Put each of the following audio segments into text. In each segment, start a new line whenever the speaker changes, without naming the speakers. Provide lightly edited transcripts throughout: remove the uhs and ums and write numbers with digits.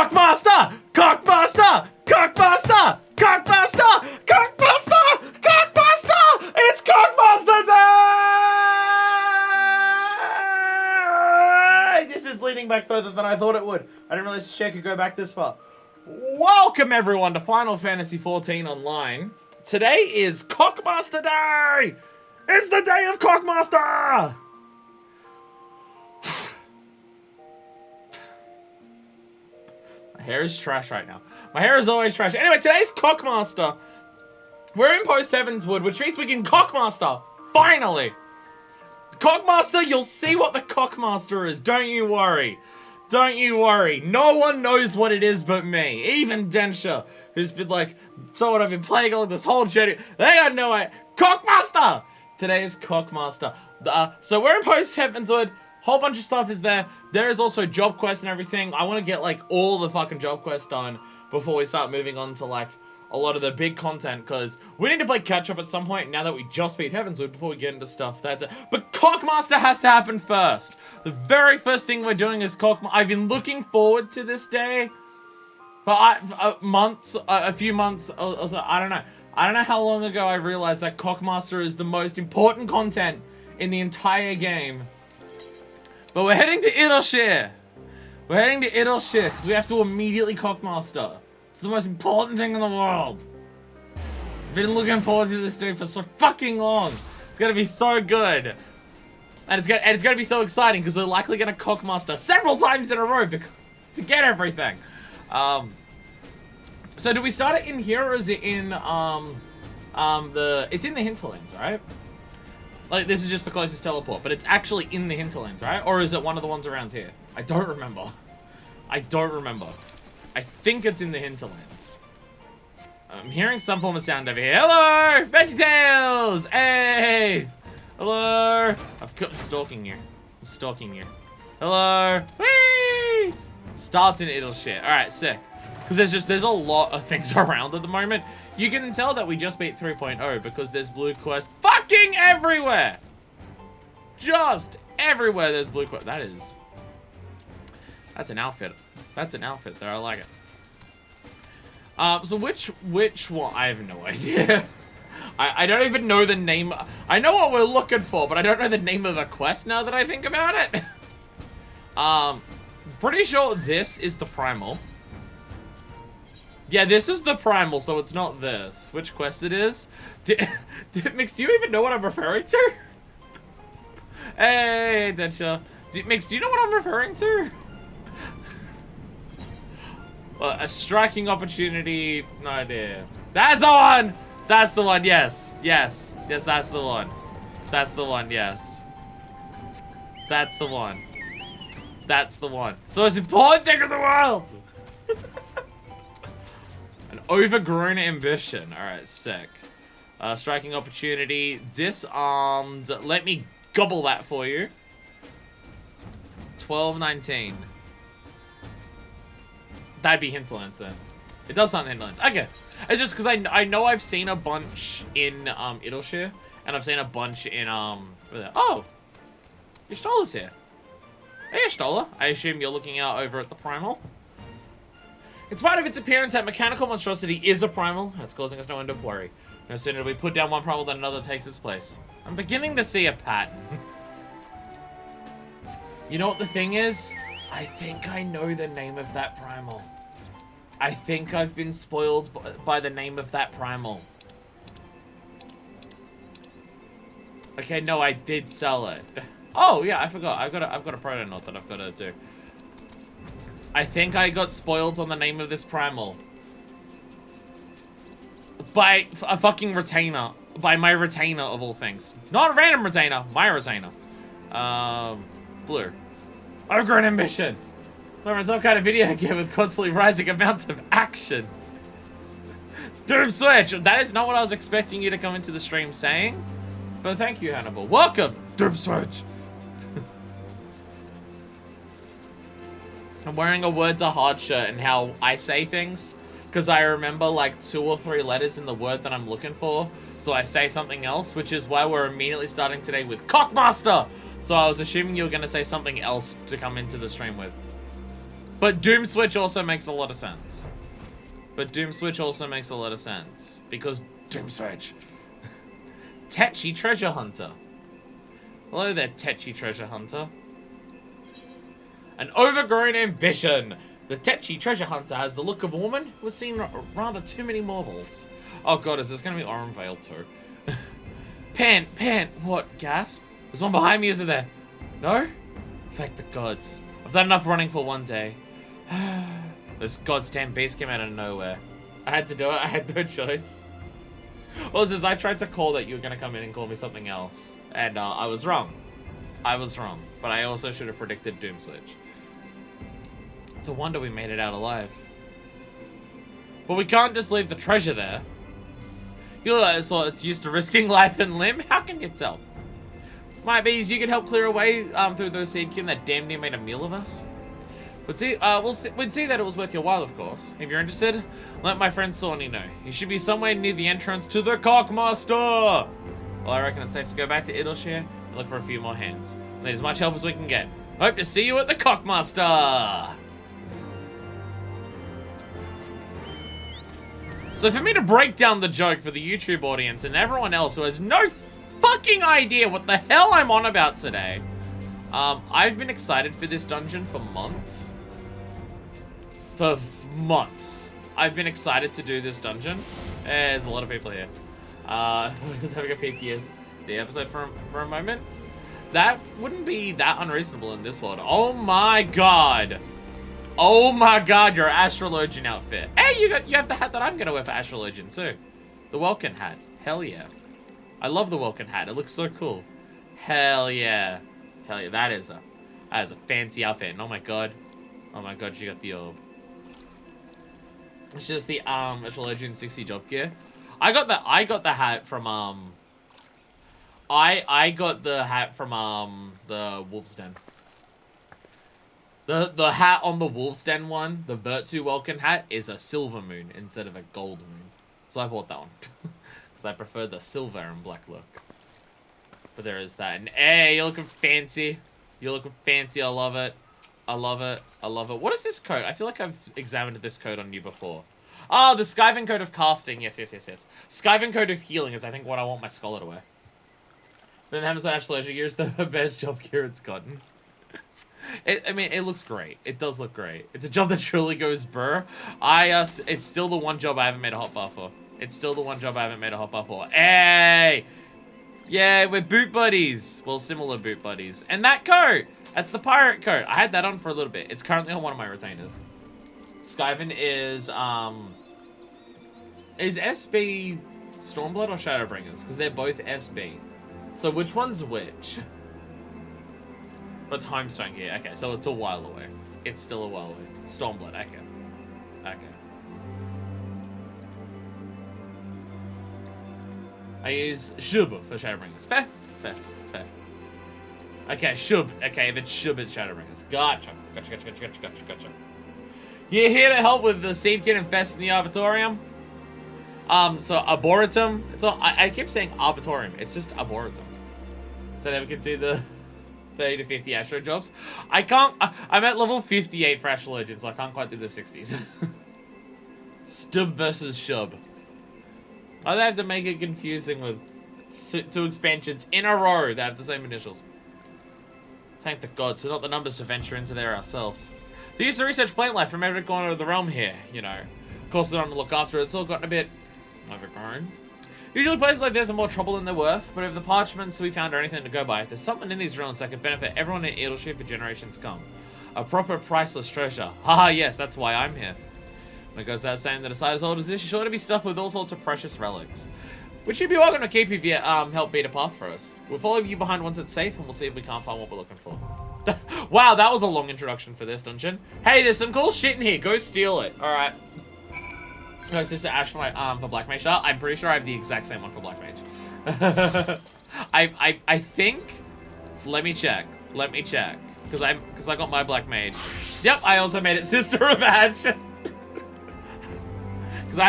Cockmaster! Cockmaster! Cockmaster! Cockmaster! Cockmaster! Cockmaster! It's Cockmaster Day! This is leaning back further than I thought it would. I didn't realize this chair could go back this far. Welcome everyone to Final Fantasy XIV Online. Today is Cockmaster Day! It's the day of Cockmaster! My hair is trash right now. My hair is always trash. Anyway, today's Cockmaster. We're in post Heavensward, which means we can Cockmaster. Finally! Cockmaster, you'll see what the Cockmaster is. Don't you worry. Don't you worry. No one knows what it is but me. Even Densha, who's been like, someone I've been playing on this whole journey. They got no idea. Cockmaster! Today is Cockmaster. So we're in post Heavensward. Whole bunch of stuff is there. There is also job quests and everything. I want to get like all the fucking job quests done before we start moving on to like a lot of the big content, because we need to play catch up at some point now that we just beat Heavensward before we get into stuff. That's it. But Cockmaster has to happen first. The very first thing we're doing is Cockmaster. I've been looking forward to this day for a few months. Also, I don't know. I don't know how long ago I realized that Cockmaster is the most important content in the entire game. But we're heading to Idleshire. We're heading to Idleshire because we have to immediately Cockmaster. It's the most important thing in the world. I've been looking forward to this day for so fucking long. It's gonna be so good. And it's gonna be so exciting because we're likely gonna Cockmaster several times in a row to get everything. So do we start it in here or is it in it's in the hinterlands, right? Like, this is just the closest teleport, but it's actually in the hinterlands, right? Or is it one of the ones around here? I don't remember. I don't remember. I think it's in the hinterlands. I'm hearing some form of sound over here. Hello! VeggieTales! Hey! Hello! I'm stalking you. I'm stalking you. Hello! Whee! Starts in Idleshire. Alright, sick. Because there's a lot of things around at the moment. You can tell that we just beat 3.0 because there's blue quest fucking everywhere. Just everywhere there's blue quest. That's an outfit. That's an outfit there. I like it. So which one? I have no idea. I don't even know the name. I know what we're looking for, but I don't know the name of the quest now that I think about it. Pretty sure this is the primal. Yeah, this is the primal, so it's not this. Which quest it is? Mix, do you even know what I'm referring to? Hey, Densha. Mix, do you know what I'm referring to? Well, a striking opportunity. No idea. That's the one! That's the one, yes. Yes. Yes, that's the one. That's the one, yes. That's the one. That's the one. It's the most important thing in the world! An overgrown ambition. Alright, sick. Striking opportunity. Disarmed. Let me gobble that for you. 1219. That'd be hinterlands then. It does sound hinterlands. Okay. It's just because I know I've seen a bunch in Idleshire. And I've seen a bunch in oh! Yashtola's here. Hey Yashtola. I assume you're looking out over at the primal. In spite of its appearance, that mechanical monstrosity is a primal, and it's causing us no end of worry. No sooner do we put down one primal than another takes its place. I'm beginning to see a pattern. You know what the thing is? I think I know the name of that primal. I think I've been spoiled by the name of that primal. Okay, no, I did sell it. Oh yeah, I forgot. I've got a protonaut that I've got to do. I think I got spoiled on the name of this primal. By a fucking retainer. By my retainer, of all things. Not a random retainer, my retainer. Blue. Overgrown ambition. It's some kind of video game with constantly rising amounts of action. Doom Switch. That is not what I was expecting you to come into the stream saying. But thank you, Hannibal. Welcome, Doom Switch. I'm wearing a words are hard shirt and how I say things because I remember like 2 or 3 letters in the word that I'm looking for, so I say something else, which is why we're immediately starting today with Cockmaster. So I was assuming you were going to say something else to come into the stream with. But Doom Switch also makes a lot of sense. Because Doom Switch. Tetchy Treasure Hunter. Hello there, Tetchy Treasure Hunter. An overgrown ambition. The Tetchy Treasure Hunter has the look of a woman who has seen rather too many marbles. Oh god, is this going to be Oren Vale too? Pant, what? Gasp? There's one behind me, isn't there? No? Thank the gods. I've done enough running for one day. This goddamn beast came out of nowhere. I had to do it, I had no choice. Well, this is, I tried to call that you were going to come in and call me something else. And I was wrong. But I also should have predicted Doom Switch. It's a wonder we made it out alive. But we can't just leave the treasure there. You know, so it's used to risking life and limb? How can you tell? Might be you can help clear away through those seedkin that damn near made a meal of us. We'd see that it was worth your while, of course. If you're interested, let my friend Sawney know. He should be somewhere near the entrance to the Cockmaster. Well, I reckon it's safe to go back to Idleshire and look for a few more hands. Need as much help as we can get. Hope to see you at the Cockmaster. So for me to break down the joke for the YouTube audience and everyone else who has no fucking idea what the hell I'm on about today, I've been excited for this dungeon for months. I've been excited to do this dungeon. There's a lot of people here. Just having a PTSD episode for a moment. That wouldn't be that unreasonable in this world. Oh my god. Oh my god, your Astrologian outfit. Hey, you have the hat that I'm gonna wear for Astrologian too. The Welkin hat. Hell yeah. I love the Welkin hat. It looks so cool. Hell yeah. Hell yeah. That is a fancy outfit. And oh my god. Oh my god, she got the orb. It's just the Astrologian 60 job gear. I got the hat from I got the hat from the Wolf's Den. The hat on the Wolf's Den one, the Virtu Welkin hat, is a silver moon instead of a gold moon. So I bought that one. Because I prefer the silver and black look. But there is that. And hey, you're looking fancy. You're looking fancy. I love it. I love it. I love it. What is this code? I feel like I've examined this code on you before. Oh, the Skyven code of casting. Yes. Skyven code of healing is, I think, what I want my scholar to wear. Then Heavensward Astrologia gear is the best job gear it's gotten. I mean, it looks great. It does look great. It's a job that truly goes burr. It's still the one job I haven't made a hotbar for. Hey! Yeah, we're boot buddies. Well, similar boot buddies. And that coat! That's the pirate coat. I had that on for a little bit. It's currently on one of my retainers. Skyven is SB Stormblood or Shadowbringers? Because they're both SB. So which one's which? But Homestone gear. Okay, so it's a while away. It's still a while away. Stormblood. Okay. I use Shub for Shadowbringers. Fair. Okay, Shub. Okay, if it's Shub, it's Shadowbringers. Gotcha. You're here to help with the Seedkin infest in the Arbitorium? So Arboretum. It's all, I keep saying Arbitorium. It's just Arboretum. So I never can do the 30 to 50 Astro jobs. I can't. I'm at level 58 for Astrologian, so I can't quite do the 60s. Stub versus Shub. I have to make it confusing with two expansions in a row that have the same initials. Thank the gods, we're not the numbers to venture into there ourselves. They used to research plant life from every corner of the realm here, you know. Of course, they're on to look after it. It's all gotten a bit overgrown. Usually places like this are more trouble than they're worth, but if the parchments we found are anything to go by, there's something in these ruins that could benefit everyone in Idleshire for generations to come. A proper priceless treasure. Haha, yes, that's why I'm here. When it goes without saying that a site as old as this is sure to be stuffed with all sorts of precious relics. Which you'd be welcome to keep if you help beat a path for us. We'll follow you behind once it's safe, and we'll see if we can't find what we're looking for. Wow, that was a long introduction for this dungeon. Hey, there's some cool shit in here. Go steal it. Alright. No, this is Ash for Black Mage. I'm pretty sure I have the exact same one for Black Mage. I think. Let me check. Because I got my Black Mage. Yep, I also made it Sister of Ash. Because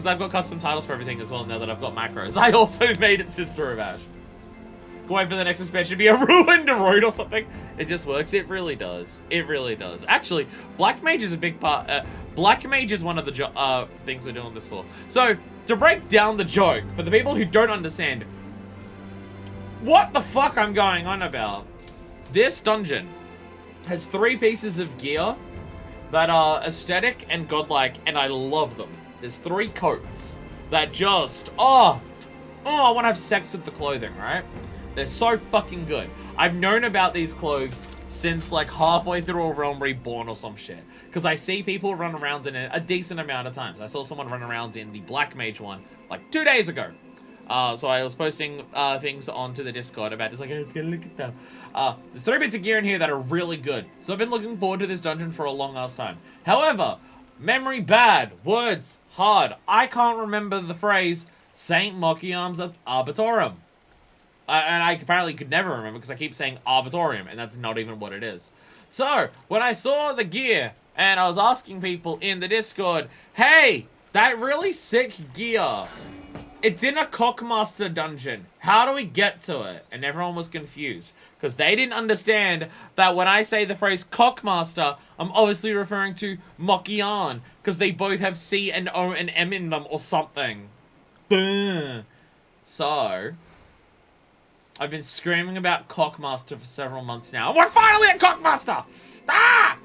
I've got custom titles for everything as well now that I've got macros. I also made it Sister of Ash. Go wait for the next expansion to be a ruined road or something. It just works. It really does. It really does. Actually, Black Mage is a big part. Black Mage is one of the things we're doing this for. So, to break down the joke, for the people who don't understand what the fuck I'm going on about, this dungeon has 3 pieces of gear that are aesthetic and godlike, and I love them. There's 3 coats that just, I want to have sex with the clothing, right? They're so fucking good. I've known about these clothes since like halfway through a Realm Reborn or some shit. Because I see people run around in it a decent amount of times. I saw someone run around in the Black Mage one like 2 days ago. So I was posting things onto the Discord about just like, hey, let's get a look at them. There's 3 bits of gear in here that are really good. So I've been looking forward to this dungeon for a long ass time. However, memory bad, words hard. I can't remember the phrase Saint Mokiam's Arbitorium. And I apparently could never remember because I keep saying Arbitorium, and that's not even what it is. So, when I saw the gear, and I was asking people in the Discord, hey, that really sick gear, it's in a Cockmaster dungeon. How do we get to it? And everyone was confused, because they didn't understand that when I say the phrase Cockmaster, I'm obviously referring to Mokian, because they both have C and O and M in them or something. So, I've been screaming about Cockmaster for several months now. And we're finally at Cockmaster! Ah!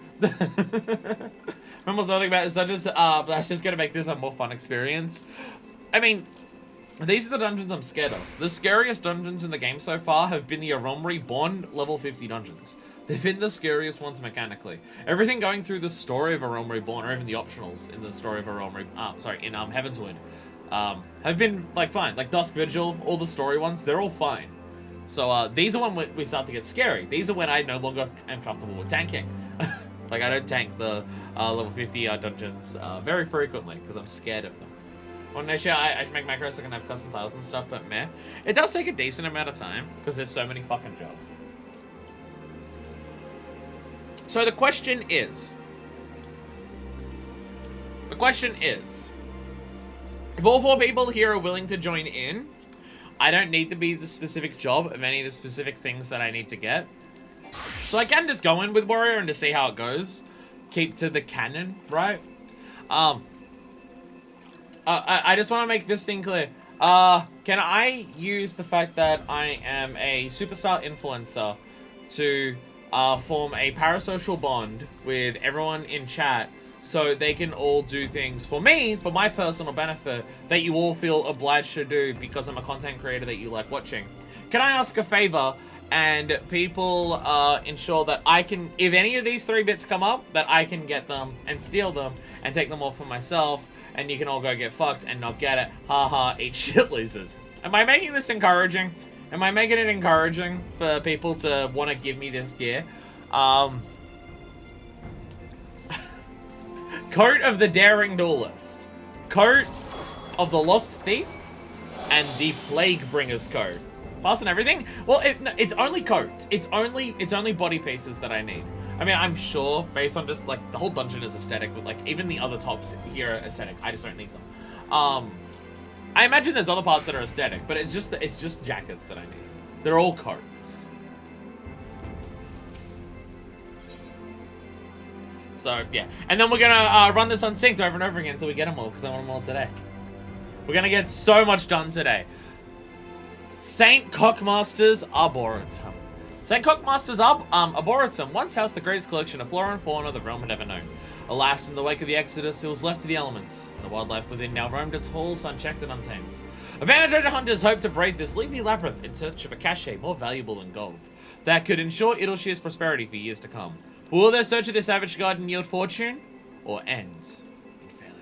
I'm also thinking about this. That's just gonna make this a more fun experience. I mean, these are the dungeons I'm scared of. The scariest dungeons in the game so far have been the Realm Reborn level 50 dungeons. They've been the scariest ones mechanically. Everything going through the story of a Realm Reborn, or even the optionals in the story of a Realm Reborn, in Heavensward, have been, like, fine. Like, Dusk Vigil, all the story ones, they're all fine. So, these are when we start to get scary. These are when I no longer am comfortable with tanking. Like, I don't tank the level 50 dungeons very frequently, because I'm scared of them. Well, next year, I should make macros so I can have custom tiles and stuff, but meh. It does take a decent amount of time, because there's so many fucking jobs. So the question is, if all 4 people here are willing to join in, I don't need to be the specific job of any of the specific things that I need to get. So I can just go in with Warrior and just see how it goes. Keep to the canon, right? I just want to make this thing clear. Can I use the fact that I am a superstar influencer to form a parasocial bond with everyone in chat so they can all do things for me, for my personal benefit, that you all feel obliged to do because I'm a content creator that you like watching? Can I ask a favor and people ensure that I can, if any of these 3 bits come up, that I can get them and steal them and take them all for myself, and you can all go get fucked and not get it. Haha, eat shit, losers. Am I making this encouraging? Am I making it encouraging for people to want to give me this gear? Coat of the Daring Duelist, Coat of the Lost Thief, and the Plague Bringer's Coat. Pass and everything? Well, it's only coats. It's only body pieces that I need. I mean, I'm sure, based on just, like, the whole dungeon is aesthetic, but, like, even the other tops here are aesthetic. I just don't need them. I imagine there's other parts that are aesthetic, but it's just jackets that I need. They're all coats. So, yeah. And then we're gonna run this unsynced over and over again until we get them all, because I want them all today. We're gonna get so much done today. Saint Cockmaster's Arboretum. Saint Cockmaster's Arboretum once housed the greatest collection of flora and fauna the realm had ever known. Alas, in the wake of the Exodus, it was left to the elements, and the wildlife within now roamed its halls unchecked and untamed. A band of treasure hunters hoped to break this leafy labyrinth in search of a cachet more valuable than gold, that could ensure Idleshire's prosperity for years to come. Will their search of this savage garden yield fortune, or end in failure?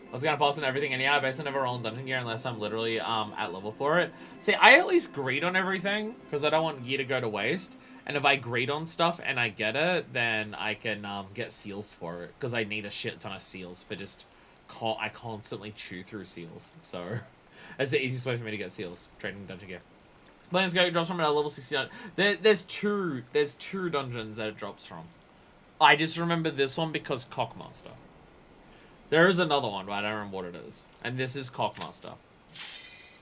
I was gonna pass on everything anyhow. I basically never roll in dungeon gear unless I'm literally at level for it. See, I at least greed on everything, because I don't want gear to go to waste. And if I greed on stuff and I get it, then I can get seals for it, because I need a shit ton of seals for just... I constantly chew through seals, so that's the easiest way for me to get seals, trading dungeon gear. Let's go, it drops from at level 69. There's two dungeons that it drops from. I just remember this one because Cockmaster. There is another one, but I don't remember what it is. And this is Cockmaster.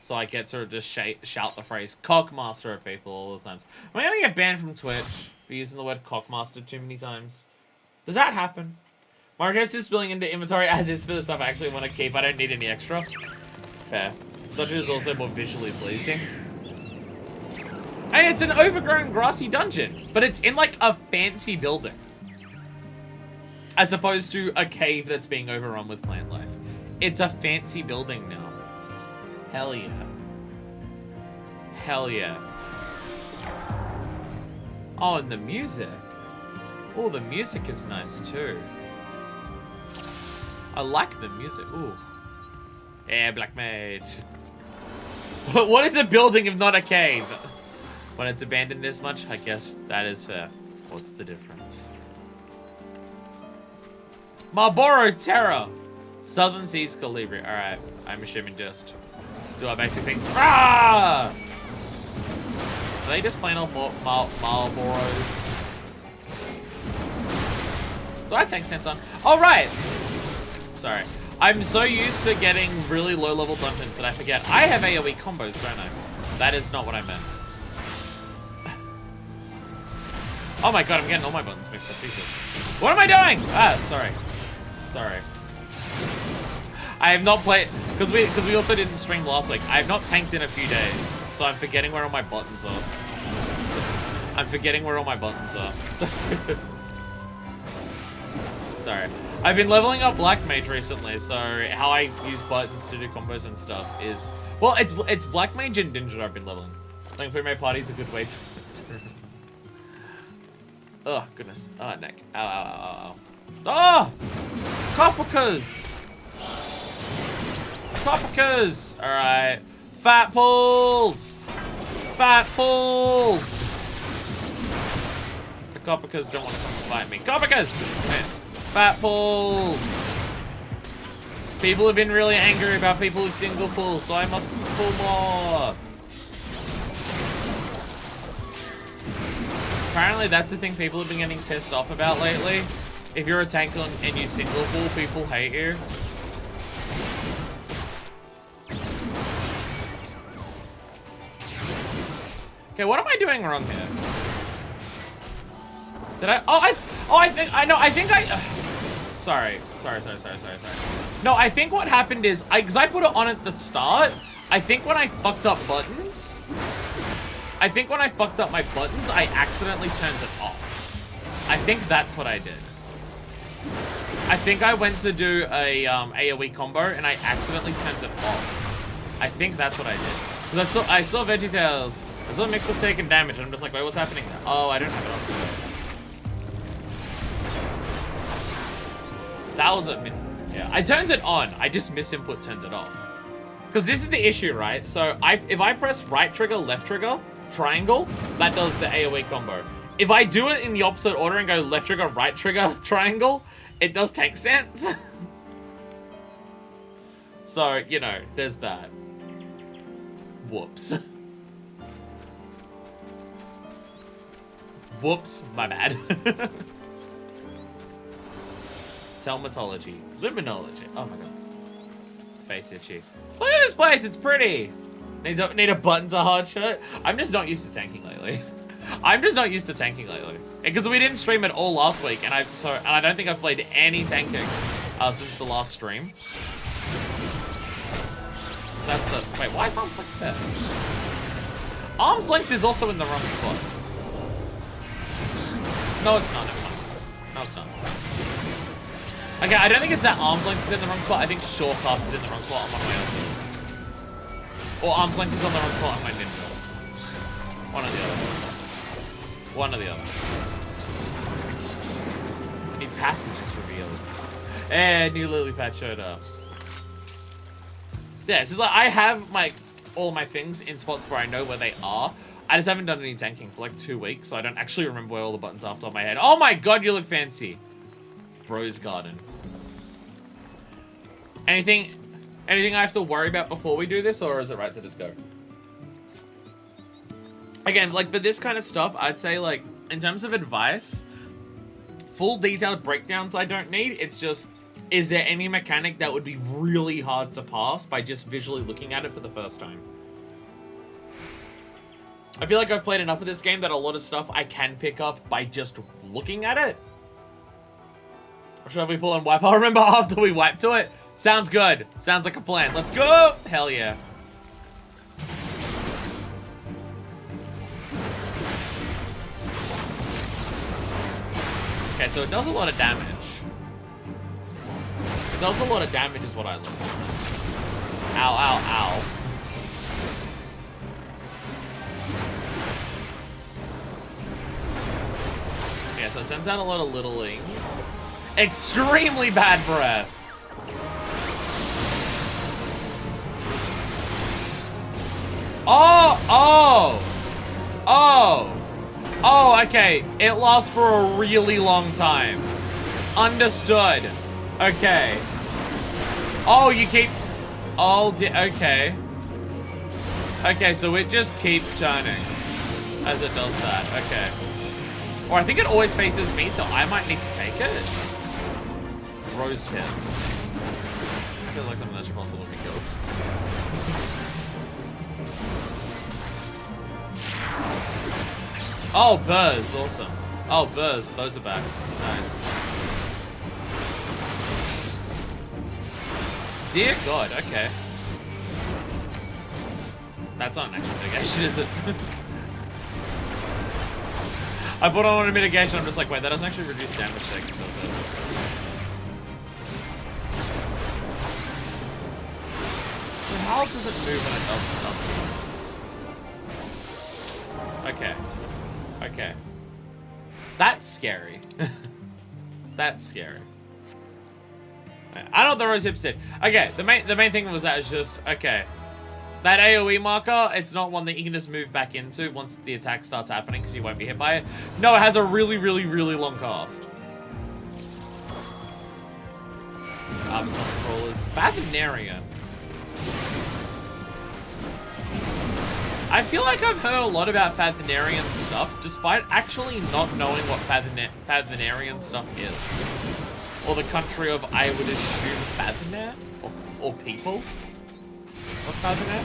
So I get to just shout the phrase cockmaster at people all the times. Am I gonna get banned from Twitch for using the word cockmaster too many times? Does that happen? My request is spilling into inventory as is for the stuff I actually want to keep. I don't need any extra. Fair. Such is also more visually pleasing. Hey, it's an overgrown grassy dungeon, but it's in like a fancy building. As opposed to a cave that's being overrun with plant life. It's a fancy building now. Hell yeah. Hell yeah. Oh, and the music. Oh, the music is nice too. I like the music. Ooh. Yeah, Black Mage. What is a building if not a cave? When it's abandoned this much, I guess that is fair. What's the difference? Marlboro Terror. Southern Seas Calibri. Alright, I'm assuming just do our basic things. Rah! Are they just plain old Marlboros? Do I have tank stance on? Oh, right! Sorry. I'm so used to getting really low-level dungeons that I forget. I have AoE combos, don't I? That is not what I meant. Oh my god, I'm getting all my buttons mixed up. Jesus. What am I doing? Ah, sorry. Sorry. I have not played... Because we also didn't stream last week. I have not tanked in a few days. So I'm forgetting where all my buttons are. I'm forgetting where all my buttons are. Sorry. I've been leveling up Black Mage recently, so how I use buttons to do combos and stuff is... Well, it's Black Mage and Ninja I've been leveling. I think pre-made party is a good way to... Oh, goodness. Oh, neck. Ow, ow, ow, ow, ow. Oh! Copicas! Copicas! Alright. Fat pulls! Fat pulls! The Copicas don't want to come fight me. Copicas! Fat pulls! People have been really angry about people who single pull, so I must pull more. Apparently that's the thing people have been getting pissed off about lately. If you're a tank and you single pull, people hate you. Okay, what am I doing wrong here? Did I? Sorry. No, I think what happened is, because I put it on at the start, I think when I fucked up buttons, I accidentally turned it off. I think that's what I did. I think I went to do a AoE combo and I accidentally turned it off. I think that's what I did. Because I saw VeggieTales, I saw Mix was taking damage, and I'm just like, wait, what's happening there? Oh, I don't have it on. That was a yeah. I turned it on. I just misinput turned it off. Because this is the issue, right? So if I press right trigger, left trigger, triangle, that does the AoE combo. If I do it in the opposite order and go left trigger, right trigger, triangle, it does tank stance. So, you know, there's that. Whoops. Whoops, my bad. Telmatology. Luminology. Oh my god. Face itchy. Look at this place, it's pretty. Need a buttons a hard shirt. I'm just not used to tanking lately. Because we didn't stream at all last week, and I don't think I've played any tanking since the last stream. That's a wait. Why is arm's length there? Arm's length is also in the wrong spot. No, it's not. No, it's not. Okay, I don't think it's that arm's length is in the wrong spot. I think shortcast is in the wrong spot on one of my other things. Or arm's length is on the wrong spot on my ninja. One or the other. One or the other. A new passage is revealed. And new lily pad showed up. Yeah, so it's like I have all my things in spots where I know where they are. I just haven't done any tanking for like 2 weeks, so I don't actually remember where all the buttons are off the top of my head. Oh my god, you look fancy. Rose Garden. Anything I have to worry about before we do this, or is it right to just go? Again, like for this kind of stuff, I'd say like, in terms of advice, full detailed breakdowns I don't need. It's just, is there any mechanic that would be really hard to pass by just visually looking at it for the first time? I feel like I've played enough of this game that a lot of stuff I can pick up by just looking at it. Or should we pull and wipe? I'll remember after we wipe to it. Sounds good. Sounds like a plan. Let's go! Hell yeah. Okay, so it does a lot of damage. It does a lot of damage is what I listen to. Ow, ow, ow. Yeah, so it sends out a lot of littlings. Extremely bad breath. Oh, oh, oh. Oh, okay. It lasts for a really long time. Understood. Okay. Oh, you keep... Oh, okay. Okay, so it just keeps turning as it does that. Okay. Or I think it always faces me, so I might need to take it. Rose hips. I feel like something that should possibly be killed. Oh, burrs. Awesome. Oh, burrs. Those are back. Nice. Dear God. Okay. That's not an actual mitigation, is it? I put on a mitigation. I'm just like, wait, that doesn't actually reduce damage taken, does it? So how does it move when it does this? Okay. Okay. That's scary. That's scary. I know what the rose hips did. Okay, the main thing was that it's just, okay. That AoE marker, it's not one that you can just move back into once the attack starts happening because you won't be hit by it. No, it has a really, really, really long cast. Crawlers. Fathinarian. I feel like I've heard a lot about Fathinarian stuff, despite actually not knowing what Fathinarian stuff is. Or the country of, I would assume, Fathinar? Or people? Of Fathinar?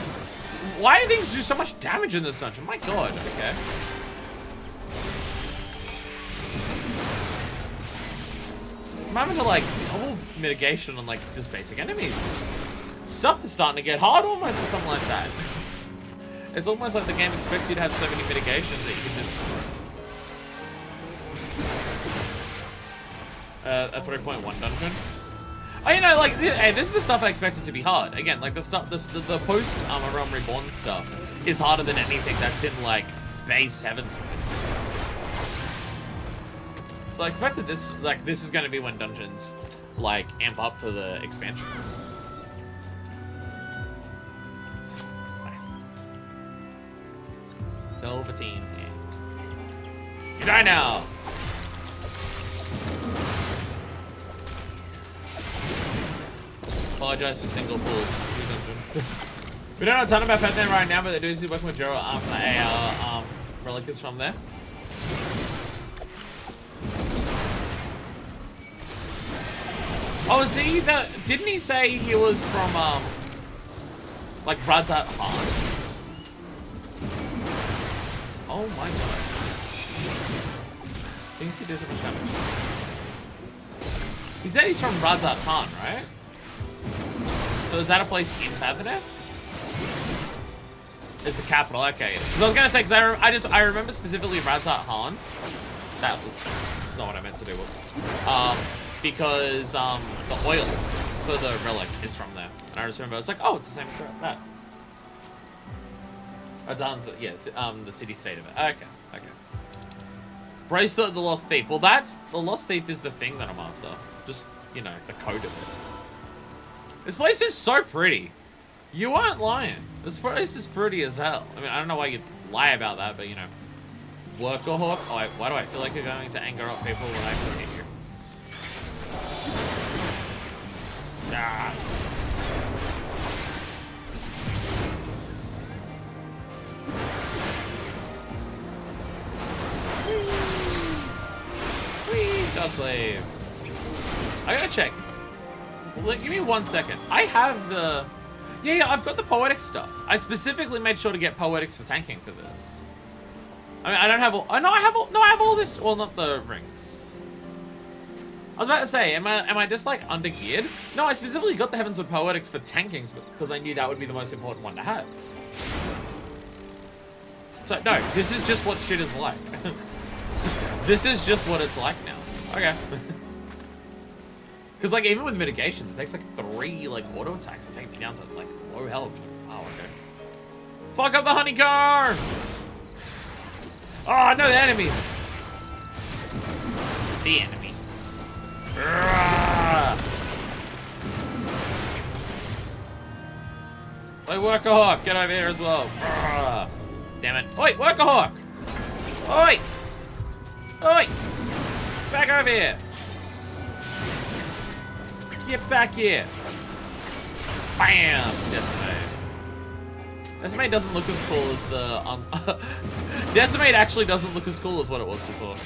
Why do things do so much damage in this dungeon? My God, okay. I'm having to, like, double mitigation on, like, just basic enemies. Stuff is starting to get hard almost or something like that. It's almost like the game expects you to have so many mitigations that you can just... a 3.1 dungeon. Oh, you know, like, hey, this is the stuff I expected to be hard. Again, like, the stuff, the post-Armor Realm Reborn stuff is harder than anything that's in, like, base Heavensward. So I expected this, like, this is going to be when dungeons, like, amp up for the expansion. Velveteen hand. You die now! Apologize for single pulls. We don't know a ton about Fathinar right now, but they do see working with Jero after AR relic is from there. Oh, is he that? Didn't he say he was from like Radzat Han? Oh my God! Thinks he did so much damage. He said he's from Radzat Han, right? So is that a place in Fathinar? Is the capital? Okay. Because I was gonna say, because I remember specifically Radzat Han. That was not what I meant to do. Whoops. Because the oil for the relic is from there, and I just remember it's like, oh, it's the same as that. Radzat's the, yes, the city-state of it. Okay, okay. Bracelet of the Lost Thief. Well, that's the Lost Thief is the thing that I'm after. Just, you know, the code of it. This place is so pretty. You aren't lying. This place is pretty as hell. I mean, I don't know why you'd lie about that, but you know, Workahawk. Oh, why do I feel like you're going to anger up people when I can hit you? Ah. Whee! Dog slave. I gotta check. Like, give me 1 second. I have the... Yeah, I've got the poetic stuff. I specifically made sure to get poetics for tanking for this. I mean, I don't have all... Oh, no, I have all this... Well, not the rings. I was about to say, am I just, like, under-geared? No, I specifically got the Heavensward poetics for tanking because I knew that would be the most important one to have. So, no, this is just what shit is like. This is just what it's like now. Okay. Because, like, even with mitigations, it takes, like, 3, like, auto attacks to take me down to, like, low health. Oh, okay. Fuck up the honeycomb! Oh, no, the enemies! The enemy. Wait, Workahawk, get over here as well. Damn it. Oi, Workahawk! Oi! Oi! Back over here! Get back here! Bam! Decimate. Decimate doesn't look as cool as the... Decimate actually doesn't look as cool as what it was before.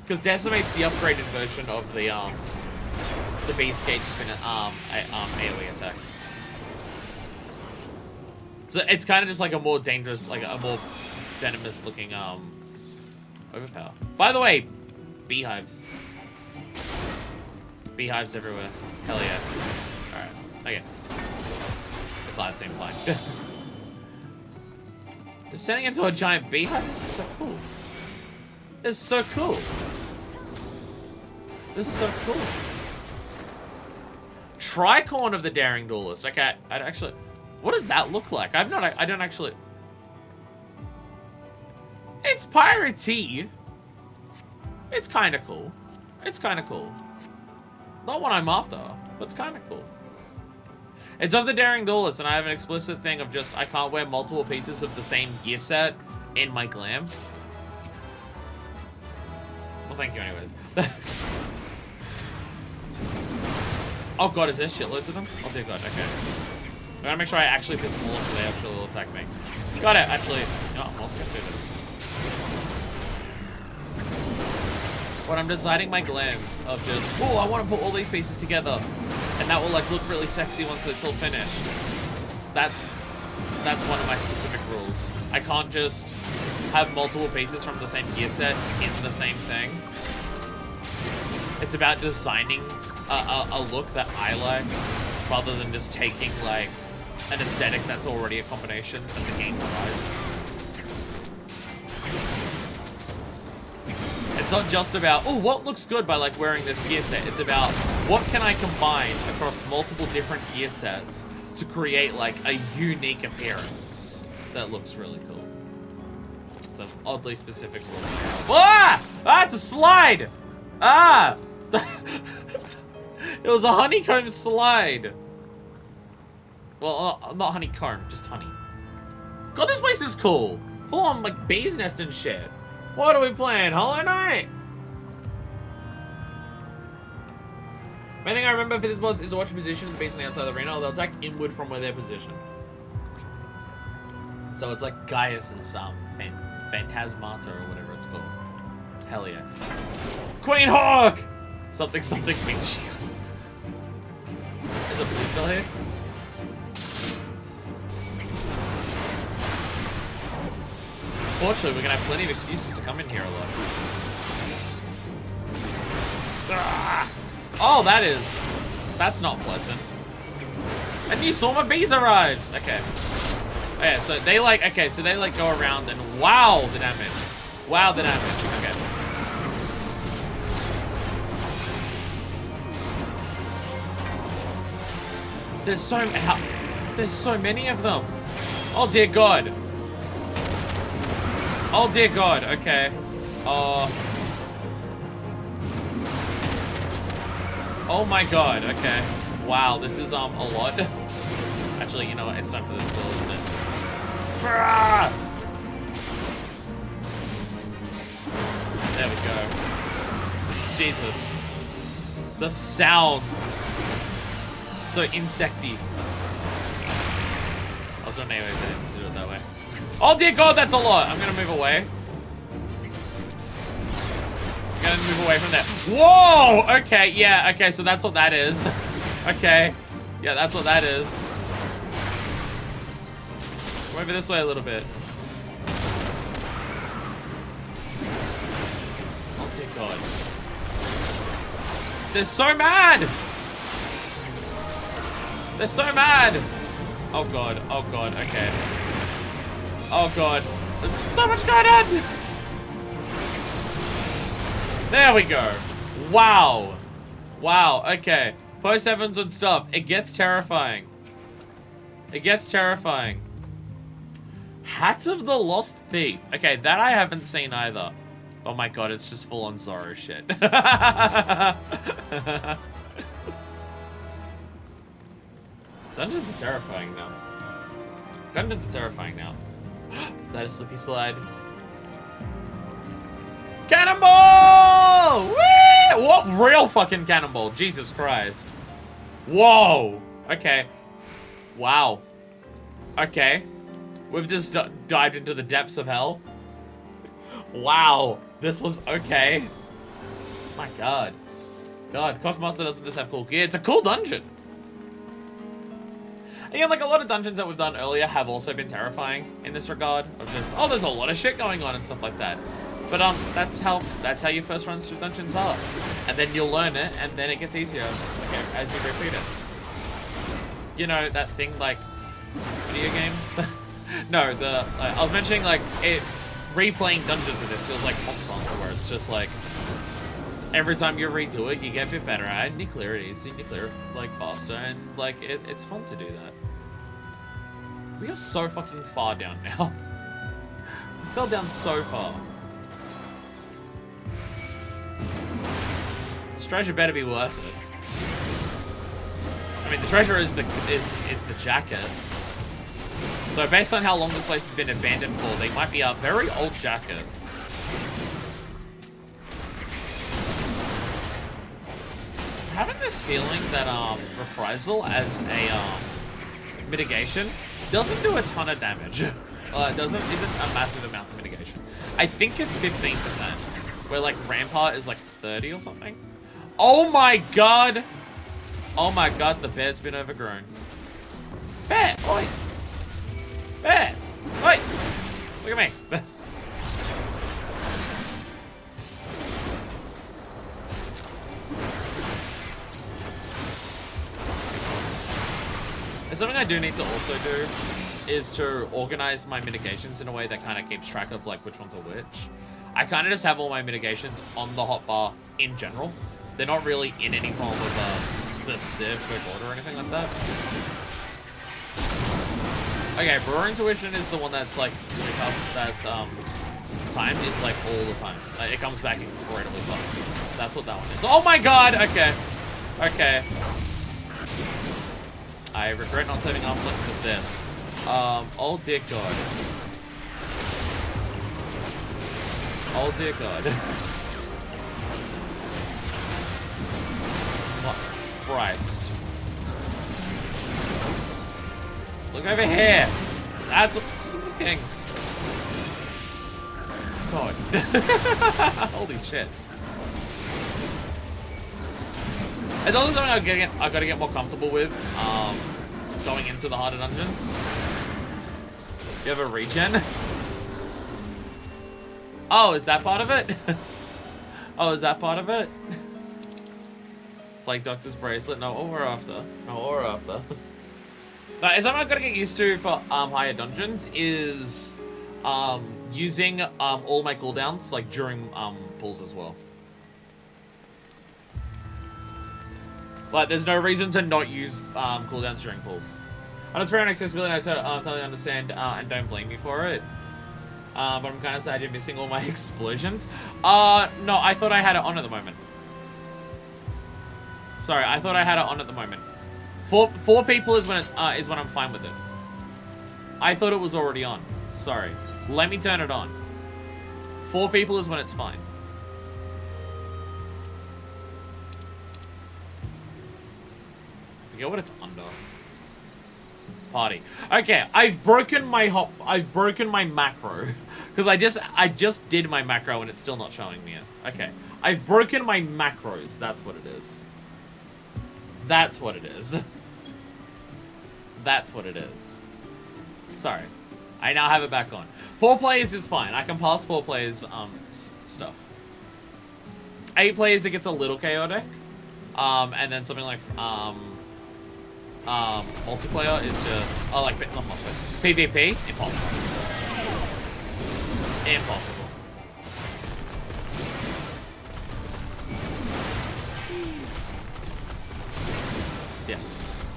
Because Decimate's the upgraded version of the Beast Gauge spinner AoE attack. So it's kind of just like a more dangerous, like a more venomous looking overpower. By the way, beehives. Beehives everywhere. Hell yeah. Alright, okay. The cloud seemed fine. Descending into a giant beehive? This is so cool. This is so cool. This is so cool. Tricorn of the Daring Duelist. Okay, I'd actually... What does that look like? I don't actually... It's piratey. It's kind of cool. It's kind of cool. Not what I'm after, but it's kind of cool. It's of the Daring Duelist, and I have an explicit thing of just, I can't wear multiple pieces of the same gear set in my glam. Well, thank you anyways. Oh god, is there shitloads of them? Oh dear god, okay. I gotta make sure I actually piss them all off so they actually will attack me. Got it, actually. No, I'm also gonna do this. When I'm deciding my glams of just, oh, I want to put all these pieces together, and that will like look really sexy once it's all finished. That's one of my specific rules. I can't just have multiple pieces from the same gear set in the same thing. It's about designing a look that I like, rather than just taking like an aesthetic that's already a combination that the game provides. It's not just about, oh, what looks good by like wearing this gear set. It's about what can I combine across multiple different gear sets to create like a unique appearance that looks really cool. It's an oddly specific rule. Ah! Ah, it's a slide! Ah! It was a honeycomb slide. Well, not honeycomb, just honey. God, this place is cool. Full on like bee's nest and shit. What are we playing? Hollow Knight? Main thing I remember for this boss is to watch a position of the beast on the outside of the arena, or they'll attack inward from where they're positioned. So it's like Gaius's Phantasmata or whatever it's called. Hell yeah. Queen Hawk! Something something big shield. There's a blue spell here. Fortunately, we're gonna have plenty of excuses to come in here a lot. Ah! Oh, that's not pleasant. A new swarm of bees arrives. Okay. Okay, so they like, go around and wow the damage. Wow the damage. Okay. There's so many of them. Oh dear God. Oh dear God, okay. Oh my God, okay. Wow, this is a lot. Actually, you know what? It's time for this still, isn't it? There we go. Jesus. The sounds. So insecty. I was gonna do it that way. Oh dear God, that's a lot. I'm gonna move away. I'm gonna move away from there. Whoa! Okay, yeah, okay, so that's what that is. Okay. Yeah, that's what that is. Come over this way a little bit. Oh dear God. They're so mad! They're so mad! Oh God, okay. Oh God, there's so much going on! There we go. Wow. Wow, okay. Post Heavensward stuff. It gets terrifying. It gets terrifying. Hat of the Lost Thief. Okay, that I haven't seen either. Oh my God, it's just full on Zorro shit. Dungeons are terrifying now. Dungeons are terrifying now. Is that a slippy slide? Cannonball! Whee! What real fucking cannonball? Jesus Christ. Whoa. Okay. Wow. Okay. We've just dived into the depths of hell. Wow. This was okay. My God. God, Cockmaster doesn't just have cool gear. It's a cool dungeon. Again, like a lot of dungeons that we've done earlier have also been terrifying in this regard. Of just, oh, there's a lot of shit going on and stuff like that. But that's how your first runs through dungeons are. And then you'll learn it, and then it gets easier as you repeat it. You know, that thing like video games? No, I was mentioning like replaying dungeons of this feels like Monster Hunter, where it's just like every time you redo it, you get a bit better at it, and you clear it easy, and you clear it like faster, and like it's fun to do that. We are so fucking far down now. We fell down so far. This treasure better be worth it. I mean, the treasure is the jackets. So based on how long this place has been abandoned for, they might be very old jackets. I'm having this feeling that reprisal as a mitigation doesn't do a ton of damage. It isn't a massive amount of mitigation. I think it's 15%, where like Rampart is like 30 or something. Oh my God! Oh my God, the bear's been overgrown. Bear, oi! Bear, oi! Look at me. And something I do need to also do is to organize my mitigations in a way that kind of keeps track of like which ones are which. I kind of just have all my mitigations on the hotbar in general. They're not really in any form of a specific order or anything like that. Okay, Brewer Intuition is the one that's like really fast. That's time is like all the time. It comes back incredibly fast. That's what that one is. Oh my God! Okay. Okay. I regret not saving arms length for this. Oh dear God. Oh dear God. What? Christ. Look over here. That's some things. God. Holy shit. It's also something I gotta get more comfortable with, going into the harder dungeons. You have a regen? Oh, is that part of it? Oh, is that part of it? Plague Doctor's Bracelet? No, what we're after. No, what we're after. No, it's something I've got to get used to for higher dungeons is using all my cooldowns like during pulls as well. Like, there's no reason to not use cooldowns during pulls. And it's fair on accessibility, I totally understand and don't blame you for it. But I'm kind of sad you're missing all my explosions. No, I thought I had it on at the moment. Sorry, I thought I had it on at the moment. Four people is when it's is when I'm fine with it. I thought it was already on. Sorry. Let me turn it on. 4 people is when it's fine. Forget what it's under. Party. Okay, I've broken my macro. Because I just did my macro and it's still not showing me it. Okay. I've broken my macros. That's what it is. That's what it is. That's what it is. Sorry. I now have it back on. 4 players is fine. I can pass 4 players stuff. 8 players, it gets a little chaotic. And then something like multiplayer is just not multiplayer. PvP, impossible. Impossible. Yeah.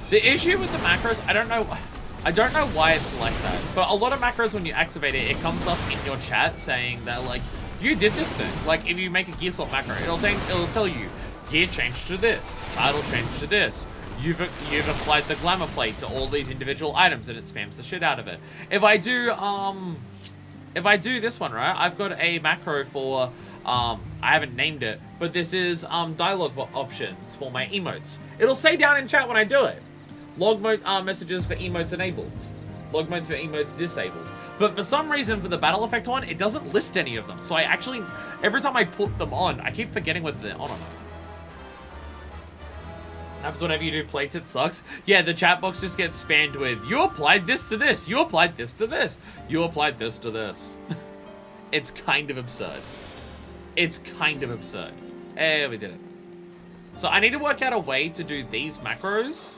The issue with the macros, I don't know why it's like that, but a lot of macros when you activate it, it comes up in your chat saying that like you did this thing. Like if you make a gear swap macro, it'll tell you gear changed to this, title changed to this. You've applied the glamour plate to all these individual items and it spams the shit out of it. If I do this one, right, I've got a macro for I haven't named it, but this is dialogue options for my emotes. It'll say down in chat when I do it. Log mode messages for emotes enabled. Log modes for emotes disabled. But for some reason, for the battle effect one, it doesn't list any of them. So I actually, every time I put them on, I keep forgetting whether they're on or not. Happens whenever you do plates, it sucks. Yeah, the chat box just gets spammed with, you applied this to this, you applied this to this, you applied this to this. It's kind of absurd. It's kind of absurd. Eh, we did it. So I need to work out a way to do these macros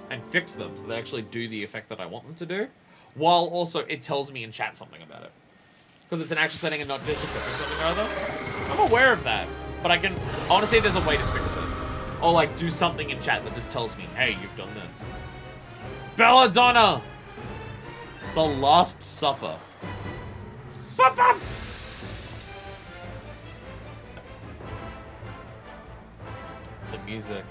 and fix them so they actually do the effect that I want them to do, while also it tells me in chat something about it. Because it's an actual setting and not just equipping something or other. I'm aware of that, but I want to see if there's a way to fix it. Or like do something in chat that just tells me, hey, you've done this. Belladonna! The Last Supper. The music.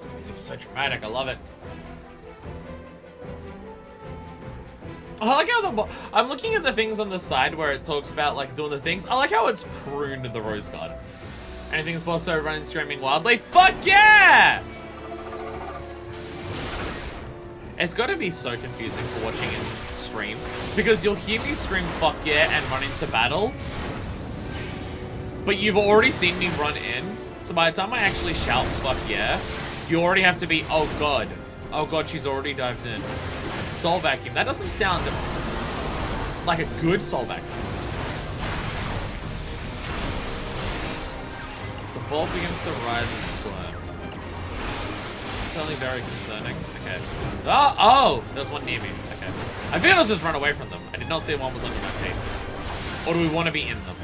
The music is so dramatic, I love it. I like how I'm looking at the things on the side where it talks about like doing the things. I like how it's pruned the rose garden. Anything is possible running screaming wildly. Fuck yeah! It's got to be so confusing for watching in stream because you'll hear me scream fuck yeah and run into battle, but you've already seen me run in. So by the time I actually shout fuck yeah, you already have to be oh god, she's already dived in. Soul vacuum. That doesn't sound like a good soul vacuum. The ball begins to rise and squirm. It's only very concerning. Okay. Oh! There's one near me. Okay. I figured I'll just run away from them. I did not see one was under my feet. Or do we want to be in them?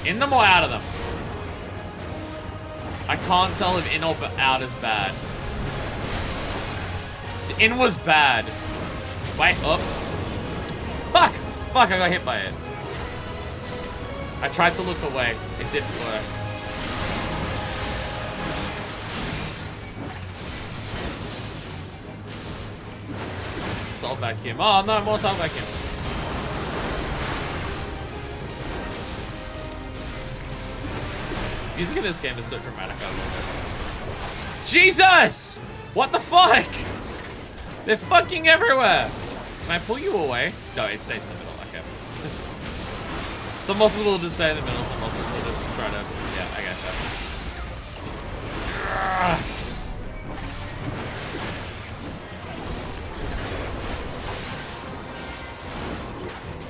In them or out of them? I can't tell if in or out is bad. The in was bad. Wait, up. Fuck! Fuck, I got hit by it. I tried to look away. It didn't work. Soul vacuum. Oh no, more soul vacuum. Music in this game is so dramatic, I love it. Jesus! What the fuck? They're fucking everywhere! Can I pull you away? No, it stays in the middle, okay. Some bosses will just stay in the middle, some bosses will just try to... Yeah, I got that.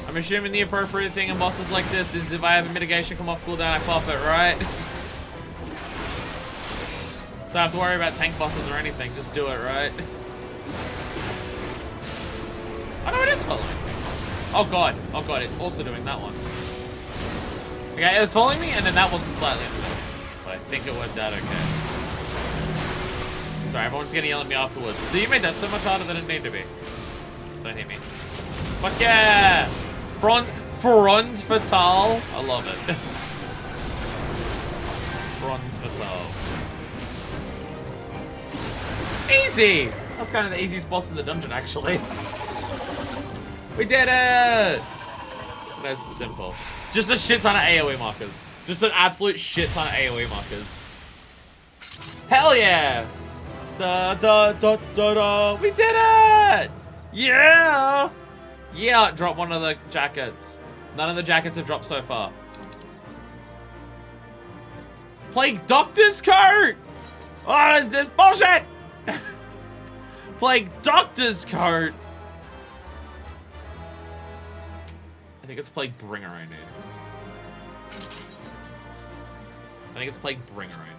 I'm assuming the appropriate thing in bosses like this is if I have a mitigation come off cooldown, I pop it, right? Don't have to worry about tank bosses or anything, just do it, right? Oh no, it is following me. Oh god, it's also doing that one. Okay, it was following me and then that wasn't slightly in the middle. But I think it worked out okay. Sorry, everyone's gonna yell at me afterwards. You made that so much harder than it needed to be. Don't hit me. Fuck yeah! Front fatale. I love it. Front fatale. Easy! That's kind of the easiest boss in the dungeon, actually. We did it! Nice and simple. Just a shit ton of AoE markers. Just an absolute shit ton of AoE markers. Hell yeah! Da da da da da! We did it! Yeah! Yeah, drop one of the jackets. None of the jackets have dropped so far. Plague Doctor's coat! What is this bullshit? Plague Doctor's coat. I think it's Plague Bringer I need. I think it's Plague Bringer I need.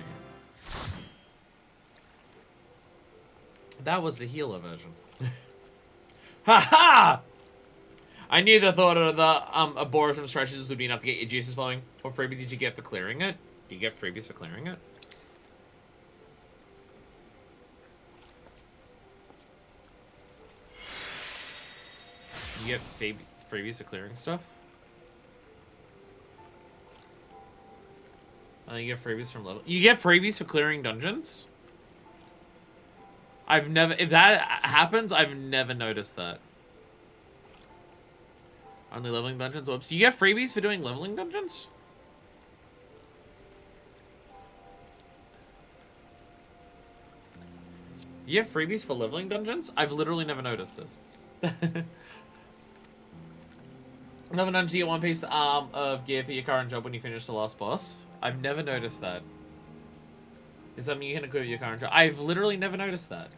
That was the healer version. Ha-ha! I knew the thought of the arboretum stretches would be enough to get your juices flowing. What freebie did you get for clearing it? Did you get freebies for clearing it? You get freebies for clearing stuff? You get freebies from level. You get freebies for clearing dungeons? I've never. If that happens, I've never noticed that. Only leveling dungeons? Whoops. You get freebies for doing leveling dungeons? You get freebies for leveling dungeons? I've literally never noticed this. Another dungeon, you get one piece of gear for your current job when you finish the last boss. I've never noticed that. Is something you can equip your current job? I've literally never noticed that.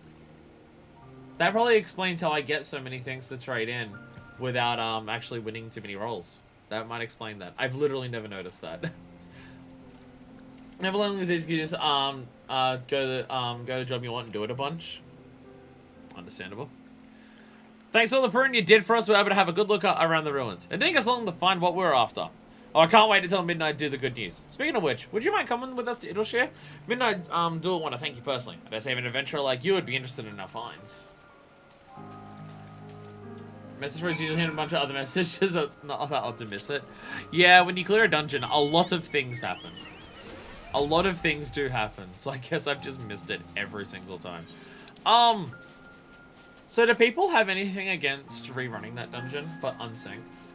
That probably explains how I get so many things to trade in without actually winning too many rolls. That might explain that. I've literally never noticed that. Never long as you just go to the job you want and do it a bunch. Understandable. Thanks for all the pruning you did for us. We're able to have a good look around the ruins. It didn't take us long to find what we're after. Oh, I can't wait to tell Midnight do the good news. Speaking of which, would you mind coming with us to Idleshire? Midnight do want to thank you personally. And I say an adventurer like you would be interested in our finds. Message for us usually a bunch of other messages, so it's not that odd to miss it. Yeah, when you clear a dungeon, a lot of things happen. A lot of things do happen, so I guess I've just missed it every single time. So do people have anything against rerunning that dungeon, but unsynced?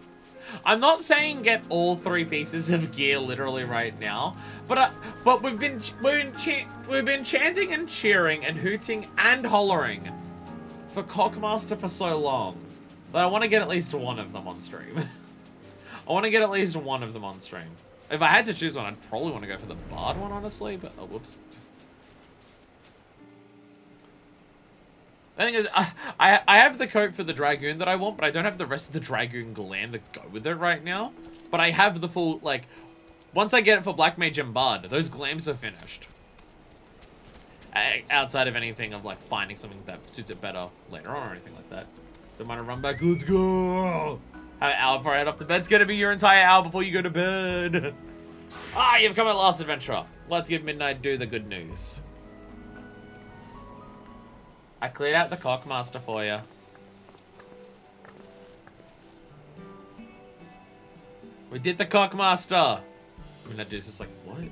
I'm not saying get all 3 pieces of gear literally right now, but we've been chanting and cheering and hooting and hollering for Cockmaster for so long that I want to get at least one of them on stream. I want to get at least one of them on stream. If I had to choose one, I'd probably want to go for the Bard one, honestly, but oh, whoops. The thing is, I have the coat for the Dragoon that I want, but I don't have the rest of the Dragoon glam to go with it right now. But I have the full, like, once I get it for Black Mage and Bard, those glams are finished. Outside of anything of, like, finding something that suits it better later on or anything like that. Don't mind to run back, let's go! Have an hour before I head off to bed. It's gonna be your entire hour before you go to bed. Ah, you've come at last, adventurer. Let's give Midnight do the good news. I cleared out the Cockmaster for you. We did the Cockmaster. Midnight dude's just like, what?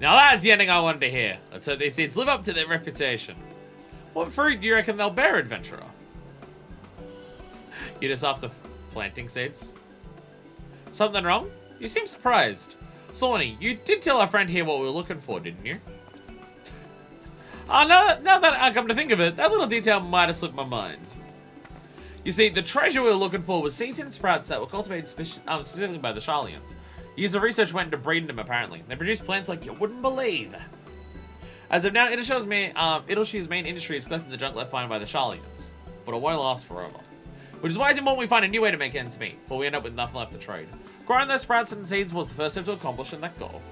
Now that's the ending I wanted to hear. Let's hope these seeds live up to their reputation. What fruit do you reckon they'll bear, adventurer? You just after planting seeds? Something wrong? You seem surprised. Sawney, you did tell our friend here what we were looking for, didn't you? Oh, now that I come to think of it, that little detail might have slipped my mind. You see, the treasure we were looking for was seeds and sprouts that were cultivated specifically by the Sharlians. Years of research went into breeding them, apparently. They produced plants like you wouldn't believe. As of now, Idleshire's main industry is collecting the junk left behind by the Sharlians. But it won't last forever. Which is why it's important we find a new way to make ends meet, before we end up with nothing left to trade. Growing those sprouts and seeds was the first step to accomplishing that goal.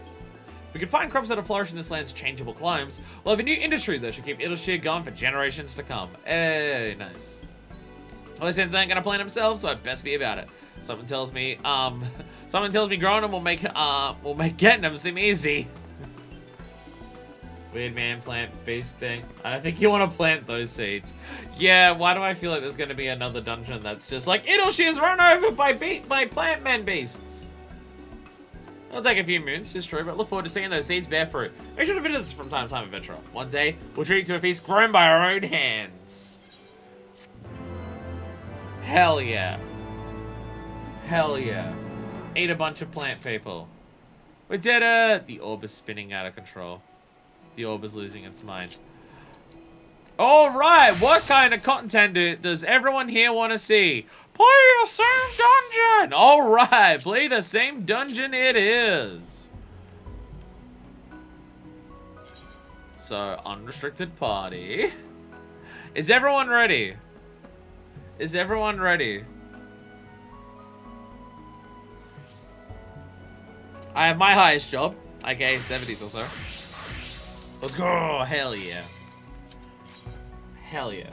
If we can find crops that flourish in this land's changeable climes, we'll have a new industry that should keep Idleshire going for generations to come. Hey, nice. All these things ain't gonna plant themselves, so I'd best be about it. Someone tells me growing them will make getting them seem easy. Weird man plant beast thing. I don't think you want to plant those seeds. Yeah, why do I feel like there's going to be another dungeon that's just like, Idleshire's run over by plant man beasts. It'll take a few moons, it's true, but look forward to seeing those seeds bear fruit. Make sure to visit us from time to time, adventurer. One day, we'll treat you to a feast grown by our own hands. Hell yeah. Hell yeah. Eat a bunch of plant people. We did it! The orb is spinning out of control. The orb is losing its mind. Alright, what kind of content does everyone here want to see? Play the same dungeon! Alright, play the same dungeon it is. So, unrestricted party. Is everyone ready? Is everyone ready? I have my highest job, aka 70s or so. Let's go! Hell yeah. Hell yeah.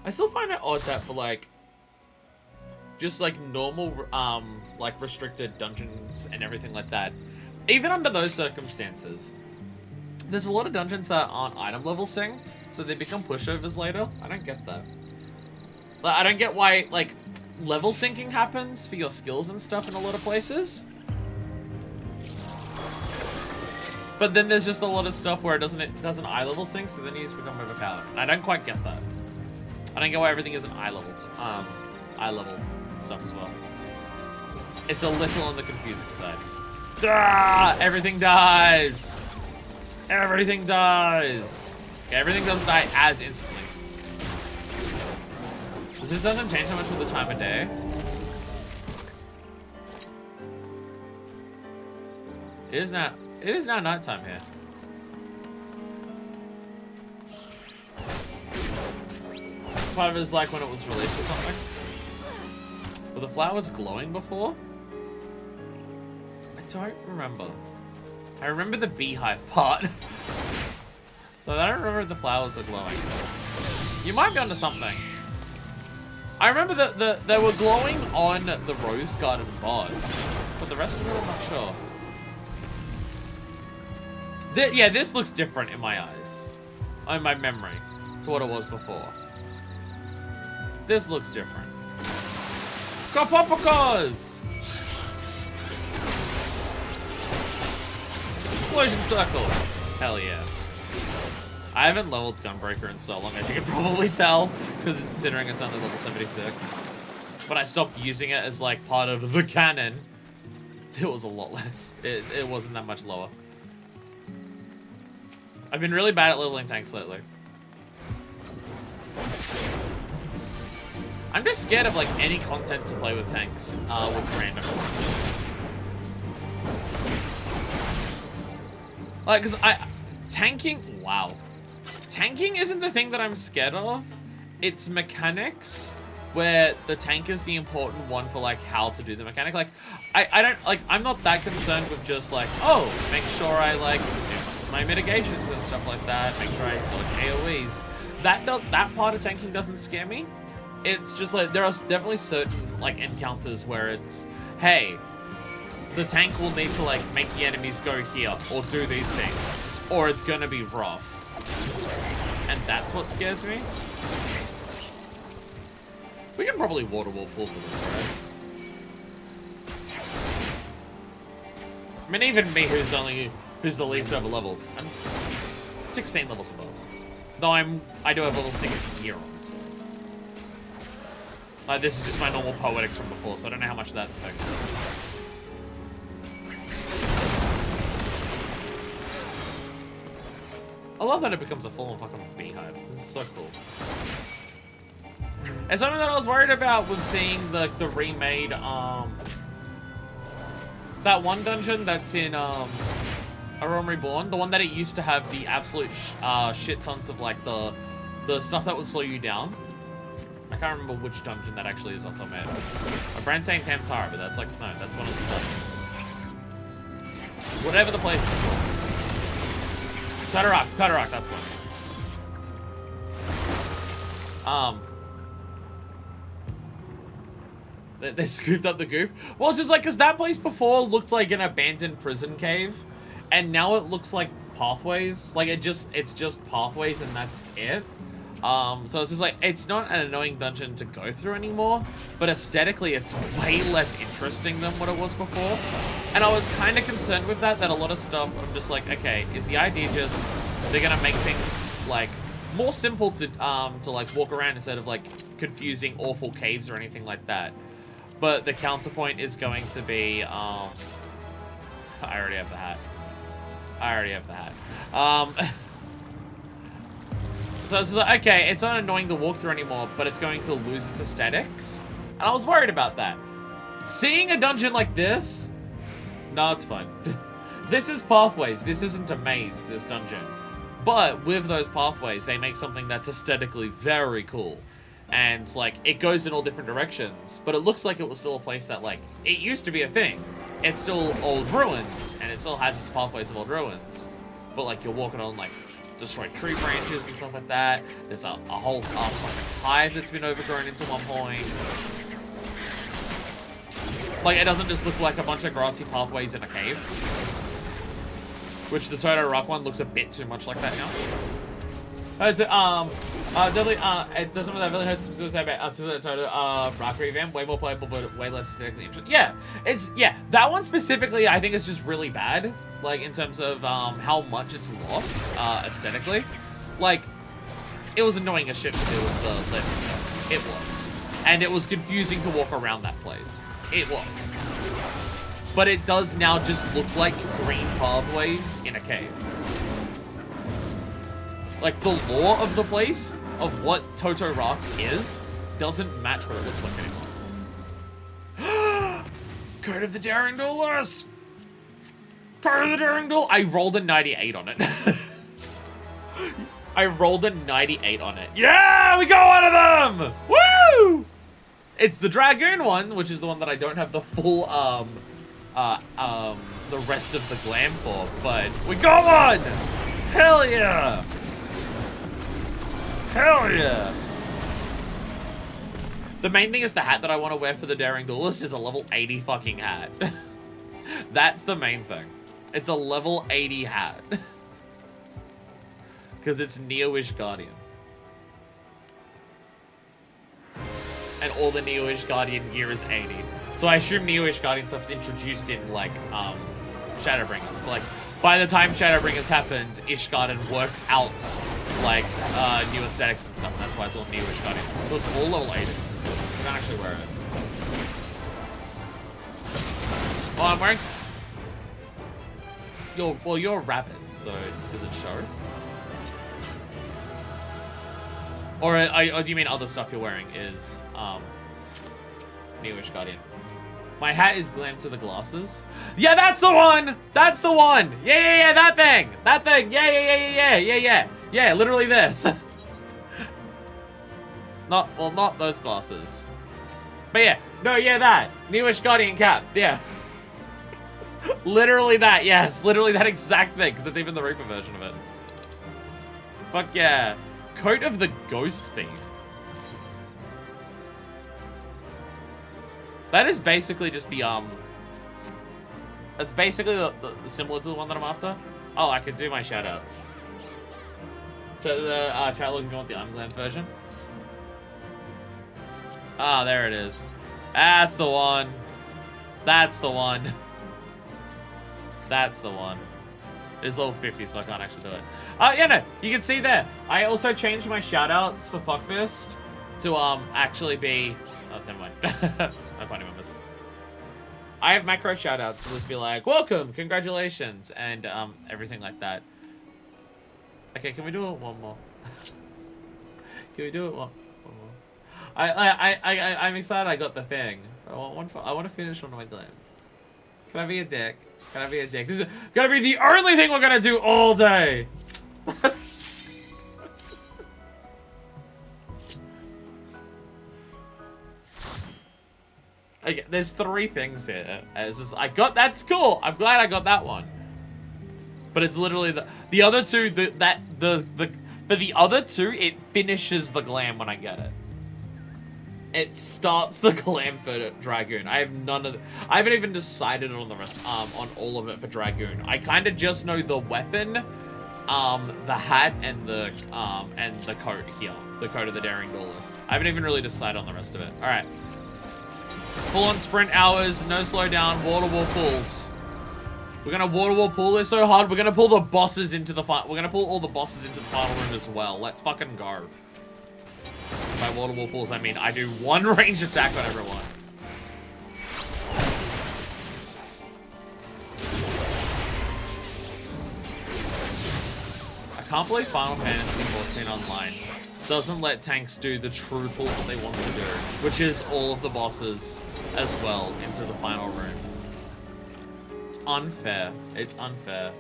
I still find it odd that for like, just like normal, like restricted dungeons and everything like that, even under those circumstances, there's a lot of dungeons that aren't item level synced, so they become pushovers later. I don't get that. Like, I don't get why, like, level syncing happens for your skills and stuff in a lot of places. But then there's just a lot of stuff where it doesn't eye level sync, so then you just become overpowered. And I don't quite get that. I don't get why everything isn't eye level stuff as well. It's a little on the confusing side. Ah, everything dies. Everything dies. Okay, everything doesn't die as instantly. Does this dungeon change so much with the time of day? It is now nighttime here. Part of it is like when it was released or something. Were the flowers glowing before? I don't remember. I remember the beehive part. So I don't remember if the flowers are glowing. You might be onto something. I remember that they were glowing on the Rose Garden boss, but the rest of it I'm not sure. Yeah, this looks different in my eyes. In my memory, to what it was before. This looks different. Kapopakos! Explosion circle! Hell yeah. I haven't leveled Gunbreaker in so long, as you can probably tell, because considering it's only level 76. But I stopped using it as like part of the canon. It was a lot less. It wasn't that much lower. I've been really bad at leveling tanks lately. I'm just scared of like any content to play with tanks with randoms. Like, cause tanking, wow. Tanking isn't the thing that I'm scared of. It's mechanics where the tank is the important one for like how to do the mechanic. Like, I don't, like, I'm not that concerned with just like, oh, make sure I like do my mitigations and stuff like that. Make sure I dodge AoEs. That part of tanking doesn't scare me. It's just like, there are definitely certain like encounters where it's, hey, the tank will need to like make the enemies go here or do these things, or it's gonna be rough. And that's what scares me. We can probably water wall pull for this, right? I mean, even me, who's the least over leveled, I'm 16 levels above. Though I do have level 6 gear on. So. Like, this is just my normal poetics from before, so I don't know how much that affects it. I love that it becomes a full-on fucking beehive. This is so cool. And something that I was worried about with seeing the remade, that one dungeon that's in, A Realm Reborn, the one that it used to have the absolute shit tons of like the stuff that would slow you down. I can't remember which dungeon that actually is on top of my head. My brain's saying Tamtara, but that's like, no, that's one of the dungeons. Whatever the place is called. Tutarak, that's one. They scooped up the goop. Well, it's just like, because that place before looked like an abandoned prison cave, and now it looks like pathways. Like, it's just pathways, and that's it. So it's just like, it's not an annoying dungeon to go through anymore, but aesthetically, it's way less interesting than what it was before. And I was kind of concerned with that a lot of stuff, I'm just like, okay, is the idea just, they're gonna make things, like, more simple to like, walk around instead of, like, confusing, awful caves or anything like that. But the counterpoint is going to be, I already have the hat. So it's like, okay, it's not annoying to walk through anymore, but it's going to lose its aesthetics. And I was worried about that. Seeing a dungeon like this, no, it's fine. This is pathways. This isn't a maze, this dungeon. But with those pathways, they make something that's aesthetically very cool. And, like, it goes in all different directions. But it looks like it was still a place that, like, it used to be a thing. It's still old ruins, and it still has its pathways of old ruins. But, like, you're walking on, like, destroyed tree branches and stuff like that. There's a whole fucking hive that's been overgrown into one point. Like, it doesn't just look like a bunch of grassy pathways in a cave. Which the Toto Rock one looks a bit too much like that now. Definitely, it doesn't really hurt some suicide about Toto Rock revamp. Way more playable, but way less aesthetically interesting. Yeah, that one specifically, I think is just really bad. Like, in terms of how much it's lost aesthetically. Like, it was annoying as shit to do with the lift stuff. It was. And it was confusing to walk around that place. It was. But it does now just look like green pathways in a cave. Like, the lore of the place, of what Toto Rock is, doesn't match what it looks like anymore. Code of the Daring Duelist! Code of the Daring Duel! I rolled a 98 on it. I rolled a 98 on it. Yeah! We got one of them! Woo! It's the Dragoon one, which is the one that I don't have the full, the rest of the glam for, but we got one! Hell yeah! Hell yeah! The main thing is the hat that I want to wear for the Daring Duelist is a level 80 fucking hat. That's the main thing. It's a level 80 hat. Because it's Neo-ish Guardian. And all the Neo-ish Guardian gear is 80. So I assume Neo-ish Guardian stuff's introduced in, like, Shadowbringers. But, like, by the time Shadowbringers happened, Ishgard had worked out, like, new aesthetics and stuff. And that's why it's all Neo-ish Guardian stuff. So it's all level 80. I can't actually wear it. Oh, I'm wearing... You're rapid, so does it show? Or do you mean other stuff you're wearing is, Neo-ish Guardian? My hat is glam to the glasses. Yeah, that's the one! That's the one! Yeah, that thing! That thing! Yeah, literally this. Not those glasses. But yeah, no, yeah, that. Neo-ish Guardian cap, yeah. Literally that, yes. Literally that exact thing, because it's even the Reaper version of it. Fuck yeah. Coat of the Ghost Thief. That is basically just the, that's basically the similar to the one that I'm after. Oh, I can do my shoutouts. So the, chat looking want the Unglammed version. Ah, there it is. That's the one. That's the one. That's the one. It's level 50, so I can't actually do it. Yeah, no, you can see there. I also changed my shoutouts for Fuckfist to, actually be... Oh, never mind. No funny members. I have macro shoutouts to just be like, welcome, congratulations, and, everything like that. Okay, can we do it one more? Can we do it one more? I'm excited I got the thing. I want to finish one of my glams. Can I be a dick? Can I be a dick? This is gonna be the only thing we're gonna do all day. Okay, there's 3 things here. That's cool. I'm glad I got that one. But it's literally the other two. For the other 2, it finishes the glam when I get it. It starts the glam for Dragoon. I have none of. I haven't even decided on the rest. On all of it for Dragoon. I kind of just know the weapon, the hat, and the coat here. The coat of the Daring Duelist. I haven't even really decided on the rest of it. All right. Full on sprint hours, no slow down, water wall pulls. We're gonna water wall pull this so hard. We're gonna pull the bosses into the fight. We're gonna pull all the bosses into the final room as well. Let's fucking go. By water wall pulls, I mean I do 1 range attack on everyone. I can't believe Final Fantasy 14 Online doesn't let tanks do the true pulls that they want to do, which is all of the bosses as well into the final room. It's unfair. It's unfair.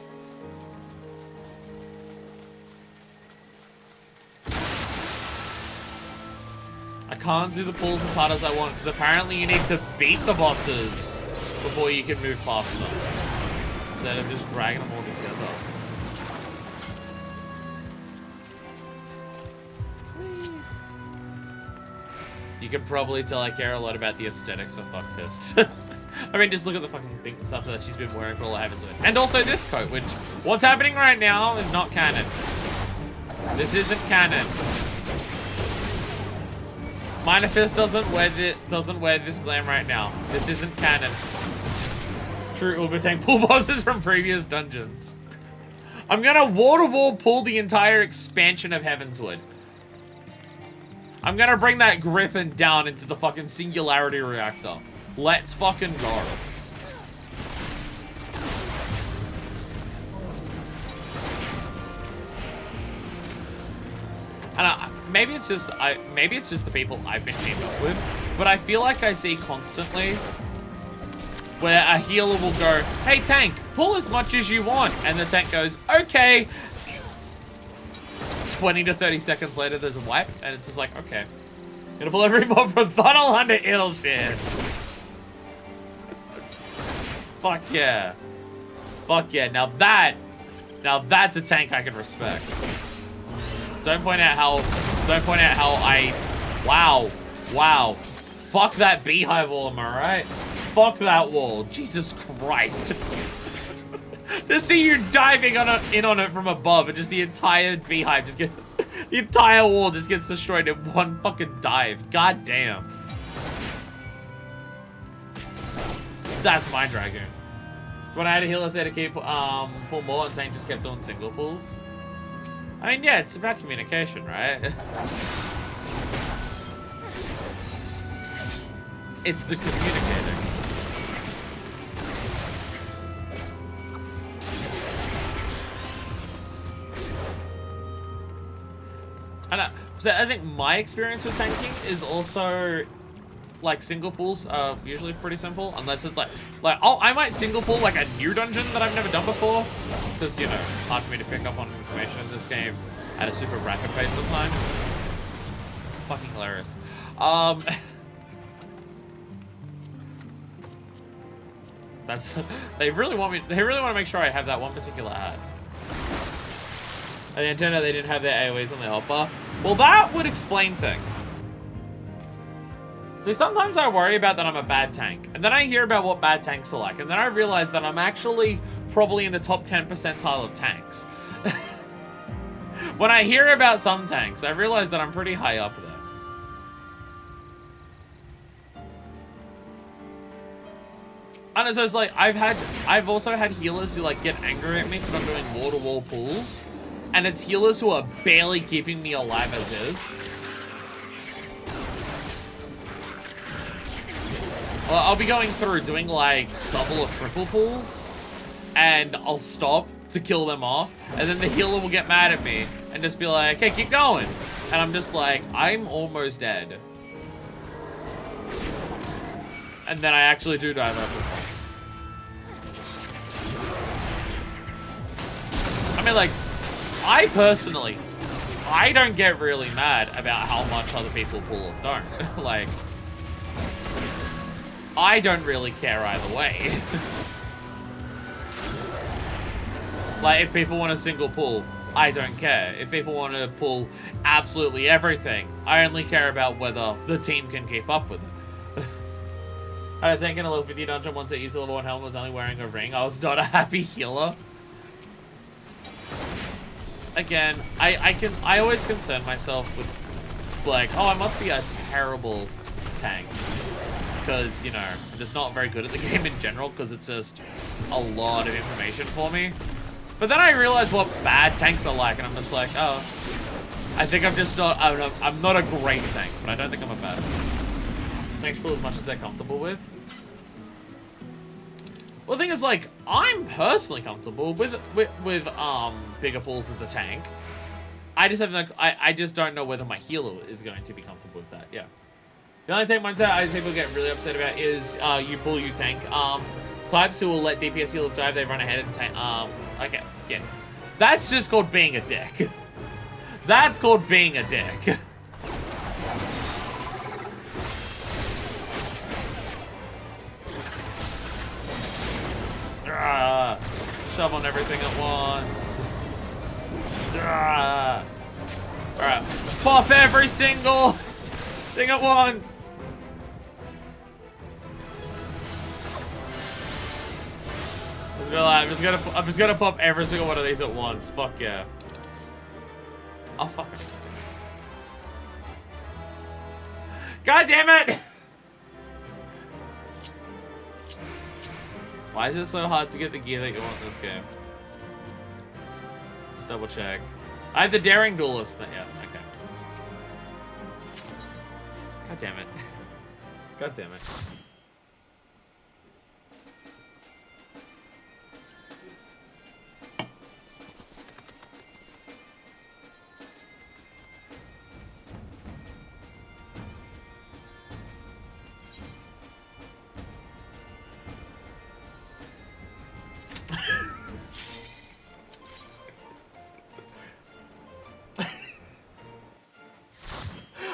I can't do the pulls as hard as I want because apparently you need to beat the bosses before you can move past them, instead of just dragging them all together. You can probably tell I care a lot about the aesthetics for Fuckfist. I mean, just look at the fucking stuff that she's been wearing for all I haven't seen. And also this coat, which, what's happening right now is not canon. This isn't canon. Minor Fist doesn't wear this glam right now. This isn't canon. True Ubertank pull bosses from previous dungeons. I'm gonna wall-to-wall pull the entire expansion of Heavensward. I'm gonna bring that Griffin down into the fucking Singularity Reactor. Let's fucking go. And maybe it's just the people I've been teamed up with, but I feel like I see constantly where a healer will go, "Hey tank, pull as much as you want," and the tank goes, "Okay." 20 to 30 seconds later, there's a wipe, and it's just like, okay. Gonna pull every mob from Funnel under Idleshare. Fuck yeah. Fuck yeah. Now that's a tank I can respect. Don't point out how wow. Fuck that beehive wall, am I right? Fuck that wall. Jesus Christ. To see you diving in on it from above and just the entire beehive just gets, the entire wall just gets destroyed in one fucking dive. God damn. That's my Dragoon. So when I had a healer say to keep pull more and Tank just kept doing single pulls. I mean, yeah, it's about communication, right? It's the communicating. And so I think my experience with tanking is also like single pulls are usually pretty simple, unless it's like I might single pull like a new dungeon that I've never done before, because you know, hard for me to pick up on information in this game at a super rapid pace sometimes. Fucking hilarious. That's they really want to make sure I have that one particular hat. And the antenna, they didn't have their AoEs on their hopper. Well, that would explain things. See, sometimes I worry about that I'm a bad tank, and then I hear about what bad tanks are like, and then I realize that I'm actually probably in the top 10 percentile of tanks. When I hear about some tanks, I realize that I'm pretty high up there. And so it's like, I've also had healers who like get angry at me for not doing wall-to-wall pulls. And it's healers who are barely keeping me alive as is. Well, I'll be going through doing like double or triple pulls, and I'll stop to kill them off, and then the healer will get mad at me and just be like, "Hey, keep going." And I'm just like, I'm almost dead. And then I actually do dive over. I mean, like, I personally, I don't get really mad about how much other people pull or don't. Like, I don't really care either way. Like, if people want a single pull, I don't care. If people want to pull absolutely everything, I only care about whether the team can keep up with it. I had a tank in a level 50 dungeon once that used a level 1 helmet, was only wearing a ring. I was not a happy healer. Again, I always concern myself with, like, oh, I must be a terrible tank. Because, you know, I'm just not very good at the game in general, because it's just a lot of information for me. But then I realize what bad tanks are like, and I'm just like, oh, I think I'm just not, I'm not a great tank, but I don't think I'm a bad tank. Tanks pull as much as they're comfortable with. Well, the thing is, like, I'm personally comfortable with bigger pools as a tank. I just have, like, I just don't know whether my healer is going to be comfortable with that. Yeah. The only tank mindset I think people get really upset about is you pull, you tank. Types who will let DPS healers dive, they run ahead and tank. Okay, yeah. That's just called being a dick. That's called being a dick. Shove on everything at once. Alright, pop every single thing at once. I'm just gonna pop every single one of these at once. Fuck yeah. Oh fuck it. God damn it! Why is it so hard to get the gear that you want in this game? Just double check. I have the Daring Duelist. Yeah, okay. God damn it. God damn it.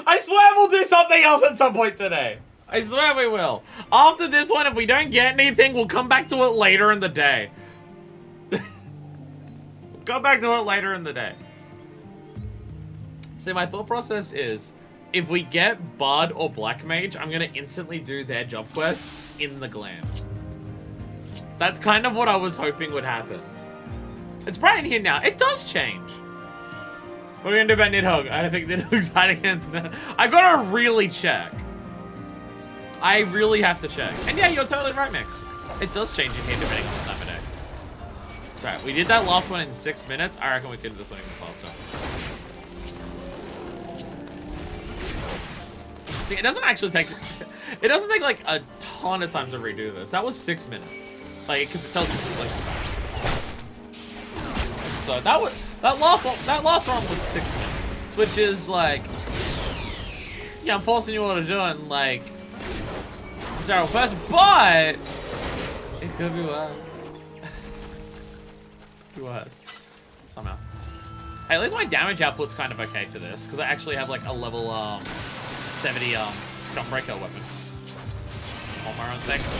I swear we'll do something else at some point today. I swear we will. After this one, if we don't get anything, we'll come back to it later in the day. We'll come back to it later in the day. See, my thought process is, if we get Bard or Black Mage, I'm gonna instantly do their job quests in the glam. That's kind of what I was hoping would happen. It's bright in here now. It does change. What are we gonna do about Nidhogg? I don't think Nidhogg's hiding in there. I gotta really check. I really have to check. And yeah, you're totally right, Mix. It does change in here depending on the time of day. Sorry, we did that last one in 6 minutes. I reckon we could do this one even faster. See, it doesn't actually take... It doesn't take, like, a ton of time to redo this. That was 6 minutes. Like, because it tells you, like... So, that last one was 6 minutes. Which is, like... Yeah, I'm forcing you all to do it, and, like... terrible person, but... It could be worse. It could be worse. Somehow. Hey, at least my damage output's kind of okay for this, because I actually have, like, a level, 70 Gunbreaker weapon. All my own things.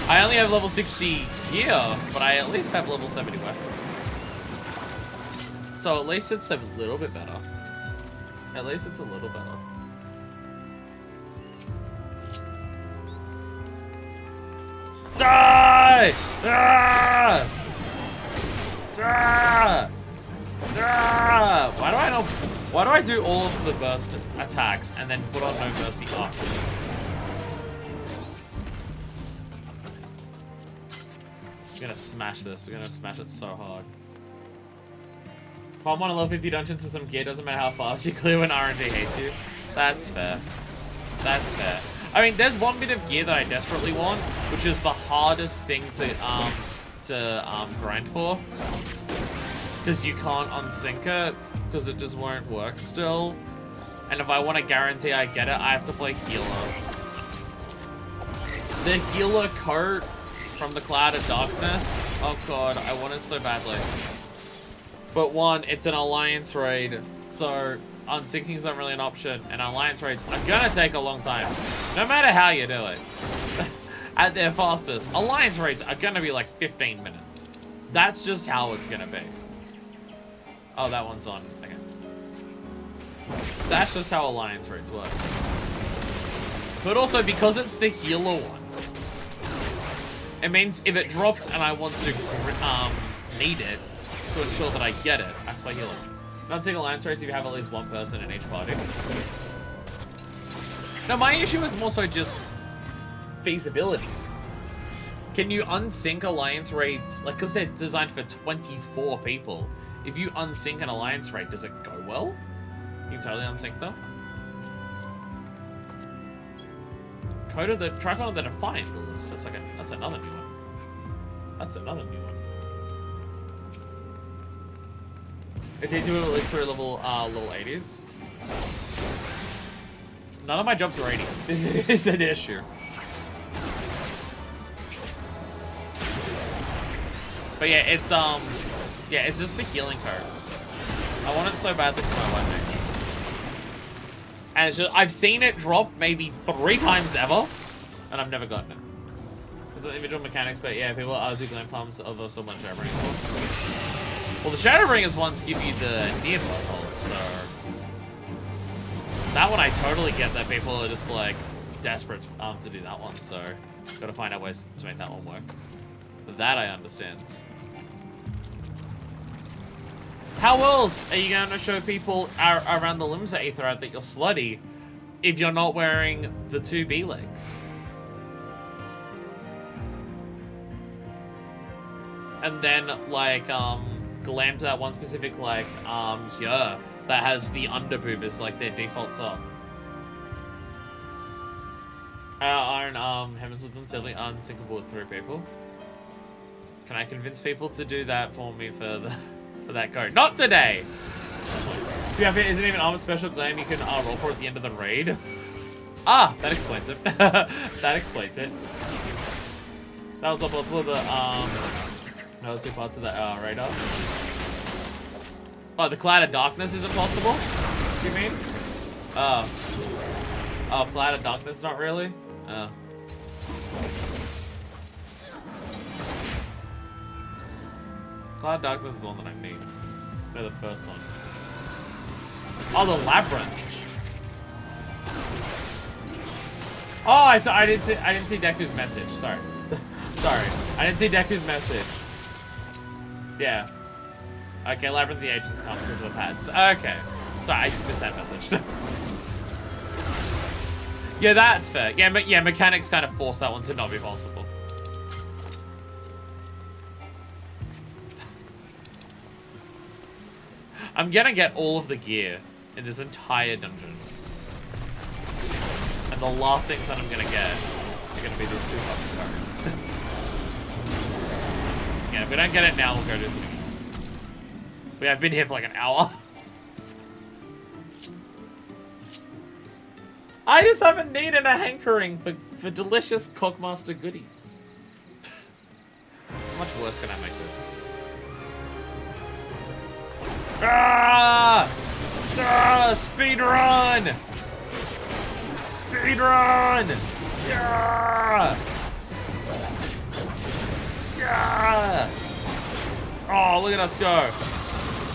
I only have level 60 gear, but I at least have level 70 weapon. So at least it's a little bit better. At least it's a little better. Die! Ah! Ah! Ah! Why do I do all of the burst attacks and then put on no mercy afterwards? We're gonna smash this. We're gonna smash it so hard. If I'm on a level 50 dungeons for some gear, doesn't matter how fast you clear when RNG hates you. That's fair. That's fair. I mean, there's one bit of gear that I desperately want, which is the hardest thing to grind for. Because you can't unsync it, because it just won't work still. And if I want to guarantee I get it, I have to play healer. The healer coat from the Cloud of Darkness. Oh god, I want it so badly. But one, it's an alliance raid, so unsyncing is not really an option, and alliance raids are gonna take a long time, no matter how you do it. At their fastest, alliance raids are gonna be like 15 minutes. That's just how it's gonna be. Oh, that one's on. Okay. That's just how alliance raids work. But also, because it's the healer one, it means if it drops and I want to need it to ensure that I get it, I play healer. Not single alliance raids if you have at least one person in each party. Now, my issue is more so just feasibility. Can you unsync alliance raids? Like, because they're designed for 24 people. If you unsync an alliance raid, does it go well? You can totally unsync them. Code of the Tricon of the Defiant Builders. That's like that's another new one. That's another new one. It's easy to at least through level 80s. None of my jobs are 80. This is an issue. But yeah, it's just the healing code. I want it so badly for my one mage. And it's just, I've seen it drop maybe 3 times ever, and I've never gotten it. It's the individual mechanics, but yeah, people do glam farms of so much Shadowbringers ones. Well, the Shadowbringers ones give you the near blood so that one I totally get that people are just like desperate to do that one, so gotta find out ways to make that one work. That I understand. How else are you going to show people around the limbs at Aetherite that you're slutty if you're not wearing the 2 B legs? And then, like, glam to that one specific, like, yeah, that has the under boob as, like, their default top. Heavensward simply unsinkable with 3 people. Can I convince people to do that for me for that code? Not today! Yeah, if it isn't even armor special glam you can roll for at the end of the raid. Ah, that explains it. That explains it. That was all possible. The 2 parts of the radar. Oh, the Cloud of Darkness isn't possible? What do you mean? Oh, Cloud of Darkness, not really? Oh. Cloud of Darkness is the one that I need. No, the first one. Oh, the Labyrinth. Oh, I didn't see Deku's message. Sorry. Sorry. I didn't see Deku's message. Yeah. Okay, Labyrinth the agents come because of the pads. Okay. Sorry, I just missed that message. Yeah, that's fair. Yeah, mechanics kind of force that one to not be possible. I'm gonna get all of the gear in this entire dungeon. And the last things that I'm gonna get are gonna be these 2 fucking cards. Yeah, if we don't get it now, we'll go do something else. But yeah, I've been here for like an hour. I just have a need and a hankering for delicious Cockmaster goodies. How much worse can I make this? Ah! Ah! Speed run! Speed run! Yeah! Yeah! Oh, look at us go.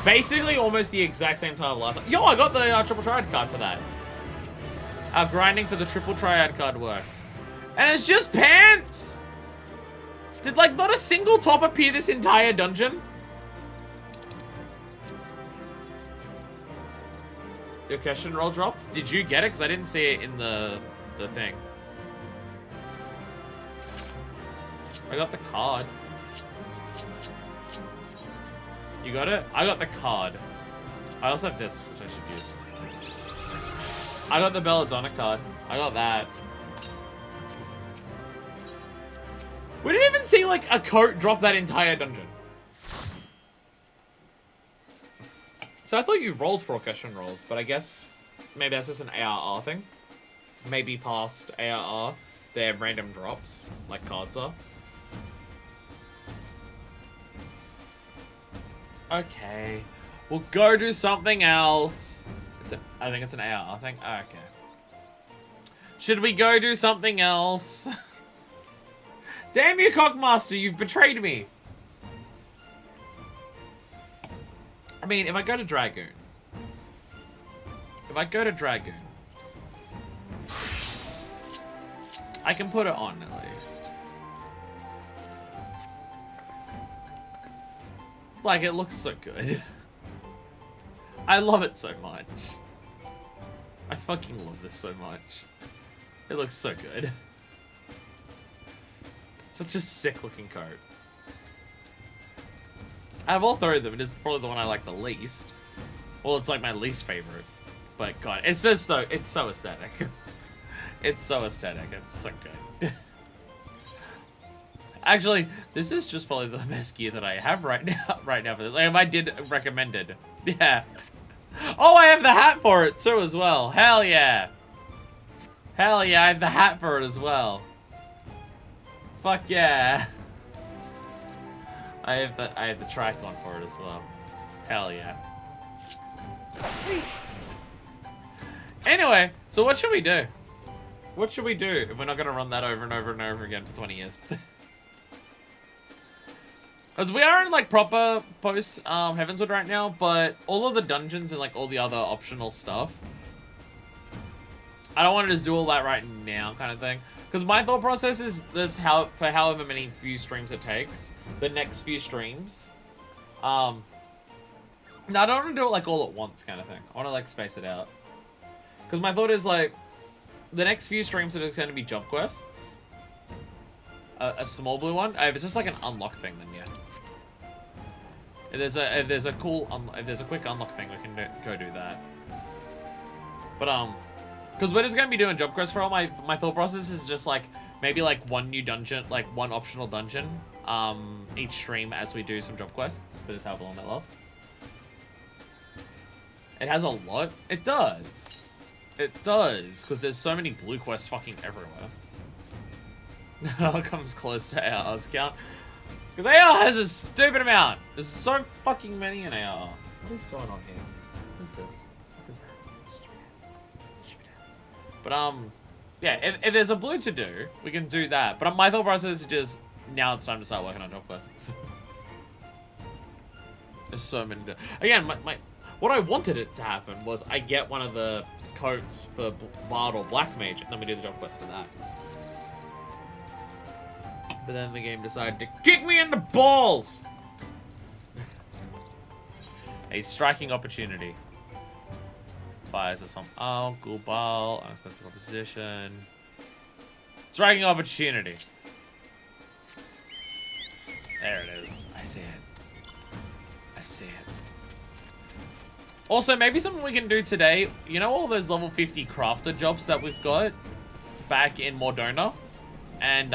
Basically almost the exact same time last time. Yo, I got the triple triad card for that. Grinding for the triple triad card worked. And it's just pants! Did, like, not a single top appear this entire dungeon? Your question roll dropped? Did you get it? Because I didn't see it in the thing. I got the card. You got it? I got the card. I also have this, which I should use. I got the Belladonna card. I got that. We didn't even see, like, a coat drop that entire dungeon. So I thought you rolled for question rolls, but I guess maybe that's just an ARR thing. Maybe past ARR, they're random drops, like cards are. Okay. We'll go do something else. I think it's an ARR thing. Okay. Should we go do something else? Damn you, Cockmaster, you've betrayed me. I mean, if I go to Dragoon. I can put it on at least. Like, it looks so good. I love it so much. I fucking love this so much. It looks so good. Such a sick looking coat. Out of all 3 of them, it is probably the one I like the least. Well, it's like my least favorite. But God, it's just so, it's so aesthetic. It's so aesthetic. It's so good. Actually, this is just probably the best gear that I have right now. Right now for this. Like, if I did recommend it. Yeah. Oh, I have the hat for it too as well. Hell yeah. Hell yeah, I have the hat for it as well. Fuck yeah. I have the tricon for it as well. Hell yeah. Anyway, so what should we do? What should we do if we're not gonna run that over and over and over again for 20 years? Because we are in like proper post Heavensward right now, but all of the dungeons and like all the other optional stuff, I don't want to just do all that right now kind of thing. Because my thought process is this: for however many few streams it takes, the next few streams. No, I don't want to do it like all at once kind of thing. I want to like space it out. Because my thought is like, the next few streams are just going to be job quests. A small blue one. If it's just like an unlock thing, then yeah. If there's a quick unlock thing, we can go do that. But because we're just gonna be doing job quests for all my thought process is just like maybe like one new dungeon, like one optional dungeon, each stream as we do some job quests for this however long it lasts. It has a lot. It does. It does, because there's so many blue quests fucking everywhere. It comes close to AR's count. Because AR has a stupid amount. There's so fucking many in AR. What is going on here? What is this? What is that? But, yeah, if there's a blue to do, we can do that. But my thought process is just, now it's time to start working on job quests. There's so many. Again, what I wanted it to happen was I get one of the coats for Bard or Black Mage, and then we do the job quest for that. But then the game decided to kick me in the balls! A striking opportunity. Fires us on Uncle Ball, unexpensive opposition. Striking opportunity. There it is. I see it. I see it. Also, maybe something we can do today. You know all those level 50 crafter jobs that we've got back in Mordona and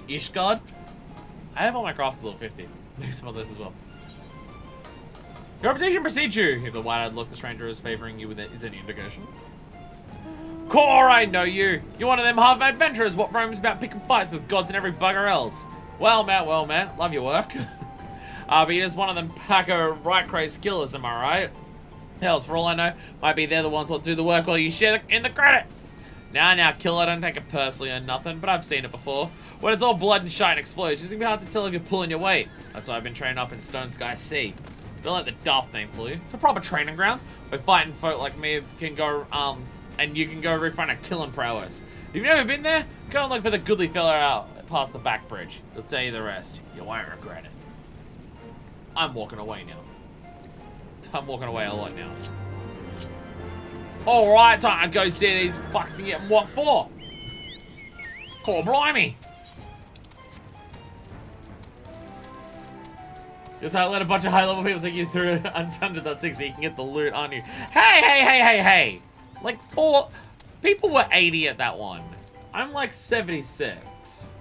Ishgard? I have all my crafters level 50. Maybe some of this as well. Your reputation precedes you. If the wide-eyed look the stranger is favoring you with it is any indication. Core, I know you. You're one of them half adventurers what roams about picking fights with gods and every bugger else. Well, Matt, love your work. But you're just one of them pack of right crazed killers, am I right? Hells, for all I know, might be they're the ones what do the work while you share in the credit. Now, killer, don't take it personally or nothing, but I've seen it before. When it's all blood and shite and explosions, it's gonna be hard to tell if you're pulling your weight. That's why I've been training up in Stone Sky Sea. Don't let the daft name fool you. It's a proper training ground where fighting folk like me can go, and you can go refine a killing prowess. If you've never been there, go and look for the goodly fella out past the back bridge. He'll tell you the rest. You won't regret it. I'm walking away now. I'm walking away a lot now. Alright, time to go see these fucks and get them what for? Call blimey! Just let a bunch of high-level people take you through Uncharted.6 so you can get the loot, aren't you? Hey! Like, people were 80 at that one. I'm like 76.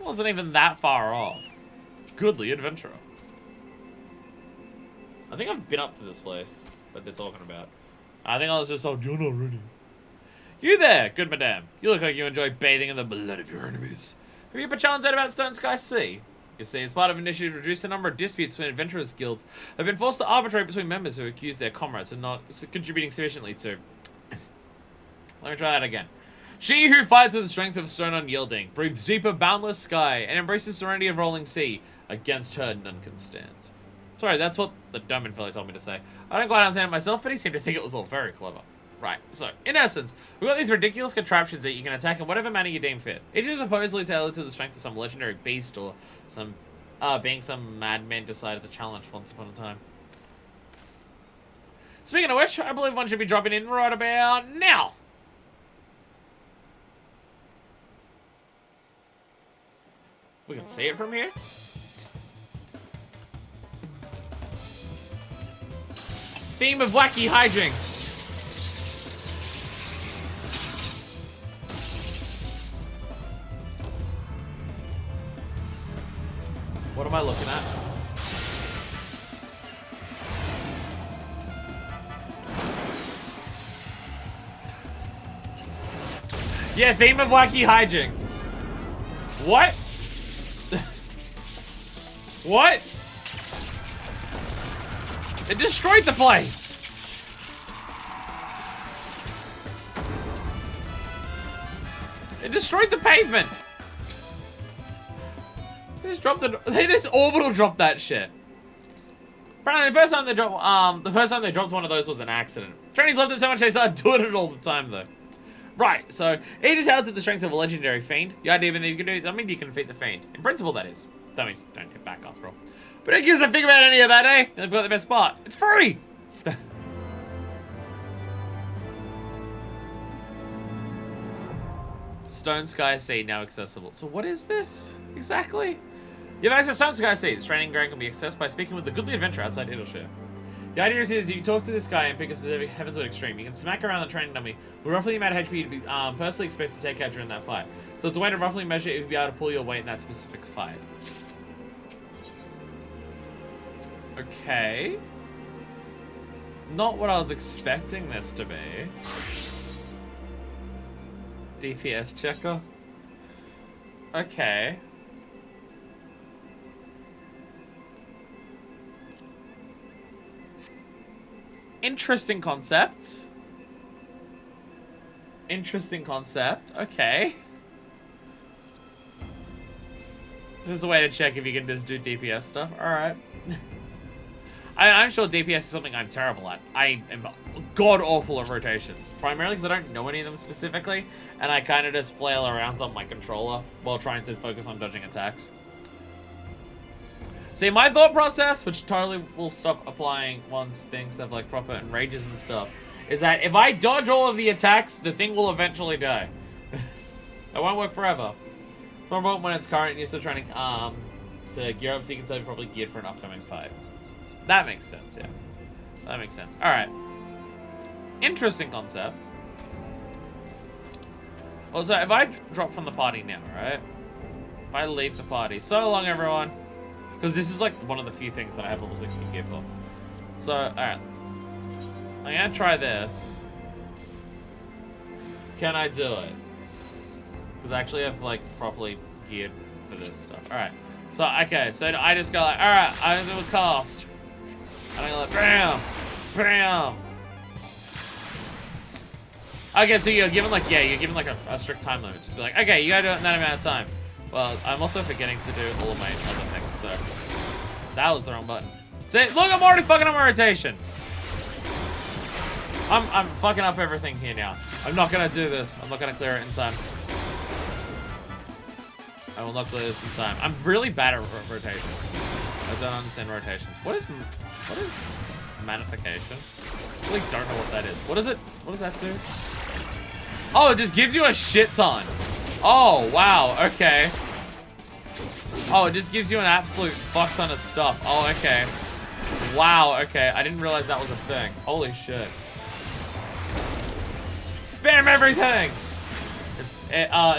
Wasn't even that far off. Goodly adventurer. I think I've been up to this place that they're talking about. I think I was just told, you're not ready. You there, good madame. You look like you enjoy bathing in the blood of your enemies. Have you perchance heard about Stone Sky Sea? You see, as part of an initiative to reduce the number of disputes between adventurers' guilds, they've been forced to arbitrate between members who accuse their comrades of not contributing sufficiently to... Let me try that again. She who fights with the strength of stone unyielding, breathes deeper boundless sky, and embraces serenity of rolling sea, against her none can stand. Sorry, that's what the Doman fellow told me to say. I don't quite understand it myself, but he seemed to think it was all very clever. Right, so, in essence, we've got these ridiculous contraptions that you can attack in whatever manner you deem fit. Each is supposedly tailored to the strength of some legendary beast or some, being some madman decided to challenge once upon a time. Speaking of which, I believe one should be dropping in right about now! We can see it from here? Theme of wacky hijinks. What am I looking at? Yeah, theme of wacky hijinks. What? What? It destroyed the place. It destroyed the pavement. They just dropped it. They just orbital dropped that shit. Apparently, the first time they dropped one of those was an accident. Trainees loved it so much they started doing it all the time, though. Right, so it is held to the strength of a legendary fiend. The idea being that you can do, I mean, you can defeat the fiend. In principle, that is. That means don't get back after all. But who gives a fig about any of that, eh? They've got the best part. It's free! Stone Sky Seed now accessible. So what is this exactly? You have access to Stone Sky Seed. This training ground can be accessed by speaking with the goodly adventurer outside Idleshire. The idea is you talk to this guy and pick a specific Heavensward extreme. You can smack around the training dummy with roughly the amount of HP you'd be personally expect to take out during that fight. So it's a way to roughly measure if you'd be able to pull your weight in that specific fight. Okay. Not what I was expecting this to be. DPS checker. Okay. Interesting concept. Interesting concept. Okay. This is a way to check if you can just do DPS stuff. Alright. I'm sure DPS is something I'm terrible at. I am god-awful at rotations. Primarily because I don't know any of them specifically. And I kind of just flail around on my controller while trying to focus on dodging attacks. See, my thought process, which totally will stop applying once things have like proper enrages and stuff, is that if I dodge all of the attacks, the thing will eventually die. It won't work forever. It's more important when it's current and you're still trying to gear up so you can tell you're probably geared for an upcoming fight. That makes sense, yeah. That makes sense. Alright. Interesting concept. Also, if I drop from the party now, right? If I leave the party. So long, everyone. Because this is like one of the few things that I have level 60 gear for. So, alright. I'm gonna try this. Can I do it? Because I actually have like properly geared for this stuff. Alright. So, okay. So I just go like, alright, I'm gonna do a cast. And I go like, bam! Bam! Okay, so you're given like, yeah, you're given like a strict time limit. Just be like, okay, you gotta do it in that amount of time. Well, I'm also forgetting to do all of my other things, so... That was the wrong button. See, look, I'm already fucking up my rotation. I'm fucking up everything here now. I'm not gonna do this. I'm not gonna clear it in time. I will not clear this in time. I'm really bad at rotations. I don't understand rotations. What is manification? I really don't know what that is. What is it? What does that do? Oh, it just gives you a shit ton. Oh, wow, okay. Oh, it just gives you an absolute fuck ton of stuff. Oh, okay. Wow, okay. I didn't realize that was a thing. Holy shit. Spam everything! It's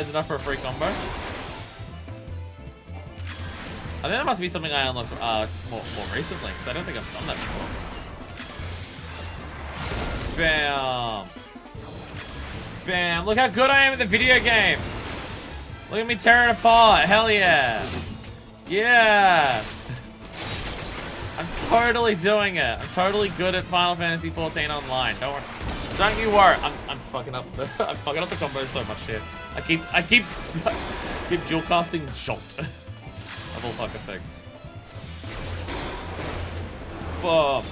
enough for a free combo. I think that must be something I unlocked more recently, because I don't think I've done that before. Bam. Bam. Look how good I am at the video game. Look at me tear it apart. Hell yeah. Yeah. I'm totally doing it. I'm totally good at Final Fantasy XIV Online. Don't you worry. I'm fucking up the combos so much here. I keep dual casting Jolt. Of all fucking things. Boom.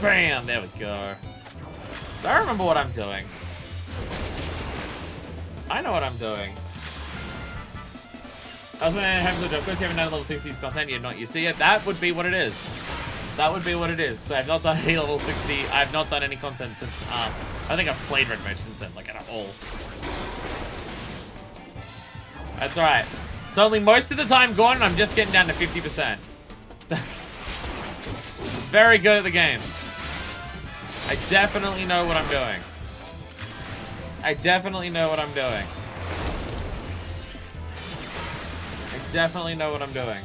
Bam. There we go. So I remember what I'm doing. I know what I'm doing. I was going to have of course you haven't done level 60s content you're not used to yet. That would be what it is. That would be what it is. Because I have not done any level 60. I have not done any content since, I think I've played Red Mage since then, like at all. That's alright. It's only most of the time gone and I'm just getting down to 50%. Very good at the game. I definitely know what I'm doing. I definitely know what I'm doing. I definitely know what I'm doing.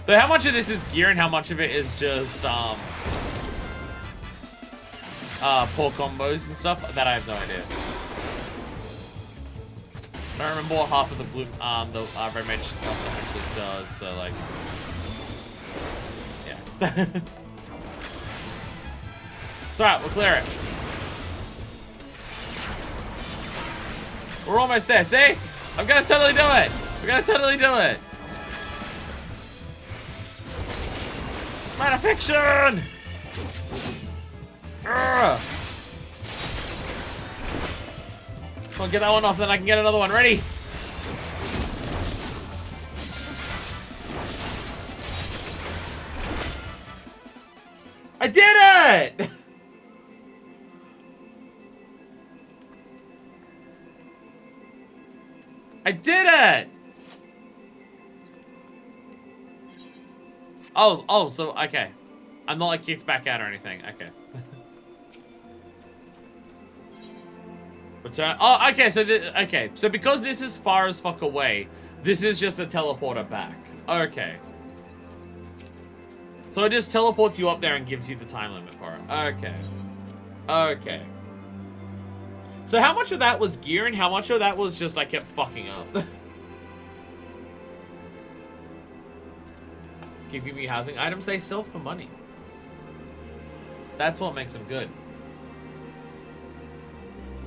But how much of this is gear and how much of it is just, poor combos and stuff? That I have no idea. I don't remember what half of the blue, red mage stuff actually does, so, like... Yeah. It's alright, we'll clear it. We're almost there, see? I'm gonna totally do it! We're gonna totally do it! Man of fiction! Urgh. Come on, get that one off, then I can get another one. Ready? I did it! I did it! Oh, so, okay. I'm not, like, kicked back out or anything. Okay. Return. Oh, okay, so because this is far as fuck away, this is just a teleporter back. Okay. So it just teleports you up there and gives you the time limit for it. Okay. Okay. So how much of that was gear and how much of that was just I kept fucking up? Keep giving you housing items, they sell for money. That's what makes them good.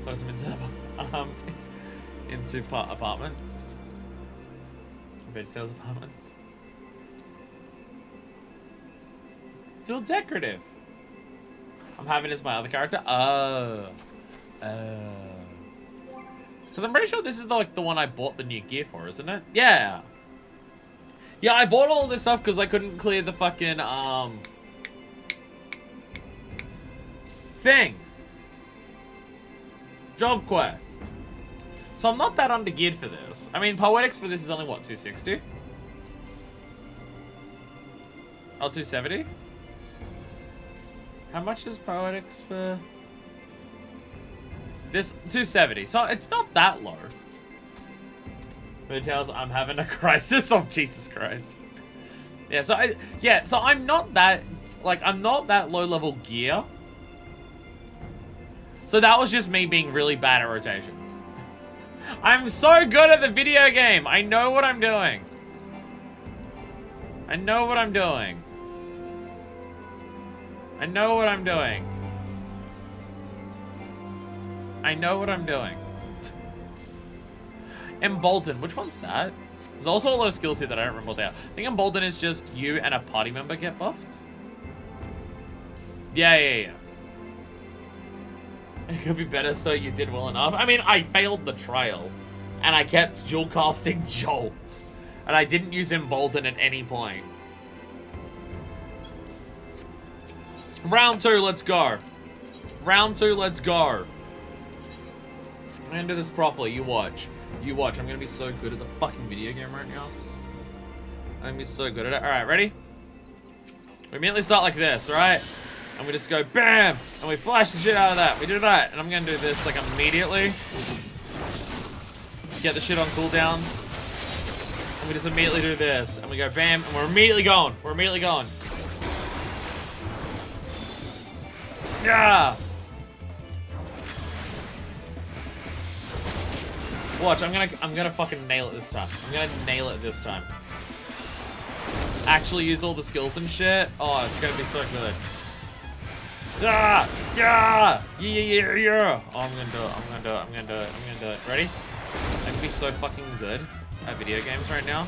Close them into apartments. VeggieTales apartments. Still decorative. I'm having as my other character. Because I'm pretty sure this is the one I bought the new gear for, isn't it? Yeah. Yeah, I bought all this stuff because I couldn't clear the fucking, thing. Job quest. So I'm not that under-geared for this. I mean, Poetics for this is only, what, 260? Oh, 270? How much is Poetics for... This, 270. So it's not that low. VeggieTales, I'm having a crisis. Oh, Jesus Christ. Yeah, so I'm not that, like, I'm not that low-level gear. So that was just me being really bad at rotations. I'm so good at the video game. I know what I'm doing. I know what I'm doing. I know what I'm doing. I know what I'm doing. Embolden, which one's that? There's also a lot of skills here that I don't remember what they are. I think Embolden is just you and a party member get buffed. Yeah. It could be better, so you did well enough. I mean, I failed the trial, and I kept dual casting Jolt, and I didn't use Embolden at any point. Round 2, let's go. Round 2, let's go. I'm gonna do this properly. You watch. You watch. I'm gonna be so good at the fucking video game right now. I'm gonna be so good at it. Alright, ready? We immediately start like this, right? And we just go BAM! And we flash the shit out of that. We do that. And I'm gonna do this like immediately. Get the shit on cooldowns. And we just immediately do this. And we go BAM! And we're immediately going. We're immediately going. Yeah! Watch, I'm gonna fucking nail it this time. I'm gonna nail it this time. Actually use all the skills and shit. Oh, it's gonna be so good. Yeah! Yeah! Yeah! Oh, I'm gonna do it. Ready? I'm gonna be so fucking good at video games right now.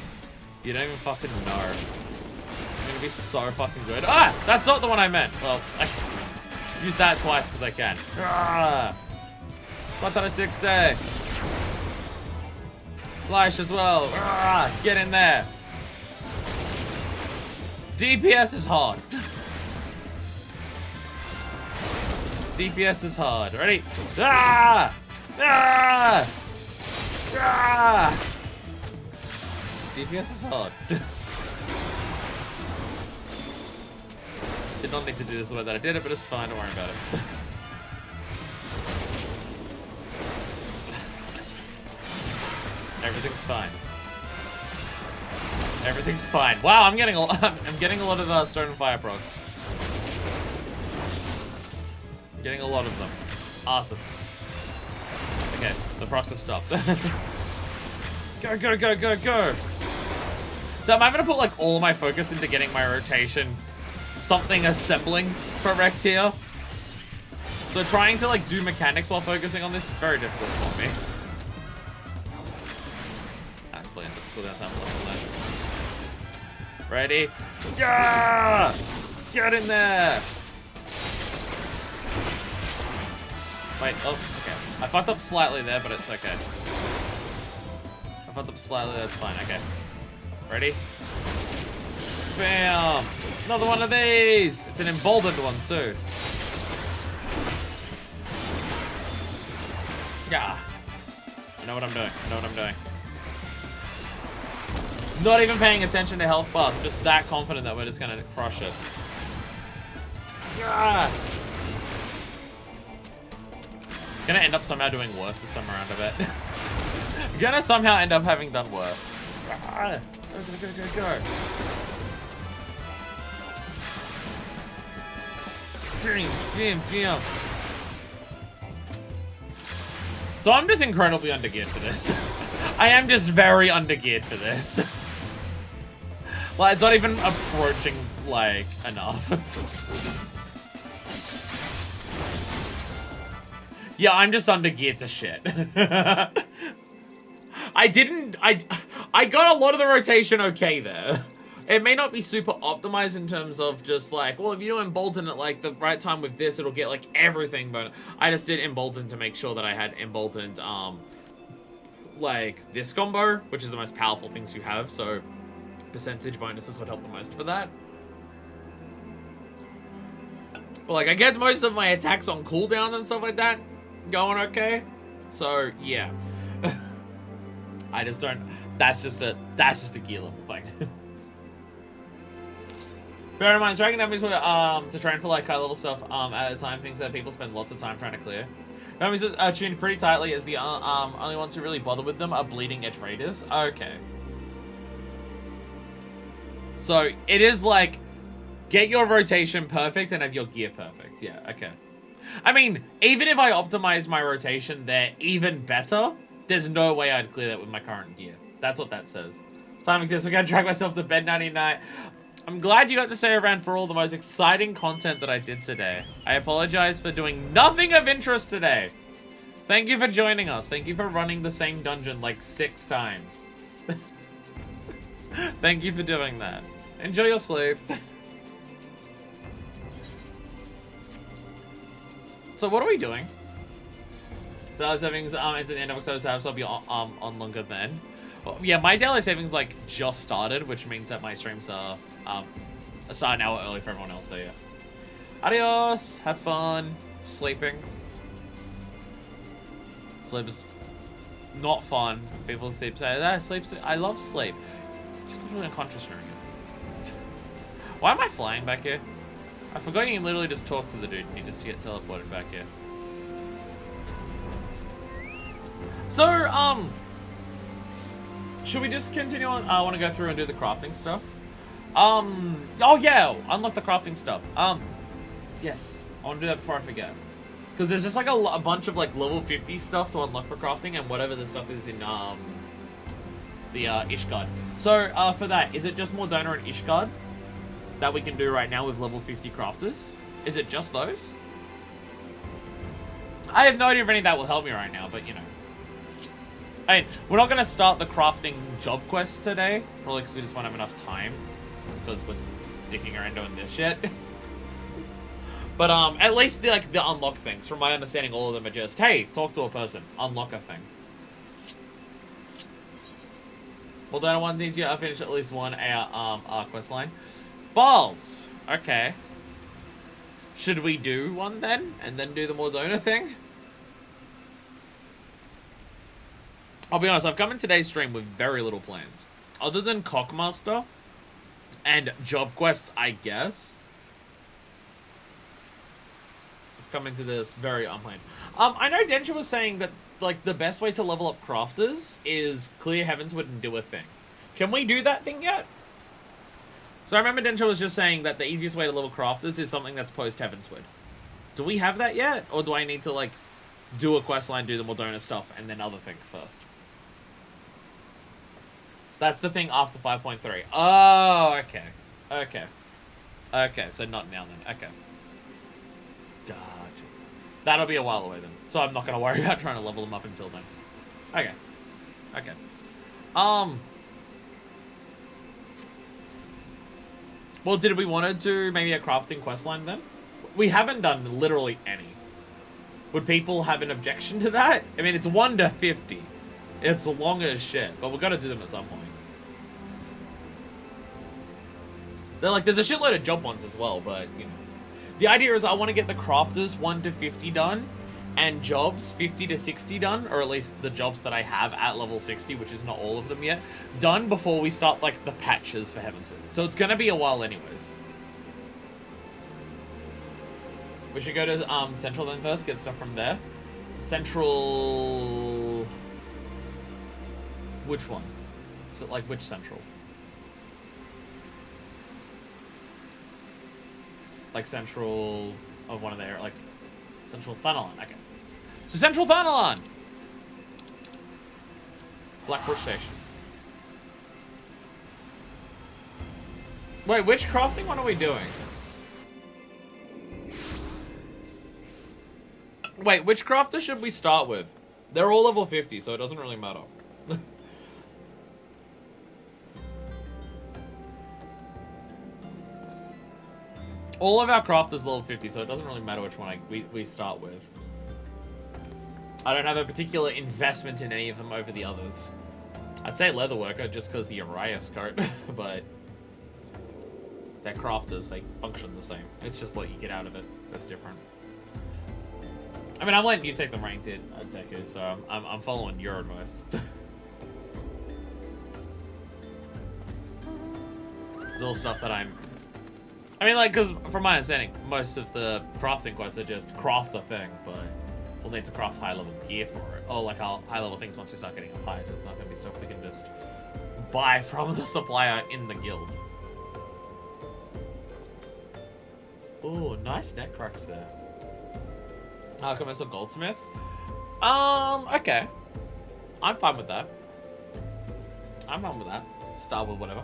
You don't even fucking know. I'm gonna be so fucking good. Ah! That's not the one I meant. Well, I use that twice because I can. Ah! 460. Flash as well. Ah, get in there. DPS is hard. DPS is hard. Ready? Ah! Ah! Ah! DPS is hard. Did not need to do this the way that I did it, but it's fine. Don't worry about it. Everything's fine. Everything's fine. Wow, I'm getting a lot of stone and fire procs. I'm getting a lot of them. Awesome. Okay, the procs have stopped. Go, go, go, go, go. So am I gonna put like all my focus into getting my rotation something assembling correct here? So trying to like do mechanics while focusing on this is very difficult for me. That's playing some cooldown time. Nice. Ready? Yeah! Get in there! Wait, oh, okay. I fucked up slightly there, but it's okay. I fucked up slightly, that's fine, okay. Ready? Bam! Another one of these! It's an emboldened one, too. Yeah. I know what I'm doing. I know what I'm doing. Not even paying attention to health bars. I'm just that confident that we're just gonna crush it. Yeah. Gonna end up somehow doing worse this time around, I bet. Gonna somehow end up having done worse. Go, go, go, go. Bam. So I'm just incredibly undergeared for this. I am just very undergeared for this. Like, it's not even approaching, like, enough. Yeah, I'm just undergeared to shit. I got a lot of the rotation okay there. It may not be super optimized in terms of just like, well, if you embolden at like the right time with this, it'll get like everything, but I just did embolden to make sure that I had emboldened, like this combo, which is the most powerful things you have, so percentage bonuses would help the most for that. But like, I get most of my attacks on cooldown and stuff like that going okay, so yeah. I just don't, that's just a gear level thing. Bear in mind, dragon enemies were to train for like high level stuff at a time, things that people spend lots of time trying to clear. Enemies that are tuned pretty tightly as the only ones who really bother with them are bleeding edge raiders. Okay. So it is like, get your rotation perfect and have your gear perfect. Yeah, okay. I mean, even if I optimize my rotation there even better, there's no way I'd clear that with my current gear. That's what that says. Time exists. I'm gonna drag myself to bed 99. I'm glad you got to stay around for all the most exciting content that I did today. I apologize for doing nothing of interest today. Thank you for joining us. Thank you for running the same dungeon like 6 times. Thank you for doing that. Enjoy your sleep. So what are we doing? Daily savings, it's at the end of October, so I'll be on longer then. Well, yeah, my daily savings like just started, which means that my streams are start an hour early for everyone else, so yeah. Adios, have fun, sleeping. Sleep is not fun. People sleep say, I love sleep. I'm really unconscious during it. Why am I flying back here? I forgot you can literally just talk to the dude and you just get teleported back here. So, should we just continue on? I want to go through and do the crafting stuff. Oh yeah, unlock the crafting stuff. Yes, I want to do that before I forget. Because there's just like a bunch of like level 50 stuff to unlock for crafting and whatever the stuff is in, the, Ishgard. So, for that, is it just Mordona and Ishgard that we can do right now with level 50 crafters? Is it just those? I have no idea if any of that will help me right now, but you know. I mean, we're not going to start the crafting job quest today, probably because we just won't have enough time, because we're dicking around doing this shit. But at least the unlock things, from my understanding, all of them are just, hey, talk to a person, unlock a thing. Well, Dota 1 needs you to finish at least one quest line. Balls! Okay. Should we do one then, and then do the Mordona thing? I'll be honest, I've come in today's stream with very little plans. Other than Cockmaster and job quests, I guess. I've come into this very unplanned. I know Densha was saying that, like, the best way to level up crafters is clear Heavensward and do a thing. Can we do that thing yet? So I remember Densho was just saying that the easiest way to level crafters is something that's post Heavensward. Do we have that yet? Or do I need to, like, do a questline, do the Mordona stuff, and then other things first? That's the thing after 5.3. Oh, okay. Okay. Okay, so not now then. Okay. Gotcha. That'll be a while away then. So I'm not going to worry about trying to level them up until then. Okay. Okay. Well, did we want to do maybe a crafting questline then? We haven't done literally any. Would people have an objection to that? I mean, it's 1 to 50. It's long as shit, but we've got to do them at some point. They're like, there's a shitload of job ones as well, but, you know. The idea is I want to get the crafters 1 to 50 done, and jobs 50 to 60 done, or at least the jobs that I have at level 60, which is not all of them yet, done before we start, like, the patches for Heavensward. So it's going to be a while anyways. We should go to Central then first, get stuff from there. Central... Which one? So, like, which Central? Like Central of one of their, like, Central Thanalan. Okay. So Central Thanalan! Blackbrook Station. Wait, which crafting one are we doing? Wait, which crafter should we start with? They're all level 50, so it doesn't really matter. All of our crafters level 50, so it doesn't really matter which one we start with. I don't have a particular investment in any of them over the others. I'd say Leatherworker just because the Arias coat, but they're crafters, they function the same. It's just what you get out of it that's different. I mean, I'm letting you take the reins here, Deku, so I'm following your advice. It's all stuff that I'm... I mean, like, because from my understanding, most of the crafting quests are just craft a thing, but we'll need to craft high-level gear for it. Or, like, high-level things once we start getting up high, so it's not going to be stuff we can just buy from the supplier in the guild. Ooh, nice neck cracks there. Alchemist or Goldsmith? Okay. I'm fine with that. I'm fine with that. Start with whatever.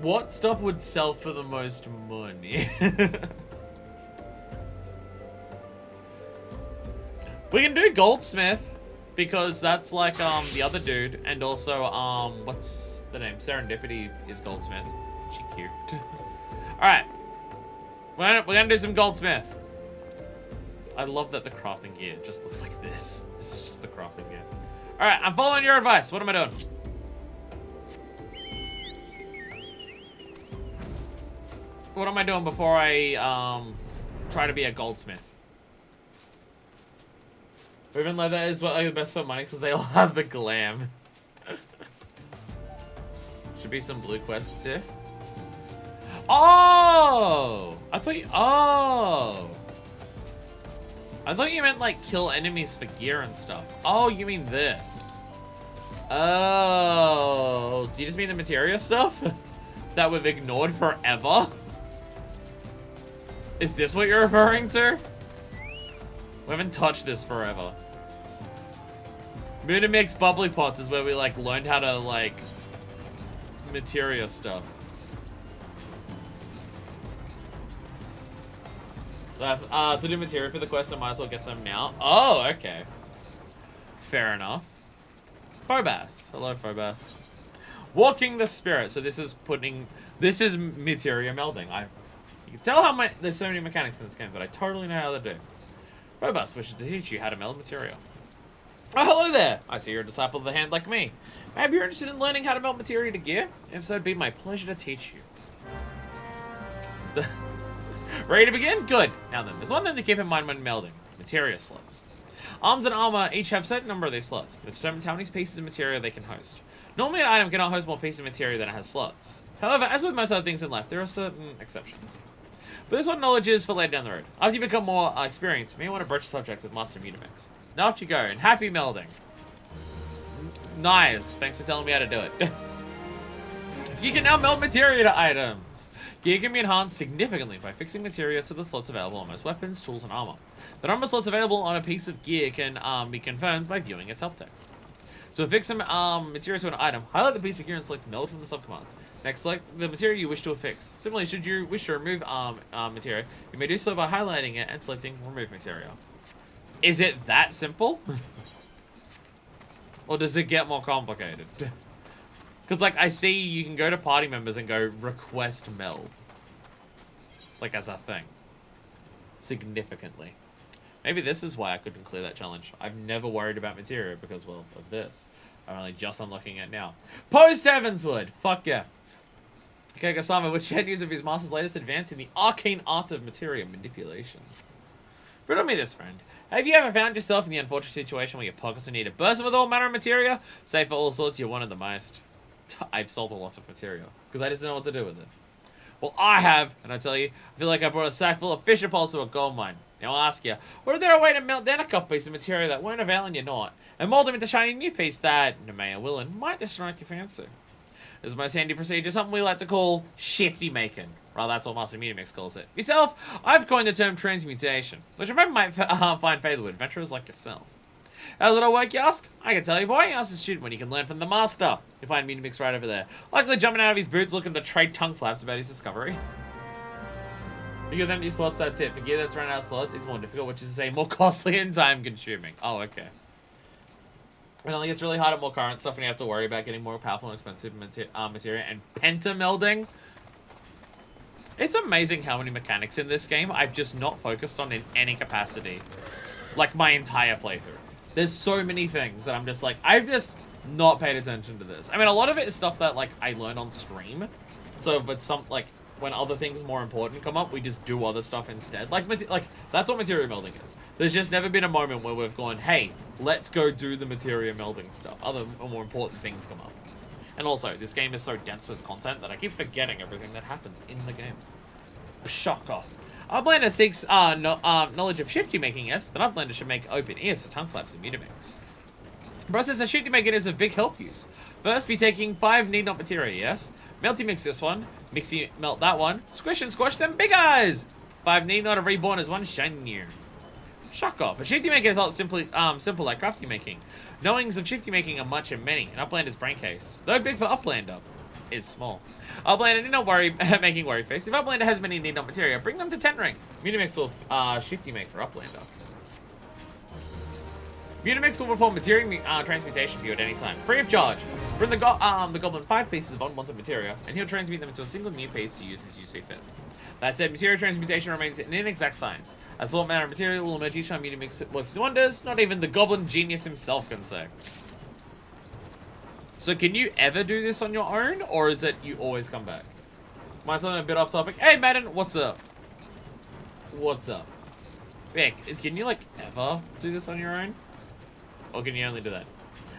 What stuff would sell for the most money? We can do Goldsmith, because that's like, the other dude, and also, what's the name? Serendipity is Goldsmith. She cute. Alright. We're gonna do some Goldsmith. I love that the crafting gear just looks like this. This is just the crafting gear. Alright, I'm following your advice. What am I doing? What am I doing before I try to be a goldsmith? Woven leather is what, like, the best for money because they all have the glam. Should be some blue quests here. Oh! I thought you meant like kill enemies for gear and stuff. Oh, you mean this? Oh, do you just mean the materia stuff that we've ignored forever? Is this what you're referring to? We haven't touched this forever. Munimix Bubbly Pots is where we, like, learned how to, like, materia stuff. To do materia for the quest, I might as well get them now. Oh, okay. Fair enough. Phobos. Hello, Phobos. Walking the Spirit. So this is materia melding. You can tell how there's so many mechanics in this game, but I totally know how to do. Phobos wishes to teach you how to meld material. Oh, hello there! I see you're a disciple of the hand like me. Maybe you're interested in learning how to melt materia to gear? If so, it'd be my pleasure to teach you. Ready to begin? Good. Now then, there's one thing to keep in mind when melding. Materia slots. Arms and armor each have a certain number of these slots. This determines how many pieces of materia they can host. Normally, an item cannot host more pieces of materia than it has slots. However, as with most other things in life, there are certain exceptions. But this one knowledge is for later down the road. After you become more experienced, you may want to broach the subject with Master Munimix. Now off you go, and happy melding. Nice. Thanks for telling me how to do it. You can now meld materia to items. Gear can be enhanced significantly by fixing materia to the slots available on most weapons, tools, and armor. The number of slots available on a piece of gear can be confirmed by viewing its help text. To affix some materia to an item, highlight the piece of gear and select meld from the subcommands. Next, select the materia you wish to affix. Similarly, should you wish to remove materia, you may do so by highlighting it and selecting remove materia. Is it that simple? Or does it get more complicated? Because, like, I see you can go to party members and go request meld. Like, as a thing. Significantly. Maybe this is why I couldn't clear that challenge. I've never worried about materia because, well, of this. I'm only just unlocking it now. Post Heavensward! Fuck yeah. Okay, Gasama, which had news of his master's latest advance in the arcane art of materia manipulation. Riddle me this, friend. Have you ever found yourself in the unfortunate situation where your pockets are needed bursting with all manner of materia? Say for all sorts you wanted the most. I've sold a lot of material because I just didn't know what to do with it. Well, I have, and I tell you, I feel like I brought a sack full of fisher poles to a gold mine. Now I'll ask you, were there a way to melt down a couple pieces of material that weren't availing you not, and mold them into shiny new piece that, may or willing, might just strike your fancy? This is the most handy procedure, something we like to call shifty making. Well, that's what Master Metamix calls it. Myself, I've coined the term transmutation, which I remember might find faithful with adventurers like yourself. How does it all work, you ask? I can tell you, boy. Ask the student when you can learn from the master. You'll find Metamix right over there, likely jumping out of his boots looking to trade tongue flaps about his discovery. For gear with empty slots, that's it. For gear that's run out of slots, it's more difficult, which is to say more costly and time-consuming. Oh, okay. It only gets really hard at more current stuff, and you have to worry about getting more powerful and expensive materia and pentamelding. It's amazing how many mechanics in this game I've just not focused on in any capacity. Like, my entire playthrough. There's so many things that I'm just like, I've just not paid attention to this. I mean, a lot of it is stuff that, like, I learned on stream. So if it's some, like, when other things more important come up, we just do other stuff instead. Like, that's what materia melding is. There's just never been a moment where we've gone, hey, let's go do the materia melding stuff. Other more important things come up. And also, this game is so dense with content that I keep forgetting everything that happens in the game. Shocker. Uplander seeks knowledge of shifty making, yes, then Uplander should make open ears to tongue flaps and Metamix. The process of shifty making is of big help use. First, be taking 5 need not materia, yes. Melty mix this one, mixy melt that one, squish and squash them big eyes. 5 need not of reborn is one shinier. Shocker, but shifty making is not simply simple like crafty making. Knowings of shifty making are much and many, and Uplander's brain case, though big for Uplander, is small. Uplander, need not worry making worry face. If Uplander has many need not materia, bring them to 10 ring. Metamix will shifty make for Uplander. Metamix will perform materia transmutation for you at any time, free of charge. Bring the goblin 5 pieces of unwanted materia, and he'll transmute them into a single new piece to use as you see fit. That said, materia transmutation remains an inexact science, as what manner of material will emerge each time Metamix works its wonders, not even the goblin genius himself can say. So can you ever do this on your own, or is it you always come back? Might something a bit off topic. Hey, Madden, what's up? What's up? Vic, can you, like, ever do this on your own? Or can you only do that?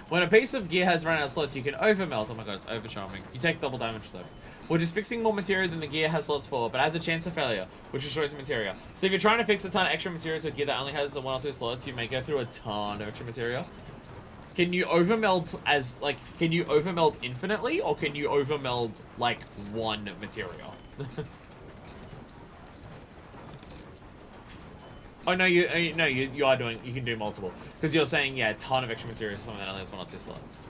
When a piece of gear has run out of slots, you can overmelt. Oh my god, it's over-charming. You take double damage, though. Which is fixing more materia than the gear has slots for, but has a chance of failure, which destroys the materia. So if you're trying to fix a ton of extra materia to a gear that only has 1 or 2 slots, you may go through a ton of extra materia. Can you overmeld can you overmeld infinitely, or can you overmeld, like, 1 material? Oh, no, you are doing, you can do multiple. Because you're saying, yeah, a ton of extra material is something that only has 1 or 2 slots.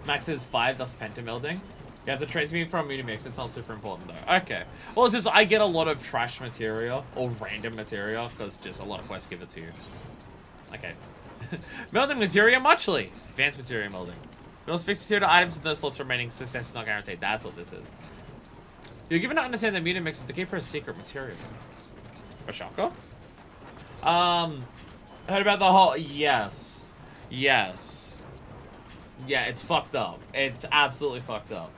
Max is 5, thus pentamelding. You have to transmute from Metamix, it's not super important, though. Okay. Well, it's just, I get a lot of trash material, or random material, because just a lot of quests give it to you. Okay. Melding materia muchly. Advanced materia melding. You also fix materia to items with no slots remaining. Success is not guaranteed. That's what this is. You're given to understand that Metamix is the keeper of secret material mix. For shocker? Heard about the whole... Yes. Yes. Yeah, it's fucked up. It's absolutely fucked up.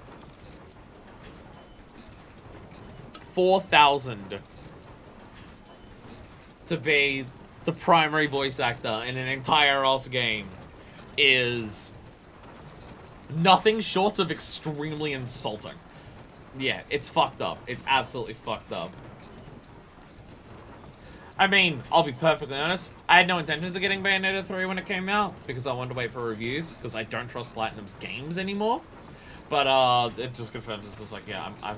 4,000 to be the primary voice actor in an entire else game is nothing short of extremely insulting. Yeah, it's fucked up. It's absolutely fucked up. I mean, I'll be perfectly honest. I had no intentions of getting Bayonetta 3 when it came out because I wanted to wait for reviews because I don't trust Platinum's games anymore. But it just confirms this. Was like, yeah, I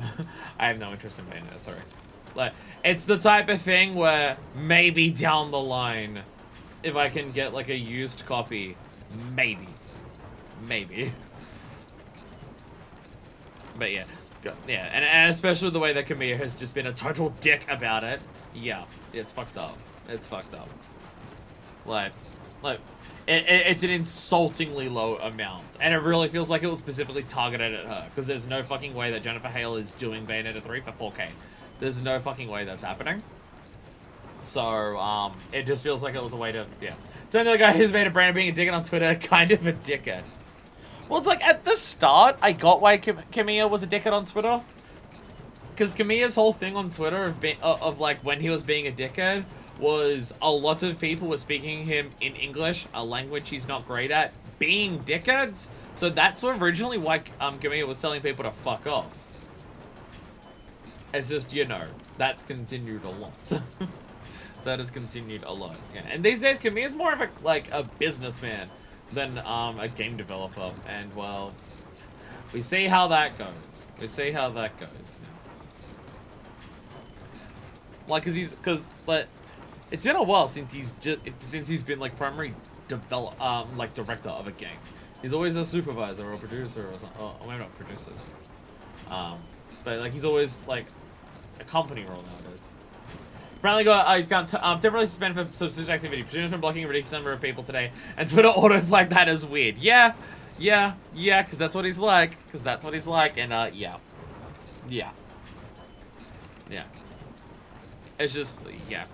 have no interest in Bayonetta 3. Like, it's the type of thing where maybe down the line, if I can get like a used copy, maybe. But yeah, and especially the way that Kamiya has just been a total dick about it. Yeah, it's fucked up. It's fucked up. Like, it's an insultingly low amount, and it really feels like it was specifically targeted at her, because there's no fucking way that Jennifer Hale is doing Bayonetta 3 for 4K. There's no fucking way that's happening. So, it just feels like it was a way to, yeah. Turns out the guy who's made a brand of being a dickhead on Twitter, kind of a dickhead. Well, it's like, at the start, I got why Kamiya was a dickhead on Twitter. Because Kamiya's whole thing on Twitter of like, when he was being a dickhead, was a lot of people were speaking him in English, a language he's not great at, being dickheads. So that's originally why Kamiya was telling people to fuck off. It's just, you know, that's continued a lot. That has continued a lot. Yeah. And these days, Kamiya's more of a businessman than a game developer. And, well, we see how that goes. We see how that goes. Like, like, it's been a while since he's been like primary director of a game. He's always a supervisor or a producer or something. Oh, maybe not producers. But like he's always like a company role nowadays. Apparently he's got temporarily suspended for suspicious activity, presumably from blocking a ridiculous number of people today, and Twitter auto-flagged that as weird. Yeah, because that's what he's like. And yeah. It's just, yeah.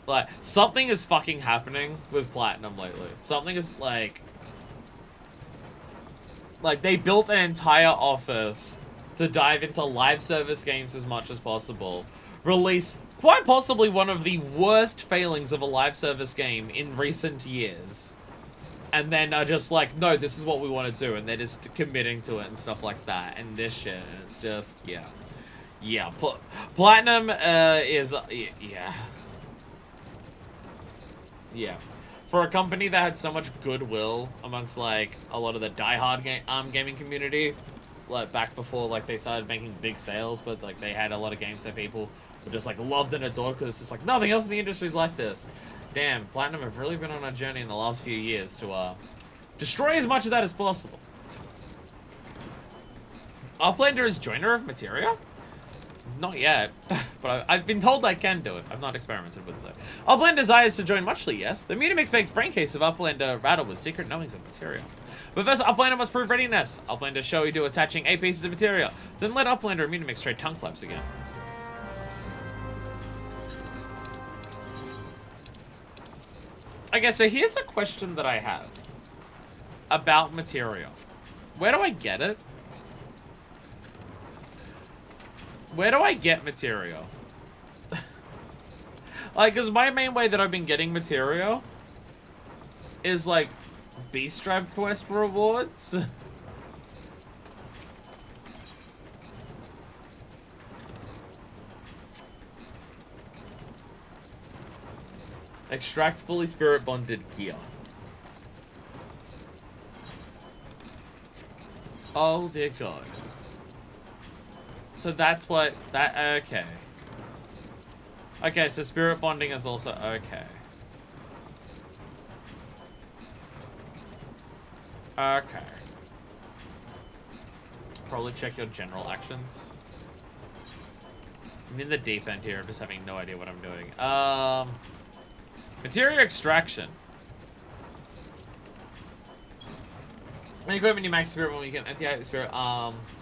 Like, something is fucking happening with Platinum lately. Something is, like, they built an entire office to dive into live service games as much as possible. Release quite possibly one of the worst failings of a live service game in recent years. And then are just like, no, this is what we want to do. And they're just committing to it and stuff like that. And this shit. And it's just, yeah. Yeah, Platinum is, yeah. Yeah. For a company that had so much goodwill amongst, like, a lot of the diehard gaming community, like, back before, like, they started making big sales, but, like, they had a lot of games that people were just, like, loved and adored, because it's just, like, nothing else in the industry is like this. Damn, Platinum have really been on a journey in the last few years to, destroy as much of that as possible. Uplander is joiner of Materia? Not yet, but I've been told I can do it. I've not experimented with it. Upland desires to join Muchly, yes. The Mutamix makes brain case of Uplander rattle with secret knowings of materia. But first, Uplander must prove readiness. Uplander show you do attaching 8 pieces of materia. Then let Uplander and Mutamix trade tongue flaps again. Okay, so here's a question that I have about materia. Where do I get it? Where do I get material? Like, because my main way that I've been getting material is, like, Beast Drive Quest rewards. Extract fully spirit bonded gear. Oh dear God. So that's what okay. Okay, so spirit bonding is also okay. Okay. Probably check your general actions. I'm in the deep end here, I'm just having no idea what I'm doing. Material extraction. When you equipment you max spirit when you can empty spirit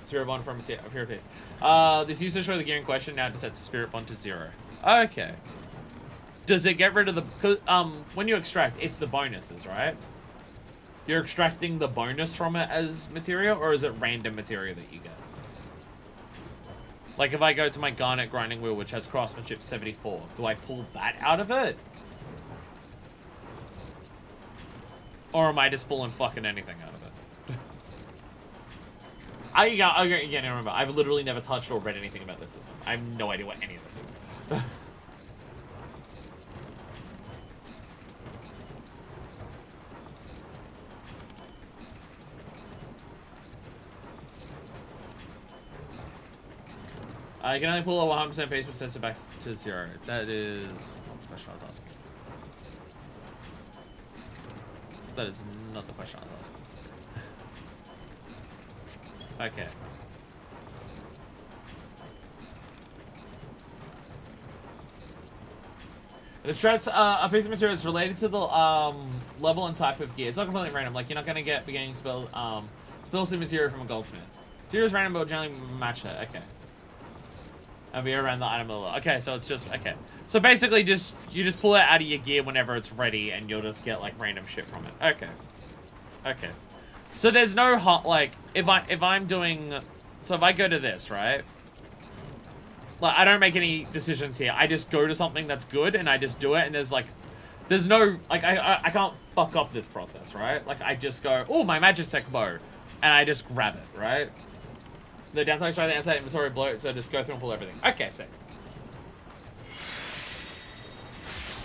spirit bond from a pure pace. This used to show the gear in question, now it just sets spirit bond to 0. Okay. Does it get rid of the when you extract, it's the bonuses, right? You're extracting the bonus from it as material, or is it random material that you get? Like if I go to my Garnet grinding wheel, which has craftsmanship 74, do I pull that out of it? Or am I just pulling fucking anything out of it? Again, remember, I've literally never touched or read anything about this system. I have no idea what any of this is. I can only pull a 100% pace with sensor back to 0. That is the question I was asking. That is not the question I was asking. Okay. It extracts a piece of material that's related to the level and type of gear. It's not completely random. Like, you're not gonna get beginning spell seed material from a goldsmith. Material is random, but generally match it. Okay. And be around the item level. Okay, so it's just okay. So basically, you just pull it out of your gear whenever it's ready, and you'll just get like random shit from it. Okay. Okay. So there's no hot like if I'm doing. So if I go to this, right? Like, I don't make any decisions here. I just go to something that's good, and I just do it, and there's no, like, I can't fuck up this process, right? Like, I just go, oh, my Magitech bow, and I just grab it, right? The downside, try the outside inventory bloat, so just go through and pull everything. Okay, sick.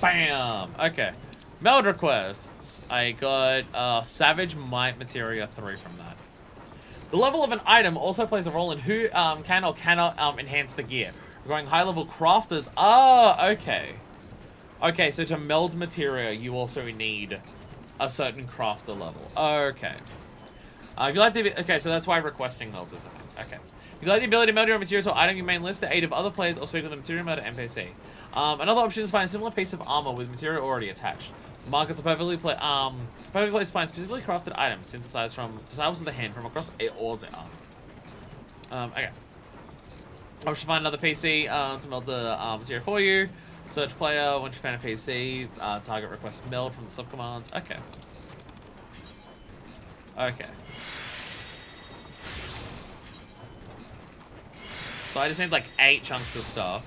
Bam! Okay. Meld requests. I got, Savage Might Materia 3 from that. The level of an item also plays a role in who can or cannot enhance the gear. Requiring high-level crafters. Oh, okay. Okay, so to meld materia, you also need a certain crafter level. Okay. If you like the okay, so that's why requesting melds is a thing. Okay. If you like the ability to meld your materials or item, you may enlist the aid of other players or speak with the material melder NPC. Another option is find a similar piece of armor with material already attached. Markets are perfectly placed find specifically crafted items synthesized from tiles of the hand from across all the arm. Okay. I should find another PC to meld the material for you. Search player, once you find a PC, target request meld from the subcommands. Okay. Okay. So I just need like 8 chunks of stuff.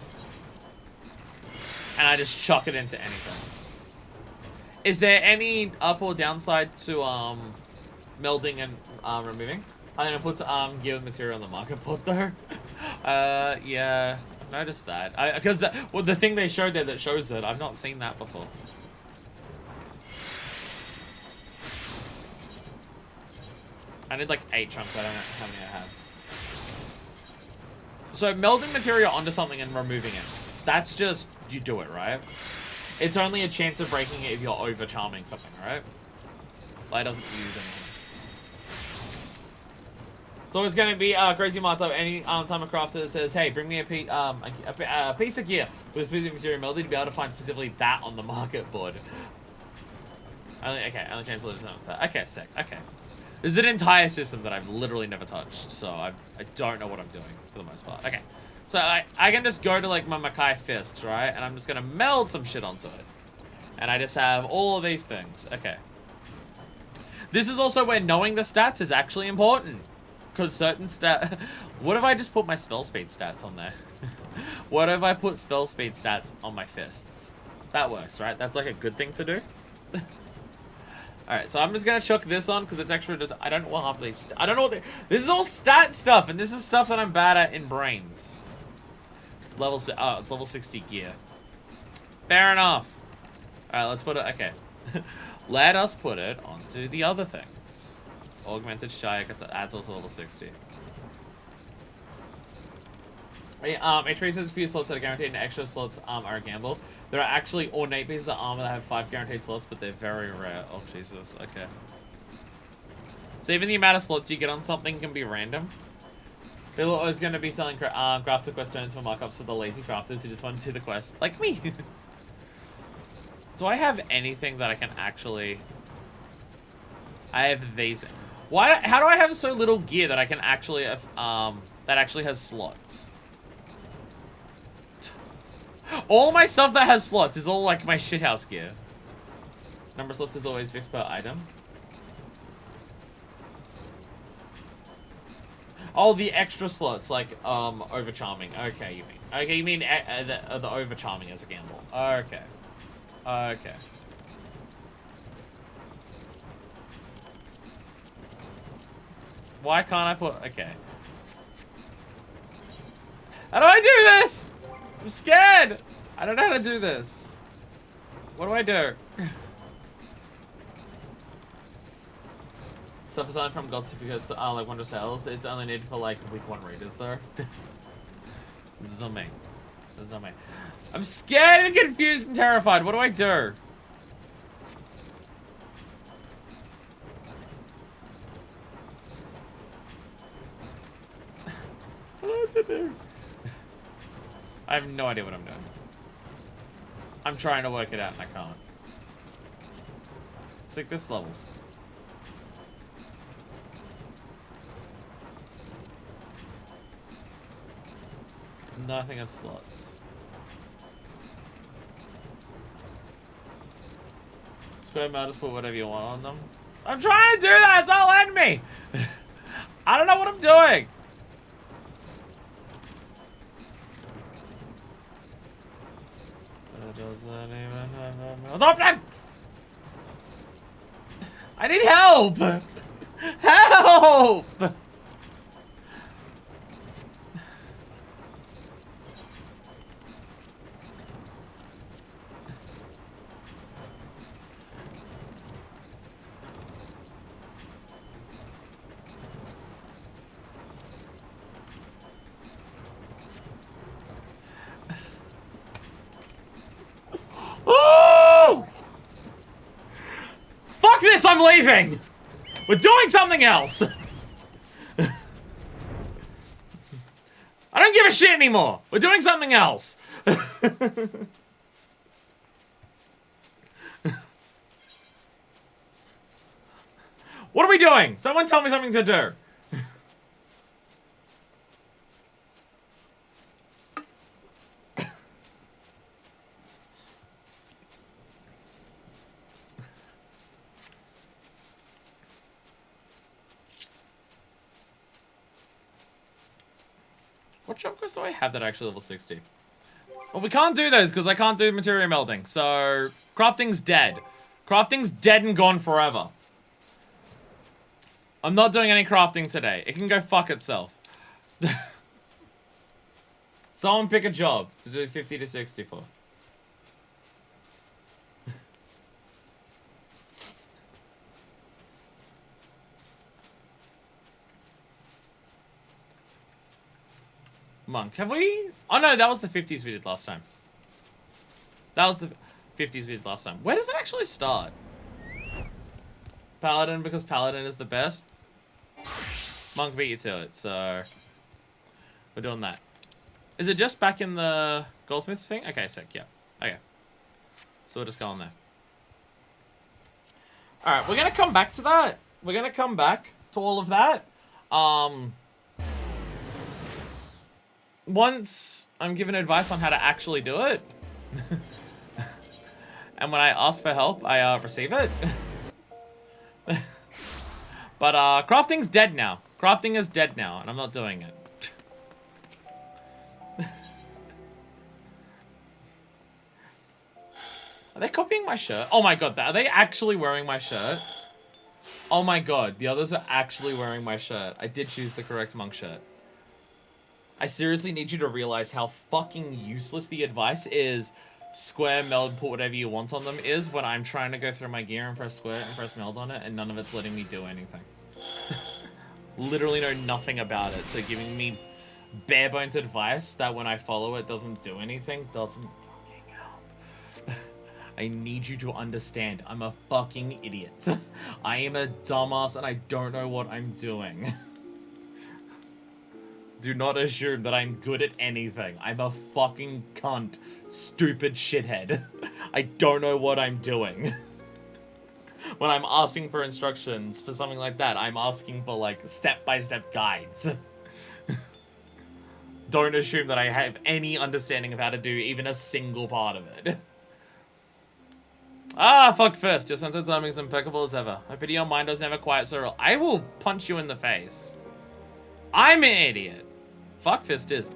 And I just chuck it into anything. Is there any up or downside to melding and removing? I'm gonna put gear material on the market board though. Yeah, I've noticed that. Because well, the thing they showed there that shows it, I've not seen that before. I need like 8 chunks. I don't know how many I have. So melding material onto something and removing it. That's just you do it, right? It's only a chance of breaking it if you're over charming something, right? Light doesn't use anything. It's always going to be crazy motto. Any time a crafter says, "Hey, bring me a piece of gear with specific material melded," to be able to find specifically that on the market board. Only chance to lose that. Okay, sick. Okay, this is an entire system that I've literally never touched, so I don't know what I'm doing for the most part. Okay. So I can just go to like my Makai fist, right? And I'm just gonna meld some shit onto it. And I just have all of these things. Okay. This is also where knowing the stats is actually important. Because certain what if I just put my spell speed stats on there? What if I put spell speed stats on my fists? That works, right? That's like a good thing to do. Alright, so I'm just gonna chuck this on because it's extra. I don't know what half of these. I don't know what this is all stat stuff, and this is stuff that I'm bad at in brains. It's level 60 gear. Fair enough. Alright, let's put it. Okay. Let us put it onto the other things. Augmented Shire adds also level 60. It traces a few slots that are guaranteed, and extra slots are a gamble. There are actually ornate pieces of armor that have 5 guaranteed slots, but they're very rare. Oh, Jesus. Okay. So even the amount of slots you get on something can be random. People are always going to be selling crafter quest turns for markups for the lazy crafters who just want to do the quest, like me. Do I have anything that I can actually... I have these. Why? How do I have so little gear that I can actually have, that actually has slots? All my stuff that has slots is all like my shithouse gear. Number of slots is always fixed per item. Oh, the extra slots, like, over charming. Okay, you mean. Okay, you mean the over charming as a gamble. Okay. Okay. Why can't I put... Okay. How do I do this? I'm scared. I don't know how to do this. What do I do? Stuff aside from gold certificates, like Wonder Cells, it's only needed for like week 1 readers though. This is on me. This is on me. I'm scared and confused and terrified. What do I do? What to do? I have no idea what I'm doing. I'm trying to work it out and I can't. It's like this levels. Nothing has slots. Square motors, put whatever you want on them. I'm trying to do that, it's all letting me! I don't know what I'm doing! It doesn't even have a option! I need help! Help! Oh! Fuck this, I'm leaving! We're doing something else! I don't give a shit anymore! We're doing something else! What are we doing? Someone tell me something to do. What jump quests do I have that are actually level 60? Well, we can't do those because I can't do material melding. So, crafting's dead. Crafting's dead and gone forever. I'm not doing any crafting today. It can go fuck itself. Someone pick a job to do 50 to 60 for. Monk, have we? Oh no, that was the 50s we did last time. That was the 50s we did last time. Where does it actually start? Paladin, because Paladin is the best. Monk beat you to it, so we're doing that. Is it just back in the goldsmiths thing? Okay, sick, yeah. Okay. So we'll just go on there. Alright, we're gonna come back to that. We're gonna come back to all of that. Once I'm given advice on how to actually do it. And when I ask for help, I receive it. But crafting's dead now. Crafting is dead now, and I'm not doing it. Are they copying my shirt? Oh my god, are they actually wearing my shirt? Oh my god, the others are actually wearing my shirt. I did choose the correct monk shirt. I seriously need you to realize how fucking useless the advice is square, meld, put whatever you want on them is when I'm trying to go through my gear and press square and press meld on it and none of it's letting me do anything. Literally know nothing about it, so giving me bare bones advice that when I follow it doesn't do anything doesn't fucking help. I need you to understand, I'm a fucking idiot. I am a dumbass and I don't know what I'm doing. Do not assume that I'm good at anything. I'm a fucking cunt, stupid shithead. I don't know what I'm doing. When I'm asking for instructions for something like that, I'm asking for, like, step-by-step guides. Don't assume that I have any understanding of how to do even a single part of it. Ah, fuck first. Your sense of timing is impeccable as ever. I pity your mind was never quiet so real. I will punch you in the face. I'm an idiot. Fuck fist is.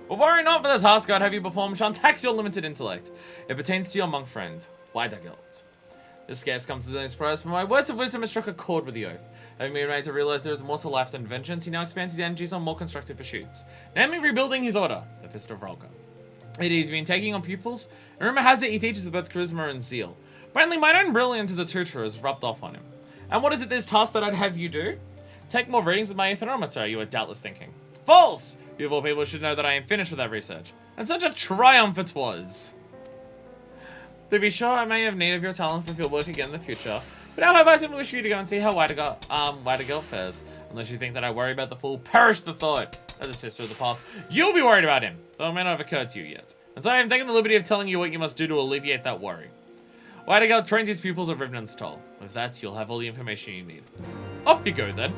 But worry not for the task I'd have you perform shall tax your limited intellect. It pertains to your monk friend, Widergilt. This scarce comes as no surprise, but my words of wisdom have struck a chord with the oath. Having been made to realize there is more to life than vengeance, he now expands his energies on more constructive pursuits, namely rebuilding his order, the Fist of Rolka. He's been taking on pupils, and rumor has it he teaches with both charisma and zeal. Apparently my own brilliance as a tutor has rubbed off on him. And what is it this task that I'd have you do? Take more readings with my aetherometer, you are doubtless thinking. False! You of all people should know that I am finished with that research. And such a triumph it was. To be sure, I may have need of your talent for field work again in the future. But now however, I simply wish for you to go and see how White fares. Unless you think that I worry about the fool, perish the thought. As a sister of the path, you'll be worried about him, though it may not have occurred to you yet. And so I am taking the liberty of telling you what you must do to alleviate that worry. White trains his pupils of Rivenant's Toll. With that, you'll have all the information you need. Off you go, then.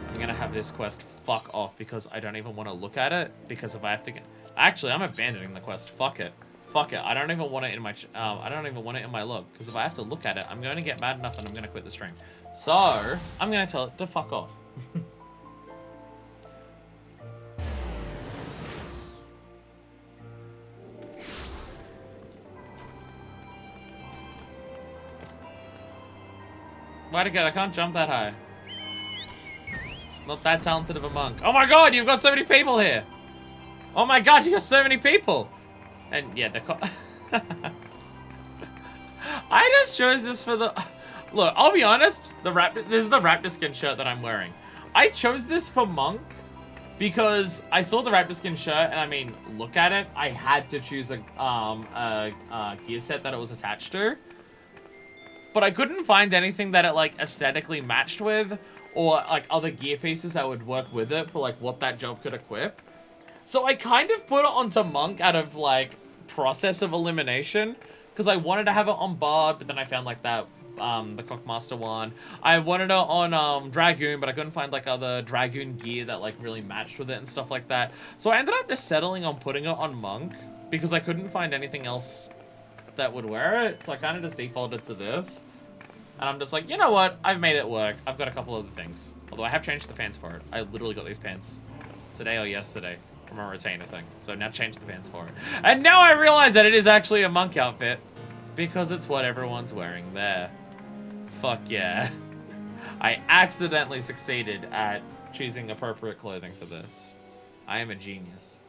I'm gonna have this quest fuck off because I don't even want to look at it. Because if I have to get... Actually, I'm abandoning the quest. Fuck it. Fuck it. I don't even want it in my... I don't even want it in my log. Because if I have to look at it, I'm going to get mad enough and I'm going to quit the stream. So, I'm going to tell it to fuck off. Why to get? I can't jump that high. Not that talented of a monk. Oh my god, you've got so many people here. Oh my god, you got so many people. And yeah, the I just chose this for the... Look, I'll be honest. This is the Raptor skin shirt that I'm wearing. I chose this for monk because I saw the Raptor skin shirt and I mean, look at it. I had to choose a gear set that it was attached to. But I couldn't find anything that it like aesthetically matched with, or like other gear pieces that would work with it for like what that job could equip. So I kind of put it onto monk out of like process of elimination, because I wanted to have it on bard, but then I found like that the Cockmaster one. I wanted it on Dragoon, but I couldn't find like other Dragoon gear that like really matched with it and stuff like that. So I ended up just settling on putting it on monk because I couldn't find anything else that would wear it, so I kind of just defaulted to this. And I'm just like, you know what? I've made it work. I've got a couple other things. Although I have changed the pants for it. I literally got these pants today or yesterday from a retainer thing. So now change the pants for it. And now I realize that it is actually a monk outfit because it's what everyone's wearing there. Fuck yeah. I accidentally succeeded at choosing appropriate clothing for this. I am a genius.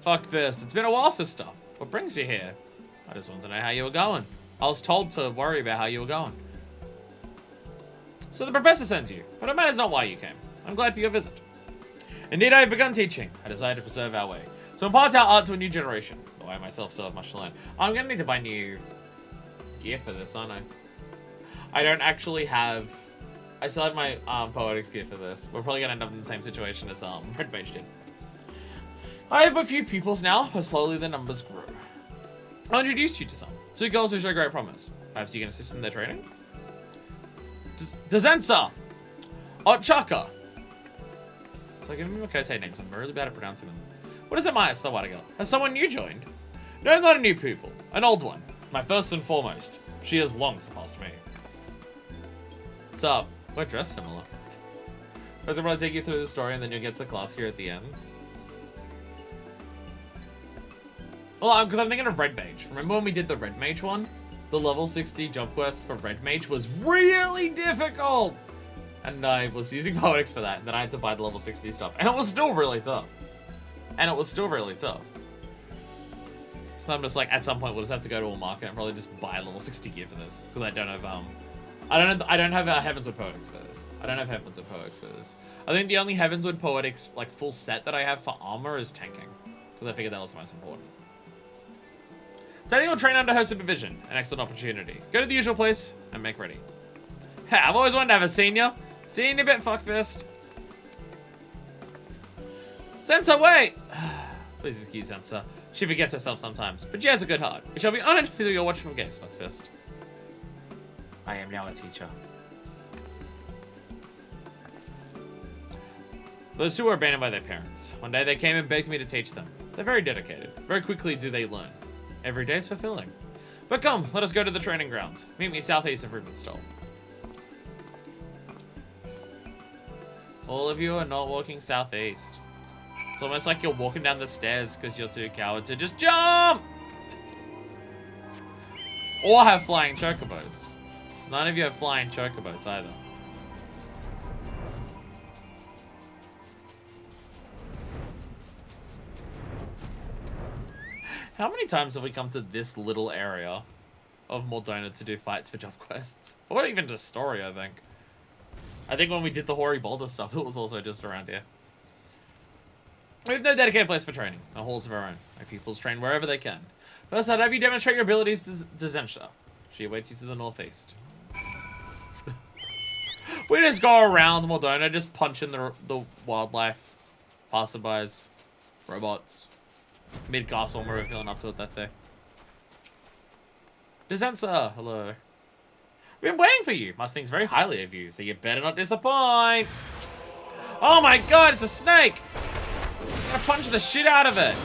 Fuck this. It's been a while, sister. What brings you here? I just want to know how you were going. I was told to worry about how you were going. So the professor sends you, but it matters not why you came. I'm glad for your visit. Indeed, I have begun teaching. I desire to preserve our way. So impart our art to a new generation. Though I myself still have much to learn. I'm going to need to buy new gear for this, aren't I? I don't actually have... I still have my poetics gear for this. We're probably going to end up in the same situation as Red Mage did. I have a few pupils now, but slowly the numbers grew. I'll introduce you to some. 2 girls who show great promise. Perhaps you can assist in their training? Dezensa! Ochaka! So I give them Kosei names. I'm really bad at pronouncing them. What is it, Maya Sawadaga? Has someone new joined? No, not a new pupil. An old one. My first and foremost. She has long surpassed me. Sup? We're dressed similar. I'll probably take you through the story and then you'll get to the class here at the end. Well, because I'm thinking of Red Mage. Remember when we did the Red Mage one? The level 60 jump quest for Red Mage was really difficult! And I was using poetics for that, and then I had to buy the level 60 stuff. And it was still really tough. So I'm just like, at some point, we'll just have to go to a market and probably just buy level 60 gear for this. Because I don't have, I don't have Heavensward poetics for this. I think the only Heavensward poetics, like, full set that I have for armor is tanking. Because I figured that was the most important. Studying or train under her supervision, an excellent opportunity. Go to the usual place and make ready. Hey, I've always wanted to have a senior. Senior bit fuckfist. Sensor, wait! Please excuse Sensor. She forgets herself sometimes, but she has a good heart. It shall be honored to feel your watchful gaze, fuckfist. I am now a teacher. Those two were abandoned by their parents. One day they came and begged me to teach them. They're very dedicated. Very quickly do they learn. Every day is fulfilling. But come, let us go to the training grounds. Meet me southeast of Rivenstall. All of you are not walking southeast. It's almost like you're walking down the stairs because you're too coward to just jump! Or have flying chocobos. None of you have flying chocobos either. How many times have we come to this little area of Mordona to do fights for job quests? Or even just story, I think. I think when we did the Hoary Boulder stuff, it was also just around here. We have no dedicated place for training. No halls of our own. My pupils train wherever they can. First, I'd have you demonstrate your abilities to Zensha. She awaits you to the northeast. We just go around Mordona, just punching the wildlife, passerbys, robots. Mid-castle when we're feeling up to it that day. Desensa, hello. We've been waiting for you. Must think very highly of you, so you better not disappoint. Oh my god, it's a snake! I'm gonna punch the shit out of it.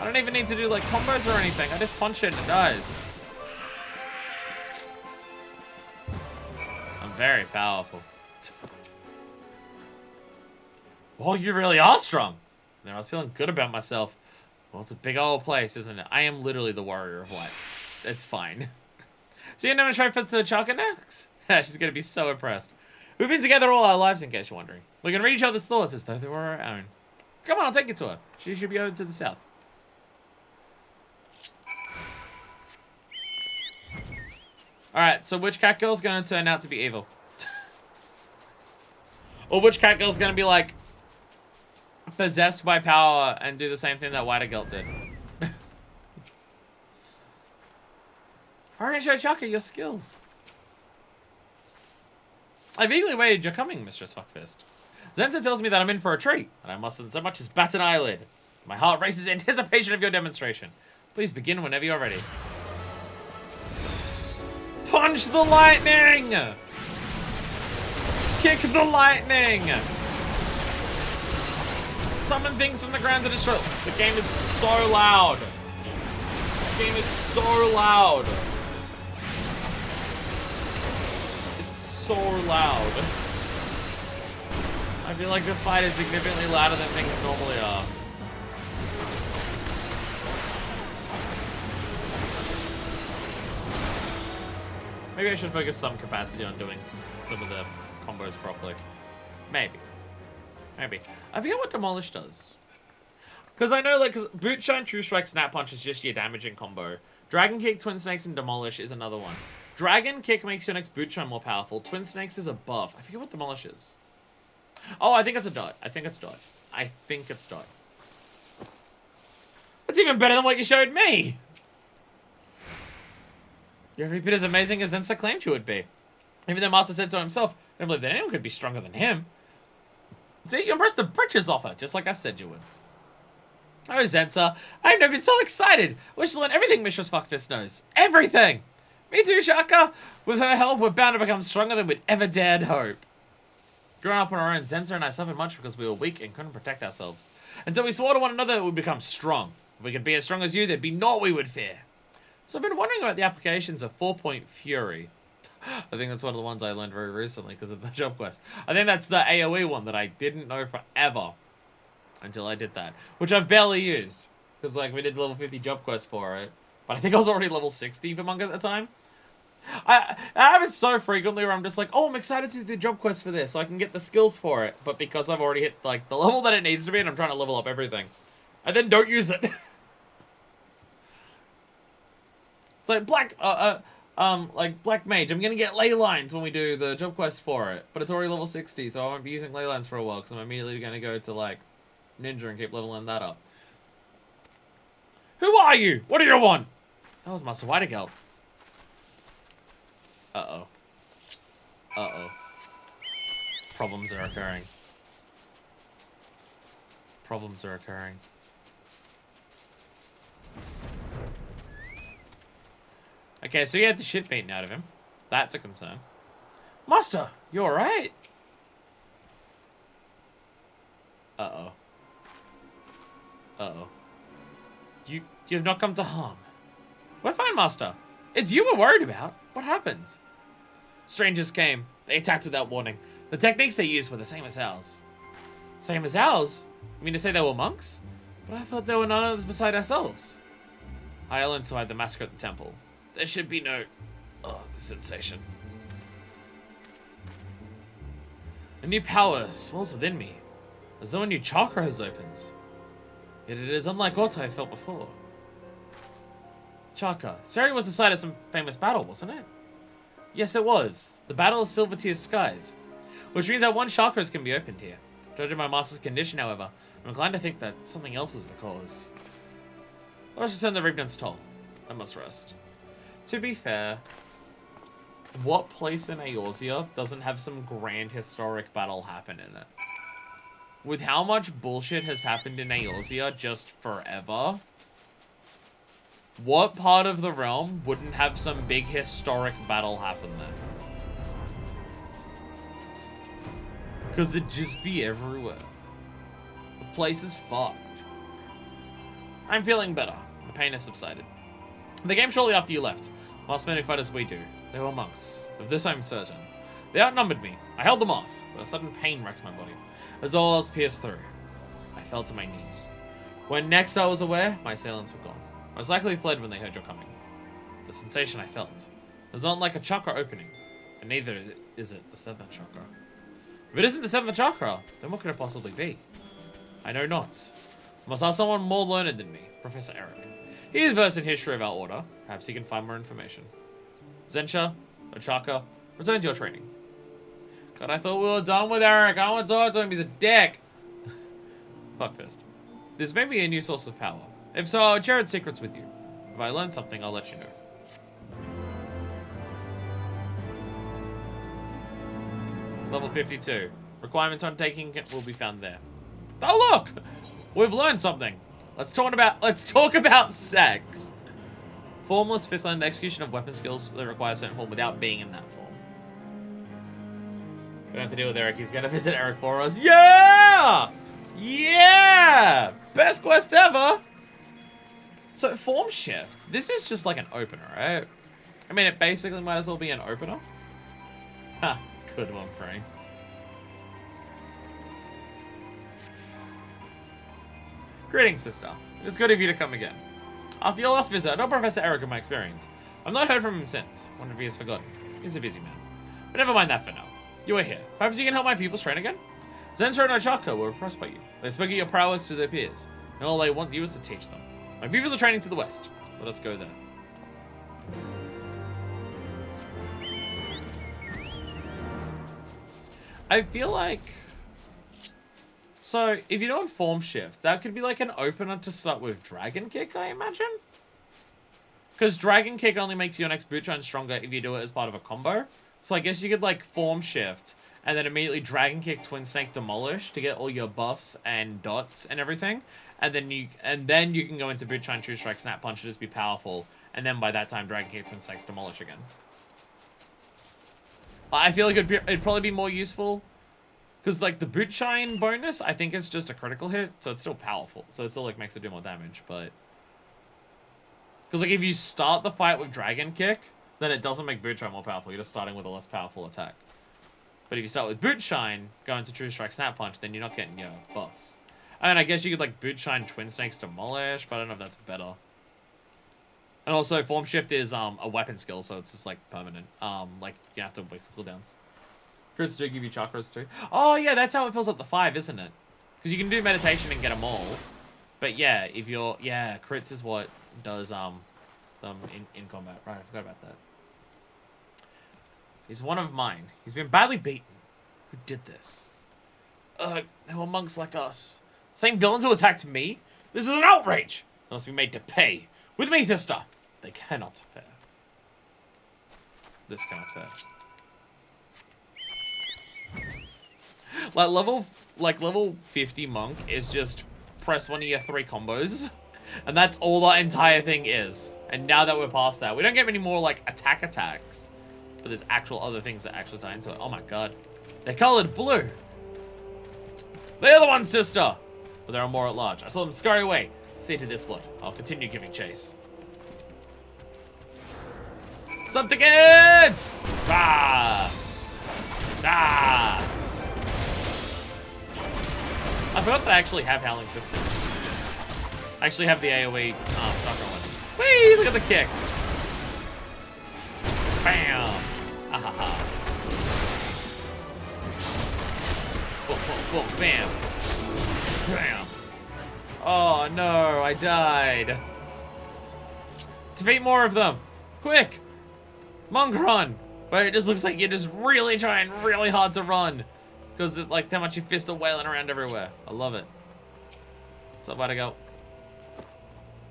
I don't even need to do like combos or anything. I just punch it and it dies. I'm very powerful. Oh, you really are strong. I was feeling good about myself. Well, it's a big old place, isn't it? I am literally the warrior of light. It's fine. So you're gonna try for the Chaka next? She's gonna be so impressed. We've been together all our lives, in case you're wondering. We're gonna read each other's thoughts as though they were our own. Come on, I'll take you to her. She should be over to the south. Alright, so which cat girl's gonna turn out to be evil? Or which cat girl's gonna be like possessed by power and do the same thing that White Girl did? I'm gonna show Chaka your skills. I've eagerly waited your coming, Mistress Fuckfist. Zensa tells me that I'm in for a treat, and I mustn't so much as bat an eyelid. My heart races in anticipation of your demonstration. Please begin whenever you're ready. Punch the lightning! Kick the lightning! Summon things from the ground to destroy. The game is so loud. The game is so loud. It's so loud. I feel like this fight is significantly louder than things normally are. Maybe I should focus some capacity on doing some of the combos properly. Maybe. Maybe. I forget what Demolish does. Because I know, like, Boot Shine, True Strike, Snap Punch is just your damaging combo. Dragon Kick, Twin Snakes, and Demolish is another one. Dragon Kick makes your next Boot Shine more powerful. Twin Snakes is a buff. I forget what Demolish is. Oh, I think it's a dot. I think it's dot. I think it's dot. That's even better than what you showed me! You're every bit as amazing as Zensa claimed you would be. Even though Master said so himself, I don't believe that anyone could be stronger than him. See, you embraced the britches off her, just like I said you would. Oh, Zensa, I've never been so excited. Wish to learn everything Mistress Fuckfist knows. Everything! Me too, Shaka. With her help, we're bound to become stronger than we'd ever dared hope. Growing up on our own, Zensa and I suffered much because we were weak and couldn't protect ourselves. Until we swore to one another that we'd become strong. If we could be as strong as you, there'd be naught we would fear. So I've been wondering about the applications of 4-Point Fury. I think that's one of the ones I learned very recently because of the job quest. I think that's the AoE one that I didn't know forever until I did that, which I've barely used because like we did the level 50 job quest for it, but I think I was already level 60 for Monk at the time. I have it so frequently where I'm just like, oh, I'm excited to do the job quest for this so I can get the skills for it, but because I've already hit like the level that it needs to be and I'm trying to level up everything, I then don't use it. It's like Black Mage, I'm gonna get ley lines when we do the job quest for it, but it's already level 60, so I won't be using ley lines for a while because I'm immediately gonna go to like Ninja and keep leveling that up. Who are you? What do you want? That was Master Whitegeld. Uh-oh. Uh-oh. Problems are occurring. Problems are occurring. Okay, so he had the shit beaten out of him. That's a concern. Master, you alright? Uh-oh. Uh-oh. You've not come to harm. We're fine, Master. It's you we're worried about. What happened? Strangers came. They attacked without warning. The techniques they used were the same as ours. Same as ours? You mean to say they were monks? But I thought there were none others beside ourselves. I alone survived the massacre at the temple. There should be no... Oh, the sensation. A new power swells within me, as though a new chakra has opened. Yet it is unlike aught I felt before. Chakra. Sari was the site of some famous battle, wasn't it? Yes, it was. The Battle of Silver Tear Skies. which means that one chakras can be opened here. Judging my master's condition, however, I'm inclined to think that something else was the cause. Let's return the Regnant's toll. I must rest. To be fair, what place in Eorzea doesn't have some grand historic battle happen in it? With how much bullshit has happened in Eorzea just forever, what part of the realm wouldn't have some big historic battle happen there? Because it'd just be everywhere. The place is fucked. I'm feeling better. The pain has subsided. The game shortly after you left. Last men who fight as we do. They were monks. Of this I'm certain. They outnumbered me. I held them off, but a sudden pain wrecked my body. As all else pierced through. I fell to my knees. When next I was aware, my assailants were gone. Most likely fled when they heard your coming. The sensation I felt was not like a chakra opening, and neither is it the 7th chakra. If it isn't the 7th chakra, then what could it possibly be? I know not. I must ask someone more learned than me, Professor Eric. He is versed in history of our order. Perhaps he can find more information. Zensha, Ochaka, return to your training. God, I thought we were done with Eric. I don't want to talk to him. He's a dick. Fuckfist. This may be a new source of power. If so, I'll share its secrets with you. If I learn something, I'll let you know. Level 52. Requirements on taking it will be found there. Oh look! We've learned something. Let's talk about sex. Formless fistline execution of weapon skills that require a certain form without being in that form. We don't have to deal with Eric. He's gonna visit Eric for us. Yeah! Yeah! Best quest ever! So, form shift. This is just like an opener, right? I mean, it basically might as well be an opener. Ha, good one, Frank. Greetings, sister. It is good of you to come again. After your last visit, I told Professor Eric of my experience. I've not heard from him since. Wonder if he has forgotten. He's a busy man. But never mind that for now. You are here. Perhaps you can help my pupils train again? Zensha and Ochaka were impressed by you. They spoke of your prowess to their peers. And all they want you is to teach them. My pupils are training to the west. Let us go there. I feel like... So, if you're doing form shift, that could be like an opener to start with Dragon Kick, I imagine? Because Dragon Kick only makes your next boot shine stronger if you do it as part of a combo. So I guess you could like form shift, and then immediately Dragon Kick, Twin Snake, Demolish to get all your buffs and dots and everything. And then you can go into Boot Shine, True Strike, Snap Punch, just be powerful. And then by that time, Dragon Kick, Twin Snakes, Demolish again. I feel like it'd probably be more useful. Because, like, the Boot Shine bonus, I think it's just a critical hit. So it's still powerful. So it still, like, makes it do more damage. But... Because, like, if you start the fight with Dragon Kick, then it doesn't make Boot Shine more powerful. You're just starting with a less powerful attack. But if you start with Boot Shine, go into True Strike, Snap Punch, then you're not getting your buffs. I mean, I guess you could, like, Boot Shine, Twin Snakes, Demolish, but I don't know if that's better. And also, Form Shift is a weapon skill, so it's just, like, permanent. Like, you have to wait for cooldowns. Crits do give you chakras, too. Oh, yeah, that's how it fills up the 5, isn't it? Because you can do meditation and get them all. But, yeah, if you're... Yeah, crits is what does, them in combat. Right, I forgot about that. He's one of mine. He's been badly beaten. Who did this? They were monks like us. Same villains who attacked me? This is an outrage! They must be made to pay. With me, sister! They cannot fare. This cannot fare. Level 50 monk is just press one of your 3 combos. And that's all the entire thing is. And now that we're past that, we don't get many more, like, attacks. But there's actual other things that actually tie into it. Oh my god. They're colored blue. They're the ones, sister! But there are more at large. I saw them scurry away. See to this lot. I'll continue giving chase. Some tickets! Ah! Ah! I forgot that I actually have Howling Fist. I actually have the AoE chakra one. Whee! Look at the kicks! Bam! Ahaha. Boom, boom, boom, bam! Bam! Oh no, I died. To beat more of them! Quick! Monk run! But it just looks like you're just really trying really hard to run. Because like how much your fists are wailing around everywhere. I love it. So where to go?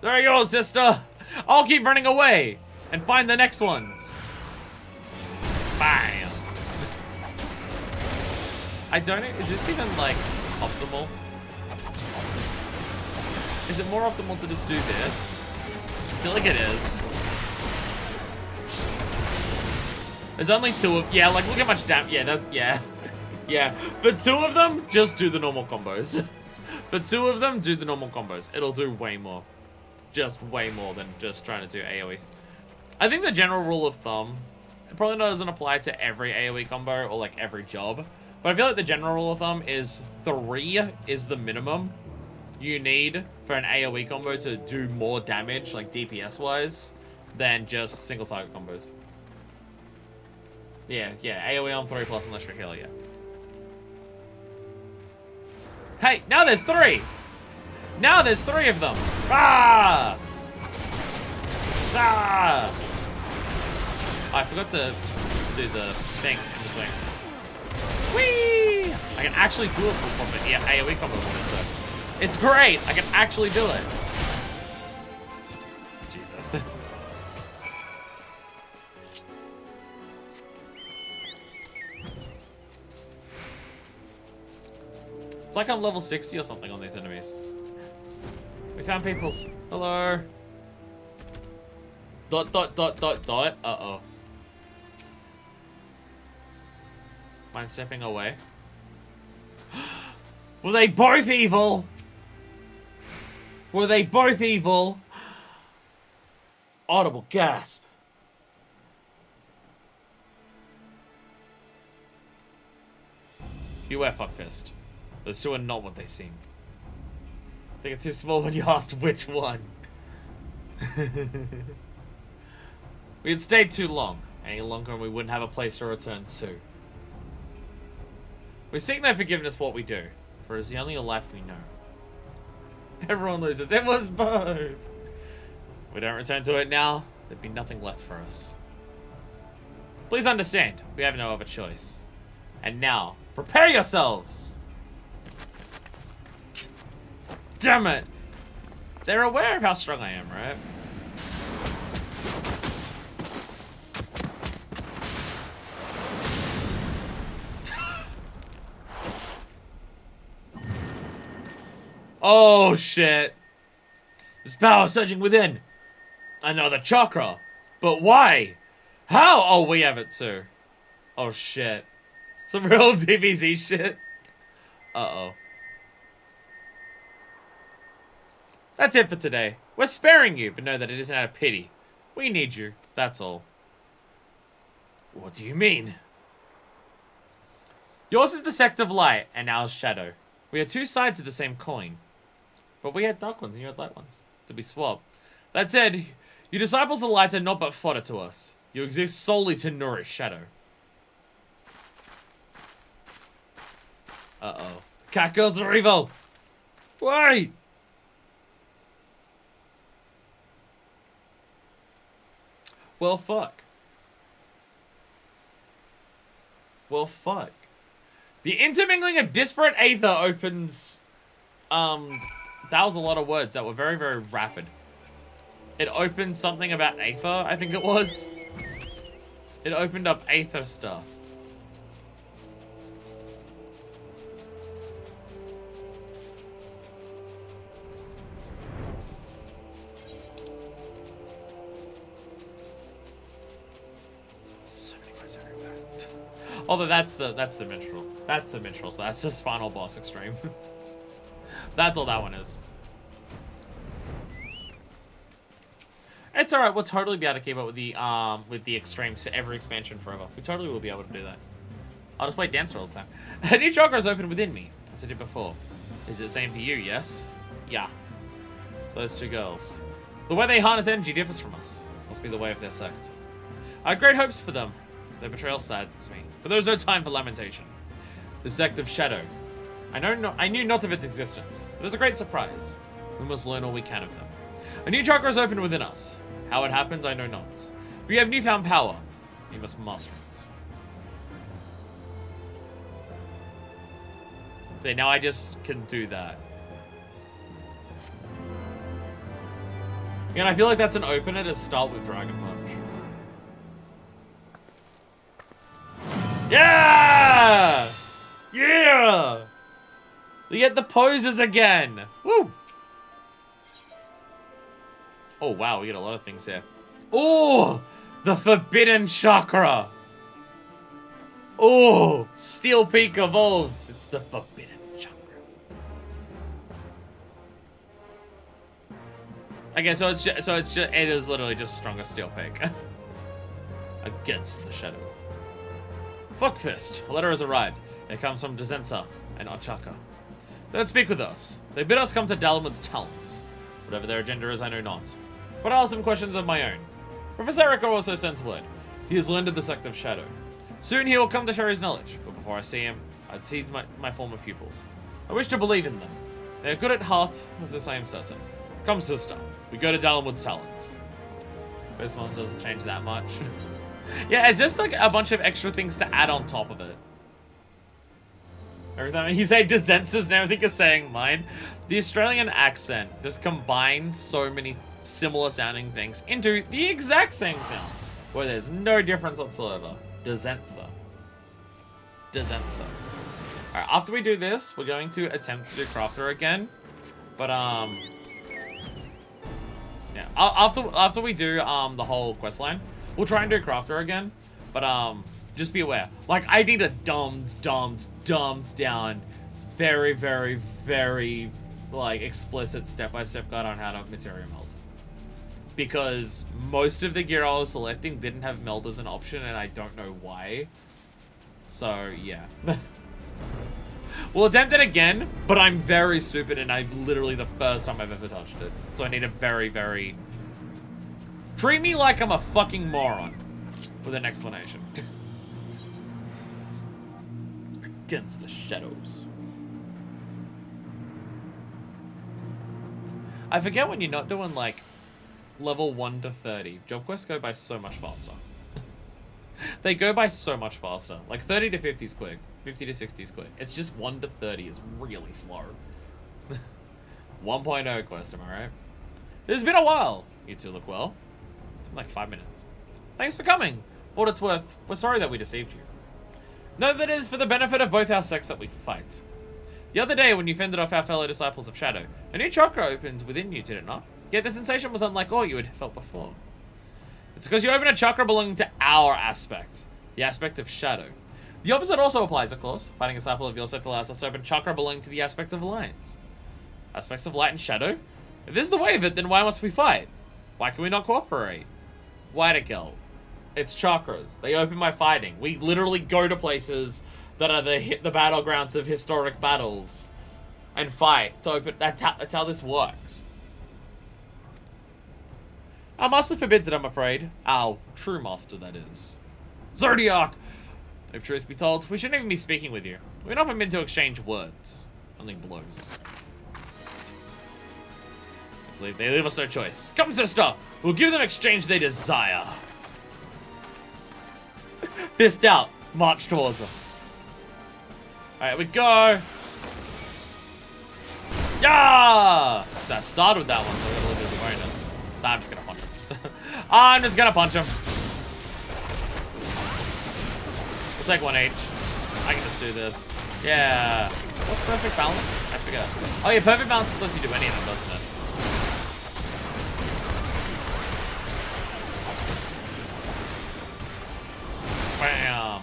There you go, sister. I'll keep running away and find the next ones. Bam. I don't know. Is this even like optimal? Is it more optimal to just do this? I feel like it is. There's only 2 of, yeah, like look how much damage, yeah, that's, yeah. Yeah, for 2 of them, just do the normal combos. For 2 of them, do the normal combos. It'll do way more. Just way more than just trying to do AoE. I think the general rule of thumb, it probably doesn't apply to every AoE combo or like every job, but I feel like the general rule of thumb is 3 is the minimum you need for an AoE combo to do more damage, like DPS-wise, than just single target combos. Yeah, AoE on 3+ unless you're a healer, yeah. Hey, now there's 3! Now there's 3 of them! Ah! Ah! I forgot to do the thing in between. Whee! I can actually do a full combo. Yeah, AoE combo with this though. It's great! I can actually do it. Jesus. It's like I'm level 60 or something on these enemies. We found people's. Hello. ... Uh-oh. Mind stepping away? Were they both evil? Were they both evil? Audible gasp. Beware, fuckfist. Those 2 are not what they seem. I think it's too small when you asked which one. We had stayed too long. Any longer and we wouldn't have a place to return to. We seek no forgiveness for what we do, for it is the only life we know. Everyone loses. It was both. If we don't return to it now, there'd be nothing left for us. Please understand, we have no other choice. And now, prepare yourselves! Damn it! They're aware of how strong I am, right? Oh shit. There's power surging within. Another chakra. But why? How? Oh, we have it too. Oh shit. Some real DBZ shit. Uh-oh. That's it for today. We're sparing you, but know that it isn't out of pity. We need you, that's all. What do you mean? Yours is the sect of light, and ours shadow. We are 2 sides of the same coin. But we had dark ones and you had light ones. To be swapped. That said, you disciples of light are not but fodder to us. You exist solely to nourish shadow. Uh-oh. Cat girls are evil! Wait! Well, fuck. Well, fuck. The intermingling of disparate aether opens... That was a lot of words that were very, very rapid. It opened something about aether, I think it was. It opened up aether stuff. So many words everywhere. Although that's the minstrel. That's the minstrel, so that's just final boss extreme. That's all that one is. It's alright, we'll totally be able to keep up with the extremes for every expansion forever. We totally will be able to do that. I'll just play Dancer all the time. A new chakra is open within me, as I did before. Is it the same for you, yes? Yeah. Those 2 girls. The way they harness energy differs from us. Must be the way of their sect. I had great hopes for them. Their betrayal saddens me. But there was no time for lamentation. The sect of Shadow. I knew not of its existence. It was a great surprise. We must learn all we can of them. A new chakra is opened within us. How it happens, I know not. We have newfound power. We must master it. See, now I just can do that. Again, I feel like that's an opener to start with Dragon Punch. Yeah! Yeah! We get the poses again. Woo! Oh, wow, we get a lot of things here. Oh! The Forbidden Chakra! Oh! Steel Peak evolves. It's the Forbidden Chakra. Okay, so it is literally just stronger Steel Peak. Against the Shadow. Fuckfist. A letter has arrived. It comes from Dezensa and Ochaka. They would speak with us. They bid us come to Dalamud's talents. Whatever their agenda is, I know not. But I'll ask some questions of my own. Professor Erika also sends word. He has learned of the sect of Shadow. Soon he will come to share his knowledge, but before I see him, I'd seize my former pupils. I wish to believe in them. They are good at heart, of this I am certain. Come, sister. We go to Dalamud's talents. First one doesn't change that much. Yeah, it's just like a bunch of extra things to add on top of it. Every time you say Dezensa's and everything is saying mine. The Australian accent just combines so many similar sounding things into the exact same sound, where there's no difference whatsoever. Dezensa. Dezensa. Alright, after we do this, we're going to attempt to do Crafter again. But, yeah, after we do, the whole quest line, we'll try and do Crafter again. But, just be aware. Like, I need a dumbed down, very, very, very, like, explicit step-by-step guide on how to materia melt. Because most of the gear I was selecting didn't have meld as an option, and I don't know why. So, yeah. We'll attempt it again, but I'm very stupid, and I've literally the first time I've ever touched it. So I need a very, very... Treat me like I'm a fucking moron. With an explanation. Against the shadows. I forget when you're not doing, like, level 1 to 30. Job quests go by so much faster. They go by so much faster. Like, 30 to 50 is quick. 50 to 60 is quick. It's just 1 to 30 is really slow. 1.0 quest, am I right? It's been a while. You two look well. Like 5 minutes. Thanks for coming. For what it's worth, we're sorry that we deceived you. Know that it is for the benefit of both our sects that we fight. The other day, when you fended off our fellow disciples of Shadow, a new chakra opened within you, did it not? Yet the sensation was unlike all you had felt before. It's because you opened a chakra belonging to our aspect, the aspect of Shadow. The opposite also applies, of course. Fighting a disciple of your sect allows us to open chakra belonging to the aspect of Alliance. Aspects of Light and Shadow? If this is the way of it, then why must we fight? Why can we not cooperate? Why to kill? It's chakras. They open by fighting. We literally go to places that are the battlegrounds of historic battles and fight to open. That's how this works. Our master forbids it, I'm afraid. Our true master, that is. Zodiac! If truth be told, we shouldn't even be speaking with you. We're not permitted to exchange words. Only blows. They leave us no choice. Come, sister! We'll give them exchange they desire. Fist out. March towards them. Alright, we go. Yeah! So I started with that one, so I got a little bit of a bonus. Nah, I'm just gonna punch him. I'm just gonna punch him. We'll take 1 each. I can just do this. Yeah. What's perfect balance? I forget. Oh yeah, perfect balance just lets you do any of them, doesn't it? Bam.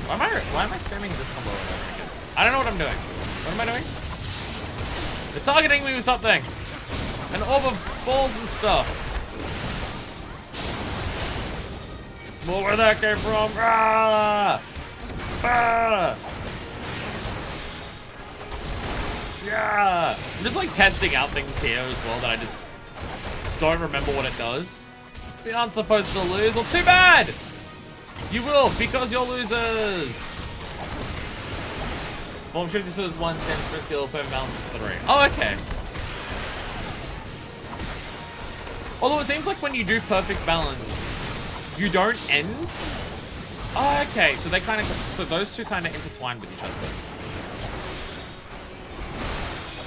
Why am I spamming this combo over again? I don't know what I'm doing. What am I doing? They're targeting me with something. An orb of balls and stuff. Well, where that came from? Ah! Ah! Yeah! I'm just like testing out things here as well that I just don't remember what it does. We aren't supposed to lose. Well, too bad! You will, because you're losers! Form shift is 1, stands for skill, perfect balance is 3. Oh, okay. Although it seems like when you do perfect balance, you don't end. Oh, okay. So they kind of, so those two kind of intertwine with each other.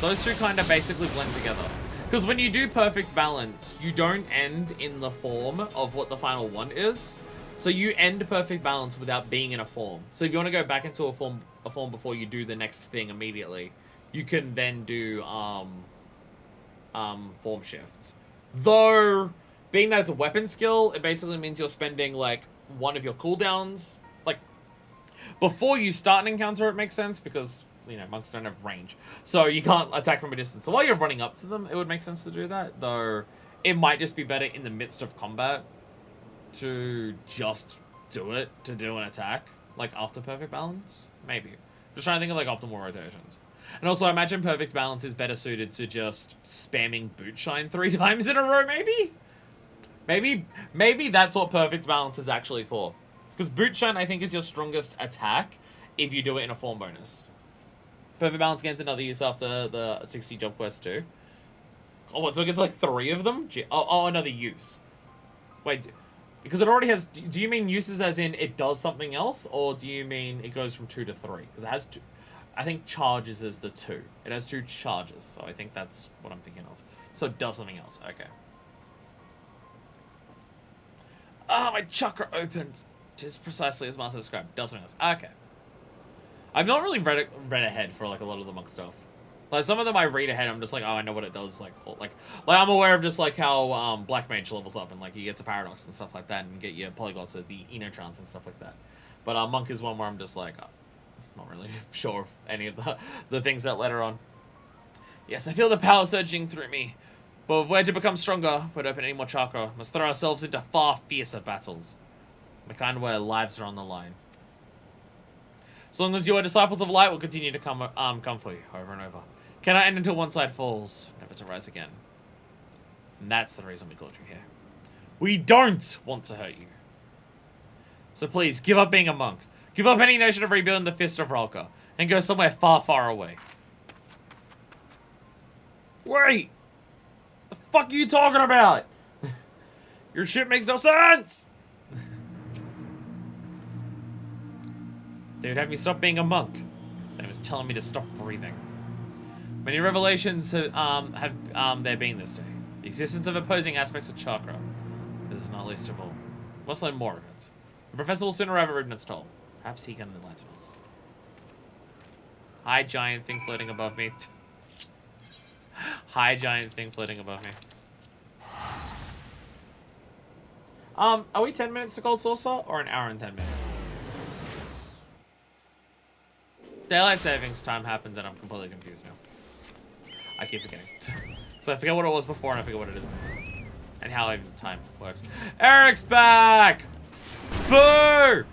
Those two kind of basically blend together. Because when you do perfect balance, you don't end in the form of what the final one is. So you end perfect balance without being in a form. So if you want to go back into a form before you do the next thing immediately, you can then do form shifts. Though, being that it's a weapon skill, it basically means you're spending like one of your cooldowns. Like, before you start an encounter, it makes sense because, you know, monks don't have range. So you can't attack from a distance. So while you're running up to them, it would make sense to do that. Though, it might just be better in the midst of combat to just do it, to do an attack, like after perfect balance. Maybe. Just trying to think of like optimal rotations. And also, I imagine perfect balance is better suited to just spamming boot shine 3 times in a row, maybe? Maybe that's what perfect balance is actually for. Because boot shine, I think, is your strongest attack if you do it in a form bonus. Perfect balance gains another use after the 60 job quest too. Oh, what, so it gets like 3 of them? Oh, another use. Wait, because it already has... Do you mean uses as in it does something else? Or do you mean it goes from 2 to 3? Because it has 2... I think charges is the 2. It has 2 charges, so I think that's what I'm thinking of. So it does something else. Okay. Ah, my chakra opened. Just precisely as Master described. Does something else. Okay. I've not really read ahead for like a lot of the monk stuff. Like some of them I read ahead, I'm just like, oh, I know what it does. Like I'm aware of just like how Black Mage levels up and like you get to Paradox and stuff like that and get your polyglots of the Enotrans and stuff like that. But Monk is one where I'm just like, not really sure of any of the things that let her on. Yes, I feel the power surging through me. But if we're to become stronger, if we're to open any more chakra, must throw ourselves into far fiercer battles. The kind where lives are on the line. As long as you are disciples of light, will continue to come for you over and over. Cannot end until one side falls, never to rise again. And that's the reason we called you here. We don't want to hurt you. So please, give up being a monk. Give up any notion of rebuilding the Fist of Ralka, and go somewhere far, far away. Wait! The fuck are you talking about? Your shit makes no sense! They would have me stop being a monk. Same as telling me to stop breathing. Many revelations have there been this day. The existence of opposing aspects of chakra. This is not least of all. Must learn more of it. The professor will soon arrive at Rudnit's Toll. Perhaps he can enlighten us. Hi, giant thing floating above me. Hi, giant thing floating above me. Are we 10 minutes to Gold Saucer or an hour and 10 minutes? Daylight savings time happened and I'm completely confused now. I keep forgetting. So I forget what it was before and I forget what it is now. And how even time works. Eric's back! Boo!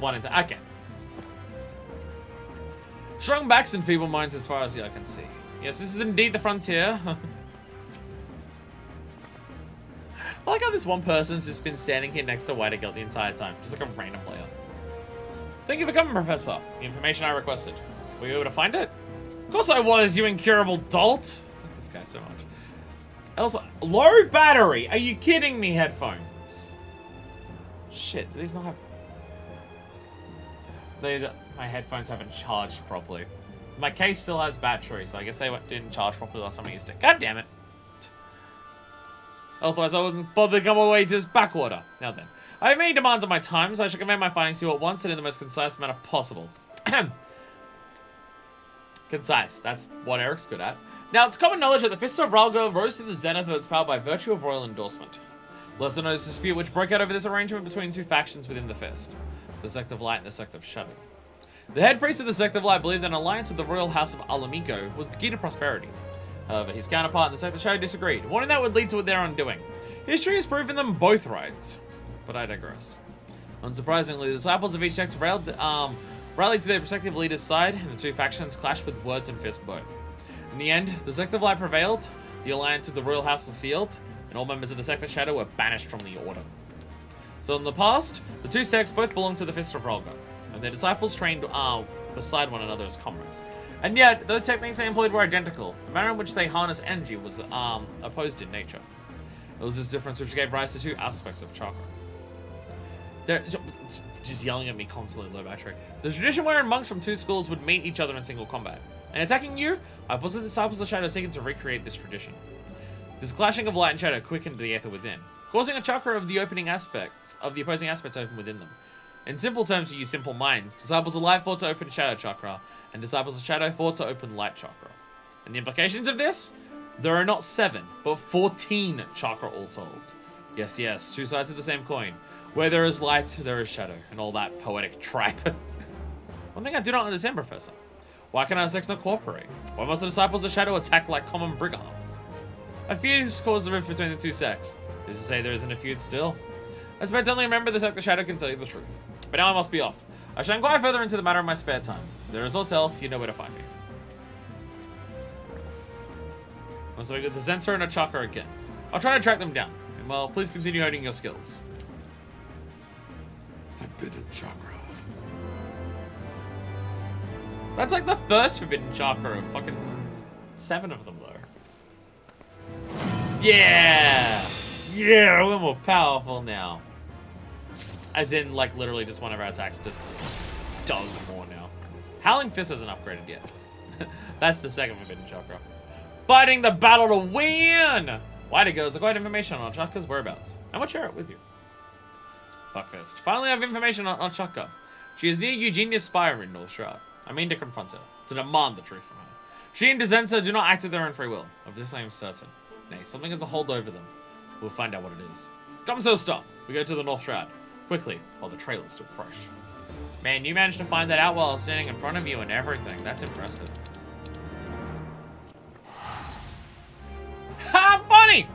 1 and 10. Okay. Strong backs and feeble minds as far as the eye can see. Yes, this is indeed the frontier. I like how this one person's just been standing here next to Whitegeld the entire time. Just like a random player. Thank you for coming, Professor. The information I requested. Were you able to find it? Of course I was, you incurable dolt. Fuck this guy so much. Also, low battery. Are you kidding me, headphones? Shit, do these not have... my headphones haven't charged properly. My case still has battery, so I guess they didn't charge properly last time I used it. God damn it. Otherwise, I wouldn't bother to come all the way to this backwater. Now then, I have many demands on my time, so I shall convey my findings to you at once and in the most concise manner possible. Concise. That's what Eric's good at. Now, it's common knowledge that the Fist of Ralgo rose to the zenith of its power by virtue of royal endorsement. Lesser known is the dispute which broke out over this arrangement between 2 factions within the Fist. The Sect of Light and the Sect of Shadow. The head priest of the Sect of Light believed that an alliance with the royal house of Alamico was the key to prosperity. However, his counterpart in the Sect of Shadow disagreed, warning that would lead to their undoing. History has proven them both right. But I digress. Unsurprisingly, the disciples of each sect rallied to their respective leaders' side, and the 2 factions clashed with words and fists both. In the end, the Sect of Light prevailed, the alliance with the royal house was sealed, and all members of the Sect of Shadow were banished from the order. So in the past, the 2 sects both belonged to the Fist of Ralgo, and their disciples trained beside one another as comrades. And yet, though the techniques they employed were identical, the manner in which they harnessed energy was opposed in nature. It was this difference which gave rise to 2 aspects of chakra. They're just yelling at me constantly, low battery. The tradition wherein monks from 2 schools would meet each other in single combat. In attacking you, I possess the disciples of shadow seeking to recreate this tradition. This clashing of light and shadow quickened the ether within, causing a chakra of the opposing aspects to open within them. In simple terms, to use simple minds, disciples of light fought to open shadow chakra, and disciples of shadow fought to open light chakra. And the implications of this? There are not 7, but 14 chakra all told. Yes, yes, 2 sides of the same coin. Where there is light, there is shadow, and all that poetic tripe. One thing I do not understand, Professor. Why can our sects not cooperate? Why must the disciples of shadow attack like common brigands? A feud has caused the rift between the 2 sects. Who's to say there isn't a feud still? I suspect only a member of the sect of shadow can tell you the truth. But now I must be off. I shall inquire further into the matter in my spare time. If there is aught else, you know where to find me. So we got the Zensor and a chakra again. I'll try to track them down. And well, please continue honing your skills.
Forbidden chakra.
That's like the first forbidden chakra of fucking 7 of them, though. Yeah! Yeah, we're more powerful now. As in, like, literally just one of our attacks just does more now. Howling Fist hasn't upgraded yet. That's the second forbidden chakra. Fighting the battle to win! Why to goes acquired information on Chaka's whereabouts. I will share it with you. Buckfist. Finally, I have information on Chaka. She is near Eugenia's Spire in North Shroud. I mean to confront her, to demand the truth from her. She and Dezensa do not act of their own free will. Of this I am certain. Nay, something has a hold over them. We'll find out what it is. Come, so stop. We go to the North Shroud. Quickly, while the trail is still fresh. Man, you managed to find that out while I was standing in front of you and everything. That's impressive. Ha! Funny!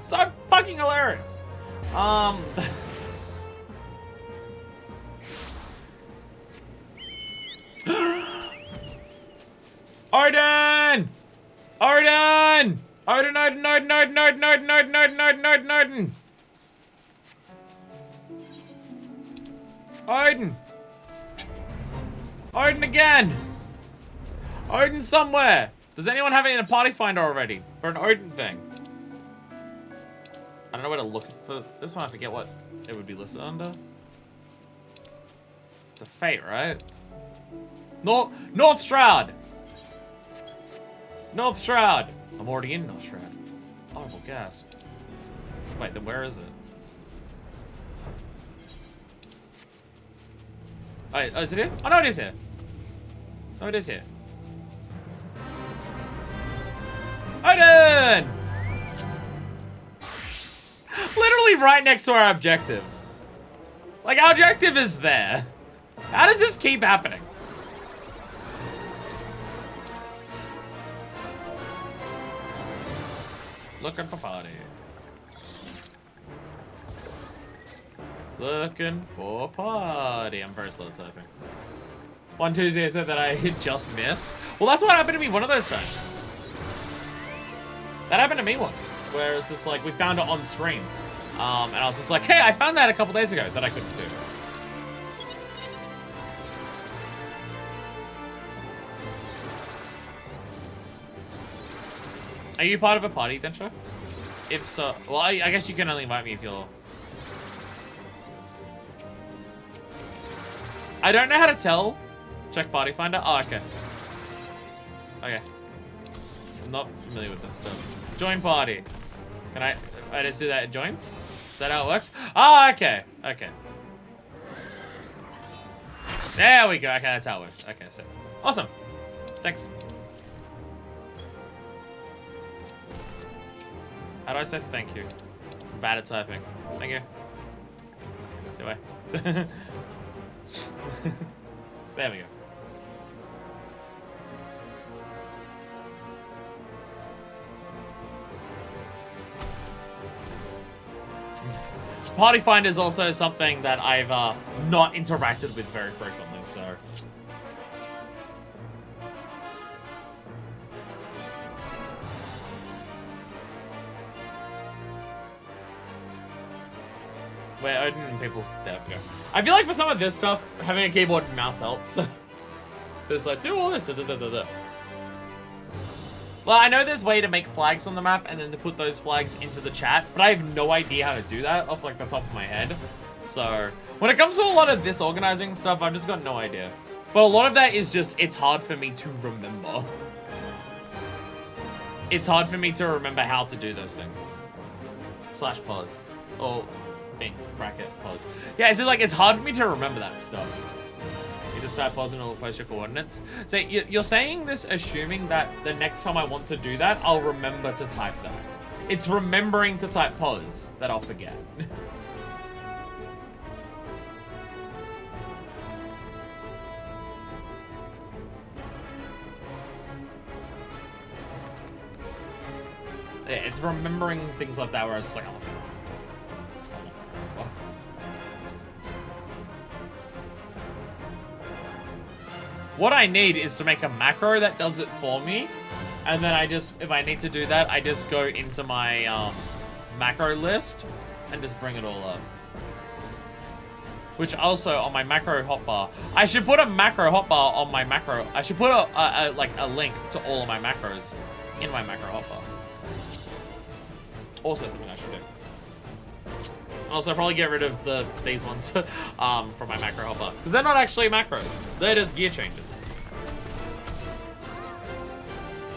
So fucking hilarious. Arden! Arden! Arden, Arden, Arden, Arden, Arden, Arden, Arden, Arden, Arden, Arden, Arden. Arden! Arden again! Arden somewhere! Does anyone have it in a party finder already? For an Arden thing? I don't know where to look for this one. I forget what it would be listed under. It's a fate, right? North Shroud! North Shroud! I'm already in North Shroud. Horrible gasp. Wait, then where is it? Oh, is it here? Oh, no, it is here. No, it is here. Odin! Literally right next to our objective. Like, our objective is there. How does this keep happening? Looking for party. Looking for party. I'm very slow at typing. One Tuesday I said that I just missed. Well, that's what happened to me one of those times. That happened to me once, where it's just like, we found it on stream. And I was just like, hey, I found that a couple days ago that I couldn't do. Are you part of a party, Densho? If so, well, I guess you can only invite me if you're... I don't know how to tell. Check party finder. Oh, okay. Okay. I'm not familiar with this stuff. Join party. Can I just do that at joins? Is that how it works? Oh, okay. Okay. There we go. Okay, that's how it works. Okay, so awesome. Thanks. How do I say thank you? I'm bad at typing. Thank you. Do I? There we go. Party Finder is also something that I've not interacted with very frequently, so... Where Odin and people... There we go. I feel like for some of this stuff, having a keyboard and mouse helps. It's like, do all this, da, da, da, da, da. Well, I know there's a way to make flags on the map and then to put those flags into the chat, but I have no idea how to do that off like the top of my head. So, when it comes to a lot of this organizing stuff, I've just got no idea. But a lot of that is just, it's hard for me to remember. it's hard for me to remember how to do those things. Slash pause. Or thing, bracket, pause. Yeah, it's just like, it's hard for me to remember that stuff. You just start pausing or post your coordinates. So you're saying this assuming that the next time I want to do that, I'll remember to type that. It's remembering to type pause that I'll forget. Yeah, it's remembering things like that where I was just like, oh. What I need is to make a macro that does it for me. And then I just, if I need to do that, I just go into my macro list and just bring it all up. Which also on my macro hotbar, I should put a macro hotbar on my macro. I should put like a link to all of my macros in my macro hotbar. Also something I should do. Also probably get rid of these ones from my macro hotbar because they're not actually macros. They're just gear changes.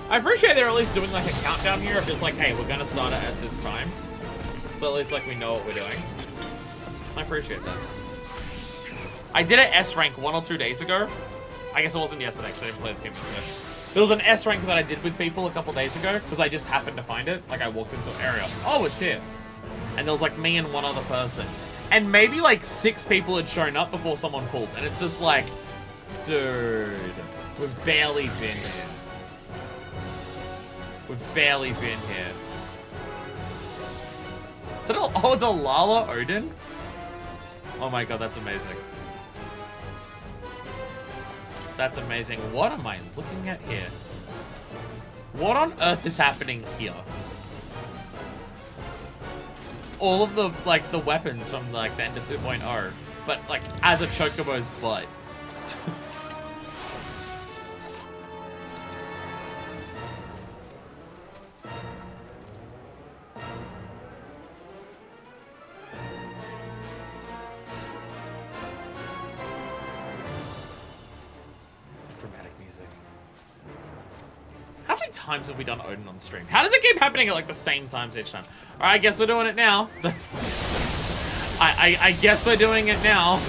I appreciate they're at least doing like a countdown here of just like, hey, we're gonna start it at this time. So at least like we know what we're doing. I appreciate that. I did an S rank 1 or 2 days ago. I guess it wasn't yesterday because I didn't play this game yesterday. There was an S rank that I did with people a couple days ago because I just happened to find it. Like I walked into an area. Oh, it's here. And there was like me and one other person. And maybe like 6 people had shown up before someone pulled. And it's just like, dude, we've barely been here. We've barely been here. Is it oh, it's a Lala Odin? Oh my god, that's amazing. That's amazing. What am I looking at here? What on earth is happening here? It's all of the, like, the weapons from, like, the Ender 2.0. But, like, as a Chocobo's butt. How many times have we done Odin on stream? How does it keep happening at like the same times each time? Alright, I guess we're doing it now. I guess we're doing it now.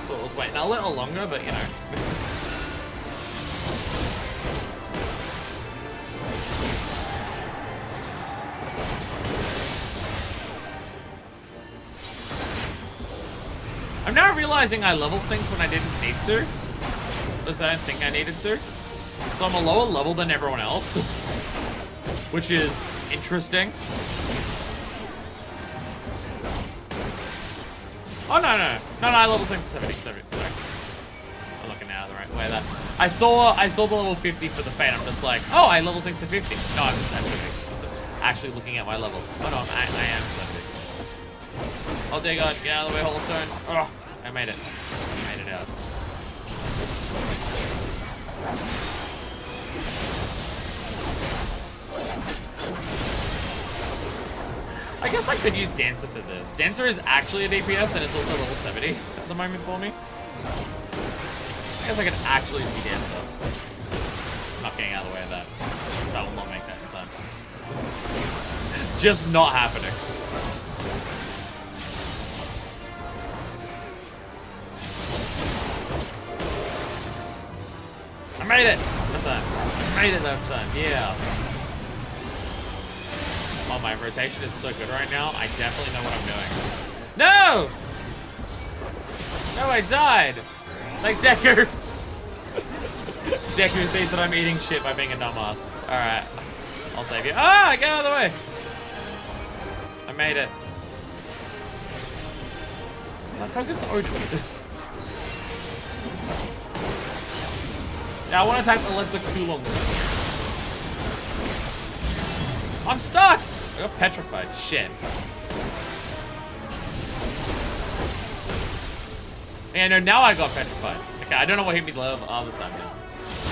Thought it was waiting a little longer, but you know. I'm now realizing I level synced when I didn't need to. Because I didn't think I needed to. So I'm a lower level than everyone else. Which is interesting. Oh, no, I level synced to 70. Sorry. I'm looking out of the right way there. I saw the level 50 for the Fate. I'm just like, oh, I level synced to 50. No, I'm 70. Actually looking at my level. Oh, no, I am 70. Oh dear god, get out of the way, Holostone. Oh, I made it. I made it out. I guess I could use Dancer for this. Dancer is actually a DPS and it's also level 70 at the moment for me. I guess I could actually be Dancer. I'm not getting out of the way of that. That will not make that in time. Just not happening. I made it that time. I made it that time. Yeah. Oh, my rotation is so good right now. I definitely know what I'm doing. No! No, I died. Thanks, Deku. Deku sees that I'm eating shit by being a dumbass. Alright. I'll save you. Ah! Get out of the way! I made it. Now focus on Odin. Yeah, I want to attack the lesser Kulong. I'm stuck! I got petrified. Shit. Yeah, no, now I got petrified. Okay, I don't know what hit me the other time now.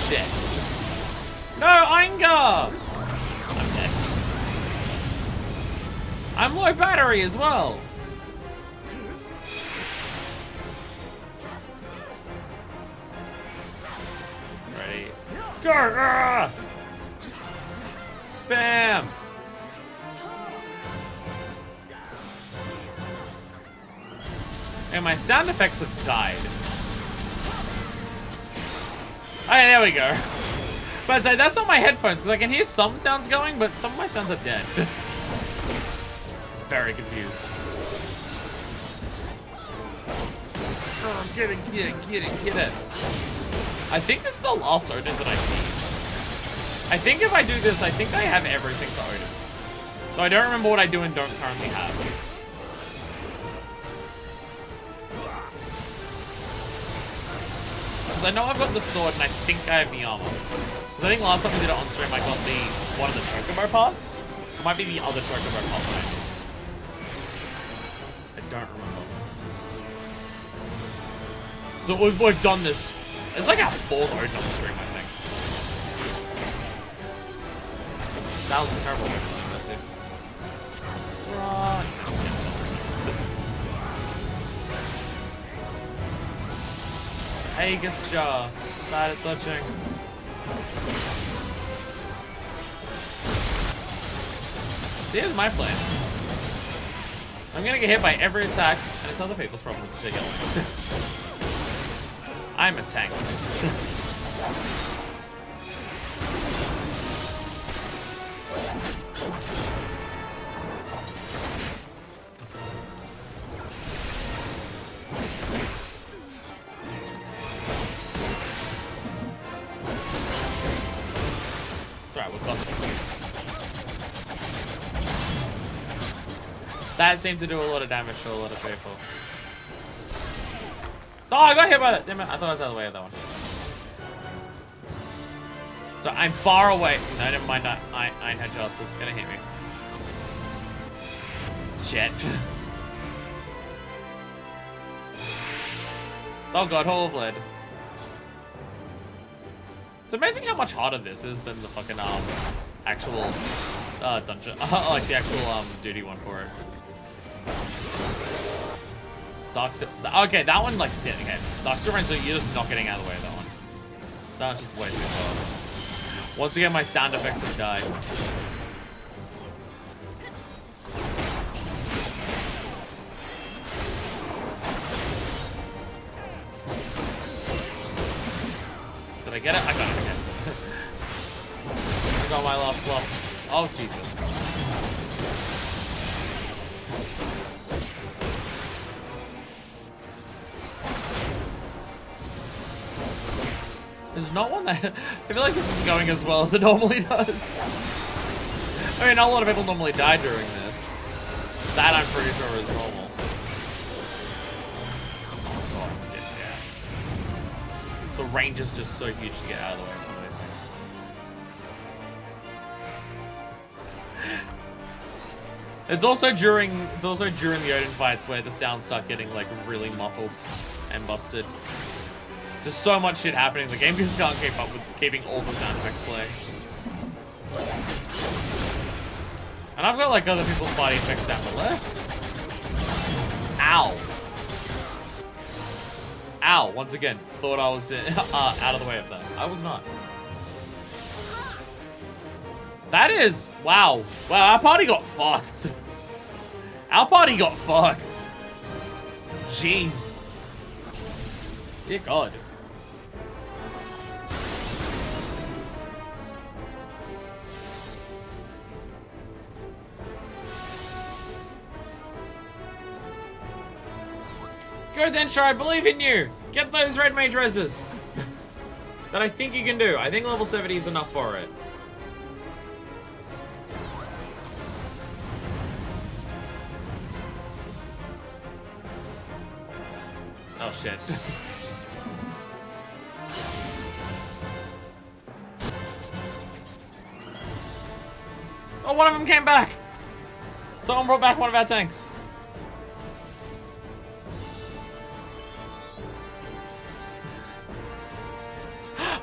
Shit. No, Ainga! I'm dead. I'm low battery as well. Go! Ah! Spam! And my sound effects have died. Oh, yeah, there we go. But so that's on my headphones, because I can hear some sounds going, but some of my sounds are dead. It's very confused. Oh, get it. I think this is the last Odin that I need. I think if I do this, I think I have everything for Odin. So I don't remember what I do and don't currently have. Because I know I've got the sword and I think I have the armor. Because I think last time we did it on stream, I got one of the Chocobo parts. So it might be the other Chocobo part that I need. I don't remember. So we've done this. It's like our fourth Odin on stream, I think. That was a terrible way to mess it. Right. Aegis Jar. Bad at dodging. See, here's my plan. I'm gonna get hit by every attack, and it's other people's problems to get away. I'm a tank. That seemed to do a lot of damage to a lot of people. Oh, I got hit by that. Damn it. I thought I was out of the way of that one. So I'm far away. No, never mind. Einhard Justice is gonna hit me. Shit. Oh god, Hall of Lead. It's amazing how much harder this is than the fucking actual dungeon. Like the actual duty one for it. Okay, that one, like, yeah, okay. Dark Silver Ranger, you're just not getting out of the way of that one. That one's just way too fast. Once again, my sound effects have died. Did I get it? I got it again. I got my last blast. Oh, Jesus. There's not one that... I feel like this isn't going as well as it normally does. I mean, not a lot of people normally die during this. That I'm pretty sure is normal. Oh, yeah. The range is just so huge to get out of the way of some of these things. It's also during the Odin fights where the sounds start getting like really muffled and busted. There's so much shit happening. The game just can't keep up with keeping all the sound effects playing. And I've got like other people's body effects down the list. Ow. Ow. Once again, thought I was out of the way of that. I was not. That is... Wow. Wow, our party got fucked. Our party got fucked. Jeez. Dear God. Go Densha, I believe in you! Get those red mage reses! That I think you can do. I think level 70 is enough for it. Oh shit. Oh, one of them came back! Someone brought back one of our tanks.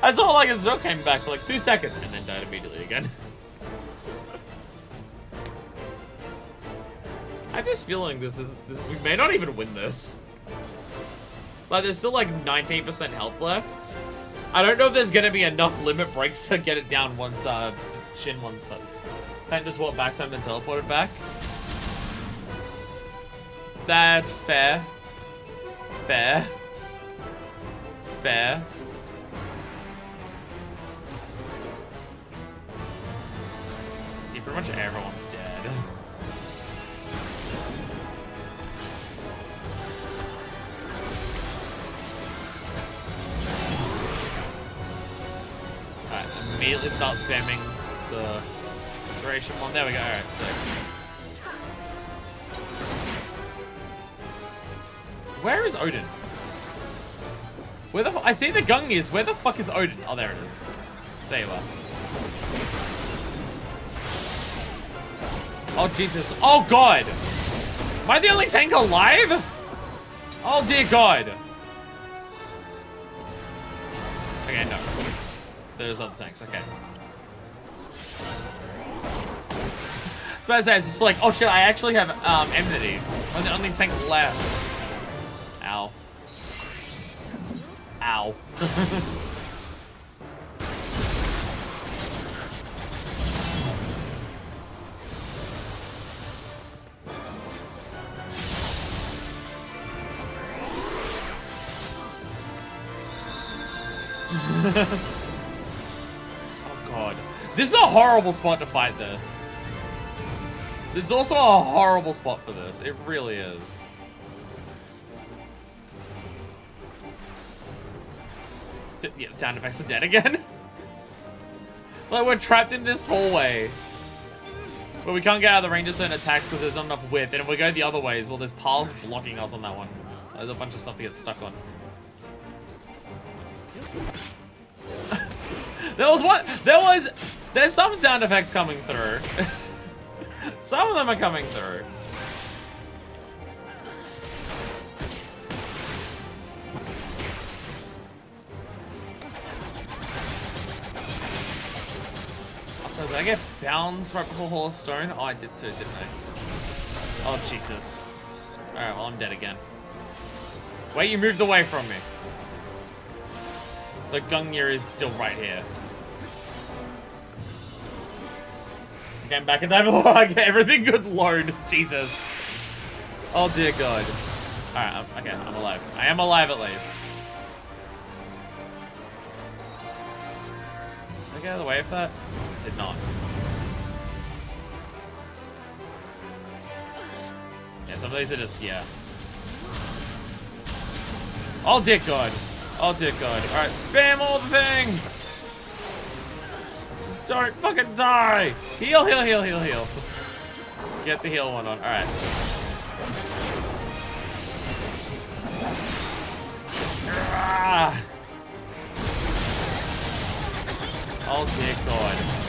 I saw like a Zo came back for like 2 seconds and then died immediately again. I have this feeling this we may not even win this. Like there's still like 19% health left. I don't know if there's gonna be enough limit breaks to get it down once Shin wants it. Can't just walk back to him and teleported back. That's fair. Fair. Fair. Yeah, pretty much everyone's dead. Alright, immediately start spamming the restoration one. There we go. Alright, sick. Where is Odin? Where the I see the Gungies. Where the fuck is Odin? Oh, there it is. There you are. Oh, Jesus. Oh, God. Am I the only tank alive? Oh, dear God. Okay, no. There's other tanks. Okay. I was about to say, it's just like, oh, shit, I actually have enmity. I'm the only tank left. Ow. Ow. Oh god. This is a horrible spot to fight this. This is also a horrible spot for this. It really is. Yeah, sound effects are dead again. Like, we're trapped in this hallway where we can't get out of the range of certain attacks because there's not enough width. And if we go the other ways, well, there's paths blocking us on that one. There's a bunch of stuff to get stuck on. There's some sound effects coming through. Some of them are coming through. Did I get bound right before Hall of Stone? Oh, I did too, didn't I? Oh, Jesus. Alright, well, I'm dead again. Wait, you moved away from me. The Gungnir is still right here. Okay, I'm back in time before I get everything good load. Jesus. Oh, dear God. Alright, okay, I'm alive. I am alive at least. Did I get out of the way of that? Did not. Yeah, some of these are just, yeah. Oh, dear God. Oh, dear God. Alright, spam all the things! Just don't fucking die! Heal, heal, heal, heal, heal. Get the heal one on. Alright. Ah. Oh, dear God.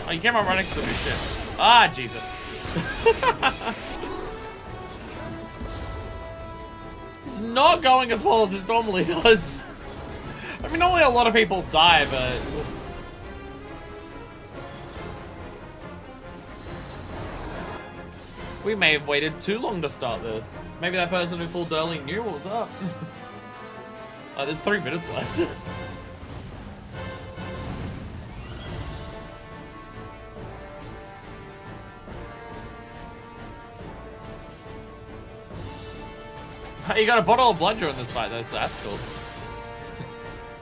Oh, you came out right next to me, shit. Ah, Jesus. It's not going as well as this normally does. I mean, normally a lot of people die, but... We may have waited too long to start this. Maybe that person who pulled early knew what was up. There's 3 minutes left. You got a bottle of blood during this fight, though, so that's cool.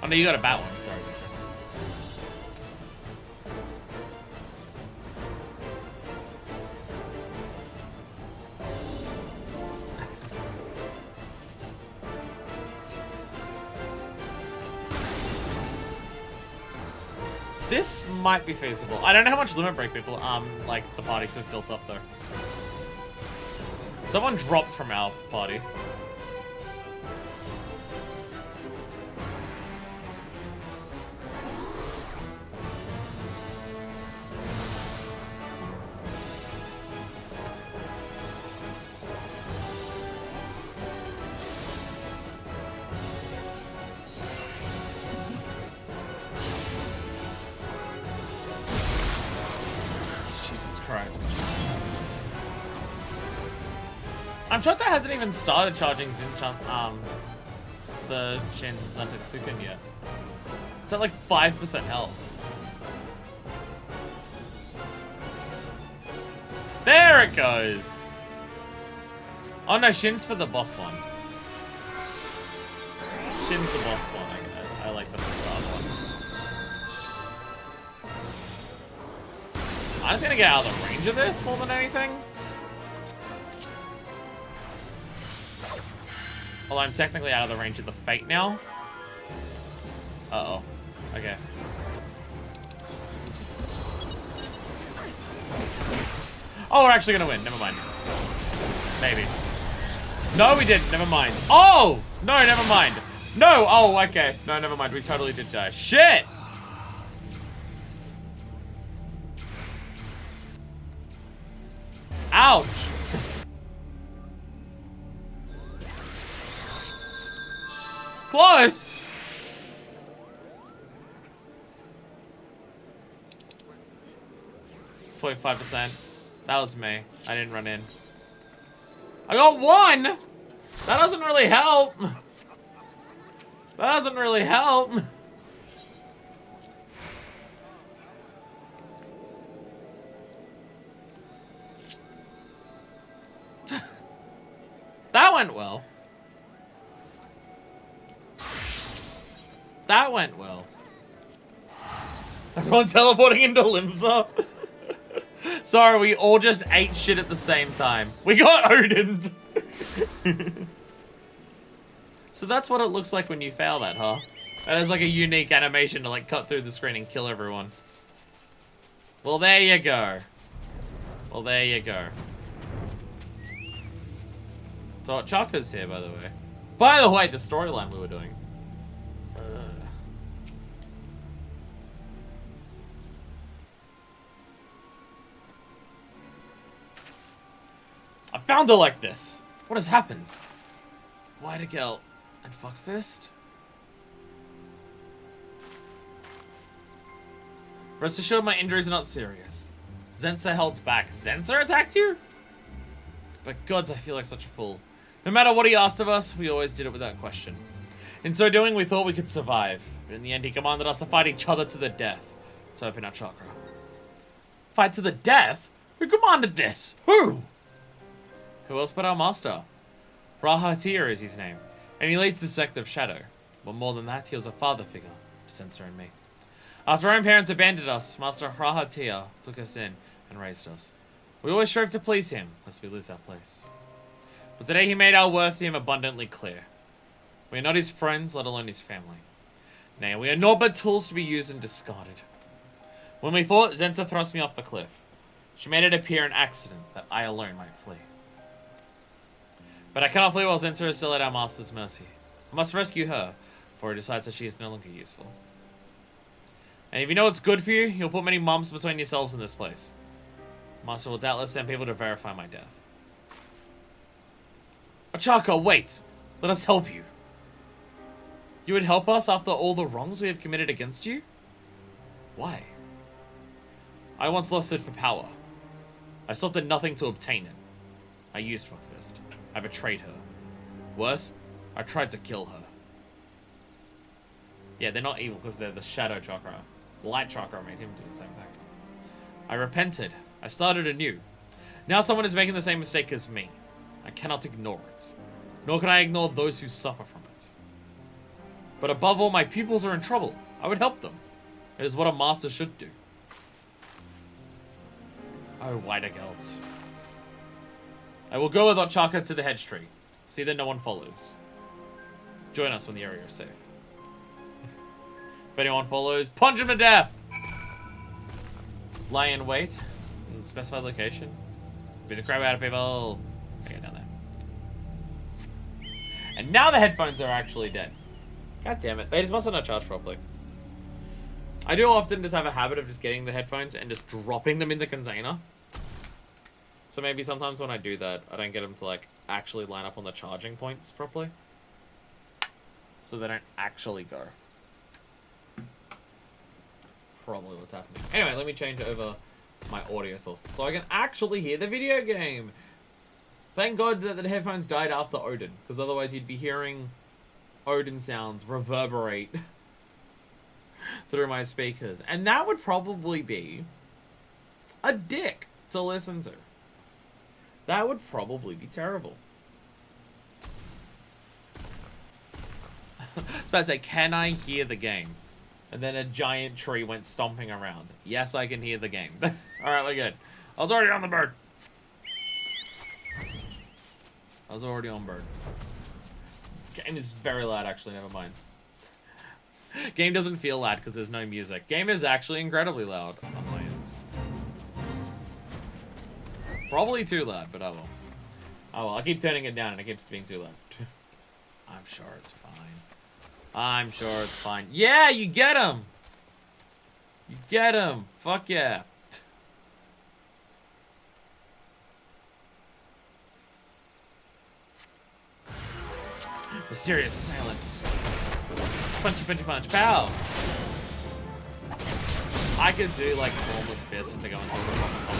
Oh no, you got a bat one, sorry. This might be feasible. I don't know how much limit break people, like, the parties have built up, though. Someone dropped from our party. Christ. I'm shocked that hasn't even started charging the Shin Zantetsuken yet. It's at like 5% health. There it goes! Oh no, Shin's for the boss one. Shin's the boss one, I like the facade one. I'm just gonna get out of the range of this more than anything. Although I'm technically out of the range of the Fate now. Uh-oh. Okay. Oh, we're actually gonna win. Never mind. Maybe. No, we didn't. Never mind. Oh! No, never mind. No! Oh, okay. No, never mind. We totally did die. Shit! Ouch! Close! 0.5%. That was me. I didn't run in. I got 1! That doesn't really help. That doesn't really help. That went well. That went well. Everyone teleporting into Limsa. Sorry, we all just ate shit at the same time. We got Odin'd. So that's what it looks like when you fail that, huh? That is like a unique animation to like cut through the screen and kill everyone. Well, there you go. Well, there you go. So Chaka's here, by the way. By the way, the storyline we were doing. I found her like this. What has happened? Why to kill and fuckfist? Rest assured my injuries are not serious. Zensa held back. Zensa attacked you? But gods, I feel like such a fool. No matter what he asked of us, we always did it without question. In so doing, we thought we could survive. But in the end, he commanded us to fight each other to the death. To open our chakra. Fight to the death? Who commanded this? Who? Who else but our master? Rahatir is his name, and he leads the sect of Shadow. But more than that, he was a father figure to Sensor and me. After our own parents abandoned us, Master Rahatir took us in and raised us. We always strove to please him, lest we lose our place. But today he made our worth to him abundantly clear. We are not his friends, let alone his family. Nay, we are naught but tools to be used and discarded. When we fought, Zensa thrust me off the cliff. She made it appear an accident that I alone might flee. But I cannot flee while Zensa is still at our master's mercy. I must rescue her, for he decides that she is no longer useful. And if you know what's good for you, you'll put many months between yourselves in this place. Master will doubtless send people to verify my death. Ochako, wait! Let us help you. You would help us after all the wrongs we have committed against you? Why? I once lusted for power. I stopped at nothing to obtain it. I used Fuckfist. I betrayed her. Worse, I tried to kill her. Yeah, they're not evil because they're the Shadow Chakra. The Light Chakra made him do the same thing. I repented. I started anew. Now someone is making the same mistake as me. I cannot ignore it. Nor can I ignore those who suffer from it. But above all, my pupils are in trouble. I would help them. It is what a master should do. Oh, White Gelt. I will go with Ochaka to the hedge tree. See that no one follows. Join us when the area is safe. If anyone follows, punch him to death! Lie in wait. In specified location. Beat the crap out of people. Okay, down there. And now the headphones are actually dead. God damn it. They just must have not charged properly. I do often just have a habit of just getting the headphones and just dropping them in the container. So maybe sometimes when I do that, I don't get them to like actually line up on the charging points properly. So they don't actually go. Probably what's happening. Anyway, let me change over my audio sources so I can actually hear the video game. Thank God that the headphones died after Odin, because otherwise you'd be hearing Odin sounds reverberate through my speakers. And that would probably be a dick to listen to. That would probably be terrible. I was about to say, can I hear the game? And then a giant tree went stomping around. Yes, I can hear the game. Alright, we're good. I was already on the bird. I was already on bird. Game is very loud, actually, never mind. Game doesn't feel loud because there's no music. Game is actually incredibly loud on my end. Probably too loud, but I will. Oh well, I keep turning it down and it keeps being too loud. I'm sure it's fine. I'm sure it's fine. Yeah, you get him! You get him! Fuck yeah. Mysterious assailants. Punchy, punchy, punch. Pow! I could do, like, Formless Fist if they go into a proper combo.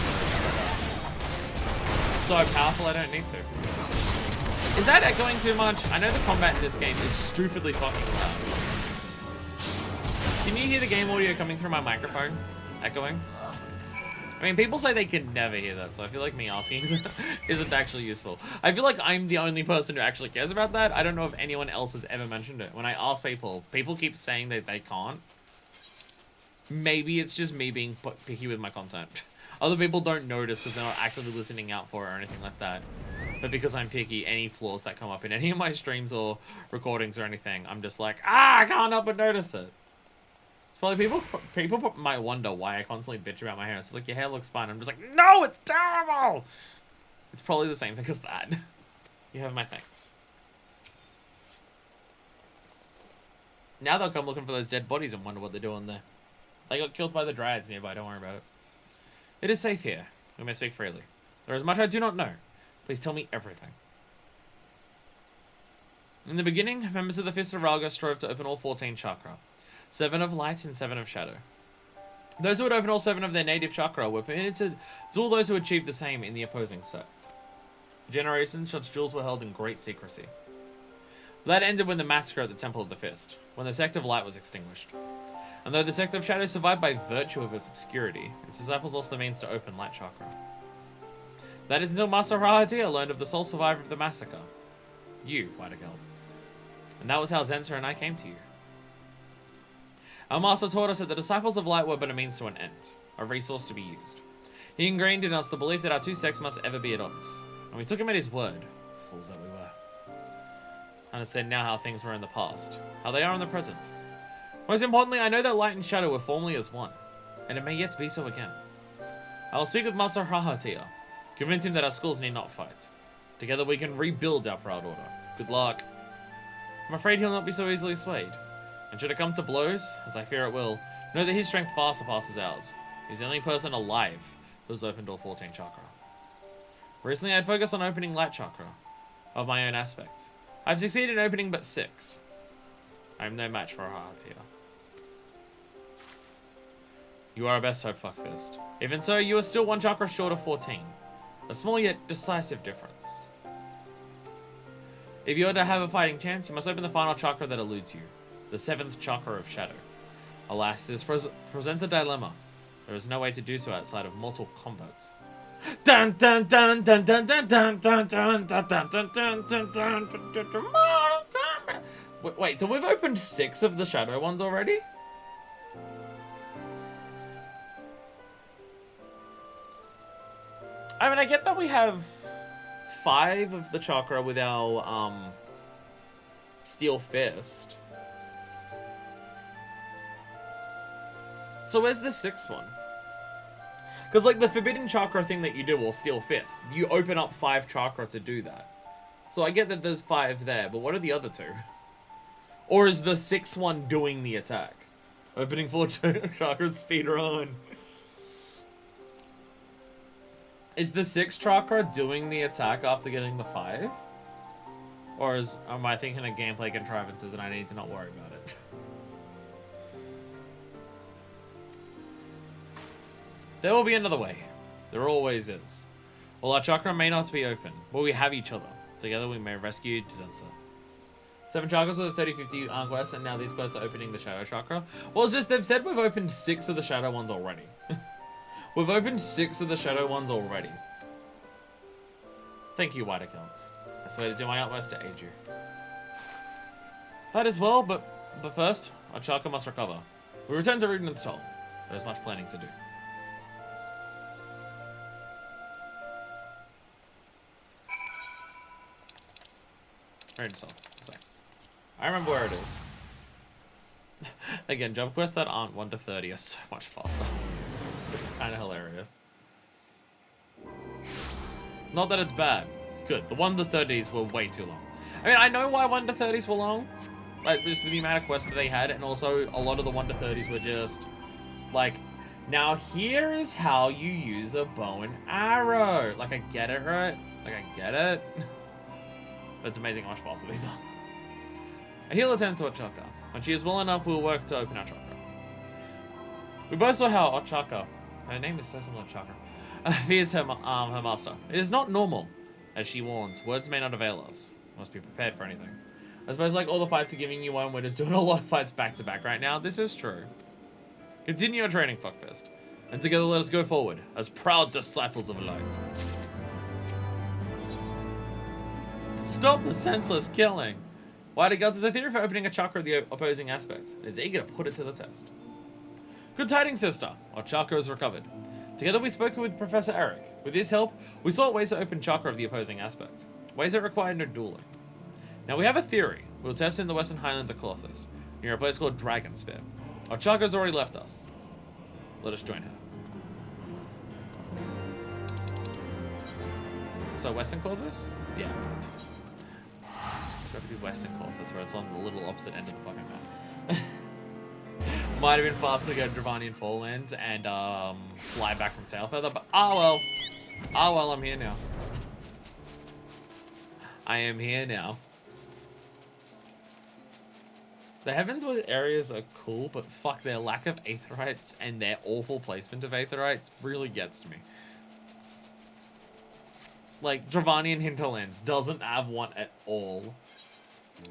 So powerful, I don't need to. Is that echoing too much? I know the combat in this game is stupidly fucking loud. Can you hear the game audio coming through my microphone? Echoing? I mean, people say they can never hear that, so I feel like me asking isn't actually useful. I feel like I'm the only person who actually cares about that. I don't know if anyone else has ever mentioned it. When I ask people, people keep saying that they can't. Maybe it's just me being picky with my content. Other people don't notice because they're not actively listening out for it or anything like that. But because I'm picky, any flaws that come up in any of my streams or recordings or anything, I'm just like, I can't help but notice it. It's probably people might wonder why I constantly bitch about my hair. It's like, your hair looks fine. I'm just like, no, it's terrible. It's probably the same thing as that. You have my thanks. Now they'll come looking for those dead bodies and wonder what they're doing there. They got killed by the dryads nearby, don't worry about it. It is safe here. We may speak freely. There is much I do not know. Please tell me everything. In the beginning, members of the Fist of Ralga strove to open all 14 chakra. 7 of light and 7 of shadow. Those who would open all 7 of their native chakra were permitted to duel those who achieved the same in the opposing sect. For generations, such duels were held in great secrecy. That ended when the massacre at the Temple of the Fist, when the sect of light was extinguished. And though the sect of shadow survived by virtue of its obscurity, its disciples lost the means to open light chakra. That is until Master Rahatia learned of the sole survivor of the massacre. You, Whiteageld. And that was how Zenser and I came to you. Our master taught us that the disciples of light were but a means to an end, a resource to be used. He ingrained in us the belief that our two sects must ever be at odds, and we took him at his word, fools that we were. I understand now how things were in the past, how they are in the present. Most importantly, I know that light and shadow were formerly as one, and it may yet be so again. I will speak with Master Rahatia, convince him that our schools need not fight. Together we can rebuild our proud order. Good luck. I'm afraid he'll not be so easily swayed. And should it come to blows, as I fear it will, know that his strength far surpasses ours. He's the only person alive who has opened all 14 chakra. Recently I had focused on opening light chakra, of my own aspect. I've succeeded in opening but 6. I am no match for Rahatia. You are our best hope, Fuckfist. Even so, you are still 1 chakra short of 14. A small yet decisive difference. If you are to have a fighting chance, you must open the final chakra that eludes you. The 7th chakra of shadow. Alas, this presents a dilemma. There is no way to do so outside of mortal combat. Dun dun dun dun dun dun dun dun dun dun dun dun dun dun dun mortal combat. Wait, so we've opened 6 of the shadow ones already? I mean, I get that we have 5 of the chakra with our Steel Fist. So where's the 6th one? Because, like, the Forbidden Chakra thing that you do, or Steel Fist, you open up 5 chakra to do that. So I get that there's 5 there, but what are the other 2? Or is the 6th one doing the attack? Opening 4 chakras, speed run. Is the 6th chakra doing the attack after getting the 5? Or am I thinking of gameplay contrivances and I need to not worry about it? There will be another way. There always is. While our chakra may not be open, but we have each other. Together we may rescue Dizensa. 7 chakras with a 30-50 quest, and now these quests are opening the Shadow Chakra. Well, it's just they've said we've opened 6 of the Shadow ones already. We've opened 6 of the Shadow ones already. Thank you, White Accounts. I swear to do my utmost to aid you. That as well, but first, our chakra must recover. We return to Ruden's Toll. There's much planning to do. Ruden's Toll. Sorry. I remember where it is. Again, jump quests that aren't 1 to 30 are so much faster. It's kind of hilarious. Not that it's bad. It's good. The 1 to 30s were way too long. I mean, I know why 1 to 30s were long. Like, just with the amount of quests that they had, and also a lot of the 1 to 30s were just, like, now here is how you use a bow and arrow. Like, I get it, right? Like, I get it. But it's amazing how much faster these are. A healer tends to Ochaka. When she is well enough, we'll work to open our chakra. We both saw how Ochaka, her name is so similar to Chakra, fears her master. It is not normal. As she warns, words may not avail us. Must be prepared for anything. I suppose like all the fights are giving you one, we're just doing a lot of fights back to back right now. This is true. Continue your training, Fuckfest. And together let us go forward, as proud disciples of light. Stop the senseless killing. White Gods is a theory for opening a chakra of the opposing aspect. It is eager to put it to the test. Good tidings, sister. Our chakra is recovered. Together we spoke with Professor Eric. With his help, we sought ways to open chakra of the opposing aspect. Ways that require no dueling. Now we have a theory. We'll test in the Western Highlands of Clothis, near a place called Dragonspear. Our chakra's already left us. Let us join her. So Western Clothis? Yeah. It's got to be Western Clothis, where it's on the little opposite end of the fucking map. Might have been faster to go to Dravanian Forelands and fly back from Tailfeather, but well. Well, I'm here now. I am here now. The Heavensward areas are cool, but fuck, their lack of Aetherites and their awful placement of Aetherites really gets to me. Like, Dravanian Hinterlands doesn't have one at all.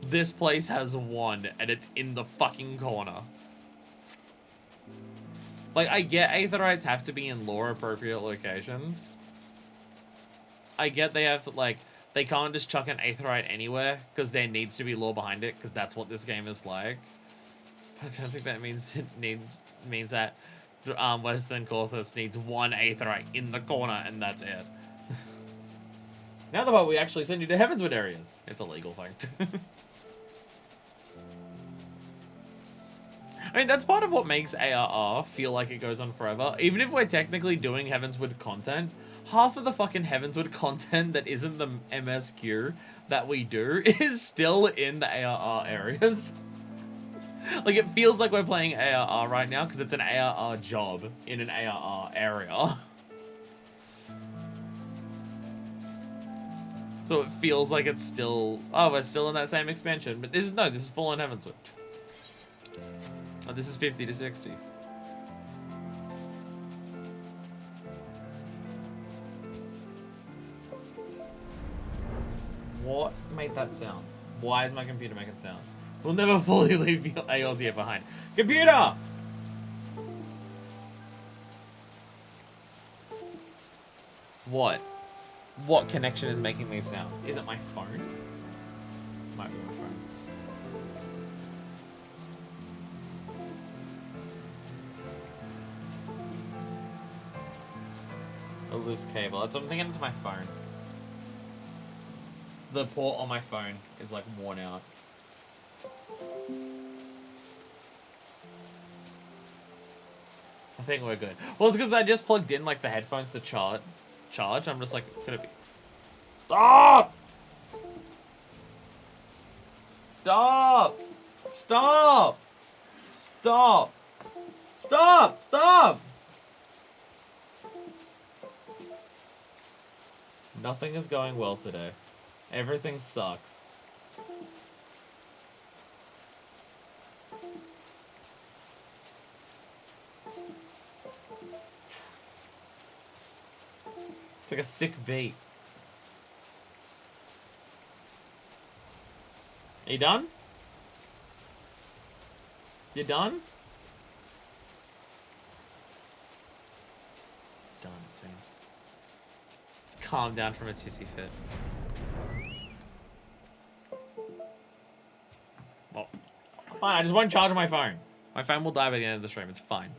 This place has one, and it's in the fucking corner. Like, I get Aetherites have to be in lore-appropriate locations. I get they have to, like, they can't just chuck an Aetherite anywhere, because there needs to be lore behind it, because that's what this game is like. But I don't think that means it means that Western Clothis needs one Aetherite in the corner, and that's it. Now the part we actually send you to Heavensward areas. It's a legal thing. I mean, that's part of what makes ARR feel like it goes on forever. Even if we're technically doing Heavensward content, half of the fucking Heavensward content that isn't the MSQ that we do is still in the ARR areas. Like, it feels like we're playing ARR right now because it's an ARR job in an ARR area. So it feels like it's still... Oh, we're still in that same expansion. But this is full on Heavensward. Oh, this is 50 to 60. What made that sound? Why is my computer making sounds? We'll never fully leave Eorzea behind. Computer! What? What connection is making these sounds? Is it my phone? Might be my phone. A loose cable. That's what I'm thinking. It's my phone. The port on my phone is like worn out. I think we're good. Well, it's because I just plugged in like the headphones to charge. I'm just like, could it be? Stop! Stop! Stop! Stop! Stop! Stop! Nothing is going well today. Everything sucks. It's like a sick beat. Are you done? You done? It's done, it seems. It's calmed down from its hissy fit. Well, fine, I just won't charge my phone. My phone will die by the end of the stream, it's fine.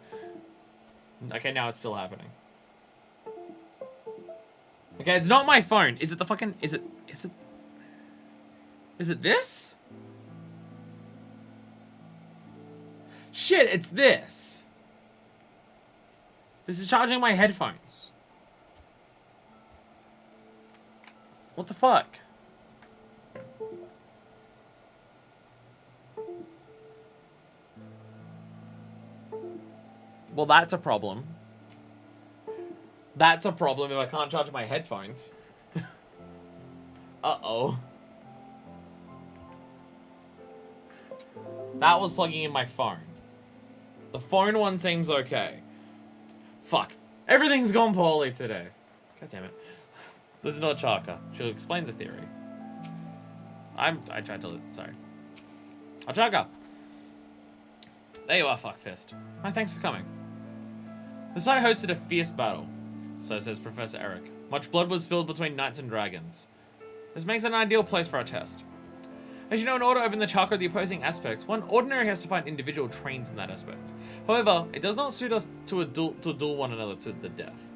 Okay, now it's still happening. Okay, it's not my phone. Is it the fucking... Is it this? Shit, it's this. This is charging my headphones. What the fuck? Well, that's a problem. That's a problem if I can't charge my headphones. Uh-oh. That was plugging in my phone. The phone one seems okay. Fuck. Everything's gone poorly today. God damn it. Listen to Chaka. She'll explain the theory. I tried to... Sorry. Chaka! There you are, fuckfist. My thanks for coming. The site hosted a fierce battle. So says Professor Eric. Much blood was spilled between knights and dragons. This makes it an ideal place for our test. As you know, in order to open the chakra of the opposing aspects, one ordinary has to find individual trains in that aspect. However, it does not suit us to duel one another to the death.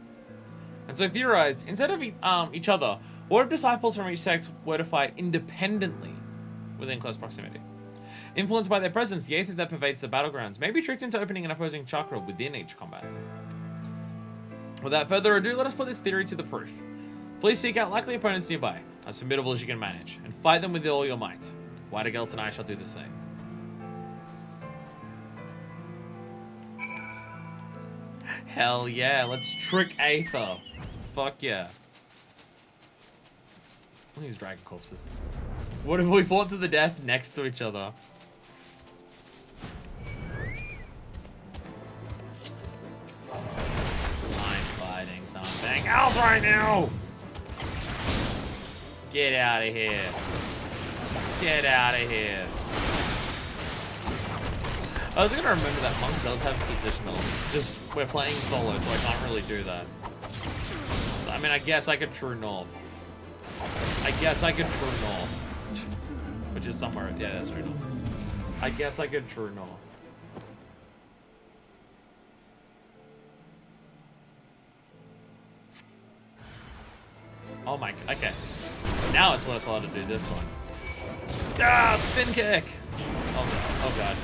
And so theorized, instead of each other, what if disciples from each sect were to fight independently within close proximity? Influenced by their presence, the aether that pervades the battlegrounds may be tricked into opening an opposing chakra within each combat. Without further ado, let us put this theory to the proof. Please seek out likely opponents nearby, as formidable as you can manage, and fight them with all your might. Whitegelt and I shall do the same. Hell yeah, let's trick Aether. Fuck yeah. Look at these dragon corpses. What if we fought to the death next to each other? I'm fighting something else right now! Get out of here. Get out of here. I was gonna remember that Monk does have positional. Just, we're playing solo, so I can't really do that. I mean, I guess I could true north. I guess I could true north. Which is somewhere, yeah, that's true north. I guess I could true north. Oh my, okay. Now it's worthwhile to do this one. Ah, spin kick! Oh god, oh god.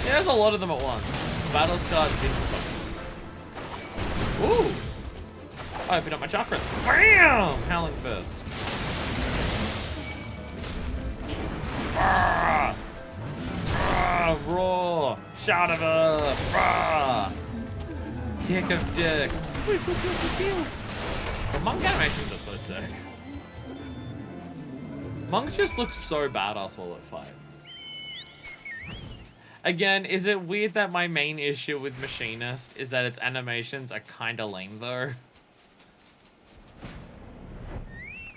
Yeah, there's a lot of them at once. Battle scarred focus. Ooh! I opened up my chakras. Bam! Howling Fist. Ah! Ah! Roar! Shout of earth! Ah! Kick of dick. The Monk animations are so sick. Monk just looks so badass while it fights. Again, is it weird that my main issue with Machinist is that its animations are kinda lame though?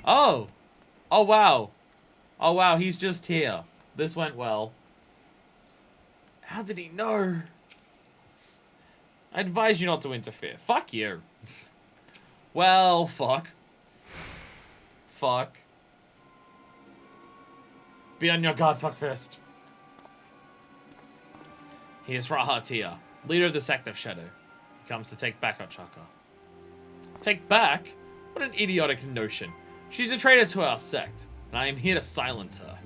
Oh! Oh wow! Oh wow, he's just here. This went well. How did he know? I advise you not to interfere. Fuck you. Well, fuck. Fuck. Be on your guard, fuckfist. He is Rahatia, leader of the sect of Shadow. He comes to take back our chakra. Take back? What an idiotic notion. She's a traitor to our sect, and I am here to silence her.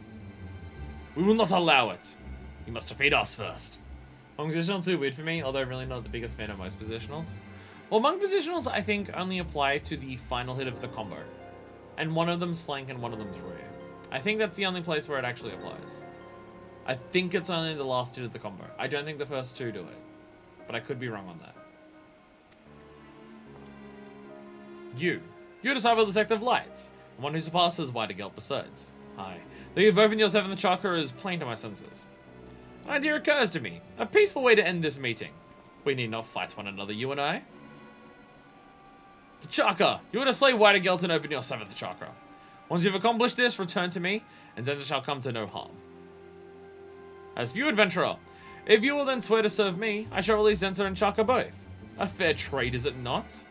We will not allow it. You must defeat us first. Monk positionals are weird for me, although I'm really not the biggest fan of most positionals. Well, Monk positionals, I think, only apply to the final hit of the combo. And one of them's flank and one of them's rear. I think that's the only place where it actually applies. I think it's only the last hit of the combo. I don't think the first two do it. But I could be wrong on that. You're a disciple of the Sect of Light. And one who surpasses Whitegelt besides. Hi. Though you've opened your seventh chakra is plain to my senses. An idea occurs to me. A peaceful way to end this meeting. We need not fight one another, you and I. The chakra! You are to slay White Gelt and open your 7th chakra. Once you've accomplished this, return to me, and Zenza shall come to no harm. As for you, adventurer, if you will then swear to serve me, I shall release Zenza and Chaka both. A fair trade, is it not?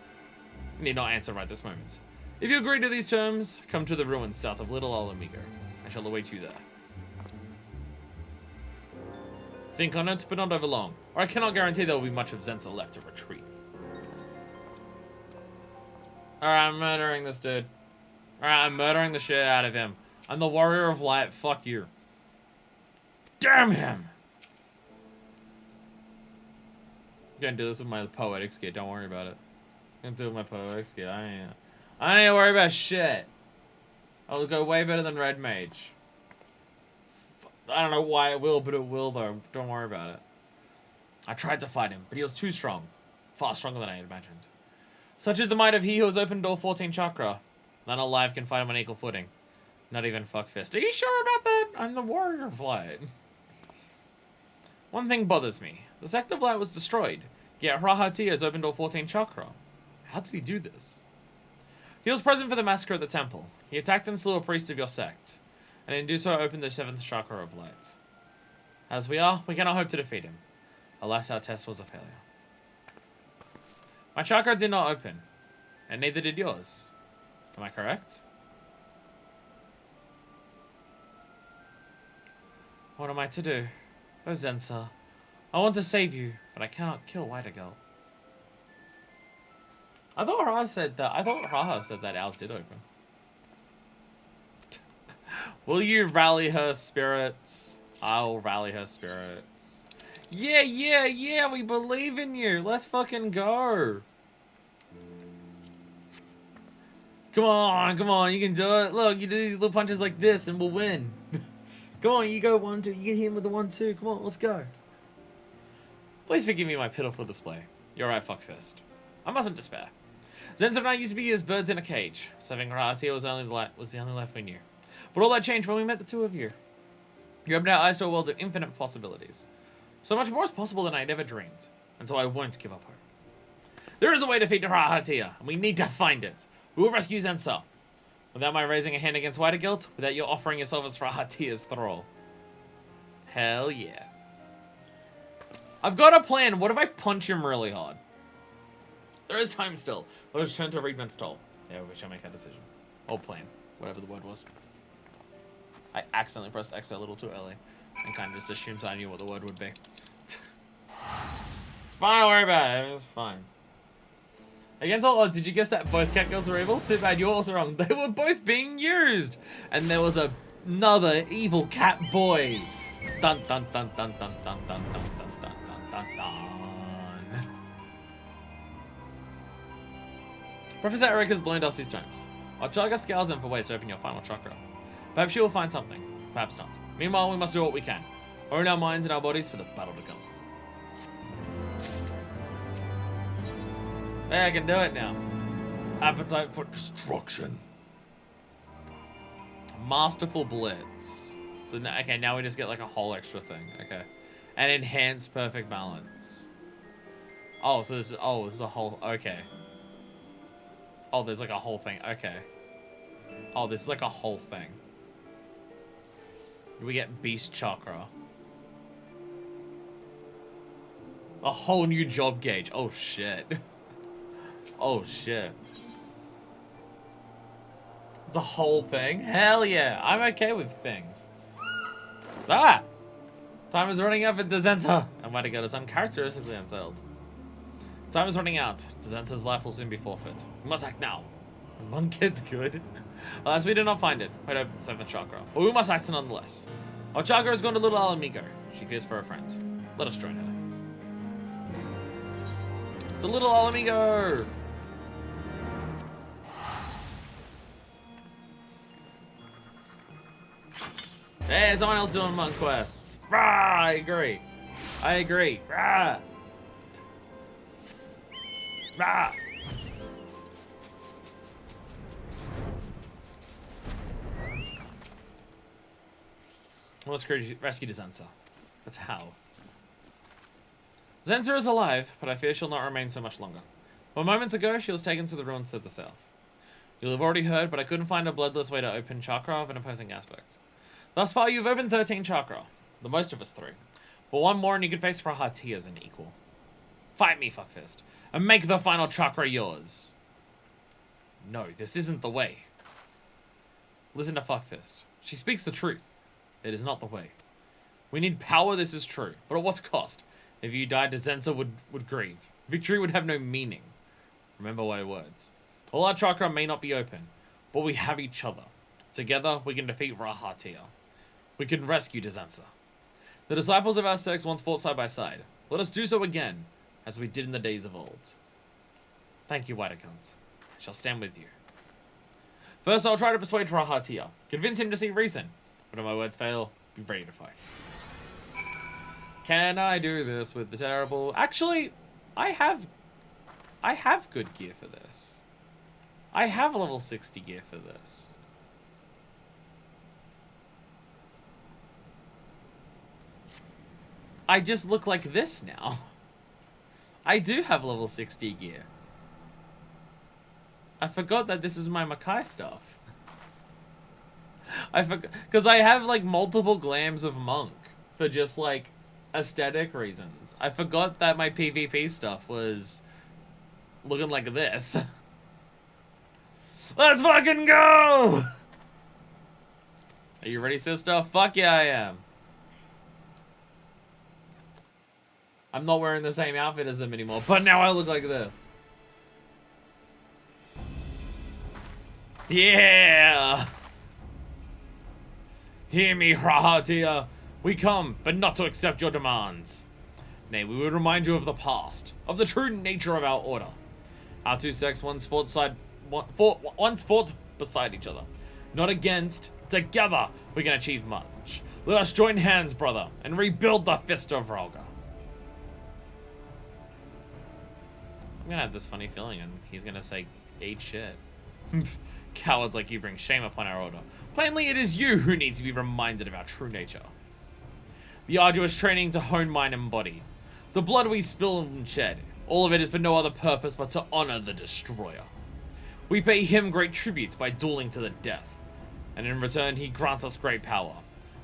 You need not answer right this moment. If you agree to these terms, come to the ruins south of Little Alamigo. I shall await you there. Think on it, but not over long, or I cannot guarantee there will be much of Zenza left to retrieve. Alright, I'm murdering this dude. Alright, I'm murdering the shit out of him. I'm the warrior of light, fuck you. Damn him! I'm gonna do this with my poetics gear, don't worry about it. I'm gonna do it with my poetics gear, I don't need to worry about shit. I'll go way better than Red Mage. I don't know why it will, but it will though. Don't worry about it. I tried to fight him, but he was too strong. Far stronger than I had imagined. Such is the might of he who has opened all 14 chakra. None alive can fight him on equal footing. Not even Fuckfist. Are you sure about that? I'm the warrior of light. One thing bothers me. The Sect of Light was destroyed, yet Rahati has opened all 14 chakra. How did he do this? He was present for the massacre at the temple. He attacked and slew a priest of your sect, and in do so opened the 7th chakra of light. As we are, we cannot hope to defeat him. Alas, our test was a failure. My chakra did not open, and neither did yours. Am I correct? What am I to do? Oh, Zenza. I want to save you, but I cannot kill Whitegirl. I thought Raha said that ours did open. Will you rally her spirits? I'll rally her spirits. Yeah, we believe in you. Let's fucking go. Come on, you can do it. Look, you do these little punches like this and we'll win. Come on, you go 1, 2, you get him with the 1, 2. Come on, let's go. Please forgive me my pitiful display. You're right, Fuckfist. I mustn't despair. Zenza and I used to be as birds in a cage. Serving Rahati was the only life we knew. But all that changed when we met the two of you. You opened our eyes to a world of infinite possibilities. So much more is possible than I'd ever dreamed. And so I won't give up hope. There is a way to defeat Rahati, and we need to find it. We will rescue Zenza. Without my raising a hand against Whitegirl, without you offering yourself as Rahatia's thrall. Hell yeah. I've got a plan. What if I punch him really hard? There is time still. Let us turn to Reedman's Toll. Yeah, we shall make that decision. Or plan. Whatever the word was. I accidentally pressed X a little too early. And kind of just assumed I knew what the word would be. It's fine, don't worry about it. It's fine. Against all odds, did you guess that both cat girls were evil? Too bad, you're also wrong. They were both being used! And there was another evil cat boy. Dun dun dun dun dun dun dun dun dun dun dun dun. Professor Eric has learned us his tomes. Our Chaga scours them for ways to open your final chakra. Perhaps she will find something. Perhaps not. Meanwhile, we must do what we can. Own our minds and our bodies for the battle to come. Hey, I can do it now. Appetite for destruction. Masterful Blitz. So now, okay, now we just get like a whole extra thing. Okay. And enhanced perfect balance. Oh, so this is a whole, okay. Oh, there's like a whole thing. Okay. Oh, this is like a whole thing. We get Beast Chakra. A whole new job gauge. Oh, shit. Oh, shit. It's a whole thing? Hell yeah. I'm okay with things. Ah! Time is running out for Zenza. And why to go to some uncharacteristically unsettled. Time is running out. Zenza's life will soon be forfeit. We must act now. One kid's good. Alas, we did not find it. Quite open the 7th chakra. But we must act nonetheless. Our chakra has gone to little Alamigo. She fears for her friend. Let us join her. To little Alamigo! Hey, someone else doing monk quests. Rah! I agree. I agree. Rah! Rah! Let's rescue Zenza. That's how. Zenza is alive, but I fear she'll not remain so much longer. Well, moments ago, she was taken to the ruins to the south. You'll have already heard, but I couldn't find a bloodless way to open chakra of an opposing aspect. Thus far, you've opened 13 chakra. The most of us 3. But one more and you could face Rahati as an equal. Fight me, fuckfist, and make the final chakra yours. No, this isn't the way. Listen to fuckfist. She speaks the truth. It is not the way. We need power, this is true. But at what cost? If you died, Zenza would grieve. Victory would have no meaning. Remember my words. All our chakra may not be open, but we have each other. Together, we can defeat Rahatia. We can rescue Zenza. The disciples of our sex once fought side by side. Let us do so again, as we did in the days of old. Thank you, Whitekant. I shall stand with you. First, I'll try to persuade Rahatia. Convince him to see reason. But if my words fail, be ready to fight. Can I do this with the terrible... Actually, I have good gear for this. I have level 60 gear for this. I just look like this now. I do have level 60 gear. I forgot that this is my Makai stuff. I forgot, because I have like multiple glams of monk for just like aesthetic reasons. I forgot that my PvP stuff was looking like this. Let's fucking go! Are you ready, sister? Fuck yeah, I am. I'm not wearing the same outfit as them anymore, but now I look like this. Yeah! Hear me, Rahatia. We come, but not to accept your demands. Nay, we would remind you of the past, of the true nature of our order. Our two sects once fought beside each other. Not against, together we can achieve much. Let us join hands, brother, and rebuild the Fist of Rhalga. I'm gonna have this funny feeling and he's gonna say, eat shit. Cowards like you bring shame upon our order. Plainly, it is you who needs to be reminded of our true nature. The arduous training to hone mind and body. The blood we spill and shed. All of it is for no other purpose but to honor the destroyer. We pay him great tributes by dueling to the death. And in return, he grants us great power.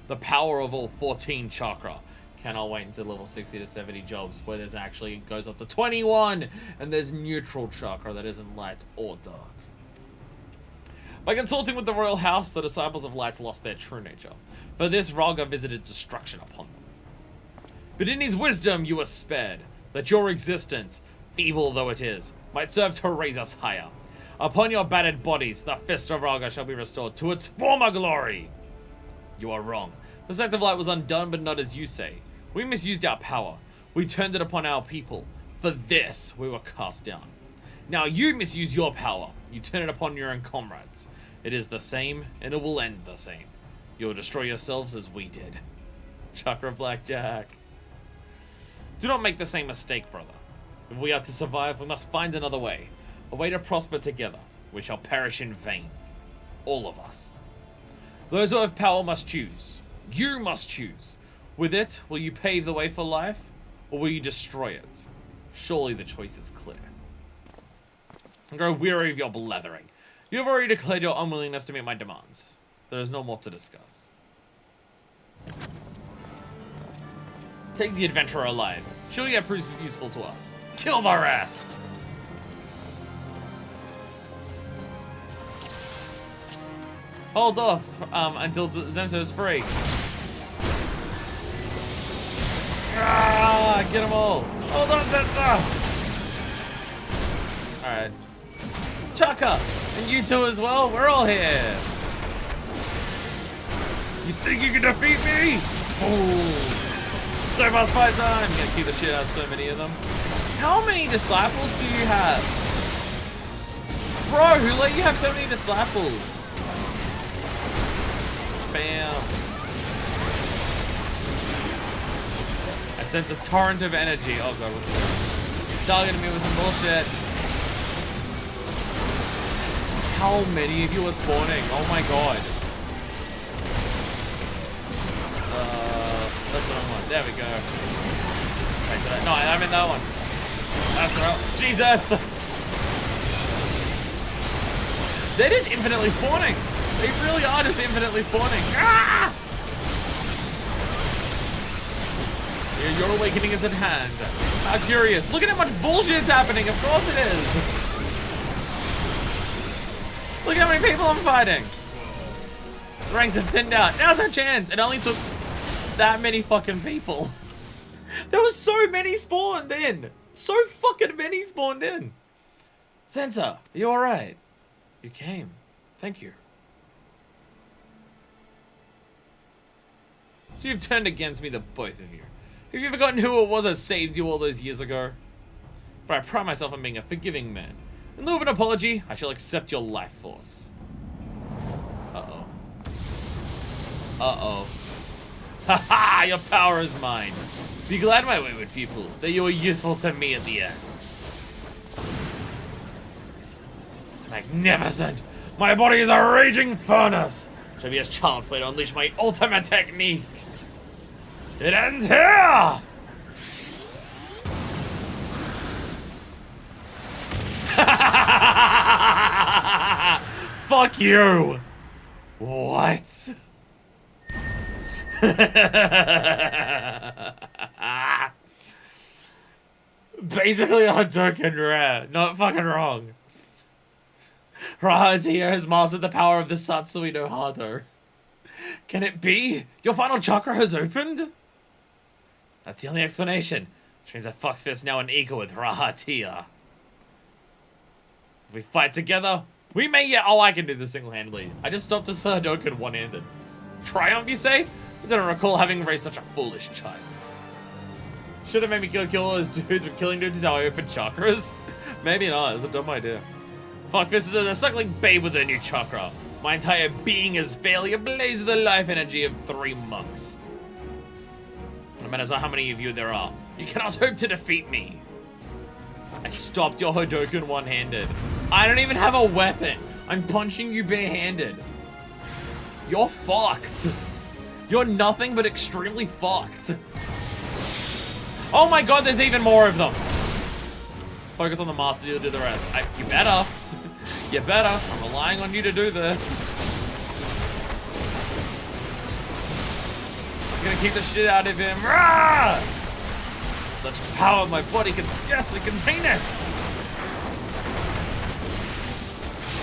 The power of all 14 chakra. Cannot wait until level 60 to 70 jobs where there's actually it goes up to 21 and there's neutral chakra that isn't light or dark. By consulting with the royal house, the disciples of light lost their true nature. For this, Rhalga visited destruction upon them. But in his wisdom you were spared, that your existence, feeble though it is, might serve to raise us higher. Upon your battered bodies, the Fist of Rhalga shall be restored to its former glory. You are wrong. The sect of light was undone, but not as you say. We misused our power. We turned it upon our people. For this, we were cast down. Now you misuse your power. You turn it upon your own comrades. It is the same, and it will end the same. You'll destroy yourselves as we did. Chakra Blackjack. Do not make the same mistake, brother. If we are to survive, we must find another way. A way to prosper together. We shall perish in vain. All of us. Those who have power must choose. You must choose. With it, will you pave the way for life, or will you destroy it? Surely the choice is clear. I grow weary of your blethering. You have already declared your unwillingness to meet my demands. There is no more to discuss. Take the adventurer alive. Surely that proves useful to us. Kill the rest! Hold off until Zenza is free. Ah, get them all. Hold on, Zenza! Alright. Chaka! And you two as well? We're all here! You think you can defeat me? Fools! So fast fight time! I'm gonna kick the shit out of so many of them. How many disciples do you have? Bro, who let you have so many disciples? Bam. I sense a torrent of energy. Oh god, what's this? He's targeting me with some bullshit. How many of you are spawning? Oh my god. That's what I want. There we go. Wait, no, I meant that one. That's right. Jesus! They're just infinitely spawning. They really are just infinitely spawning. Ah! Your awakening is at hand. How curious. Look at how much bullshit's happening. Of course it is. Look at how many people I'm fighting. The ranks have thinned out. Now's our chance. It only took that many fucking people. There was so many spawned in. So fucking many spawned in. Sensa, are you alright? You came. Thank you. So you've turned against me, the both of you. Have you forgotten who it was that saved you all those years ago? But I pride myself on being a forgiving man. In lieu of an apology, I shall accept your life force. Uh-oh. Uh-oh. Ha-ha! Your power is mine. Be glad, my wayward pupils, that you were useful to me at the end. Magnificent! My body is a raging furnace! Shall be as child's play to unleash my ultimate technique. It ends here! Fuck you! What? Basically a Hadouken rare. Not fucking wrong. Raha's here has mastered the power of the Satsui no Hado. Can it be? Your final chakra has opened? That's the only explanation. Which means that Foxfist is now an equal with Rahatia. If we fight together, we may yet. Oh, I can do this single-handedly. I just stopped a Hadouken one-handed. Triumph, you say? I don't recall having raised such a foolish child. Should have made me kill all those dudes, but killing dudes is how I open chakras? Maybe not, it's a dumb idea. Fuckfist is a suckling babe with a new chakra. My entire being is fairly ablaze with the life energy of 3 monks. No matter how many of you there are, you cannot hope to defeat me. I stopped your Hadouken one-handed. I don't even have a weapon. I'm punching you barehanded. You're fucked. You're nothing but extremely fucked. Oh my god, there's even more of them. Focus on the master, you'll do the rest. You better. You better. I'm relying on you to do this. I'm gonna keep the shit out of him. Rah! Such power, my body can scarcely contain it.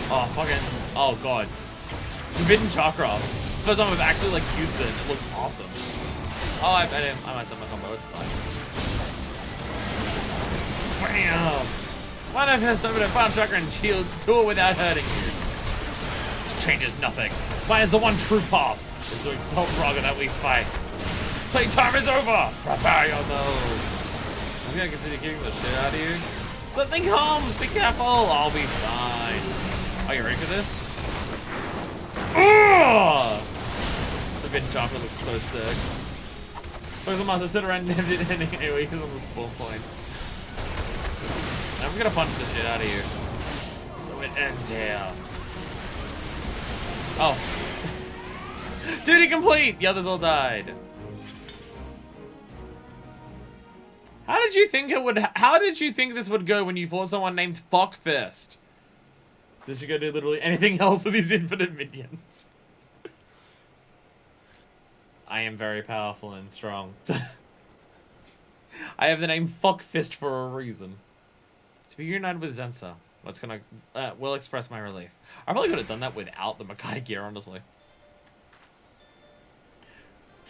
Oh, fucking. Oh, god. Forbidden Chakra. First time I've actually, like, used it. It looks awesome. Oh, I bet him. I might set my combo. It's fine. Bam! Why not have summon a final chakra and shield tool without hurting you? This changes nothing. Mine is the one true path. Is to exalt Raga that we fight. Playtime is over! Prepare yourselves! I'm gonna continue kicking the shit out of you. Something comes! Be careful! I'll be fine. Are you ready for this? Ugh! The Forbidden Chakra looks so sick. Focus on Master, sit around and anyway, he's on the spawn points. I'm gonna punch the shit out of you. So it ends here. Oh. Duty complete! The others all died. How did you think this would go when you fought someone named Fuckfist? Did you go do literally anything else with these infinite minions? I am very powerful and strong. I have the name Fuckfist for a reason. To be united with Zensa, will express my relief. I probably could have done that without the Makai gear, honestly.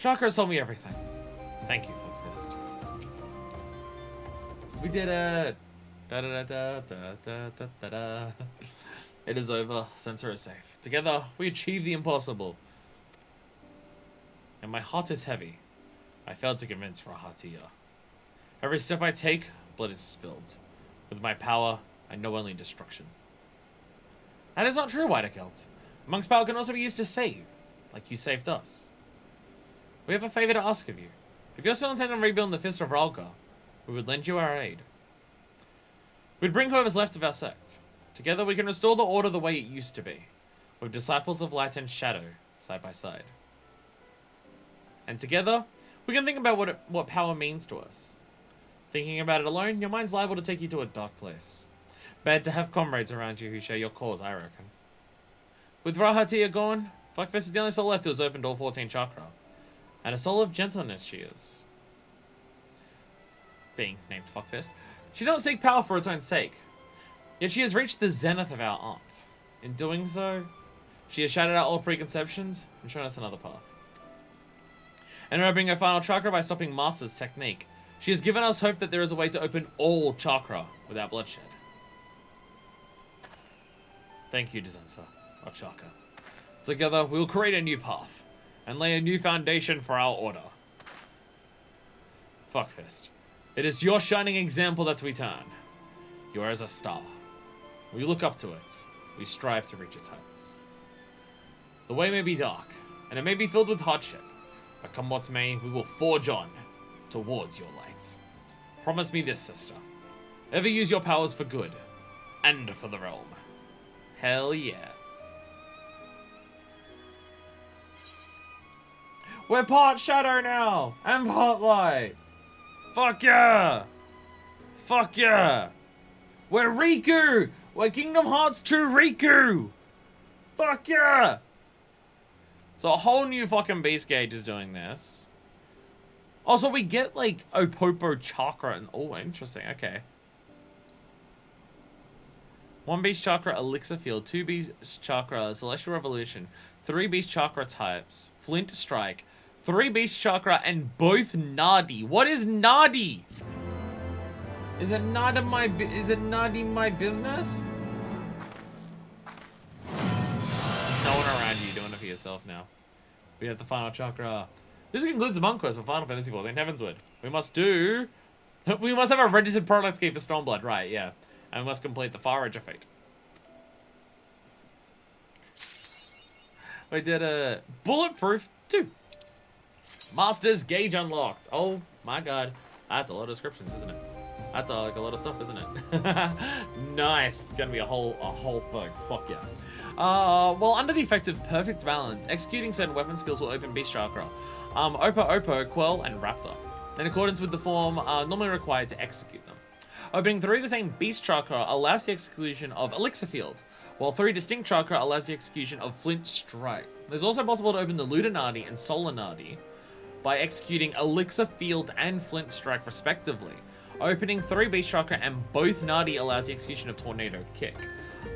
Chakras told me everything. Thank you, Fuckfist. We did it! Da da da da da da da da. It is over. Sensor is safe. Together, we achieved the impossible. And my heart is heavy. I failed to convince Rahatia. Every step I take, blood is spilled. With my power, I know only destruction. That is not true, Whitekelt. Monk's power can also be used to save, like you saved us. We have a favor to ask of you. If you're still intent on rebuilding the Fist of Ralka, we would lend you our aid. We'd bring whoever's left of our sect. Together we can restore the order the way it used to be, with disciples of light and shadow, side by side. And together, we can think about what power means to us. Thinking about it alone, your mind's liable to take you to a dark place. Bad to have comrades around you who share your cause, I reckon. With Rahatia gone, Fuckfist is the only soul left who has opened all 14 chakra. And a soul of gentleness she is. Being named Fuckfist. She doesn't seek power for its own sake. Yet she has reached the zenith of our art. In doing so, she has shattered out all preconceptions and shown us another path. And opening her final chakra by stopping Master's technique, she has given us hope that there is a way to open all chakra without bloodshed. Thank you, Dizensa, our chakra. Together, we will create a new path and lay a new foundation for our order. Fuckfist, it is your shining example that we turn. You are as a star. We look up to it. We strive to reach its heights. The way may be dark, and it may be filled with hardship, but come what may, we will forge on towards your light. Promise me this, sister. Ever use your powers for good, and for the realm. Hell yeah. We're part Shadow now, and part Light. Fuck yeah! Fuck yeah! We're Riku! We're Kingdom Hearts 2 Riku! Fuck yeah! So a whole new fucking beast gauge is doing this. Also, we get, like, Opopo Chakra and... Oh, interesting. Okay. 1 Beast Chakra Elixir Field, 2 Beast Chakra Celestial Revolution, 3 Beast Chakra types, Flint Strike, 3 Beast Chakra, and both Nadi. What is Nadi? Is it Nadi my business? No one around you, doing it for yourself now. We have the final chakra. This concludes the monk quest for Final Fantasy XIV in Heavensward. We must have a registered product key for Stormblood, right, yeah. And we must complete the Far Edge of Fate. We did a Bulletproof 2. Master's Gauge unlocked. Oh my god. That's a lot of descriptions, isn't it? That's like a lot of stuff, isn't it? Nice. It's gonna be a whole thing. Fuck yeah. Well, under the effect of perfect balance, executing certain weapon skills will open Beast Chakra. Oppo, Quell, and Raptor, in accordance with the form normally required to execute them. Opening 3 of the same Beast Chakra allows the execution of Elixir Field, while 3 distinct Chakra allows the execution of Flint Strike. It's also possible to open the Lunar Nadi and Solar Nadi by executing Elixir Field and Flint Strike respectively. Opening 3 Beast Chakra and both Nadi allows the execution of Tornado Kick.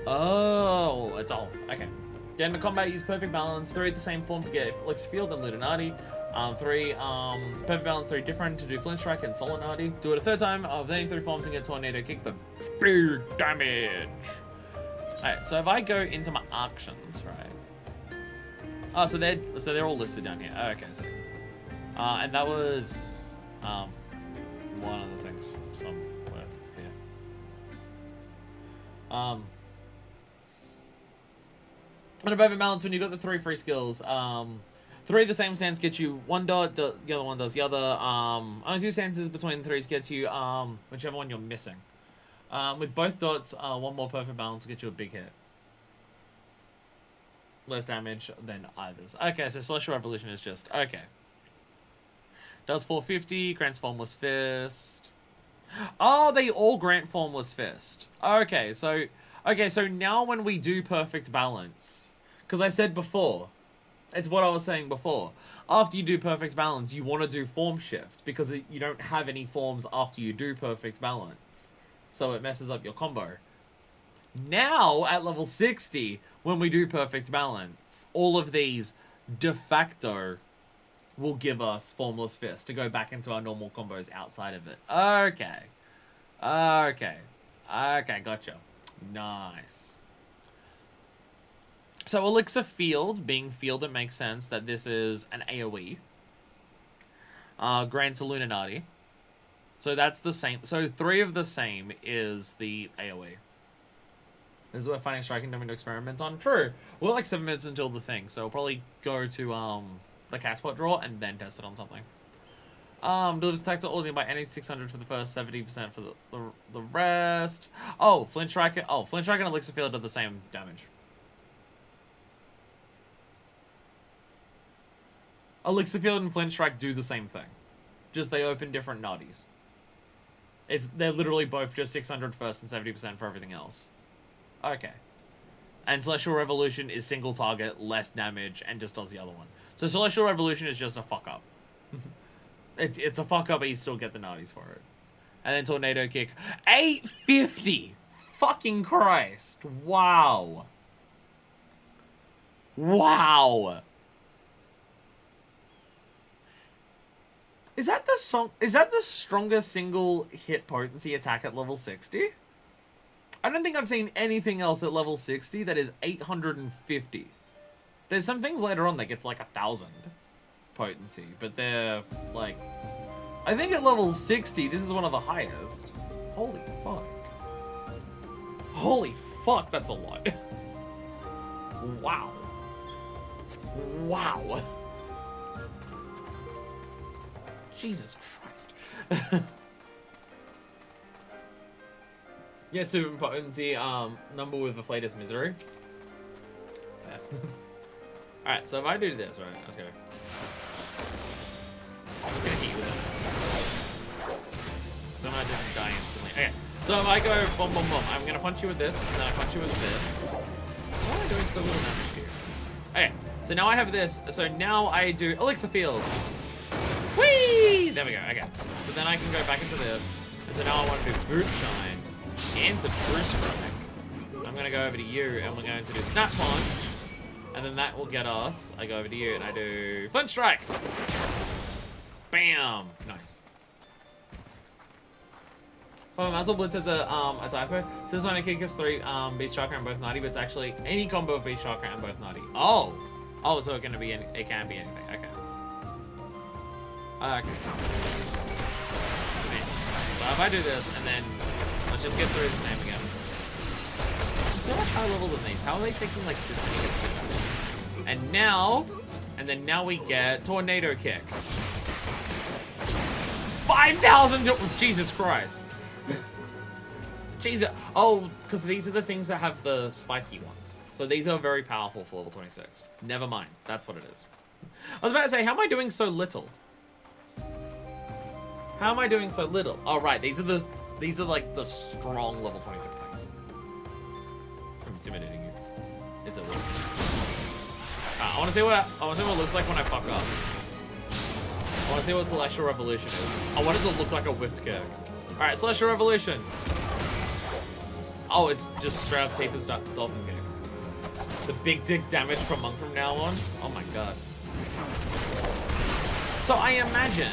Oh, it's all. Okay. Get into combat, use Perfect Balance, 3 at the same form to get Elixir Field and Lunar Nadi. 3, Perfect Balance, 3 different to do Flint Strike and Solar Nadi. Do it a 3rd time of any 3 forms and get Tornado Kick for big damage. Alright, so if I go into my actions, right? Oh, so they're all listed down here. Oh, okay, so. And that was, one of the things somewhere here. And a Perfect Balance, when you got the 3 free skills, 3 of the same stance get you 1 dot, the other one does the other. Only 2 stances between the 3s get you whichever one you're missing. With both dots, 1 more Perfect Balance will get you a big hit. Less damage than either's. Okay, so Celestial Revolution is just okay. Does 450, grants Formless Fist. Oh, they all grant Formless Fist. Okay, so now when we do Perfect Balance, because I said before, it's what I was saying before. After you do Perfect Balance, you want to do Form Shift, because you don't have any forms after you do Perfect Balance. So it messes up your combo. Now, at level 60, when we do Perfect Balance, all of these de facto will give us Formless Fist to go back into our normal combos outside of it. Okay. Okay, gotcha. Nice. So Elixir Field, being Field, it makes sense that this is an AoE. Grants a Lunar Nadi. So that's the same. So 3 of the same is the AoE. This is what Finding Striking Dummy to experiment on. True. We're like 7 minutes until the thing, so we'll probably go to the Catspot draw and then test it on something. Delivers attack to all nearby enemies 600 for the first, 70% for the rest. Oh, Flint Strike. Oh, Flint Strike and Elixir Field are the same damage. Elixir Field and Flint Strike do the same thing. Just they open different Nadis. They're literally both just 600 first and 70% for everything else. Okay. And Celestial Revolution is single target, less damage, and just does the other one. So Celestial Revolution is just a fuck up. It's a fuck up, but you still get the natties for it. And then Tornado Kick. 850! Fucking Christ. Wow. Wow. Is that the strongest single hit potency attack at level 60? I don't think I've seen anything else at level 60 that is 850. There's some things later on that gets like 1,000 potency, but they're like, I think at level 60 this is one of the highest. Holy fuck. Holy fuck, that's a lot. Wow. Wow. Jesus Christ. Yeah, super potency, number with the flatest misery. Fair. Alright, so if I do this, right, let's go. I'm just gonna hit you with it. So I didn't die instantly. Okay, so if I go boom, boom, boom, I'm gonna punch you with this, and then I punch you with this. Why am I doing so little damage here? Okay, so now I have this, so now I do Elixir Field. Whee! There we go, okay. So then I can go back into this, and so now I want to do Boot Shine into True Strike. I'm gonna go over to you, and we're going to do Snap Punch, and then that will get us. I go over to you, and I do Flint Strike. Bam! Nice. Oh, Muzzle Blitz is a typo. Says on a kick is 3 Beast Chakra and both naughty, but it's actually any combo of Beast Chakra and both naughty. Oh! Oh, so it can be anything. Okay. Okay. So if I do this, and then let's just get through the same again. So much higher level than these. How are they thinking like this many gets better? And now we get Tornado Kick. 5,000! Jesus Christ. Jesus. Oh, because these are the things that have the spiky ones. So these are very powerful for level 26. Never mind. That's what it is. I was about to say, how am I doing so little? How am I doing so little? Oh, right. These are like the strong level 26 things. I'm intimidating you. Is it working? I want to see what it looks like when I fuck up. I want to see what Celestial Revolution is. I want it to look like a whiffed kick. All right, Celestial Revolution. Oh, it's just straight up Tifa's dolphin kick. The big dick damage from Monk from now on. Oh my god. So I imagine.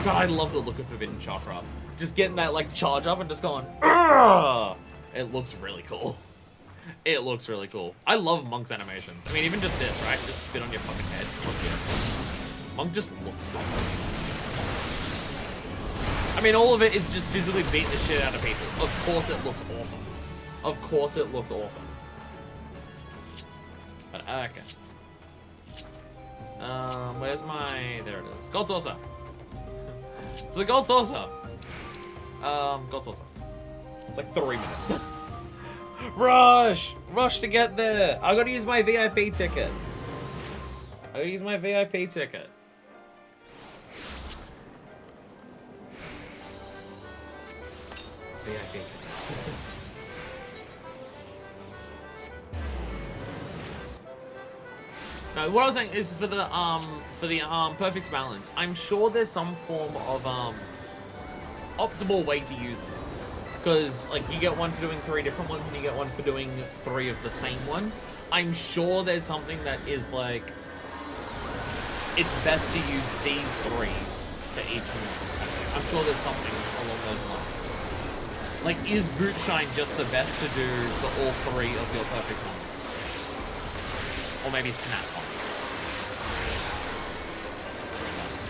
God, I love the look of Forbidden Chakra. Just getting that like charge up and just going. Argh! It looks really cool. It looks really cool. I love Monk's animations. I mean, even just this, right? Just spit on your fucking head. Monk just looks so cool. I mean, all of it is just physically beating the shit out of people. Of course it looks awesome. Of course it looks awesome. But, okay. Where's my... There it is. Gold Saucer. So the Gold Saucer. Gold Saucer. It's like 3 minutes. Rush! Rush to get there! I gotta use my VIP ticket. I gotta use my VIP ticket. VIP ticket. No, what I was saying is for the perfect balance, I'm sure there's some form of optimal way to use it. Because, like, you get one for doing 3 different ones, and you get one for doing 3 of the same one. I'm sure there's something that is, like, it's best to use these 3 for each one. I'm sure there's something along those lines. Like, is Boot Shine just the best to do for all 3 of your perfect ones? Or maybe Snap On.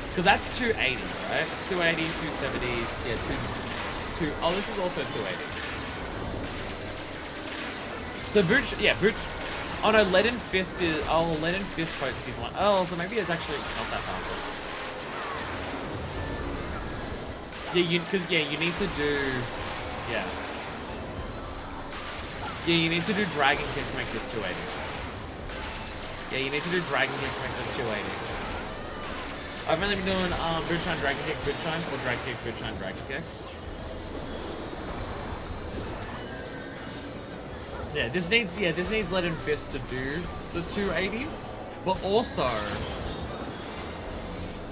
Because that's 280, right? 280, 270, yeah, 2... Oh, this is also 280. So Boot... Oh no, Lead and Fist is... Oh, Lead and Fist potency is 1. Oh, so maybe it's actually not that powerful. Yeah, you need to do... Yeah. Yeah, you need to do Dragon Kick to make this 280. Yeah, you need to do Dragon Kick to make this 280. I've only been doing Boot Shine, Dragon Kick, Boot Shine, or Dragon Kick, Boot Shine, Dragon Kick. Yeah, this needs Lead and Fist to do the 280, but also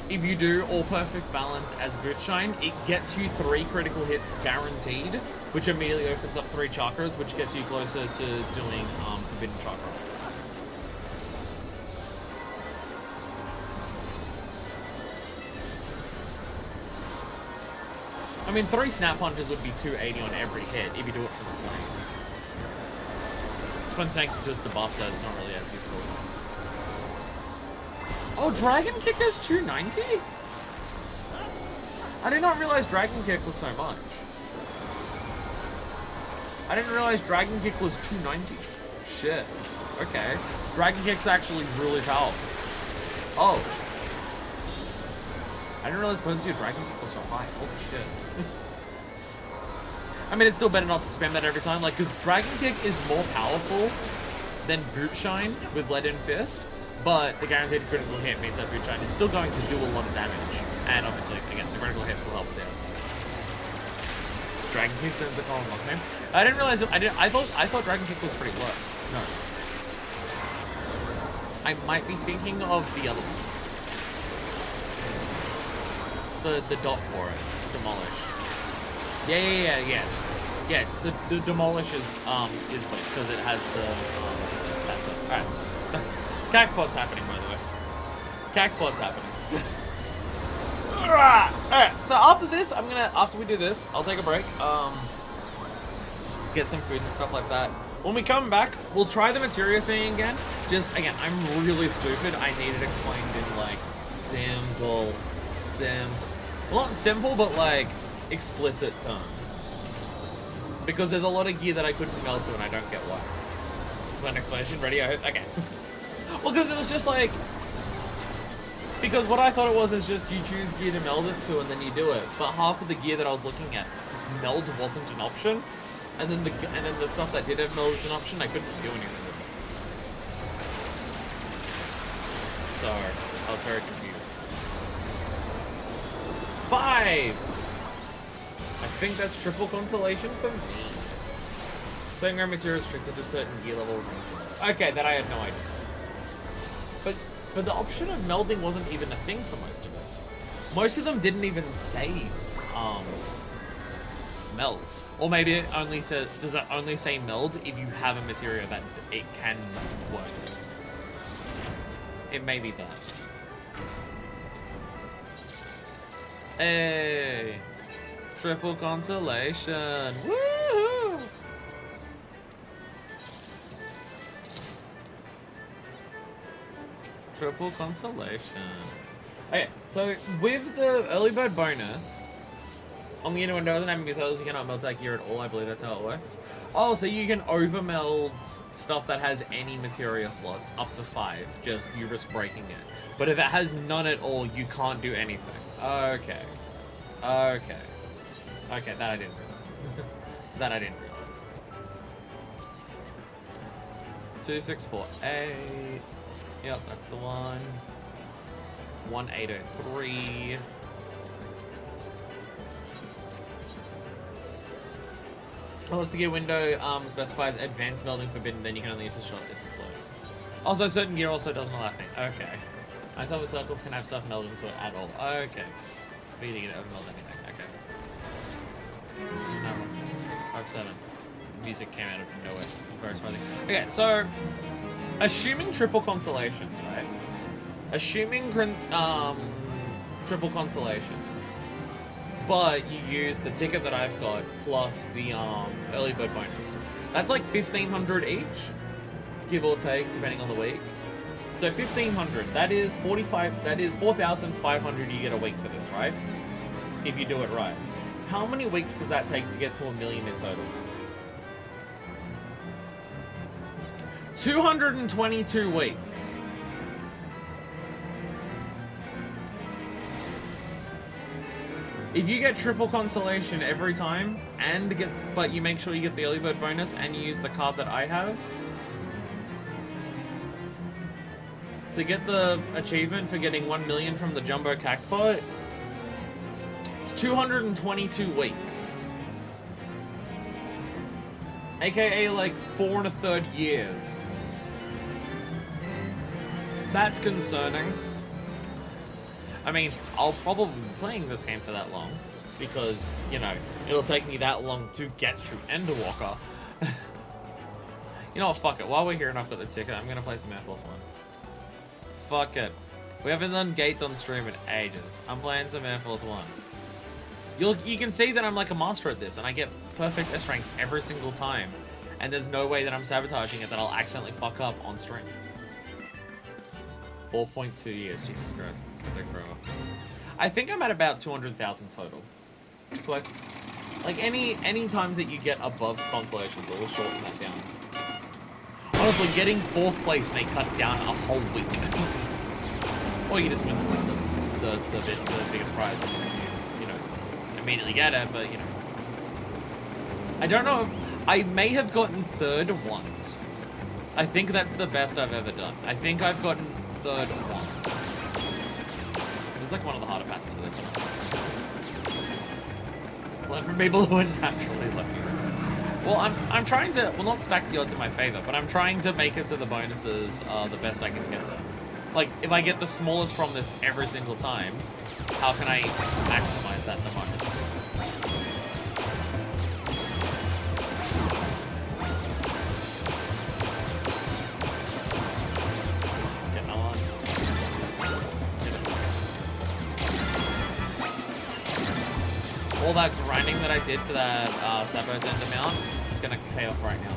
if you do All Perfect Balance as Boot Shine, it gets you 3 critical hits guaranteed, which immediately opens up 3 chakras, which gets you closer to doing Forbidden Chakra. I mean, 3 Snap Punches would be 280 on every hit if you do it from the flame. Twin Snakes is just the buff, so it's not really as useful. Oh, Dragon Kick is 290? I did not realize Dragon Kick was so much. I didn't realize Dragon Kick was 290. Shit. Okay. Dragon Kick's actually really powerful. Oh. I didn't realize potency of Dragon Kick was so high. Holy shit. I mean, it's still better not to spam that every time, like, because Dragon Kick is more powerful than Boot Shine with Lead and Fist, but the guaranteed critical hit means that Boot Shine is still going to do a lot of damage. And obviously, again, the critical hits will help there. Dragon Kick spends the column on him. I didn't realize it, I thought Dragon Kick was pretty low. No. I might be thinking of the other one. The dot for it. Demolish. Yeah. Yeah, the Demolish is lit, because it has the, that's it. Alright. Cactpod's happening, by the way. Cactpod's happening. Alright, so after this, after we do this, I'll take a break, get some food and stuff like that. When we come back, we'll try the materia thing again. Just, again, I'm really stupid. I need it explained in, like, well, not simple, but, like, explicit terms. Because there's a lot of gear that I couldn't meld to and I don't get why. Is that an explanation? Ready? I hope. Okay. Well, because it was just like... Because what I thought it was is just you choose gear to meld it to and then you do it. But half of the gear that I was looking at, meld wasn't an option. And then the stuff that did have meld as an option, I couldn't do anything with it. So, I was very confused. 5! I think that's triple consolation for me. Certain ground material restricted to certain gear level arrangements. Okay, that I had no idea. But the option of melding wasn't even a thing for most of it. Most of them didn't even say meld. Or maybe it only says, does it only say meld if you have a material that it can work with? It may be that. Hey! Triple consolation! Woohoo! Triple consolation. Okay, so with the early bird bonus, on the inner window doesn't have missiles, you cannot meld that gear at all. I believe that's how it works. Oh, so you can over meld stuff that has any materia slots up to 5. Just you risk breaking it. But if it has none at all, you can't do anything. Okay. Okay. Okay, that I didn't realize. That I didn't realize. 2648. Yep, that's the one. 1803. Oh, it's the gear window specifies advanced melding forbidden, then you can only use the shot that slows. Also, certain gear also doesn't allow thing. Okay. My silver circles can have stuff melding to it at all. Okay. But you can over meld anything. Okay. 5-7. Music came out of nowhere. Very surprising. Okay, so assuming triple consolations, right? Assuming triple consolations, but you use the ticket that I've got plus the early bird bonus. That's like 1,500 each, give or take, depending on the week. So 1,500. That is 45. That is 4,500 you get a week for this, right? If you do it right. How many weeks does that take to get to 1 million in total? 222 weeks. If you get triple consolation every time and but you make sure you get the early bird bonus and you use the card that I have, to get the achievement for getting 1 million from the Jumbo Cactbot, it's 222 weeks. AKA like 4 1/3 years. That's concerning. I mean, I'll probably be playing this game for that long because, you know, it'll take me that long to get to Endwalker. You know what, fuck it. While we're here and I've got the ticket, I'm gonna play some Air Force 1. Fuck it. We haven't done gates on stream in ages. I'm playing some Air Force 1. You can see that I'm like a master at this, and I get perfect S ranks every single time. And there's no way that I'm sabotaging it that I'll accidentally fuck up on stream. 4.2 years, Jesus Christ. It's like forever. I think I'm at about 200,000 total. So like any times that you get above consolations, it will shorten that down. Honestly, getting 4th place may cut down a whole week. Or you just win the biggest prize. You know, immediately get it, but you know. I don't know. I may have gotten 3rd once. I think that's the best I've ever done. I think I've gotten 3rd once. It's like one of the harder patterns for this one. Learn from people who are naturally lucky. Well, I'm trying to, well, not stack the odds in my favor, but I'm trying to make it so the bonuses are the best I can get them. Like, if I get the smallest from this every single time, how can I maximize that the most? Get that one. Get it. All that grinding that I did for that Sabotage amount, it's gonna pay off right now.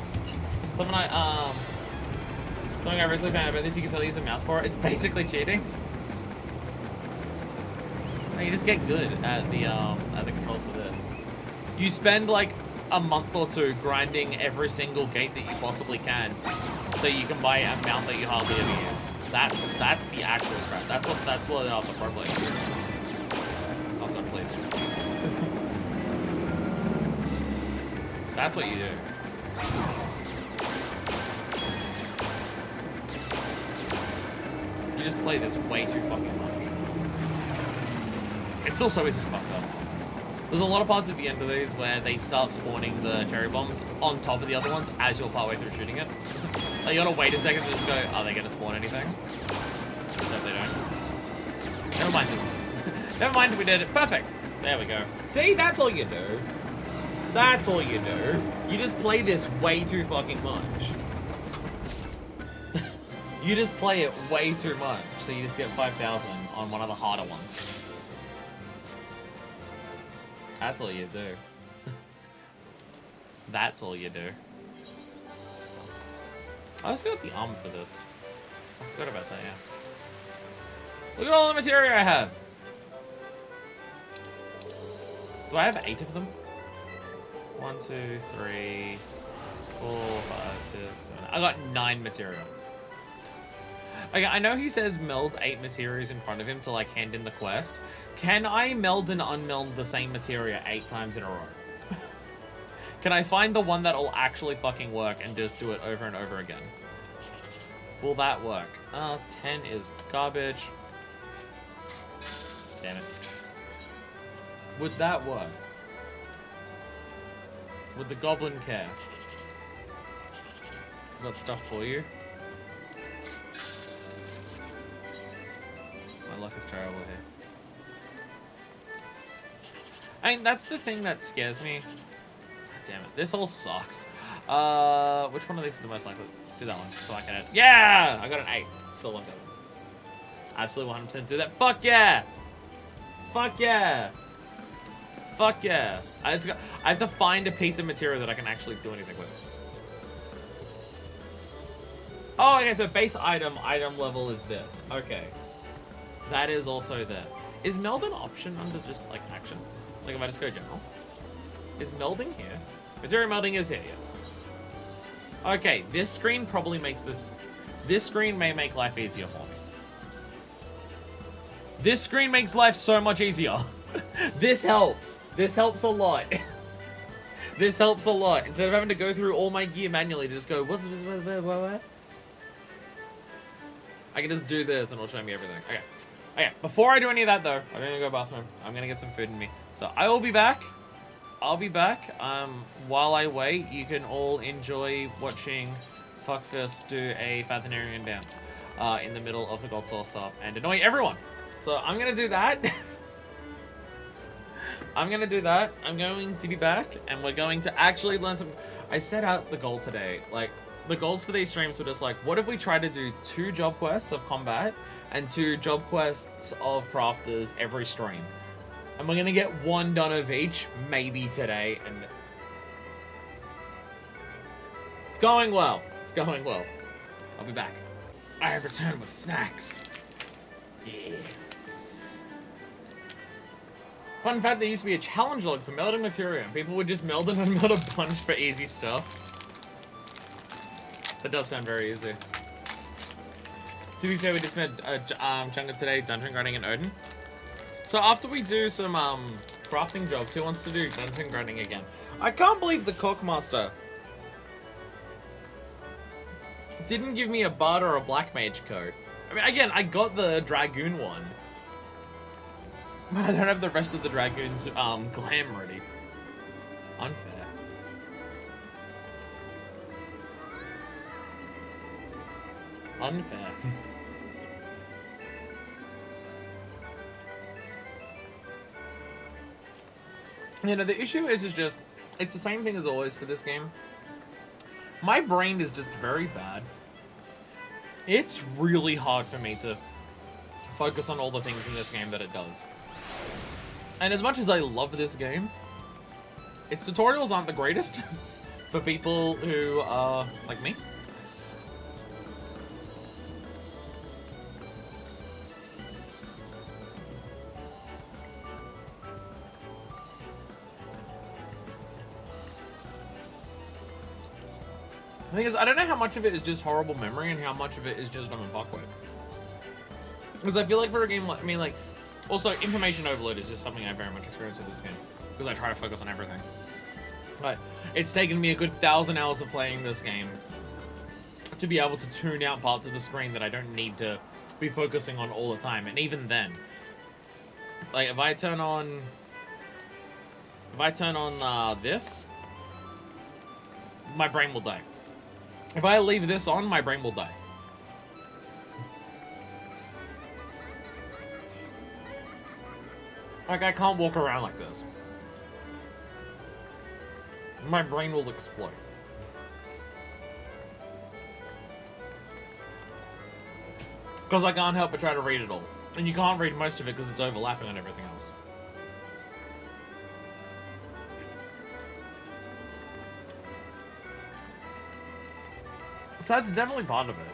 Something I recently found about this, you can tell I use a mouse for it. It's basically cheating. You just get good at the controls for this. You spend like a month or 2 grinding every single gate that you possibly can, so you can buy a mount that you hardly ever use. That's the actual strat. That's what the pro players do. Oh god, please. That's what you do. You just play this way too fucking much. It's still so easy to fuck up. There's a lot of parts at the end of these where they start spawning the cherry bombs on top of the other ones as you're partway through shooting it. Like, you gotta wait a second to just go, are they gonna spawn anything? So if they don't. Never mind this. Never mind, we did it. Perfect. There we go. See, that's all you do. That's all you do. You just play this way too fucking much. You just play it way too much, so you just get 5,000 on one of the harder ones. That's all you do. That's all you do. I also got the armor for this. I forgot about that, yeah. Look at all the materia I have! Do I have 8 of them? 1, 2, 3, 4, 5, 6, 7. I got 9 materia. Okay, I know he says meld 8 materials in front of him to like hand in the quest. Can I meld and unmeld the same materia 8 times in a row? Can I find the one that'll actually fucking work and just do it over and over again? Will that work? 10 is garbage. Damn it. Would that work? Would the goblin care? I've got stuff for you. My luck is terrible here. I mean, that's the thing that scares me. God damn it. This all sucks. Which one of these is the most likely? Do that one, so I can... Yeah! I got an 8. Still like that. Absolutely 100% do that. Fuck yeah! Fuck yeah! Fuck yeah! I have to find a piece of material that I can actually do anything with. Oh, okay, so base item level is this. Okay. That is also there. Is meld an option under just, like, actions? Like, if I just go general? Is melding here? Material melding is here, yes. Okay, this screen probably makes this... This screen may make life easier for me. This screen makes life so much easier. This helps. This helps a lot. This helps a lot. Instead of having to go through all my gear manually to just go, what? I can just do this and it'll show me everything. Okay. Okay, before I do any of that though, I'm gonna go bathroom. I'm gonna get some food in me. So I will be back. I'll be back. While I wait, you can all enjoy watching Fuckfist do a Fathanarian dance in the middle of the Gold Saucer and annoy everyone. So I'm gonna do that. I'm gonna do that. I'm going to be back, and we're going to actually learn some. I set out the goal today. Like, the goals for these streams were just like, what if we try to do 2 job quests of combat and 2 job quests of crafters every stream? And we're gonna get 1 done of each, maybe today, and it's going well. It's going well. I'll be back. I have returned with snacks. Yeah. Fun fact, there used to be a challenge log for melting materia, and people would just meld it and melt a bunch for easy stuff. That does sound very easy. To be fair, we just met a chunk of today, dungeon grinding and Odin. So after we do some crafting jobs, who wants to do dungeon grinding again? I can't believe the Cockmaster didn't give me a Bard or a Black Mage code. I mean, again, I got the Dragoon one. But I don't have the rest of the Dragoon's glam ready. Unfair. Unfair. You know, the issue is just, it's the same thing as always for this game. My brain is just very bad. It's really hard for me to focus on all the things in this game that it does. And as much as I love this game, its tutorials aren't the greatest for people who are like me. The thing is, I don't know how much of it is just horrible memory and how much of it is just I'm a fuckwit. Because I feel like for a game like, I mean, like, also information overload is just something I very much experience with this game. Because I try to focus on everything. But it's taken me a good 1,000 hours of playing this game to be able to tune out parts of the screen that I don't need to be focusing on all the time. And even then, like, if I turn on this, my brain will die. If I leave this on, my brain will die. Like, I can't walk around like this. My brain will explode. Because I can't help but try to read it all. And you can't read most of it because it's overlapping on everything else. So that's definitely part of it.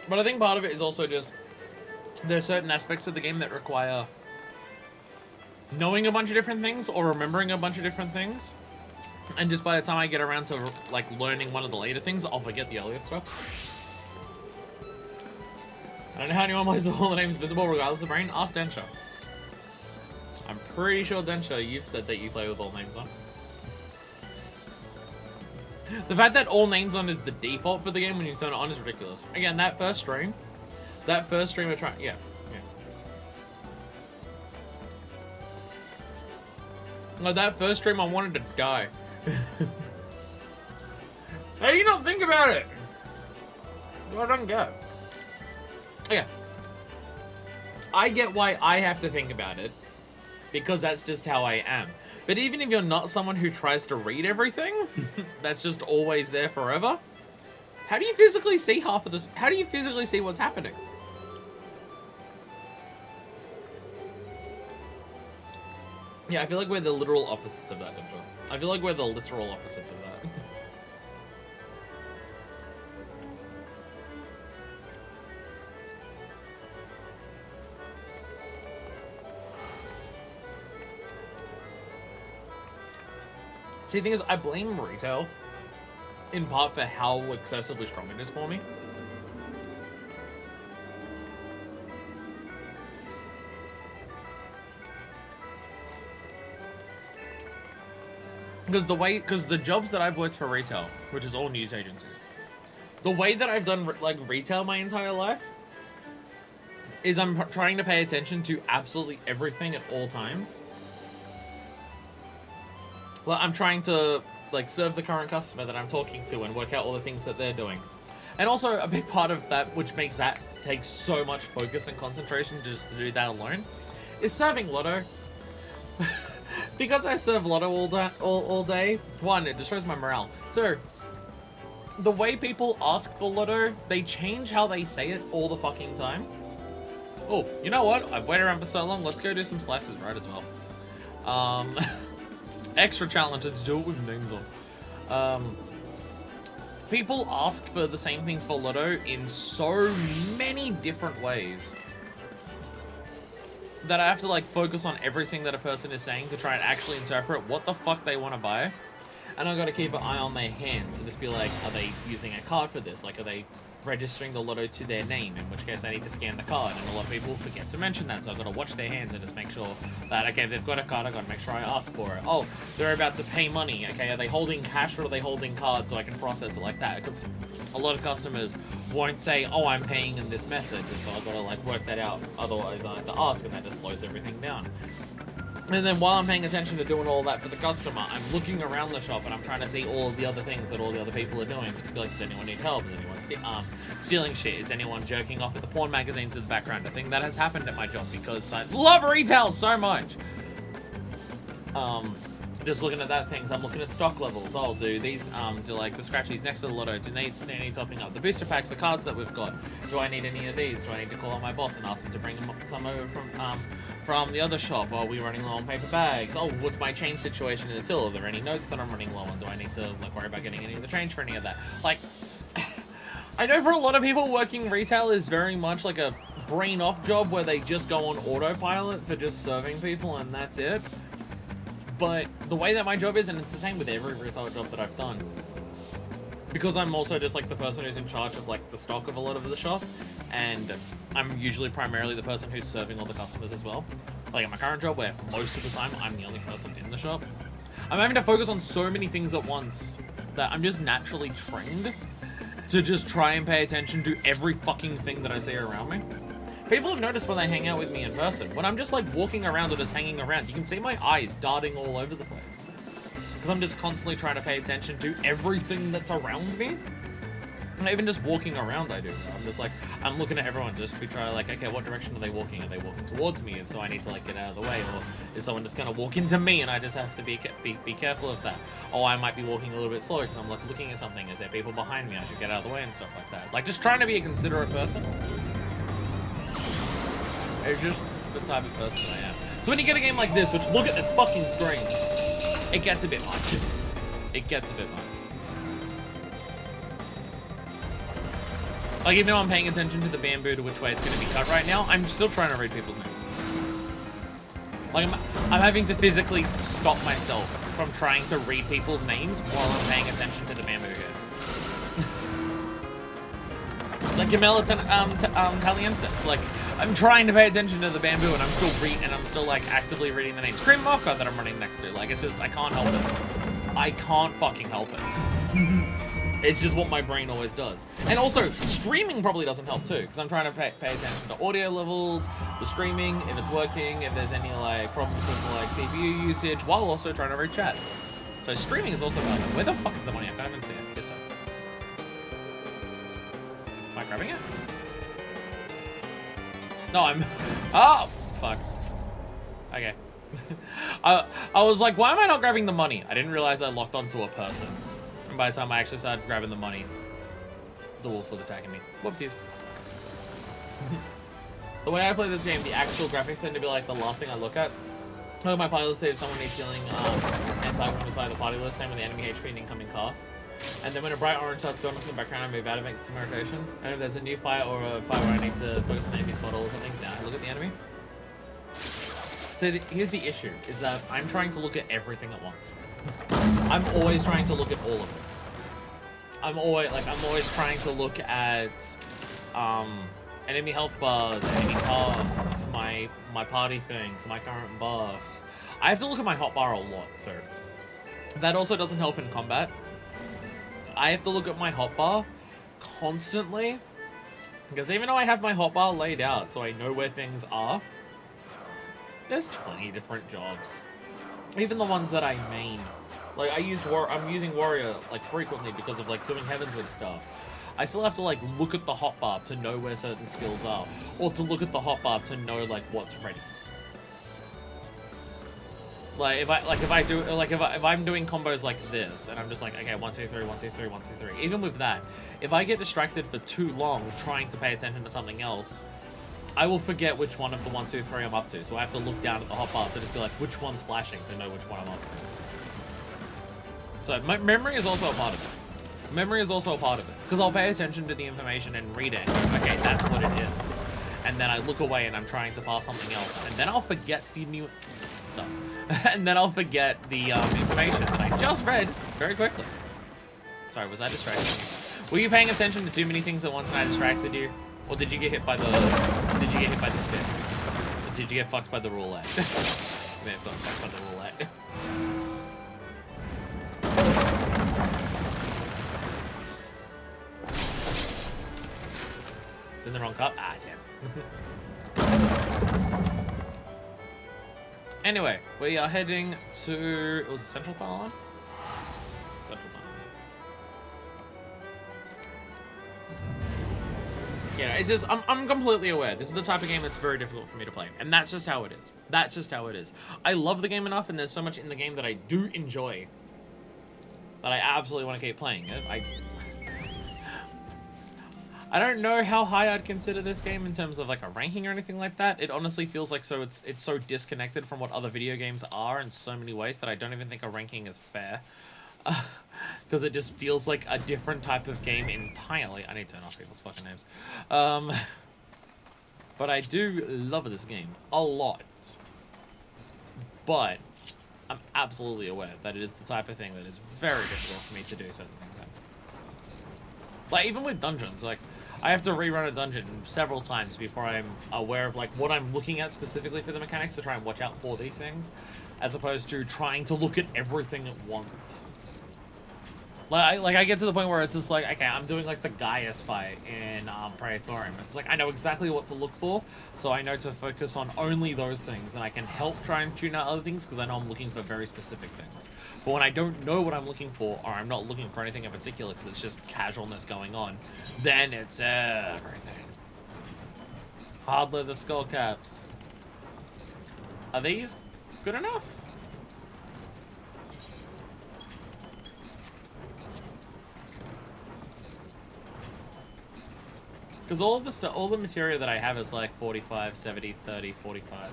But I think part of it is also just, there's certain aspects of the game that require knowing a bunch of different things or remembering a bunch of different things. And just by the time I get around to like learning one of the later things, I'll forget the earlier stuff. I don't know how anyone plays all the names visible regardless of brain. Ask Densha. I'm pretty sure, Densha, you've said that you play with all names on. The fact that all names on is the default for the game when you turn it on is ridiculous. Again, that first stream we're trying, yeah. Like, that first stream, I wanted to die. How do you not think about it? I don't get. Okay. I get why I have to think about it, because that's just how I am. But even if you're not someone who tries to read everything, that's just always there forever, how do you physically see half of this? How do you physically see what's happening? Yeah, I feel like we're the literal opposites of that, Ninja. I feel like we're the literal opposites of that. See, the thing is, I blame retail, in part, for how excessively strong it is for me. Because the jobs that I've worked for retail, which is all news agencies, the way that I've done like retail my entire life is I'm trying to pay attention to absolutely everything at all times. Well, I'm trying to like serve the current customer that I'm talking to and work out all the things that they're doing. And also a big part of that, which makes that take so much focus and concentration just to do that alone, is serving Lotto. Because I serve Lotto all day, one, it destroys my morale. Two, the way people ask for Lotto, they change how they say it all the fucking time. Oh, you know what? I've waited around for so long, let's go do some slices right as well. Extra challenge, let's do it with names on. People ask for the same things for Lotto in so many different ways that I have to like focus on everything that a person is saying to try and actually interpret what the fuck they want to buy. And I've got to keep an eye on their hands and just be like, are they using a card for this? Like, are they registering the Lotto to their name? In which case I need to scan the card, and a lot of people forget to mention that, so I've got to watch their hands and just make sure that, okay, if they've got a card, I've got to make sure I ask for it. Oh, they're about to pay money. Okay, are they holding cash or are they holding cards, so I can process it like that? Because a lot of customers won't say, oh, I'm paying in this method, and so I've got to like work that out, otherwise I have to ask, and that just slows everything down. And then while I'm paying attention to doing all that for the customer, I'm looking around the shop and I'm trying to see all of the other things that all the other people are doing. Just be like, does anyone need help? Is anyone stealing shit? Is anyone jerking off at the porn magazines in the background? A thing that has happened at my job because I love retail so much. Just looking at that things, I'm looking at stock levels. Oh, do these, do like the scratchies next to the Lotto, do they need topping up? The booster packs, the cards that we've got, do I need any of these? Do I need to call on my boss and ask them to bring some over from the other shop? Are we running low on paper bags? Oh, what's my change situation in the till? Are there any notes that I'm running low on? Do I need to like worry about getting any of the change for any of that? Like, I know for a lot of people working retail is very much like a brain off job where they just go on autopilot for just serving people and that's it. But the way that my job is, and it's the same with every retail job that I've done, because I'm also just like the person who's in charge of like the stock of a lot of the shop, and I'm usually primarily the person who's serving all the customers as well. Like in my current job, where most of the time I'm the only person in the shop, I'm having to focus on so many things at once that I'm just naturally trained to just try and pay attention to every fucking thing that I see around me. People have noticed when they hang out with me in person, when I'm just like walking around or just hanging around, you can see my eyes darting all over the place. Because I'm just constantly trying to pay attention to everything that's around me. And even just walking around, I do. I'm just like, I'm looking at everyone just to try like, okay, what direction are they walking? Are they walking towards me? If so, I need to like get out of the way. Or is someone just gonna walk into me and I just have to be careful of that? Or I might be walking a little bit slower because I'm like looking at something. Is there people behind me? I should get out of the way and stuff like that. Like just trying to be a considerate person. It's just the type of person I am. So when you get a game like this, which look at this fucking screen, it gets a bit much. It gets a bit much. Like, even though I'm paying attention to the bamboo to which way it's going to be cut right now, I'm still trying to read people's names. Like, I'm having to physically stop myself from trying to read people's names while I'm paying attention to the bamboo here. Like Gamela Taliensis, like, I'm trying to pay attention to the bamboo and I'm still like actively reading the names. Cream Mocha that I'm running next to, like, it's just, I can't help it. I can't fucking help it. It's just what my brain always does. And also, streaming probably doesn't help too, because I'm trying to pay attention to audio levels, the streaming, if it's working, if there's any like problems with like CPU usage, while also trying to read chat. So streaming is also valid. Where the fuck is the money? I can't even see it. Yes, sir. Am I grabbing it? No, I'm... Oh, fuck. Okay. I was like, why am I not grabbing the money? I didn't realize I locked onto a person. And by the time I actually started grabbing the money, the wolf was attacking me. Whoopsies. The way I play this game, the actual graphics tend to be like the last thing I look at. Look at my party list, if someone needs healing, anti-weapons by the party list, same with the enemy HP and incoming casts. And then when a bright orange starts going off in the background, I move out of it, get some rotation. And if there's a new fight or a fight where I need to focus on the enemy's model or something, now I look at the enemy. So here's the issue, is that I'm trying to look at everything at once. I'm always trying to look at all of it. I'm always trying to look at enemy health bars, enemy casts, my party things, my current buffs. I have to look at my hotbar a lot too. That also doesn't help in combat. I have to look at my hotbar constantly, because even though I have my hotbar laid out so I know where things are, there's 20 different jobs. Even the ones that I main. Like, I'm using Warrior, like, frequently because of, like, doing Heavensward stuff. I still have to, like, look at the hotbar to know where certain skills are. Or to look at the hotbar to know, like, what's ready. Like, if I'm doing combos like this, and I'm just like, okay, 1, 2, 3, 1, 2, 3, 1, 2, 3. Even with that, if I get distracted for too long trying to pay attention to something else, I will forget which one of the 1, 2, 3 I'm up to. So I have to look down at the hotbar to just be like, which one's flashing to know which one I'm up to. So my memory is also a part of it. Memory is also a part of it. Because I'll pay attention to the information and read it. Okay, that's what it is. And then I look away and I'm trying to pass something else. And then I'll forget the new... So, and then I'll forget the information that I just read very quickly. Sorry, was I distracted? Were you paying attention to too many things at once and I distracted you? Or did you get hit by the... Did you get hit by the spin? Or did you get fucked by the roulette? You may have gotten fucked by the roulette. It's in the wrong cup? Ah, damn. Anyway, we are heading to... It was a Central Final line? Central Final. Yeah, it's just... I'm completely aware. This is the type of game that's very difficult for me to play. And that's just how it is. That's just how it is. I love the game enough, and there's so much in the game that I do enjoy that I absolutely want to keep playing it. I don't know how high I'd consider this game in terms of like a ranking or anything like that. It honestly feels like it's so disconnected from what other video games are in so many ways that I don't even think a ranking is fair. Because it just feels like a different type of game entirely. I need to turn off people's fucking names. But I do love this game a lot. But I'm absolutely aware that it is the type of thing that is very difficult for me to do certain things at. Like, even with dungeons, like, I have to rerun a dungeon several times before I'm aware of, like, what I'm looking at specifically for the mechanics to try and watch out for these things, as opposed to trying to look at everything at once. Like, I get to the point where it's just like, okay, I'm doing, like, the Gaius fight in Praetorium. It's like, I know exactly what to look for, so I know to focus on only those things, and I can help try and tune out other things, because I know I'm looking for very specific things. But when I don't know what I'm looking for, or I'm not looking for anything in particular, because it's just casualness going on, then it's everything. Hard leather skull caps. Are these good enough? Because all the material that I have is like 45, 70, 30, 45.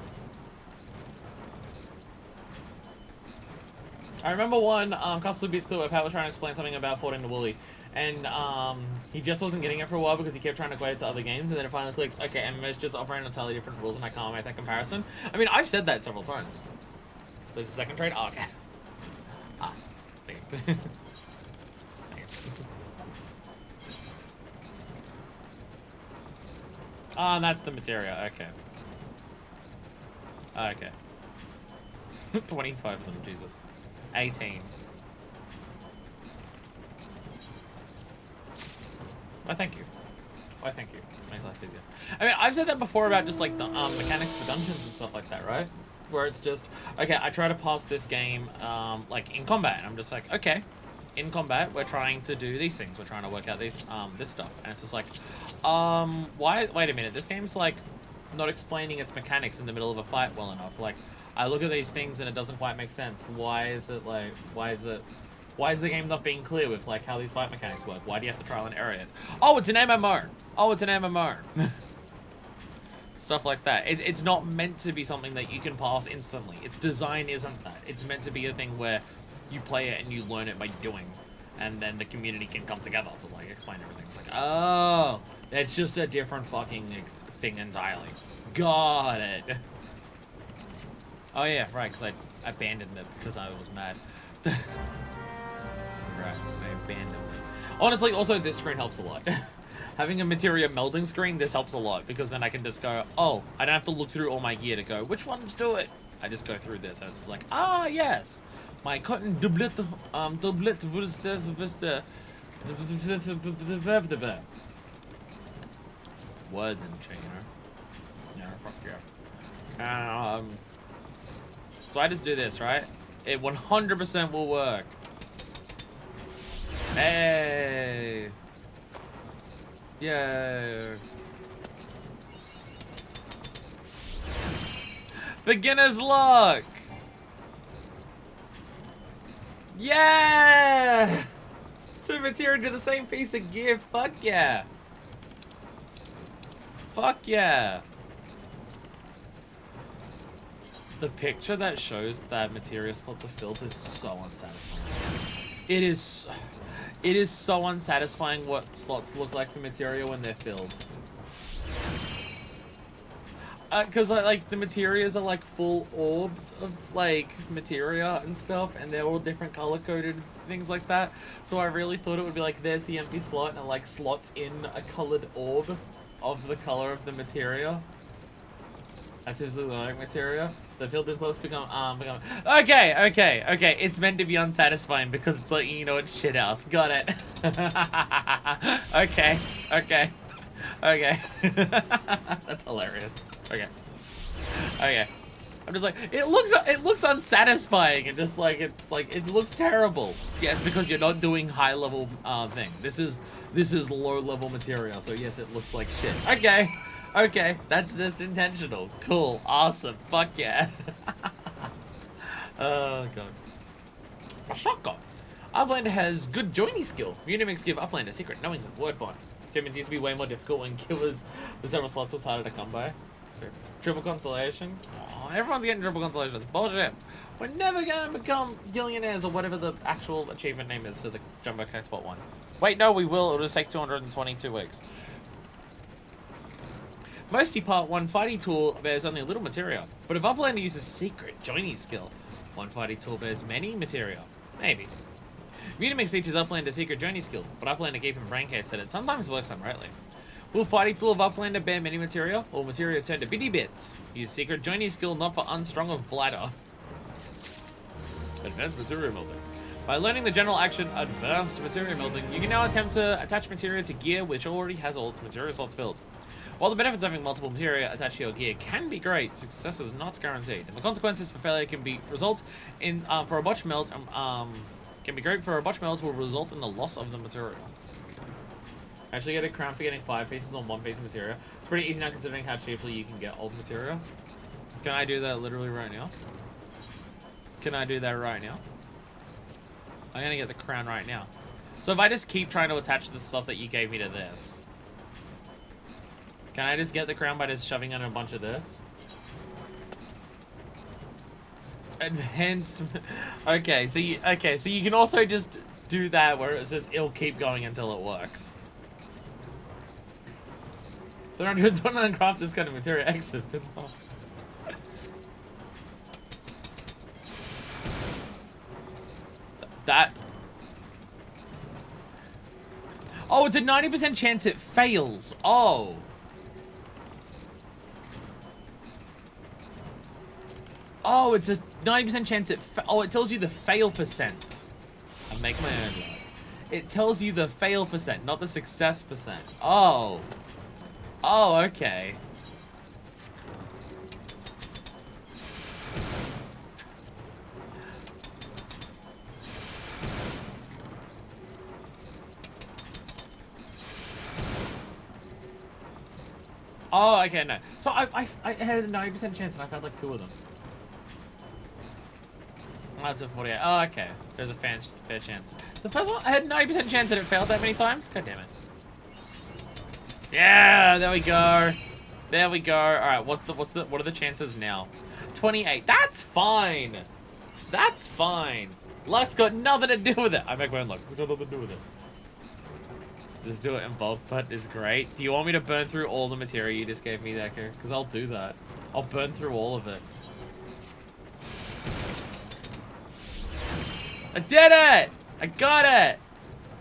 I remember one Castle Beast clip where Pat was trying to explain something about 14 to Wooly, and he just wasn't getting it for a while because he kept trying to equate it to other games, and then it finally clicked, okay, MMOs just operate on entirely different rules and I can't make that comparison. I mean, I've said that several times. There's a second trade? Oh, okay. Ah, okay. Oh, that's the material. Okay. Okay. 25 of them, Jesus. 18. Why, thank you. Why, thank you. Makes life easier. I mean, I've said that before about just, like, the mechanics for dungeons and stuff like that, right? Where it's just, okay, I try to pass this game, like, in combat, and I'm just like, okay. In combat, we're trying to do these things. We're trying to work out these, this stuff. And it's just like, wait a minute. This game's, like, not explaining its mechanics in the middle of a fight well enough. Like, I look at these things and it doesn't quite make sense. Why is the game not being clear with, like, how these fight mechanics work? Why do you have to trial and error it? Oh, it's an MMO. Oh, it's an MMO. Stuff like that. It's not meant to be something that you can pass instantly. Its design isn't that. It's meant to be a thing where you play it and you learn it by doing, and then the community can come together to, like, explain everything. It's like, oh, it's just a different fucking thing entirely. Got it. Oh yeah, right, because I abandoned it because I was mad. Right, I abandoned it. Honestly, also this screen helps a lot. Having a materia melding screen, this helps a lot, because then I can just go, oh, I don't have to look through all my gear to go, which ones do it? I just go through this, and it's just like, ah, yes. My cotton doublet, was the words and shit, you know? Yeah, fuck yeah. So I just do this, right? It 100% will work. Hey! Yeah. Beginner's luck! Yeah! 2 material to the same piece of gear, fuck yeah! Fuck yeah! The picture that shows that material slots are filled is so unsatisfying. It is so unsatisfying what slots look like for material when they're filled. Cause like the materials are like full orbs of like materia and stuff, and they're all different color coded things like that. So I really thought it would be like there's the empty slot and it like slots in a colored orb of the color of the materia. As if it's like materia. The filled in slots become okay. It's meant to be unsatisfying because it's like, you know, it's shit house. Got it. okay. That's hilarious. Okay. I'm just like, it looks unsatisfying and just like it looks terrible. Yes, because you're not doing high level thing. This is low level material, so yes, it looks like shit. Okay, that's just intentional. Cool, awesome, fuck yeah. Oh god. A shotgun. Uplander has good joining skill. Unimix give Uplander secret knowings of word bond. Achievements used to be way more difficult when killers with several slots was harder to come by. Triple consolation. Oh, everyone's getting triple consolation. It's bullshit. We're never gonna become gillionaires or whatever the actual achievement name is for the Jumbo Cactbot one. Wait, no, we will. It'll just take 222 weeks. Mostly part 1 fighting tool bears only a little materia, but if Uplander uses secret joining skill, 1 fighting tool bears many materia. Maybe. Unimix teaches Uplander secret joining skill, but Uplander gave him brain case that it sometimes works unrightly. Will fighting tool of Uplander bear many materia, or materia turn to bitty bits? Use secret joining skill not for unstrung of bladder. Advanced material melting. By learning the general action advanced material melting, you can now attempt to attach materia to gear which already has all its materia slots filled. While the benefits of having multiple materia attached to your gear can be great, success is not guaranteed, and the consequences for failure can be result in for a botch melt can be great for a botch melt will result in the loss of the material. Actually get a crown for getting 5 pieces on 1 piece of materia. It's pretty easy now considering how cheaply you can get old materia. Can I do that literally right now? Can I do that right now? I'm gonna get the crown right now. So if I just keep trying to attach the stuff that you gave me to this, can I just get the crown by just shoving in a bunch of this? Advanced. Okay, so you can also just do that where it's just it'll keep going until it works. 329 craft this kind of material exit been lost. That. Oh, it's a 90% chance it fails. Oh. Oh, it's a 90% chance it tells you the fail percent. I make my own luck. It tells you the fail percent, not the success percent. Oh. Oh, okay. Oh, okay, no. So I had a 90% chance and I found like 2 of them. Oh, that's a 48. Oh, okay. There's a fair chance. The first one, I had a 90% chance that it failed that many times? God damn it. Yeah, there we go. There we go. Alright, what are the chances now? 28. That's fine. That's fine. Luck's got nothing to do with it. I make my own luck. It's got nothing to do with it. Just do it in bulk, but it's great. Do you want me to burn through all the material you just gave me, Decker? Because I'll do that. I'll burn through all of it. I did it! I got it!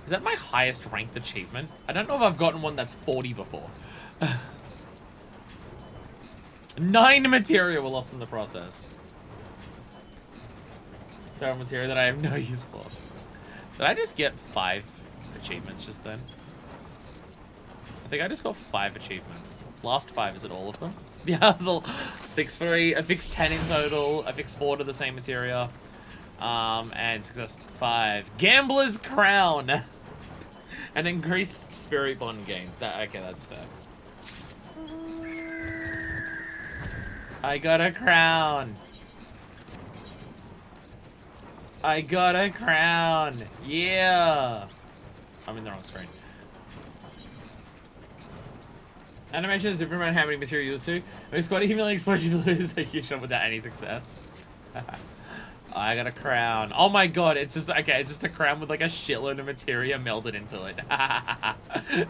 Is that my highest ranked achievement? I don't know if I've gotten one that's 40 before. 9 materia were lost in the process. Terminal material that I have no use for. Did I just get 5 achievements just then? I think I just got 5 achievements. Last 5, is it all of them? Yeah, the fix 3, I fixed 10 in total, I fixed 4 to the same materia. And success 5. Gambler's Crown! And increased spirit bond gains. Okay, that's fair. I got a crown! I got a crown! Yeah! I'm in the wrong screen. Animation is improvement how many materials to. We squad a humiliating explosion to lose a huge shot without any success. I got a crown. Oh my god, it's just, okay, it's just a crown with like a shitload of materia melded into it.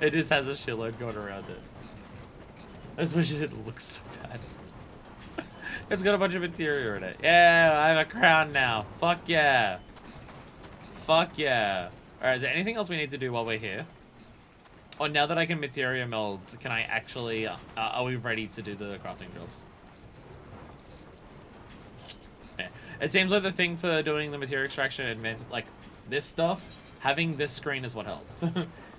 It just has a shitload going around it. I just wish it didn't look so bad. It's got a bunch of materia in it. Yeah, I have a crown now. Fuck yeah. Fuck yeah. Alright, is there anything else we need to do while we're here? Oh, now that I can materia meld, can I actually, are we ready to do the crafting jobs? Yeah. It seems like the thing for doing the material extraction and like this stuff, having this screen is what helps.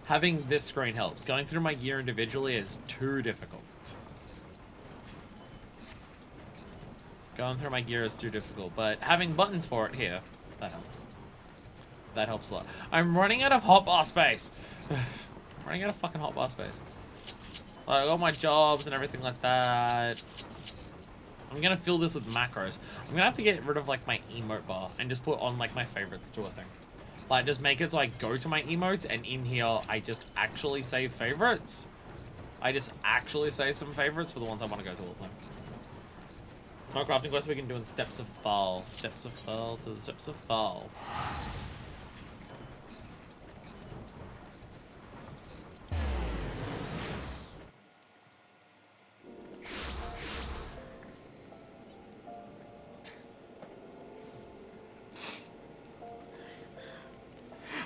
Having this screen helps. Going through my gear individually is too difficult. Going through my gear is too difficult, but having buttons for it here, that helps. That helps a lot. I'm running out of hotbar space. I'm running out of fucking hotbar space. Like, all my jobs and everything like that. I'm gonna fill this with macros. I'm gonna have to get rid of, like, my emote bar and just put on, like, my favorites to a thing. Like, just make it so I go to my emotes, and in here, I just actually save favorites. I just actually save some favorites for the ones I want to go to all the time. More crafting quests we can do in Steps of Fall. Steps of Fall to the Steps of Fall.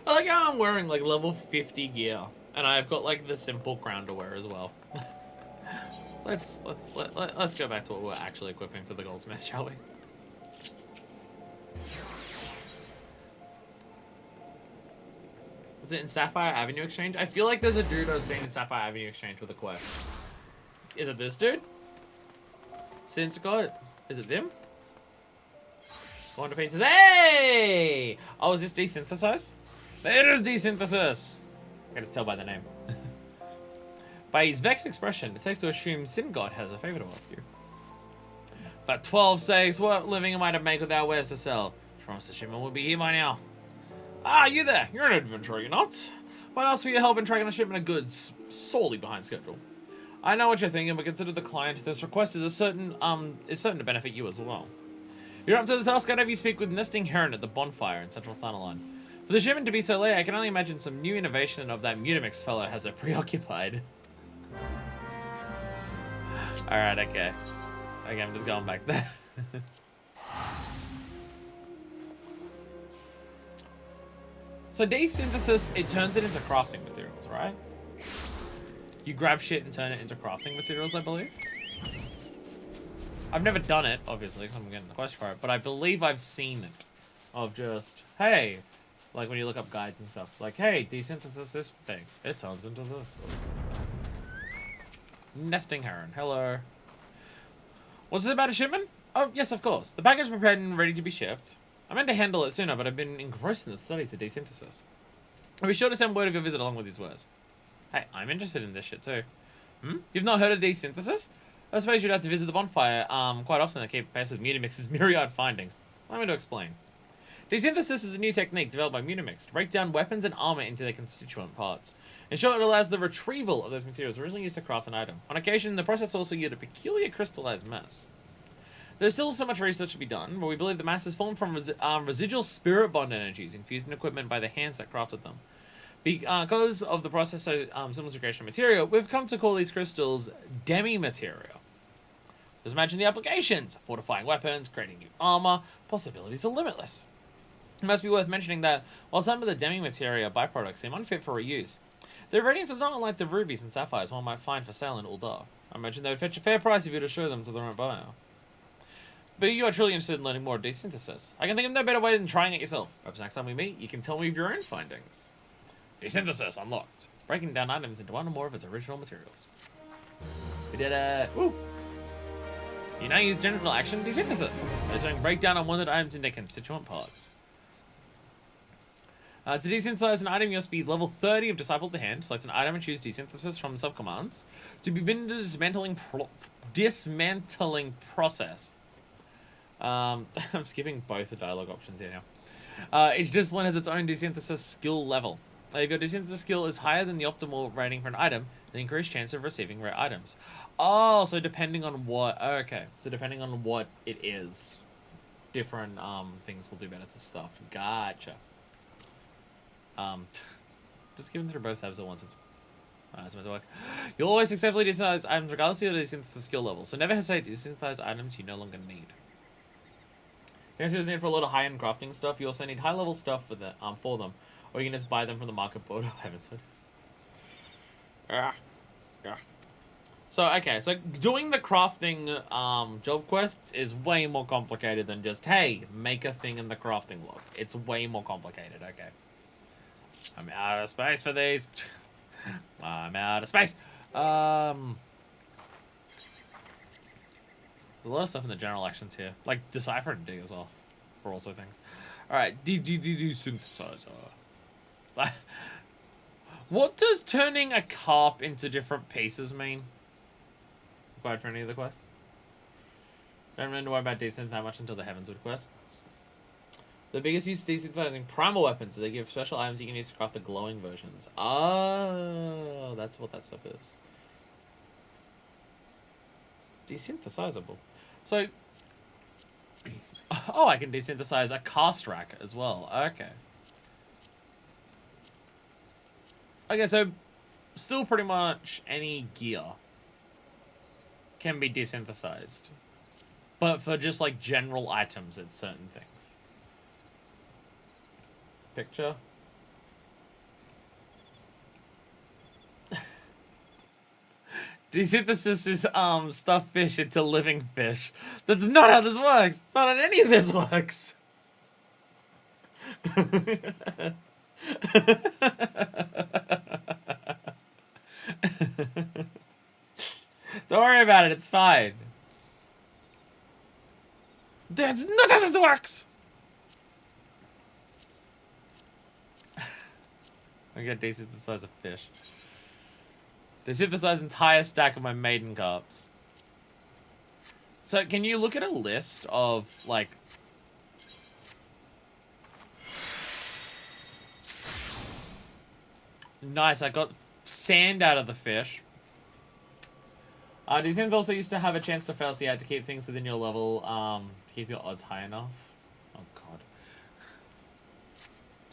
I like how I'm wearing like level 50 gear, and I've got like the simple crown to wear as well. Let's go back to what we're actually equipping for the goldsmith, shall we? Is it in Sapphire Avenue Exchange? I feel like there's a dude I've seen in Sapphire Avenue Exchange with a quest. Is it this dude? Since got, is it them? Going to pieces. Hey! Oh, is this desynthesize? It is desynthesis. I can just tell by the name. By his vexed expression, it's safe to assume Sin God has a favor to ask you. But 12 sakes, what living am I to make without wares to sell? Promise the shipment will be here by now. Ah, you there. You're an adventurer, you're not? Might ask for your help in tracking a shipment of goods sorely behind schedule. I know what you're thinking, but consider the client. This request is certain to benefit you as well. You're up to the task. I'd have you speak with Nesting Heron at the bonfire in Central Thanalan. For the shipment to be so late, I can only imagine some new innovation of that Mutamix fellow has it preoccupied. Alright, okay. Okay, I'm just going back there. So desynthesis, it turns it into crafting materials, right? You grab shit and turn it into crafting materials, I believe. I've never done it, obviously, because I'm getting the quest for it, but I believe I've seen it. Of just, hey, like when you look up guides and stuff, like, hey, desynthesis this thing. It turns into this. Nesting Heron, hello. What's it about a shipment? Oh, yes, of course. The package prepared and ready to be shipped. I meant to handle it sooner, but I've been engrossed in the studies of desynthesis. I'll be sure to send word of your visit along with these words. Hey, I'm interested in this shit too. You've not heard of desynthesis? I suppose you'd have to visit the bonfire quite often to keep pace with Mutamix's myriad findings. Allow me to explain. Desynthesis is a new technique developed by Mutamix to break down weapons and armor into their constituent parts. In short, it allows the retrieval of those materials originally used to craft an item. On occasion, the process also yields a peculiar crystallized mass. There's still so much research to be done, but we believe the mass is formed from residual spirit bond energies infused in equipment by the hands that crafted them. Because of the process of simplification of material, we've come to call these crystals demi-material. Just imagine the applications. Fortifying weapons, creating new armor, possibilities are limitless. It must be worth mentioning that while some of the demi-materia byproducts seem unfit for reuse, their radiance is not unlike the rubies and sapphires one might find for sale in Uldar. I imagine they would fetch a fair price if you were to show them to the right buyer. But you are truly interested in learning more desynthesis. I can think of no better way than trying it yourself. Perhaps next time we meet, you can tell me of your own findings. Desynthesis unlocked. Breaking down items into one or more of its original materials. We did a... Woo! You now use general action desynthesis. By showing breakdown on wanted items into constituent parts. To desynthesize an item, you must be level 30 of Disciple of the Hand. Select an item and choose desynthesis from subcommands. To begin the dismantling process. I'm skipping both the dialogue options here now. Each discipline has its own desynthesis skill level. If your desynthesis skill is higher than the optimal rating for an item, an increased chance of receiving rare items. Oh, so depending on what... Okay, so depending on what it is, different things will do better for stuff. Gotcha. Just give them through both tabs at once. It's meant to work. You'll always successfully desynthesize items regardless of your desynthesis skill level. So never hesitate to desynthesize items you no longer need. You also need for a lot of high-end crafting stuff. You also need high-level stuff for them, or you can just buy them from the market board. Heavensward. Yeah. So okay, so doing the crafting job quests is way more complicated than just hey, make a thing in the crafting log. It's way more complicated. Okay. I'm out of space for these. I'm out of space. There's a lot of stuff in the general actions here. Like Decipher and Dig as well. For also things. Alright, desynthesizer. What does turning a carp into different pieces mean? Required for any of the quests? Don't remember to worry about desynth that much until the Heavensward quests. The biggest use of desynthesizing primal weapons is they give special items you can use to craft the glowing versions. Oh, that's what that stuff is. Desynthesizable. So, oh, I can desynthesize a cast rack as well. Okay. Okay, so still pretty much any gear can be desynthesized. But for just like general items, it's certain things. Picture. Desynthesis is stuff fish into living fish. That's not how this works. It's not how any of this works. Don't worry about it, it's fine. That's not how it works. I get desynthesize a fish. Desynthesize entire stack of my maiden carps. So can you look at a list of like nice, I got sand out of the fish. Desynth also used to have a chance to fail, so you had to keep things within your level to keep your odds high enough. Oh god.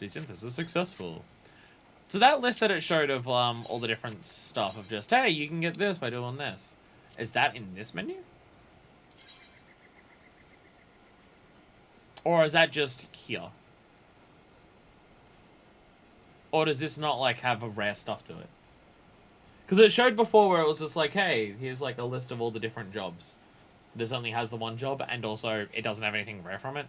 Desynthesis is successful. So that list that it showed of all the different stuff of just, hey, you can get this by doing this. Is that in this menu? Or is that just here? Or does this not, like, have a rare stuff to it? Because it showed before where it was just like, hey, here's, like, a list of all the different jobs. This only has the one job, and also it doesn't have anything rare from it.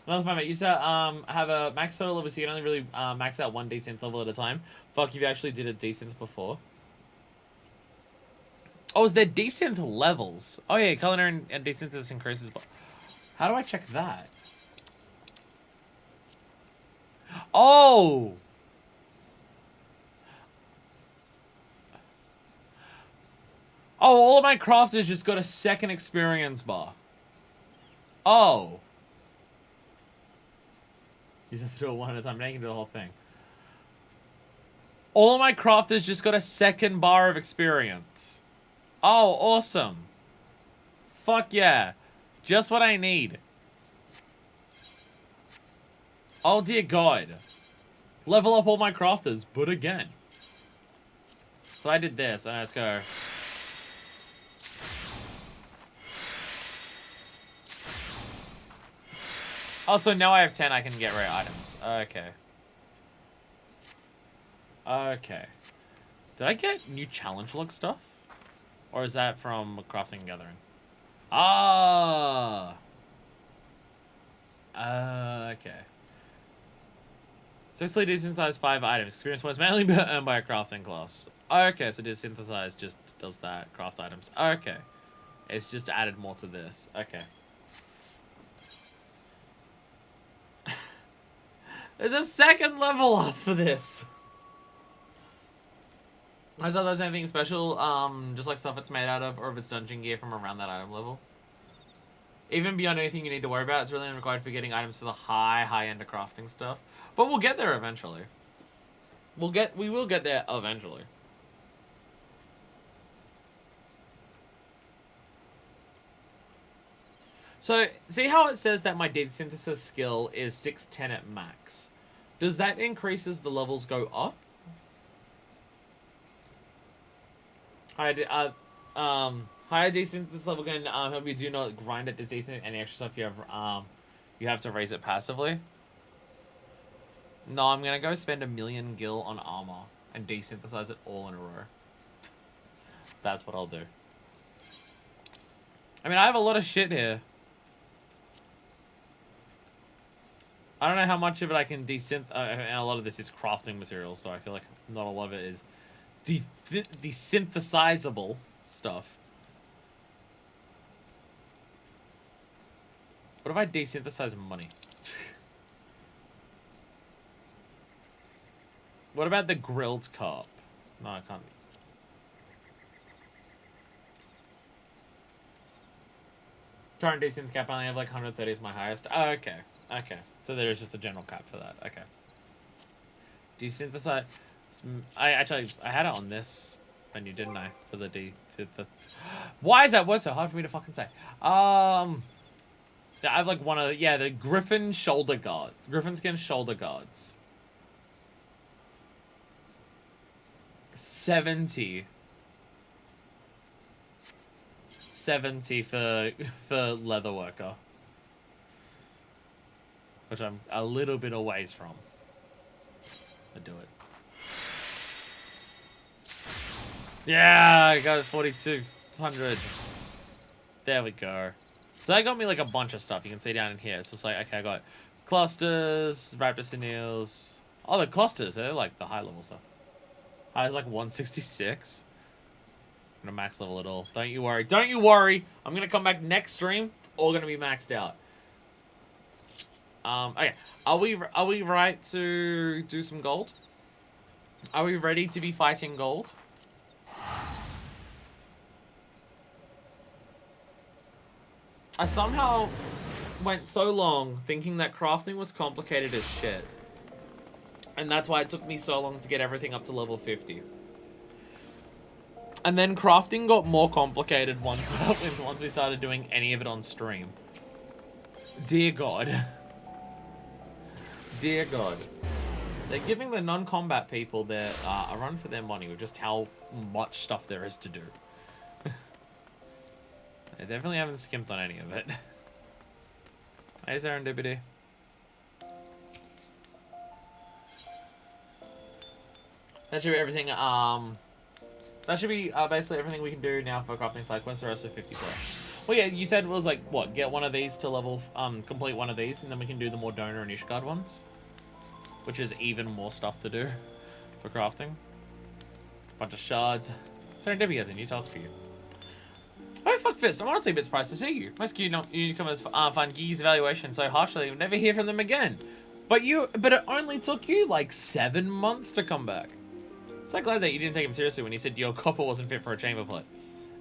Another fun fact, you used to have a max total level, so you can only really max out one desynth level at a time. Fuck, you actually did a desynth before. Oh, is there desynth levels? Oh yeah, culinary and desynthesis increases. How do I check that? Oh! Oh, all of my crafters just got a second experience bar. Oh. You just have to do it one at a time. Now you can do the whole thing. All of my crafters just got a second bar of experience. Oh, awesome. Fuck yeah. Just what I need. Oh dear god. Level up all my crafters, but again. So I did this, and let's go. Oh, so now I have 10, I can get rare items. Okay. Okay. Did I get new challenge log stuff? Or is that from Crafting and Gathering? Ah! Okay. So slowly desynthesize 5 items. Experience points mainly earned by a crafting class. Okay, so desynthesize just does that. Craft items. Okay. It's just added more to this. Okay. There's a second level up for this. I thought there's anything special, just like stuff it's made out of, or if it's dungeon gear from around that item level. Even beyond anything you need to worry about, it's really required for getting items for the high end of crafting stuff. But we'll get there eventually. We will get there eventually. So, see how it says that my desynthesis skill is 610 at max? Does that increase as the levels go up? Higher desynthesis level can help you do not grind at desynthesis any extra stuff you have to raise it passively. No, I'm gonna go spend 1,000,000 gil on armor and desynthesize it all in a row. That's what I'll do. I mean, I have a lot of shit here. I don't know how much of it I can and a lot of this is crafting material, so I feel like not a lot of it is desynthesizable stuff. What if I desynthesize money? What about the grilled carp? No, I can't. Current desynth cap, I only have like 130 is my highest. Oh, okay. Okay. So there is just a general cap for that. Okay. Desynthesize. I had it on this menu, didn't I? For the Why is that word so hard for me to fucking say? I have like one of the griffin shoulder guard. Griffin skin shoulder guards. 70 for leather worker, which I'm a little bit away from. I do it. Yeah, I got 4,200. There we go. So that got me like a bunch of stuff. You can see down in here. It's just like, okay, I got clusters, raptor sinews. Oh, the clusters, they're like the high level stuff. I was like 166. I'm gonna max level it all. Don't you worry. Don't you worry. I'm gonna come back next stream. It's all gonna be maxed out. Okay. Are we right to do some gold? Are we ready to be fighting gold? I somehow went so long thinking that crafting was complicated as shit. And that's why it took me so long to get everything up to level 50. And then crafting got more complicated once we started doing any of it on stream. Dear God. Dear God. They're giving the non-combat people their a run for their money with just how much stuff there is to do. They definitely haven't skimped on any of it. Hey, Serendipity. That should be everything, that should be basically everything we can do now for crafting side quests. Are also 50 plus. Well, yeah, you said it was like, what, get one of these to level, complete one of these, and then we can do the more donor and Ishgard ones. Which is even more stuff to do for crafting. Bunch of shards. Serendipity has a new task for you. Oh, fuck Fist, I'm honestly a bit surprised to see you. Most newcomers find Gee's evaluation so harshly you'll never hear from them again. But it only took you like 7 months to come back. So glad that you didn't take him seriously when he said your copper wasn't fit for a chamber pot.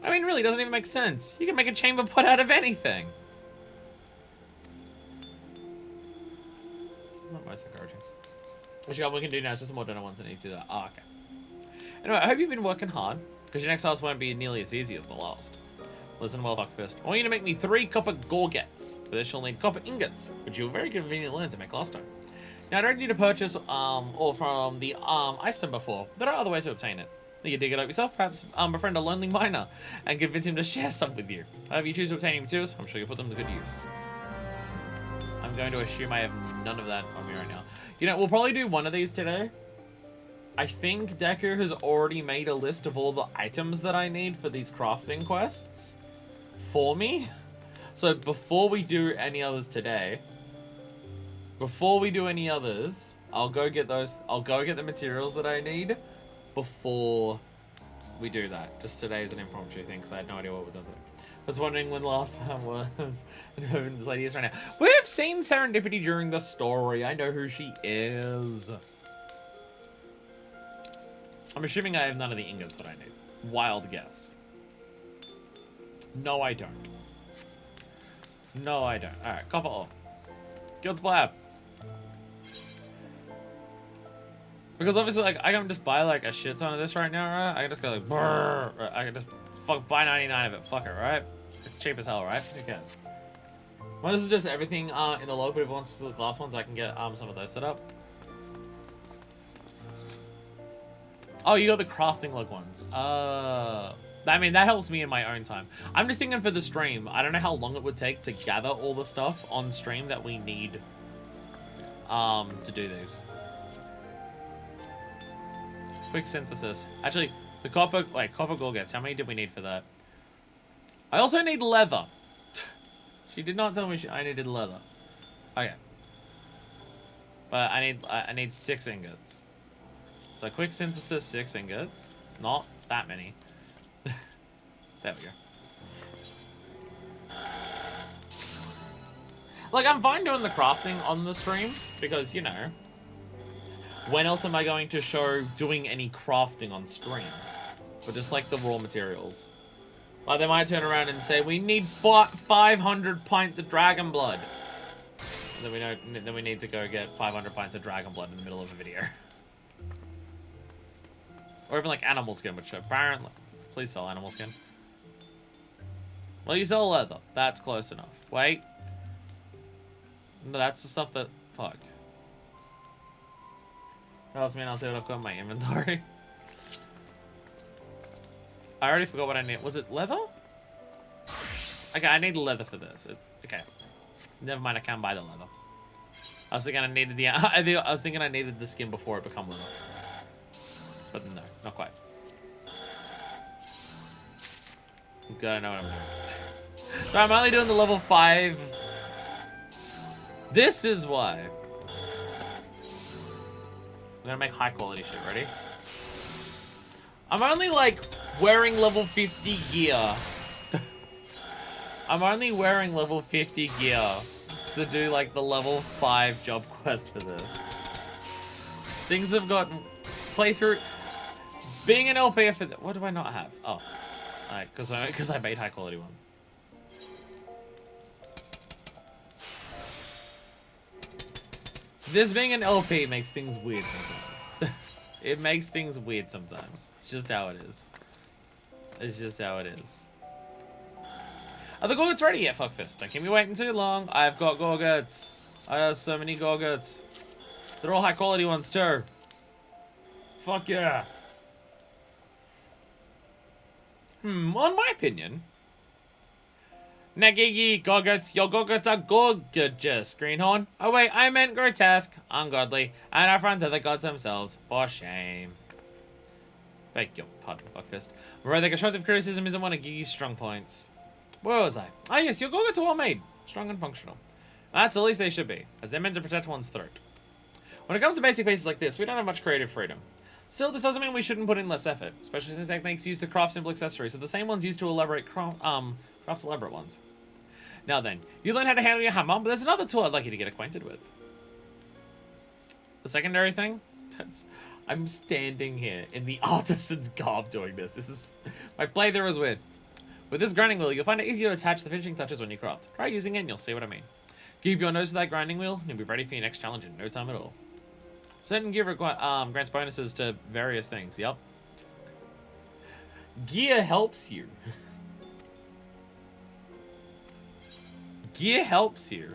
I mean, really, it doesn't even make sense. You can make a chamber pot out of anything. It's not most encouraging. What we can do now is just some more donor ones that need to do that. Oh, okay. Anyway, I hope you've been working hard, because your next task won't be nearly as easy as the last. Listen well, fuck first. I want you to make me 3 copper gorgets. For this, you'll need copper ingots, which you very conveniently learned to make last time. Now, I don't need to purchase or from the ice them before. There are other ways to obtain it. You can dig it up yourself, perhaps befriend a lonely miner, and convince him to share some with you. However you choose to obtain materials, I'm sure you'll put them to good use. I'm going to assume I have none of that on me right now. You know, we'll probably do one of these today. I think Deku has already made a list of all the items that I need for these crafting quests for me. So before we do any others today, I'll go get those. I'll go get the materials that I need before we do that. Just today is an impromptu thing because I had no idea what we're doing today. I was wondering when the last time was. This lady is right now. We have seen Serendipity during the story. I know who she is. I'm assuming I have none of the ingots that I need. Wild guess. No, I don't. No, I don't. Alright, copper ore. Guild Splab. Because obviously, like, I can just buy, like, a shit ton of this right now, right? I can just go, like, brrr. I can just buy 99 of it. Fuck it, right? It's cheap as hell, right? Who cares? Well, this is just everything in the log, but if you want specific class ones, I can get some of those set up. Oh, you got the crafting log ones. I mean, that helps me in my own time. I'm just thinking for the stream, I don't know how long it would take to gather all the stuff on stream that we need to do these. Quick synthesis. Actually, the copper gorgets, how many did we need for that? I also need leather. She did not tell me I needed leather. Okay. But I need 6 ingots. So quick synthesis, 6 ingots. Not that many. There we go. Like, I'm fine doing the crafting on the stream, because, you know, when else am I going to show doing any crafting on stream? But just, like, the raw materials. Like, they might turn around and say, we need 500 pints of dragon blood. Then we need to go get 500 pints of dragon blood in the middle of a video. Or even, like, animal skin, which apparently... Please sell animal skin. Well, you sell leather. That's close enough. Wait. No, that's the stuff that... Fuck. That doesn't mean I'll see what I've got in my inventory. I already forgot what I need. Was it leather? Okay, I need leather for this. Okay. Never mind, I can't buy the leather. I was thinking I needed the... I was thinking I needed the skin before it became leather. But no, not quite. Gotta know what I'm doing. So I'm only doing the level 5. This is why. I'm gonna make high quality shit, ready? I'm only like wearing level 50 gear. I'm only wearing level 50 gear to do like the level 5 job quest for this. Things have gotten playthrough. Being an LP for what do I not have? Oh. Alright, because I made high quality ones. This being an LP makes things weird sometimes. It makes things weird sometimes. It's just how it is. It's just how it is. Are the Gorgets ready yet, Fuckfist? Don't keep me waiting too long. I've got Gorgets. I have so many Gorgets. They're all high quality ones too. Fuck yeah. On my opinion. Nagigi, Gorgets, your Gorgets are gorgeous, Greenhorn. Oh wait, I meant grotesque, ungodly, and affront to the gods themselves. For shame. Beg your pardon, Fuckfist. Rather, constructive criticism isn't one of Gigi's strong points. Where was I? Ah yes, your Gorgets are well made, strong and functional. That's the least they should be, as they're meant to protect one's throat. When it comes to basic pieces like this, we don't have much creative freedom. Still, this doesn't mean we shouldn't put in less effort, especially since techniques used to craft simple accessories are the same ones used to elaborate craft elaborate ones. Now then, you learn how to handle your hammer, but there's another tool I'd like you to get acquainted with. The secondary thing? I'm standing here in the artisan's garb doing this. This is... My playthrough is weird. With this grinding wheel, you'll find it easier to attach the finishing touches when you craft. Try using it and you'll see what I mean. Keep your nose to that grinding wheel, and you'll be ready for your next challenge in no time at all. Certain gear grants bonuses to various things. Yep. Gear helps you. Gear helps you.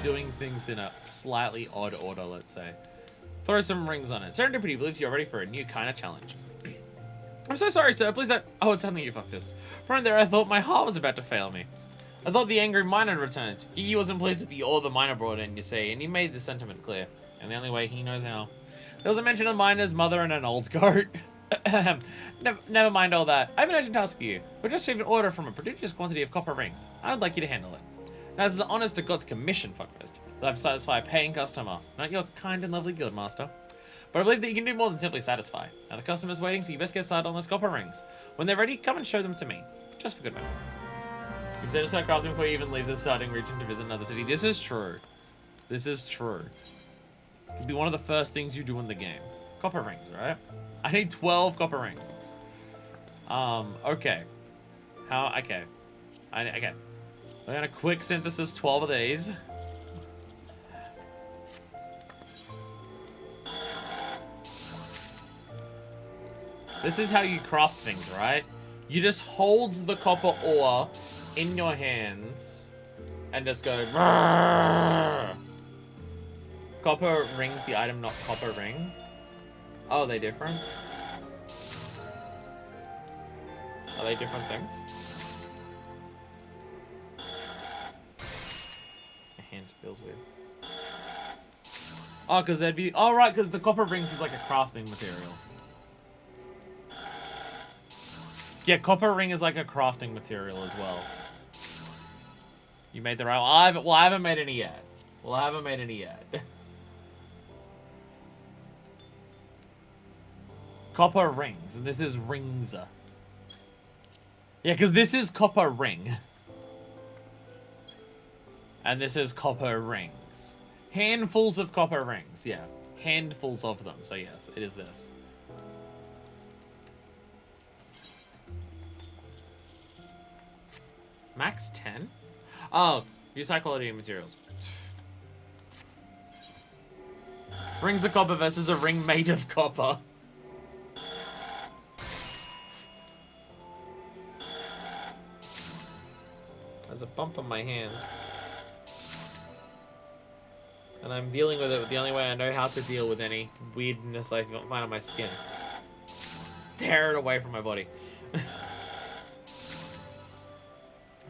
Doing things in a slightly odd order, let's say. Throw some rings on it. Serendipity believes you're ready for a new kind of challenge. I'm so sorry, sir. Please don't... Oh, it's only you, fuck this. For there, I thought my heart was about to fail me. I thought the angry miner had returned. Kiki wasn't pleased with the ore the miner brought in, you see, and he made the sentiment clear. And the only way he knows how. There was a mention of miner's mother and an old goat. never mind all that. I have an urgent task for you. We just received an order from a prodigious quantity of copper rings. I'd like you to handle it. Now, this is an honest to God's commission, Fuckfist. That I've satisfy a paying customer, not your kind and lovely guildmaster. But I believe that you can do more than simply satisfy. Now, the customer's waiting, so you best get started on those copper rings. When they're ready, come and show them to me. Just for good measure. You better start crafting before you even leave the starting region to visit another city. This is true. This is true. It could be one of the first things you do in the game. Copper rings, right? I need 12 copper rings. Okay. Okay. Okay. We're gonna quick synthesis 12 of these. This is how you craft things, right? You just hold the copper ore in your hands and just go. Brrr. Copper rings the item, not copper ring. Oh, are they different? Are they different things? My hand feels weird. Oh, because they'd be. Oh, right, because the copper rings is like a crafting material. Yeah, copper ring is like a crafting material as well. You made the right one. Well, I haven't made any yet. Well, I haven't made any yet. Copper rings, and this is rings. Yeah, because this is copper ring. And this is copper rings. Handfuls of copper rings, yeah. Handfuls of them, so yes, it is this. Max 10? Oh, use high quality materials. Rings of copper versus a ring made of copper. There's a bump on my hand. And I'm dealing with it the only way I know how to deal with any weirdness I find on my skin. Tear it away from my body. I'm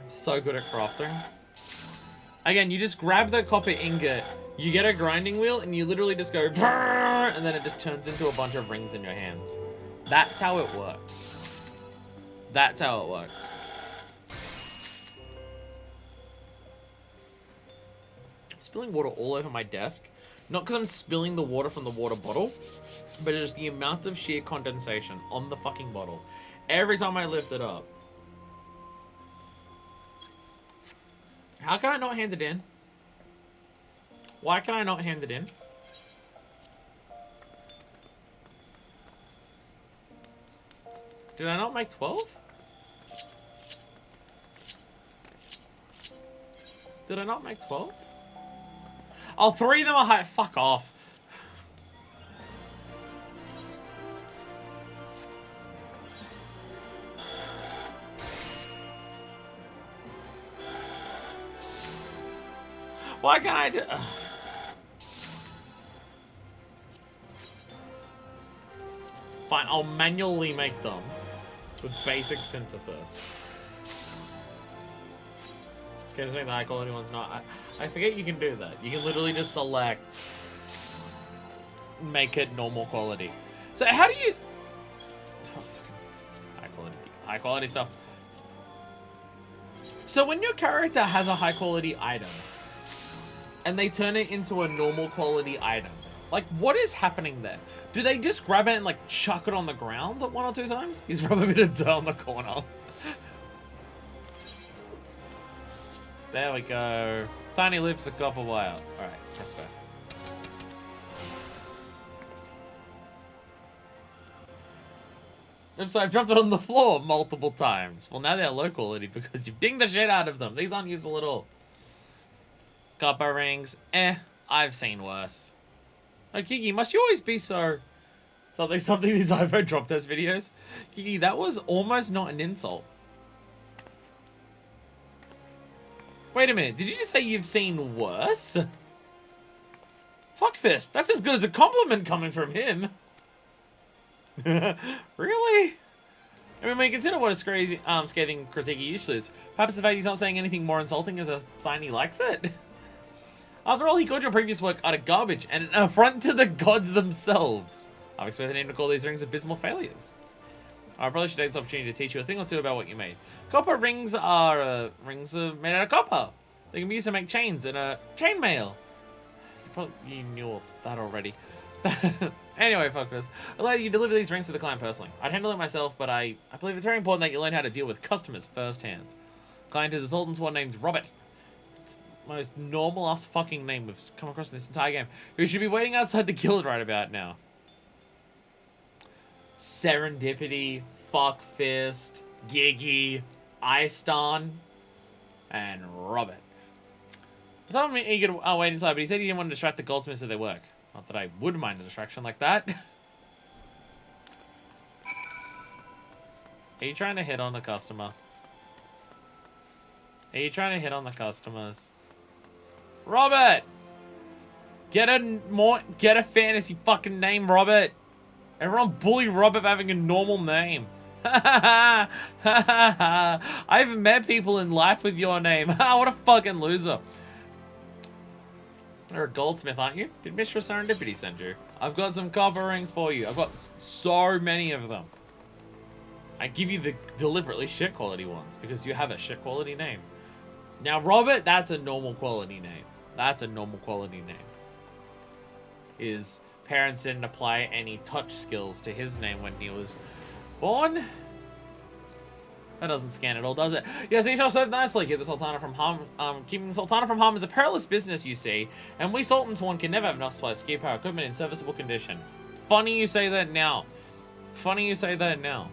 so good at crafting. Again, you just grab the copper ingot, you get a grinding wheel, and you literally just go, and then it just turns into a bunch of rings in your hands. That's how it works. That's how it works. Spilling water all over my desk. Not because I'm spilling the water from the water bottle, but it's just the amount of sheer condensation on the fucking bottle. Every time I lift it up. How can I not hand it in? Why can I not hand it in? Did I not make 12? Did I not make 12? Oh, 3 of them are high. Fuck off. Why can't I do... Ugh. Fine, I'll manually make them with basic synthesis. It's going to make the high quality ones not... I forget you can do that. You can literally just select... Make it normal quality. So how do you... Oh, high quality stuff. So when your character has a high quality item, and they turn it into a normal quality item, like, what is happening there? Do they just grab it and, like, chuck it on the ground 1 or 2 times? He's rubbing a bit of dirt on the corner. There we go. Tiny lips of copper wire. Alright, that's fair. Oops, I've dropped it on the floor multiple times. Well, now they're low quality because you've dinged the shit out of them. These aren't useful at all. Copper rings. I've seen worse. Oh, Kiki, must you always be so... Something these iPhone drop test videos? Kiki, that was almost not an insult. Wait a minute, did you just say you've seen worse? Fuckfist, that's as good as a compliment coming from him. Really? I mean, when you consider what a scathing critique he usually is, perhaps the fact he's not saying anything more insulting is a sign he likes it. After all, he called your previous work utter garbage and an affront to the gods themselves. I've expected him to call these rings abysmal failures. I probably should take this opportunity to teach you a thing or two about what you made. Copper rings are made out of copper. They can be used to make chains and chainmail. You knew that already. Anyway, fuck this. I'd like you to deliver these rings to the client personally. I'd handle it myself, but I believe it's very important that you learn how to deal with customers firsthand. Client is a Sultan's one named Robert. It's the most normal-ass fucking name we've come across in this entire game. Who should be waiting outside the guild right about now. Serendipity, Fuckfist, Giggy, Iston, and Robert. I told him he could wait inside, but he said he didn't want to distract the goldsmiths at their work. Not that I would mind a distraction like that. Are you trying to hit on the customer? Are you trying to hit on the customers? Robert! Get a fantasy fucking name, Robert. Everyone bully Robert for having a normal name. I've met people in life with your name. What a fucking loser. You're a goldsmith, aren't you? Did Mistress Serendipity send you? I've got some copper rings for you. I've got so many of them. I give you the deliberately shit quality ones because you have a shit quality name. Now, Robert, that's a normal quality name. That's a normal quality name. His parents didn't apply any touch skills to his name when he was born. That doesn't scan at all, does it? Yes, he shall serve nicely. Keep the Sultana from harm. Keeping the Sultana from harm is a perilous business, you see. And we Sultans one can never have enough supplies to keep our equipment in serviceable condition. Funny you say that now. Funny you say that now.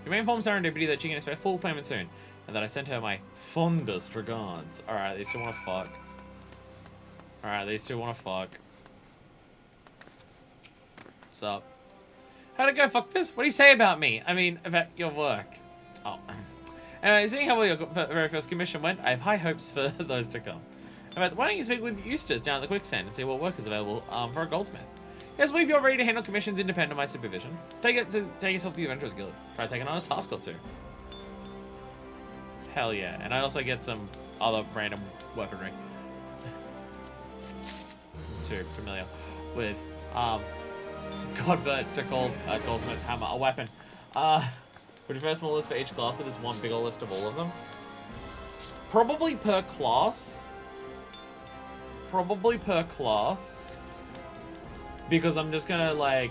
You may inform Serendipity that she can expect full payment soon. And that I sent her my fondest regards. Alright, these two want to fuck. Alright, these two want to fuck. What's up? How'd it go, fuckfist? What do you say about me? I mean, about your work. Oh. Anyway, seeing how well your very first commission went, I have high hopes for those to come. In fact, why don't you speak with Eustace down at the quicksand and see what work is available for a goldsmith? Yes, believe you're ready to handle commissions independent of my supervision. Take yourself to the Adventurers Guild. Try taking on a task or two. Hell yeah. And I also get some other random weaponry. Too familiar with Godbert to call a goldsmith hammer a weapon. Would you first small list for each class? It is one bigger list of all of them. Probably per class. Probably per class. Because I'm just gonna like...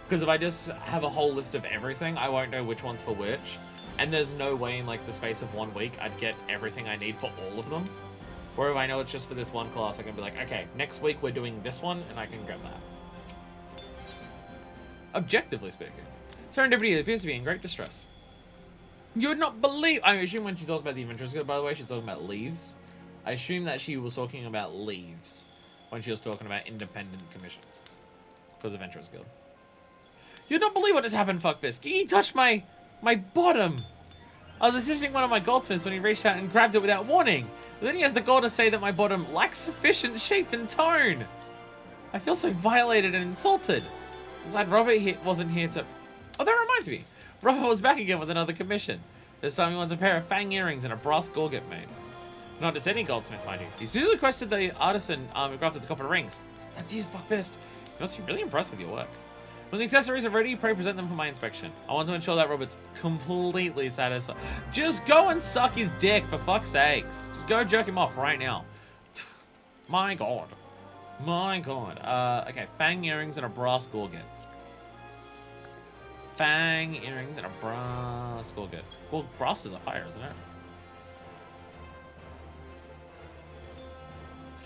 Because if I just have a whole list of everything, I won't know which one's for which. And there's no way in like the space of 1 week I'd get everything I need for all of them. Or if I know it's just for this one class, I can be like, okay, next week we're doing this one, and I can grab that. Objectively speaking. Serendipity appears to be in great distress. You would not believe... I assume when she talked about the Adventurers Guild, by the way, she's talking about leaves. I assume that she was talking about leaves when she was talking about independent commissions. Because Adventurers Guild. You'd not believe what has happened, fuckfist. He touched my bottom. I was assisting one of my goldsmiths when he reached out and grabbed it without warning. And then he has the gall to say that my bottom lacks sufficient shape and tone. I feel so violated and insulted. I'm glad Robert wasn't here to... Oh, that reminds me. Robert was back again with another commission. This time he wants a pair of fang earrings and a brass gorget made. Not just any goldsmith, mind you. He specifically requested the artisan who crafted the copper rings. That's you, fuckfist. You must be really impressed with your work. When the accessories are ready, pray present them for my inspection. I want to ensure that Robert's completely satisfied. Just go and suck his dick, for fuck's sakes. Just go jerk him off right now. My god. My god. Okay, fang earrings and a brass gorget. Fang earrings and a brass gorget. Well, brass is a fire, isn't it?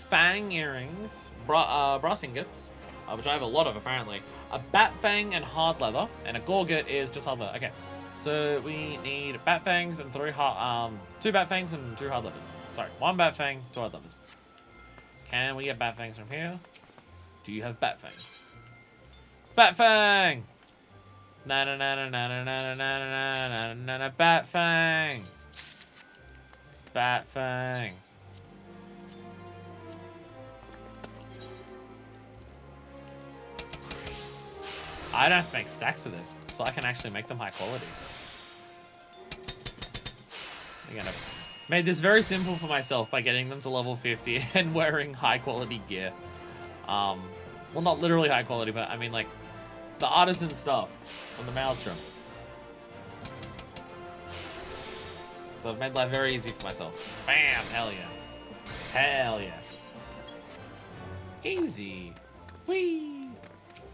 Fang earrings, brass ingots, which I have a lot of apparently. A bat fang and hard leather, and a gorget is just hard leather. Okay, so we need bat fangs and 2 bat fangs and 2 hard leathers. Sorry, 1 bat fang, 2 hard leathers. Can we get bat fangs from here? Do you have bat fangs? Bat fang! Na na na na na na na na na na na bat fang. Bat fang. I don't have to make stacks of this, so I can actually make them high quality. Again, I've made this very simple for myself by getting them to level 50 and wearing high quality gear. Well, not literally high quality, but I mean like the artisan stuff on the Maelstrom. So I've made life very easy for myself. Bam! Hell yeah. Hell yeah. Easy. Whee!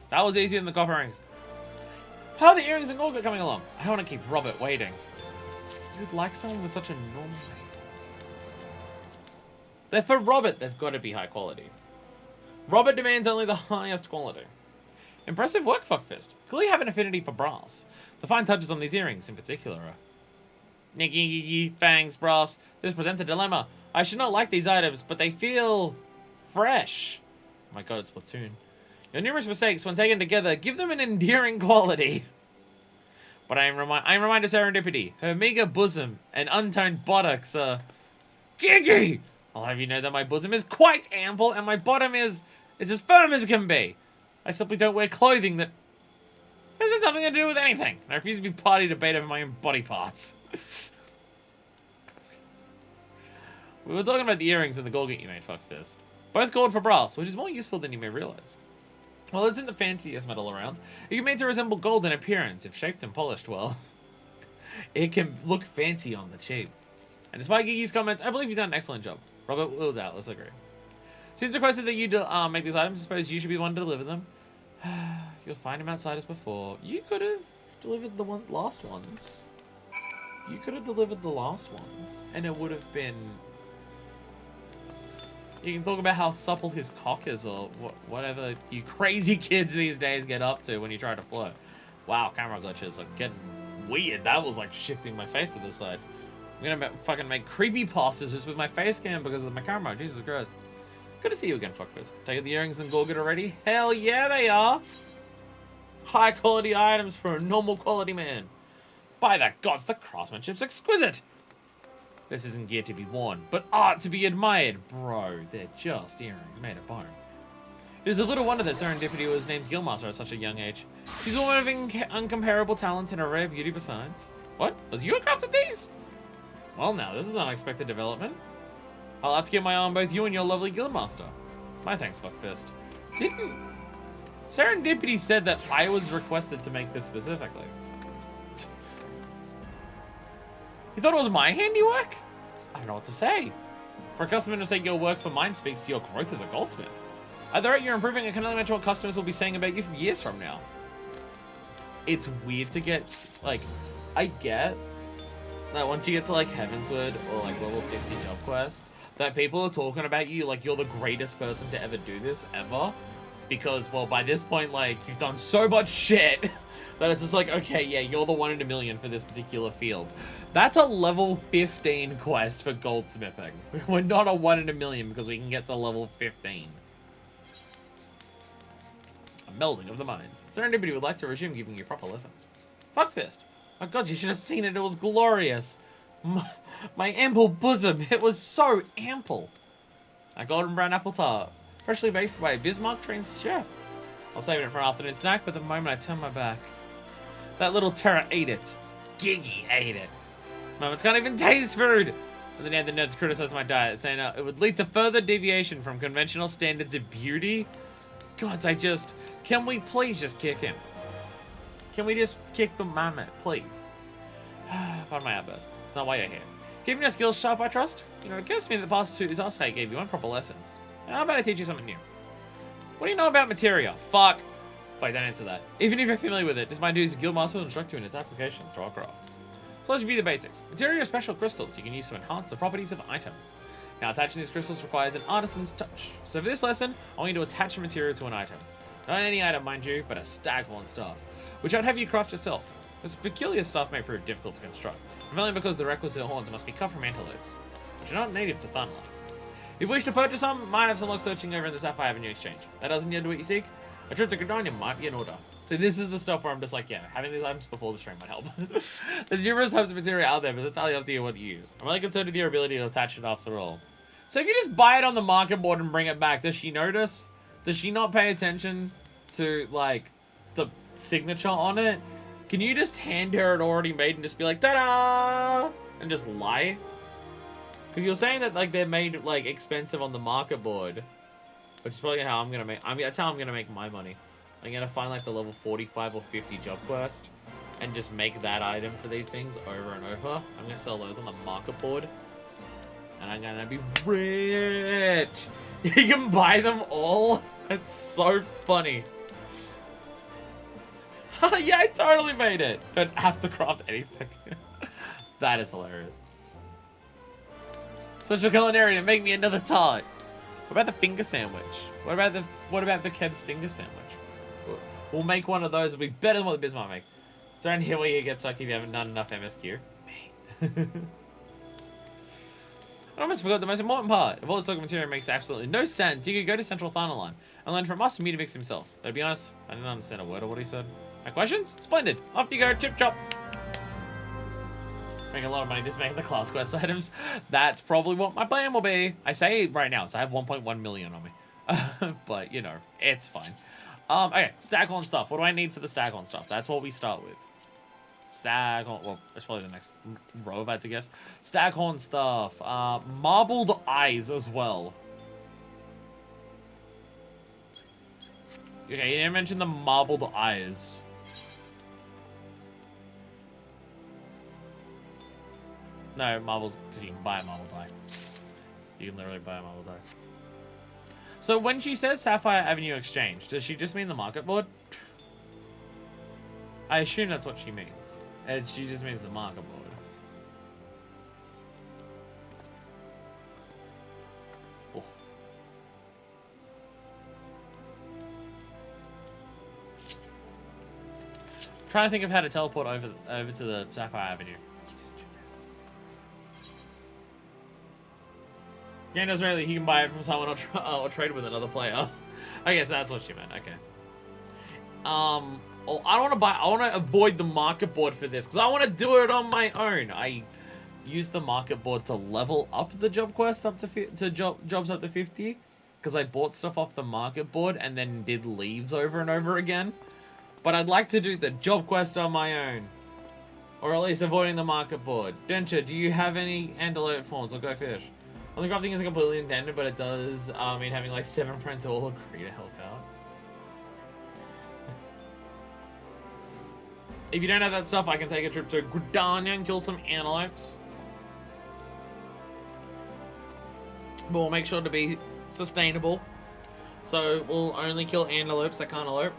That was easier than the copper rings. How are the earrings and Gorga coming along? I don't want to keep Robert waiting. You'd like someone with such a normal name. They're for Robert, they've got to be high quality. Robert demands only the highest quality. Impressive work, Fuckfist. Clearly have an affinity for brass. The fine touches on these earrings in particular are... Niggy, fangs, brass. This presents a dilemma. I should not like these items, but they feel... fresh. Oh my god, it's Splatoon. Your numerous mistakes, when taken together, give them an endearing quality. But I am reminded of serendipity. Her meager bosom and untoned buttocks are... Giggy! I'll have you know that my bosom is quite ample and my bottom is as firm as can be. I simply don't wear clothing that... This has nothing to do with anything. I refuse to be party to debate over my own body parts. We were talking about the earrings and the Gorget you made, Fuckfist. Both gold for brass, which is more useful than you may realize. While it's in the fanciest metal around, it can be made to resemble gold in appearance if shaped and polished well. It can look fancy on the cheap. And despite Gigi's comments, I believe you've done an excellent job. Robert will doubtless agree. Since requested that you make these items, I suppose you should be the one to deliver them. You'll find him outside as before. You could have delivered the last ones. You could have delivered the last ones, and it would have been... You can talk about how supple his cock is, or whatever you crazy kids these days get up to when you try to flirt. Wow, camera glitches are getting weird. That was like shifting my face to this side. I'm gonna fucking make creepy pastas just with my face cam because of my camera. Jesus Christ. Good to see you again, Fuckfist. Taking the earrings and Gorget already? Hell yeah, they are! High quality items for a normal quality man. By the gods, the craftsmanship's exquisite! This isn't gear to be worn, but art to be admired. Bro, they're just earrings made of bone. It is a little wonder that Serendipity was named Guildmaster at such a young age. She's a woman of uncomparable talent and a rare beauty besides. What? Was you who crafted these? Well now, this is an unexpected development. I'll have to get my eye on both you and your lovely Guildmaster. My thanks, Fuckfist. Didn't... Serendipity said that I was requested to make this specifically. You thought it was my handiwork? I don't know what to say. For a customer to say your work for mine speaks to your growth as a goldsmith. At the rate you're improving, I can only imagine what customers will be saying about you for years from now. It's weird to get, like, I get that once you get to, like, Heavensward or, like, level 60 job quest, that people are talking about you like you're the greatest person to ever do this, ever. Because, well, by this point, like, you've done so much shit that it's just like, okay, yeah, you're the 1 in a million for this particular field. That's a level 15 quest for goldsmithing. We're not a 1 in a million because we can get to level 15. A melding of the minds. Serendipity would like to resume giving you proper lessons. Fuckfist. My god, you should have seen it. It was glorious. My ample bosom. It was so ample. A golden brown apple tart. Freshly baked by a Bismarck-trained chef. I'll save it for an afternoon snack, but the moment I turn my back, that little terror ate it. Giggy ate it. Moments can't even taste food. And then he had the nerve to criticize my diet, saying it would lead to further deviation from conventional standards of beauty. Gods, can we please just kick him? Can we just kick the mammoth, please? Pardon my outburst. It's not why you're here. Keeping your skills sharp, I trust? You know, it occurs to me that the past 2 tasks I gave you improper lessons. How about I teach you something new? What do you know about materia? Fuck. Wait, don't answer that. Even if you're familiar with it, it's my duty as a guildmaster to instruct you in its applications to our craft. So let's review the basics. Materia are special crystals you can use to enhance the properties of items. Now, attaching these crystals requires an artisan's touch. So for this lesson, I want you to attach a materia to an item. Not any item, mind you, but a staghorn staff, which I'd have you craft yourself. This peculiar stuff may prove difficult to construct, if only because the requisite horns must be cut from antelopes, which are not native to Thunderland. If you wish to purchase some, might have some luck searching over in the Sapphire Avenue exchange. That doesn't yet do what you seek. A trip to Gridania might be in order. So this is the stuff where I'm just like, yeah, having these items before the stream might help. There's numerous types of material out there, but it's entirely up to you what you use. I'm really concerned with your ability to attach it after all. So if you just buy it on the market board and bring it back, does she notice? Does she not pay attention to, like, the signature on it, can you just hand her it already made and just be like, ta-da! And just lie? Because you're saying that, like, they're made, like, expensive on the market board. Which is probably how I'm gonna make... that's how I'm gonna make my money. I'm gonna find, like, the level 45 or 50 job quest. And just make that item for these things over and over. I'm gonna sell those on the market board. And I'm gonna be rich! You can buy them all? That's so funny. Yeah, I totally made it. Don't have to craft anything. That is hilarious. Switch to culinary and make me another tart. What about the finger sandwich? What about the Keb's finger sandwich? We'll make one of those. It'll be better than what the Bismarck make. It's around here where you get stuck if you haven't done enough MSQ. Me. I almost forgot the most important part. If all the stock material makes absolutely no sense, you could go to Central Thanaline and learn from us and me to mix himself. But to be honest, I didn't understand a word of what he said. My questions? Splendid. Off you go, chip chop. Make a lot of money just making the class quest items. That's probably what my plan will be. I say it right now, so I have 1.1 million on me. But, you know, it's fine. Okay, staghorn stuff. What do I need for the staghorn stuff? That's what we start with. Staghorn, well, that's probably the next row, I had to guess. Staghorn stuff. Marbled eyes as well. Okay, you didn't mention the marbled eyes. No, marbles, because you can buy a marbled eye. You can literally buy a marbled eye. So when she says Sapphire Avenue Exchange, does she just mean the market board? I assume that's what she means. And she just means the market board. Oh. Trying to think of how to teleport over to the Sapphire Avenue. Yeah, no, really, he can buy it from someone or trade with another player. I guess that's what she meant. Okay. Oh, I don't want to buy. I want to avoid the market board for this because I want to do it on my own. I used the market board to level up the job quest up to jobs up to 50 because I bought stuff off the market board and then did leaves over and over again. But I'd like to do the job quest on my own, or at least avoiding the market board. Denture, do you have any antelope forms or go fish? Well, the crafting isn't completely intended, but it does mean having like 7 friends who all agree to help out. If you don't have that stuff, I can take a trip to Gridania and kill some antelopes. But we'll make sure to be sustainable. So we'll only kill antelopes that can't elope.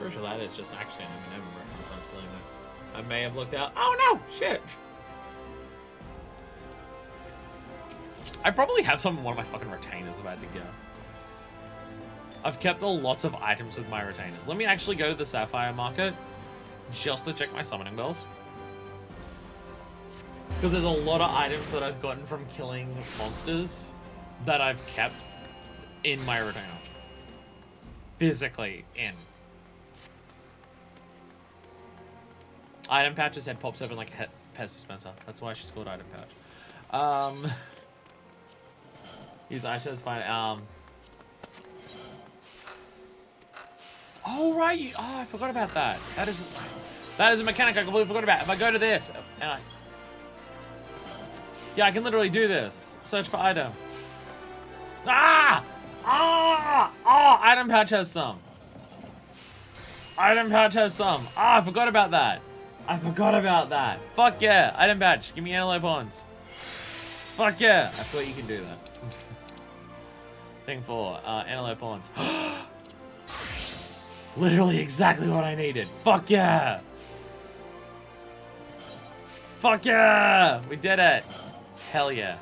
Pretty sure that is just actually an M&M reference, I'm silly though. I may have looked out. Oh no! Shit! I probably have some in one of my fucking retainers, about to guess. I've kept a lot of items with my retainers. Let me actually go to the Sapphire Market just to check my summoning bells. Because there's a lot of items that I've gotten from killing monsters that I've kept in my retainer. Physically in. Item Pouch's head pops open like a Pez dispenser. That's why she's called Item Pouch. Use eyeshadows fine. Oh right, oh I forgot about that. That is a mechanic I completely forgot about. If I go to this, and yeah, I can literally do this. Search for item. Ah! Ah! Oh, Item Pouch has some. Item Pouch has some. Ah, I forgot about that. I forgot about that. Fuck yeah, Item Pouch. Give me antelope horns. Fuck yeah. I thought you can do that. Thing 4, antelope horns. Literally exactly what I needed. Fuck yeah! Fuck yeah! We did it! Hell yeah.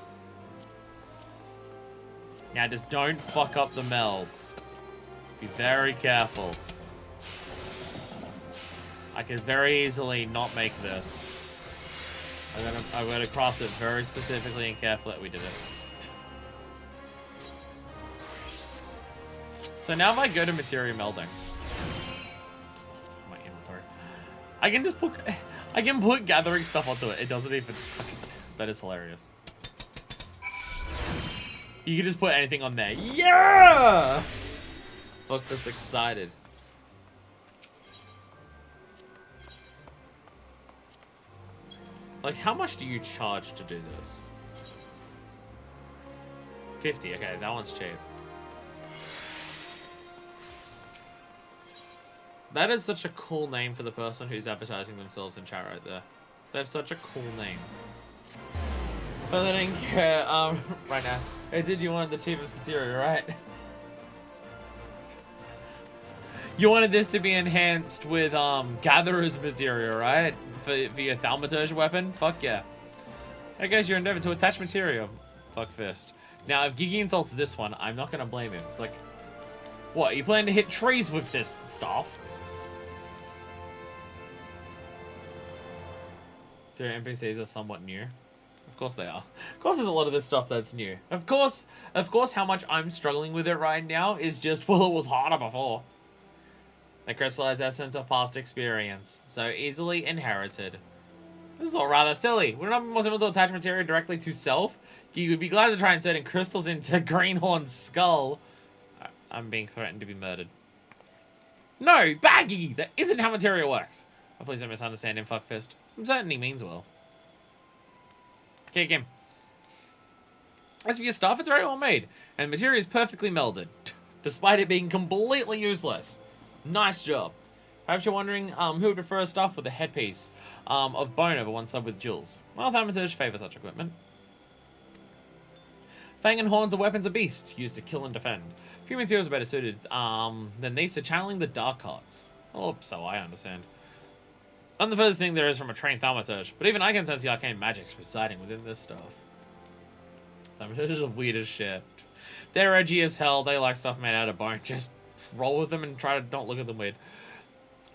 Now just don't fuck up the melds. Be very careful. I could very easily not make this. I'm gonna craft it very specifically and carefully that we did it. So now if I go to material melding, my inventory, I can put gathering stuff onto it. It doesn't even fucking, that is hilarious. You can just put anything on there. Yeah! Fuck this excited. Like, how much do you charge to do this? 50, okay, that one's cheap. That is such a cool name for the person who's advertising themselves in chat right there. They have such a cool name. But they didn't care, right now. Hey, dude, you wanted the cheapest material, right? You wanted this to be enhanced with, Gatherer's material, right? For your Thaumaturge weapon? Fuck yeah. I guess your endeavor to attach material. Fuck fist. Now, if Gigi insults this one, I'm not gonna blame him. It's like, what, you plan to hit trees with this stuff? So your NPCs are somewhat new. Of course they are. Of course there's a lot of this stuff that's new. Of course how much I'm struggling with it right now is just, well, it was harder before. The crystallized essence of past experience. So easily inherited. This is all rather silly. Would it not be possible to attach material directly to self? You would be glad to try inserting crystals into Greenhorn's skull. I'm being threatened to be murdered. No, Baggy! That isn't how material works. Oh, please don't misunderstand him, fuckfist. I'm certain he means well. Kick him. As for your stuff, it's very well made, and material is perfectly melded, despite it being completely useless. Nice job. Perhaps you're wondering who would prefer a stuff with a headpiece of bone over one side with jewels. Well, Thaumaturge favor such equipment. Fang and horns are weapons of beasts used to kill and defend. Few materials are better suited than these to channeling the dark arts. Oh, so I understand. I'm the furthest thing there is from a trained Thaumaturge, but even I can sense the arcane magics residing within this stuff. Thaumaturges are weird as shit. They're edgy as hell, they like stuff made out of bone. Just roll with them and try to not look at them weird.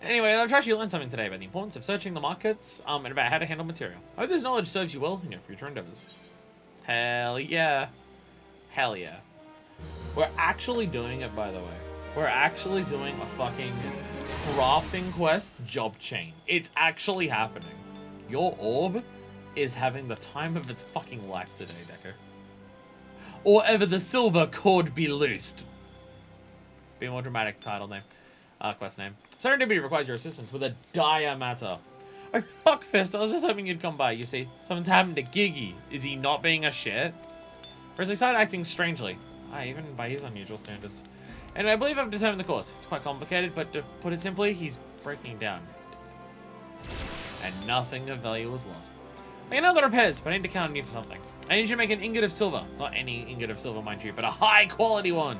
Anyway, I've tried to learn something today about the importance of searching the markets and about how to handle material. I hope this knowledge serves you well in your future endeavors. Hell yeah. Hell yeah. We're actually doing it, by the way. We're actually doing a fucking crafting quest job chain. It's actually happening. Your orb is having the time of its fucking life today, Decker. Or ever the silver cord be loosed. Be a more dramatic title name. Quest name. Serendipity requires your assistance with a dire matter. Oh, fuck fist, I was just hoping you'd come by, you see. Something's happened to Gigi. Is he not being a shit? Or is he started acting strangely? Even by his unusual standards. And I believe I've determined the cause. It's quite complicated, but to put it simply, he's breaking down. And nothing of value was lost. I can handle the repairs, but I need to count on you for something. I need you to make an ingot of silver. Not any ingot of silver, mind you, but a high-quality one.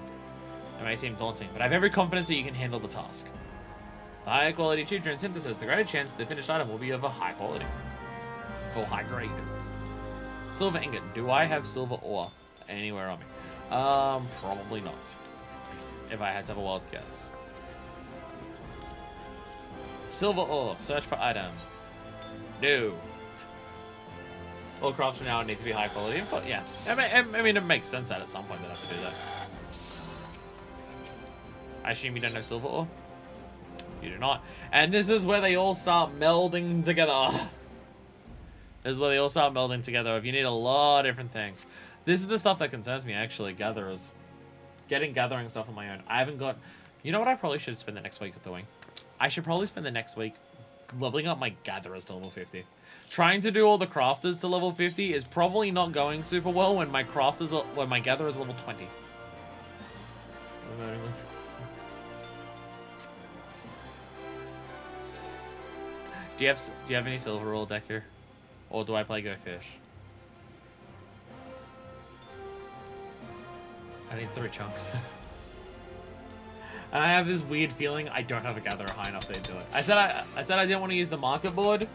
It may seem daunting, but I have every confidence that you can handle the task. The higher quality achieved during synthesis, the greater chance the finished item will be of a high quality. Full high grade. Silver ingot. Do I have silver ore anywhere on me? Probably not. If I had to have a wild guess. Silver ore. Search for item. No. All crafts from now on need to be high quality. But yeah. I mean, it makes sense that at some point they'd have to do that. I assume you don't have silver ore? You do not. And this is where they all start melding together. This is where they all start melding together. If you need a lot of different things. This is the stuff that concerns me, actually. Gatherers. Gathering stuff on my own. I haven't got... You know what I probably should spend the next week doing? I should probably spend the next week leveling up my gatherers to level 50. Trying to do all the crafters to level 50 is probably not going super well when my gatherers are level 20. Do you have any silver ore, Decker? Or do I play Go Fish? I need 3 chunks. And I have this weird feeling I don't have a gatherer high enough to do it. I said I didn't want to use the market board.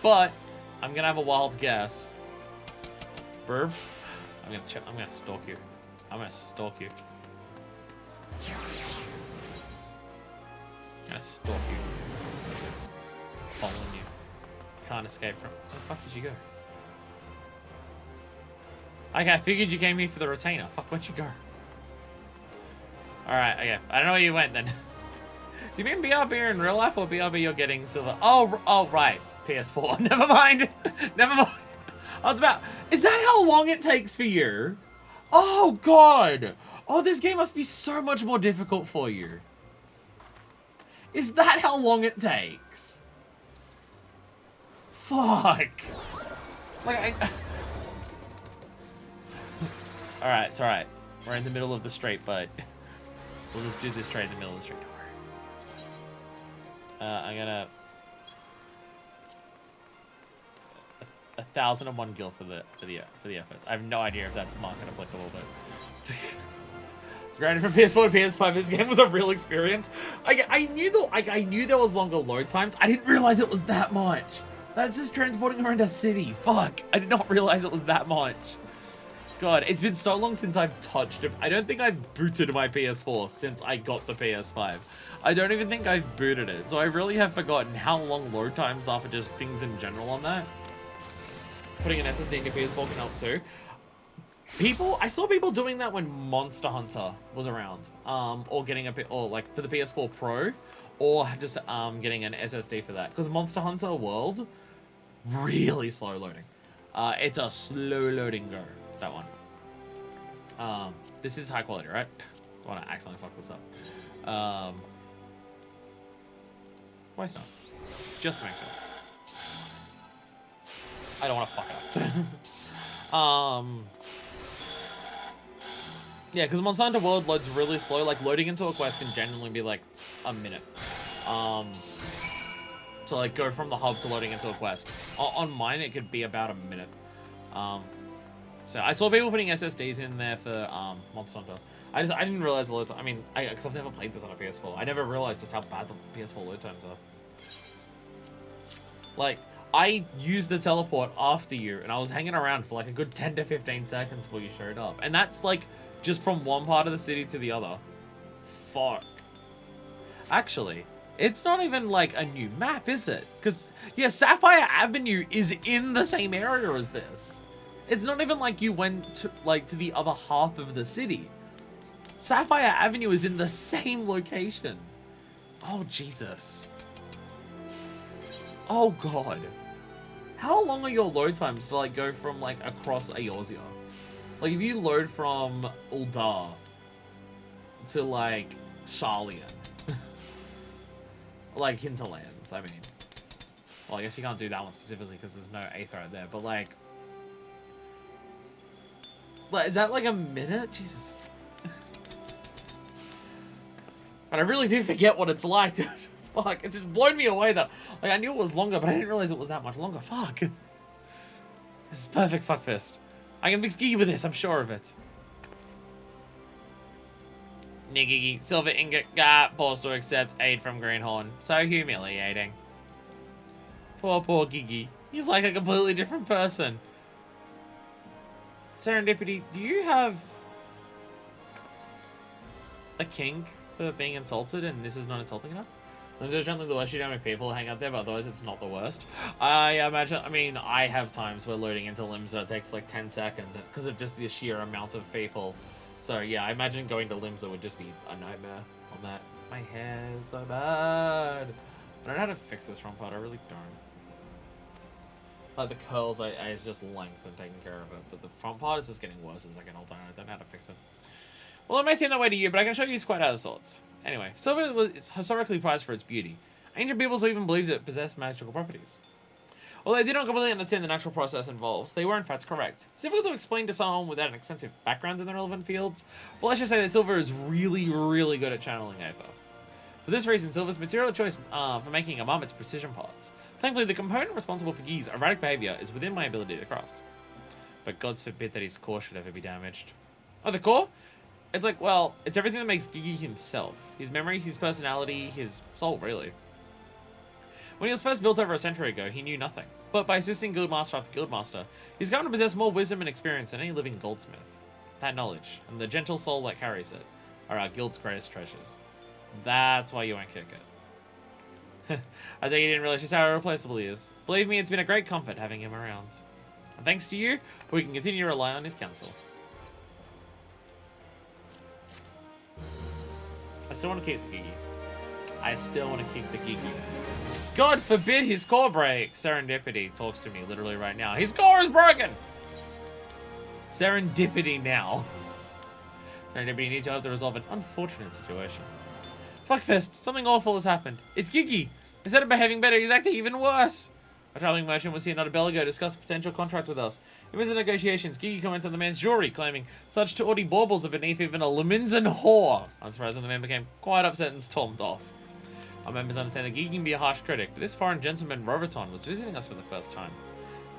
But I'm gonna have a wild guess. Burb. I'm gonna stalk you. I'm gonna stalk you. Following you. Can't escape from. Where the fuck did you go? Okay, I figured you came here for the retainer. Fuck, where'd you go? Alright, okay. I don't know where you went then. Do you mean BRB in real life or BRB you're getting silver? Oh, right. PS4. Never mind. Never mind. I was about... Is that how long it takes for you? Oh, God! Oh, this game must be so much more difficult for you. Is that how long it takes? Fuck. Like, Alright, it's alright. We're in the middle of the street, but we'll just do this trade in the middle of the street. Don't worry. I'm gonna... 1,001 gil for the efforts. I have no idea if that's market applicable, but... Granted, from PS4 to PS5, this game was a real experience. I knew there was longer load times. I didn't realize it was that much. That's just transporting around a city. Fuck. I did not realize it was that much. God, it's been so long since I've touched it. I don't think I've booted my PS4 since I got the PS5. I don't even think I've booted it. So I really have forgotten how long load times are for just things in general on that. Putting an SSD in your PS4 can help too. I saw people doing that when Monster Hunter was around. Or getting or like for the PS4 Pro. Or just getting an SSD for that. Because Monster Hunter World, really slow loading. It's a slow loading go, that one. This is high quality, right? I want to accidentally fuck this up. Why not? Just to make sure. I don't want to fuck it up. Yeah, because Monster Hunter World loads really slow. Like, loading into a quest can genuinely be, like, a minute. To, like, go from the hub to loading into a quest. On mine, it could be about a minute. So, I saw people putting SSDs in there for, Monster Hunter. I didn't realize the load time. I mean, because I've never played this on a PS4. I never realized just how bad the PS4 load times are. Like, I used the teleport after you, and I was hanging around for, like, a good 10 to 15 seconds before you showed up. And that's, like... just from one part of the city to the other. Fuck. Actually, it's not even like a new map, is it? Because, yeah, Sapphire Avenue is in the same area as this. It's not even like you went to, like, to the other half of the city. Sapphire Avenue is in the same location. Oh, Jesus. Oh, God. How long are your load times to, like, go from, like, across Eorzea? Like, if you load from Uldar to, like, Sharlayan. Like, Hinterlands, I mean. Well, I guess you can't do that one specifically because there's no Aether out there, but, like... Is that, like, a minute? Jesus. But I really do forget what it's like, dude. Fuck, it's just blown me away that... Like, I knew it was longer, but I didn't realize it was that much longer. Fuck. This is perfect fuckfist. I can mix Gigi with this, I'm sure of it. Nigigi, silver ingot, forced to accept aid from Greenhorn. So humiliating. Poor Gigi. He's like a completely different person. Serendipity, do you have a kink for being insulted and this is not insulting enough? There's generally the worst, you don't have people hang out there, but otherwise it's not the worst. I imagine, I mean, I have times where loading into Limsa takes like 10 seconds because of just the sheer amount of people. So yeah, I imagine going to Limsa would just be a nightmare on that. My hair is so bad. I don't know how to fix this front part, I really don't. Like the curls, it's just length and taking care of it, but the front part is just getting worse as I get older and I don't know how to fix it. Well, it may seem that way to you, but I can show you it's quite out of sorts. Anyway, silver was historically prized for its beauty. Ancient peoples even believed it possessed magical properties. Although they did not completely understand the natural process involved, they were in fact correct. It's difficult to explain to someone without an extensive background in the relevant fields, but let's just say that silver is really, really good at channeling Aether. For this reason, silver's material choice for making among its precision parts. Thankfully, the component responsible for Gigi's erratic behavior is within my ability to craft. But gods forbid that his core should ever be damaged. Oh, the core? It's like, well, it's everything that makes Gigi himself. His memories, his personality, his soul, really. When he was first built over a century ago, he knew nothing. But by assisting Guildmaster after Guildmaster, he's come to possess more wisdom and experience than any living goldsmith. That knowledge, and the gentle soul that carries it, are our guild's greatest treasures. That's why you won't kick it. I think you didn't realize just how irreplaceable he is. Believe me, it's been a great comfort having him around. And thanks to you, we can continue to rely on his counsel. I still want to keep the Gigi. I still want to keep the Gigi. God forbid his core break. Serendipity talks to me literally right now. His core is broken! Serendipity now. Serendipity need to help to resolve an unfortunate situation. Fuckfest, something awful has happened. It's Gigi. Instead of behaving better, he's acting even worse. A traveling merchant was here not a bell ago to discuss a potential contract with us. In the negotiations, Gigi comments on the man's jewelry, claiming such tawdry baubles are beneath even a Leminson whore. Unsurprisingly, the man became quite upset and stormed off. Our members understand that Gigi can be a harsh critic, but this foreign gentleman, Roverton, was visiting us for the first time.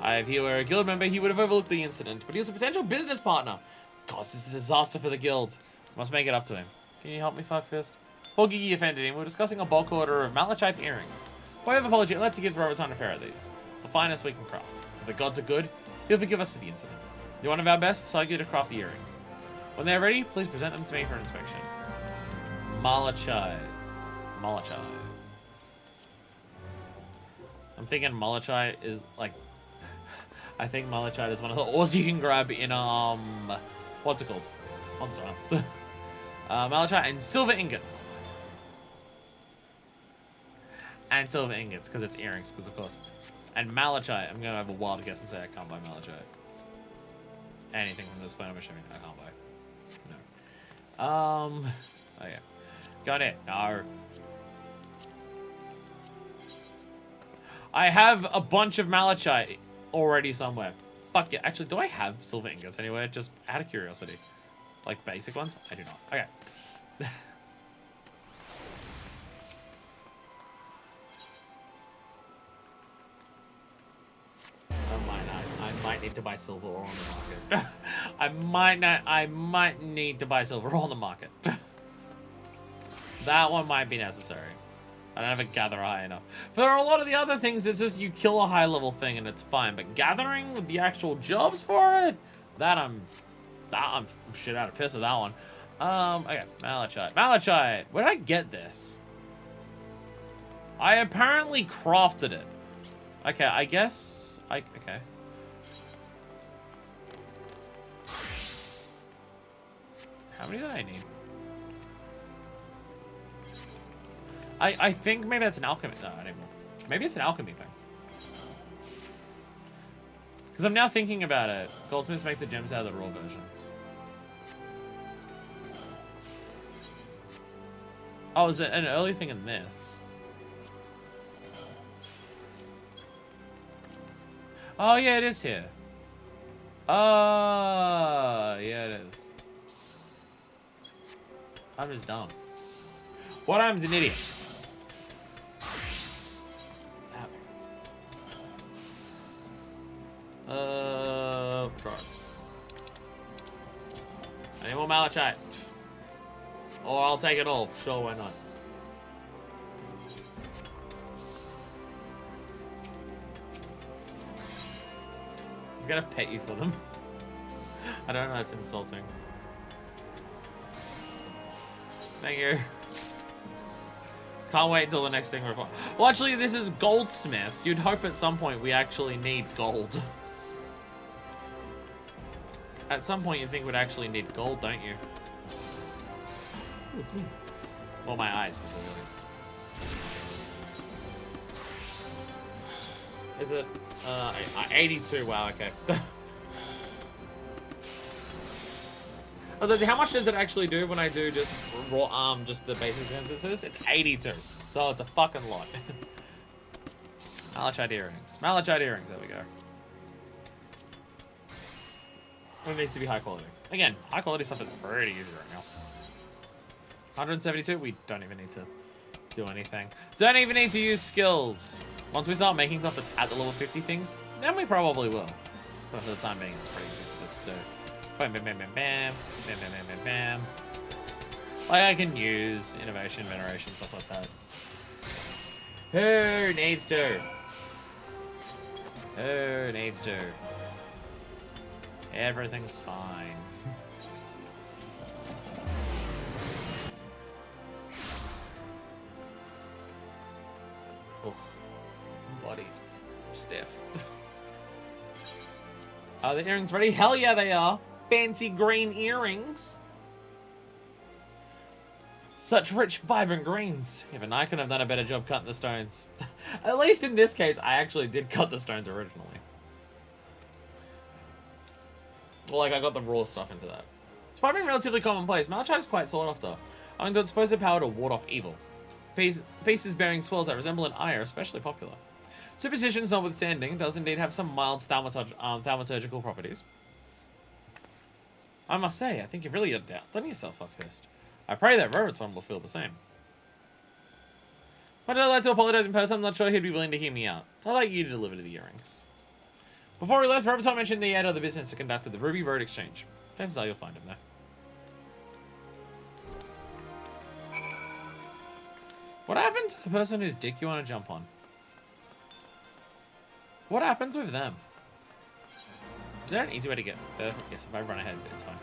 If he were a guild member, he would have overlooked the incident, but he was a potential business partner. God, this is a disaster for the guild. Must make it up to him. Can you help me, Fuckfist? Poor Gigi offended him. We were discussing a bulk order of malachite earrings. By way of apology, let's give Roverton a pair of these. The finest we can craft. If the gods are good, he'll forgive us for the incident. You're one of our best, so I get to craft the earrings. When they're ready, please present them to me for inspection. Malachite. Malachite. I'm thinking malachite is like... I think malachite is one of the ores you can grab in, what's it called? Monster. Malachite and silver ingots. And silver ingots, because it's earrings, because of course. And malachite, I'm going to have a wild guess and say I can't buy malachite. Anything from this point, I'm assuming I can't buy. No. Oh yeah. Got it. No. I have a bunch of malachite already somewhere. Fuck yeah. Actually, do I have silver ingots anywhere? Just out of curiosity. Like basic ones? I do not. Okay. I might need to buy silver ore on the market. I might need to buy silver ore on the market. That one might be necessary. I don't have a gatherer high enough. For a lot of the other things, it's just you kill a high level thing and it's fine. But gathering with the actual jobs for it, I'm shit out of piss at that one. Okay, malachite. Malachite! Where did I get this? I apparently crafted it. Okay, I guess okay. How many did I need? I think maybe that's an alchemy. No, I didn't. Maybe it's an alchemy thing. Because I'm now thinking about it. Goldsmiths make the gems out of the raw versions. Oh, is it an early thing in this? Oh, yeah, it is here. Oh, yeah, it is. I'm just dumb. What? I'm an idiot. That makes sense. Cards. I need more malachite. Or I'll take it all. Sure, why not? He's gonna pet you for them. I don't know, it's insulting. Thank you. Can't wait until the next thing. Well, actually, this is goldsmiths. You'd hope at some point we actually need gold. At some point, you think we'd actually need gold, don't you? Ooh, it's me. Well, my eyes, specifically. Is it? 82. Wow, okay. I was gonna say, how much does it actually do when I do just raw, just the basic synthesis? It's 82. So it's a fucking lot. Malachite earrings. Malachite earrings, there we go. It needs to be high quality. Again, high quality stuff is pretty easy right now. 172, we don't even need to do anything. Don't even need to use skills. Once we start making stuff that's at the level 50 things, then we probably will. But for the time being, it's pretty easy to just do. Bam, bam, bam, bam, bam. Bam, bam, bam, bam, bam. Like, I can use innovation, veneration, stuff like that. Who needs to? Who needs to? Everything's fine. Oh, body stiff. Are the earrings ready? Hell yeah, they are. Fancy green earrings. Such rich, vibrant greens. Even I could have done a better job cutting the stones. At least in this case, I actually did cut the stones originally. Well, like, I got the raw stuff into that. Despite being relatively commonplace, Malachite is quite sought after, owing to its supposed power to ward off evil. Pieces bearing swirls that resemble an eye are especially popular. Superstitions notwithstanding, it does indeed have some mild thaumaturgical properties. I must say, I think you've really outdone yourself, Fuckfist. I pray that Robertson will feel the same. I'd like to apologize in person. I'm not sure he'd be willing to hear me out. I'd like you to deliver the earrings. Before we left, Robertson mentioned the head of the business to conduct the Ruby Road Exchange. Chances are you'll find him there. What happened to the person whose dick you want to jump on? What happens with them? Is there an easy way to get there? Yes, if I run ahead, it's fine.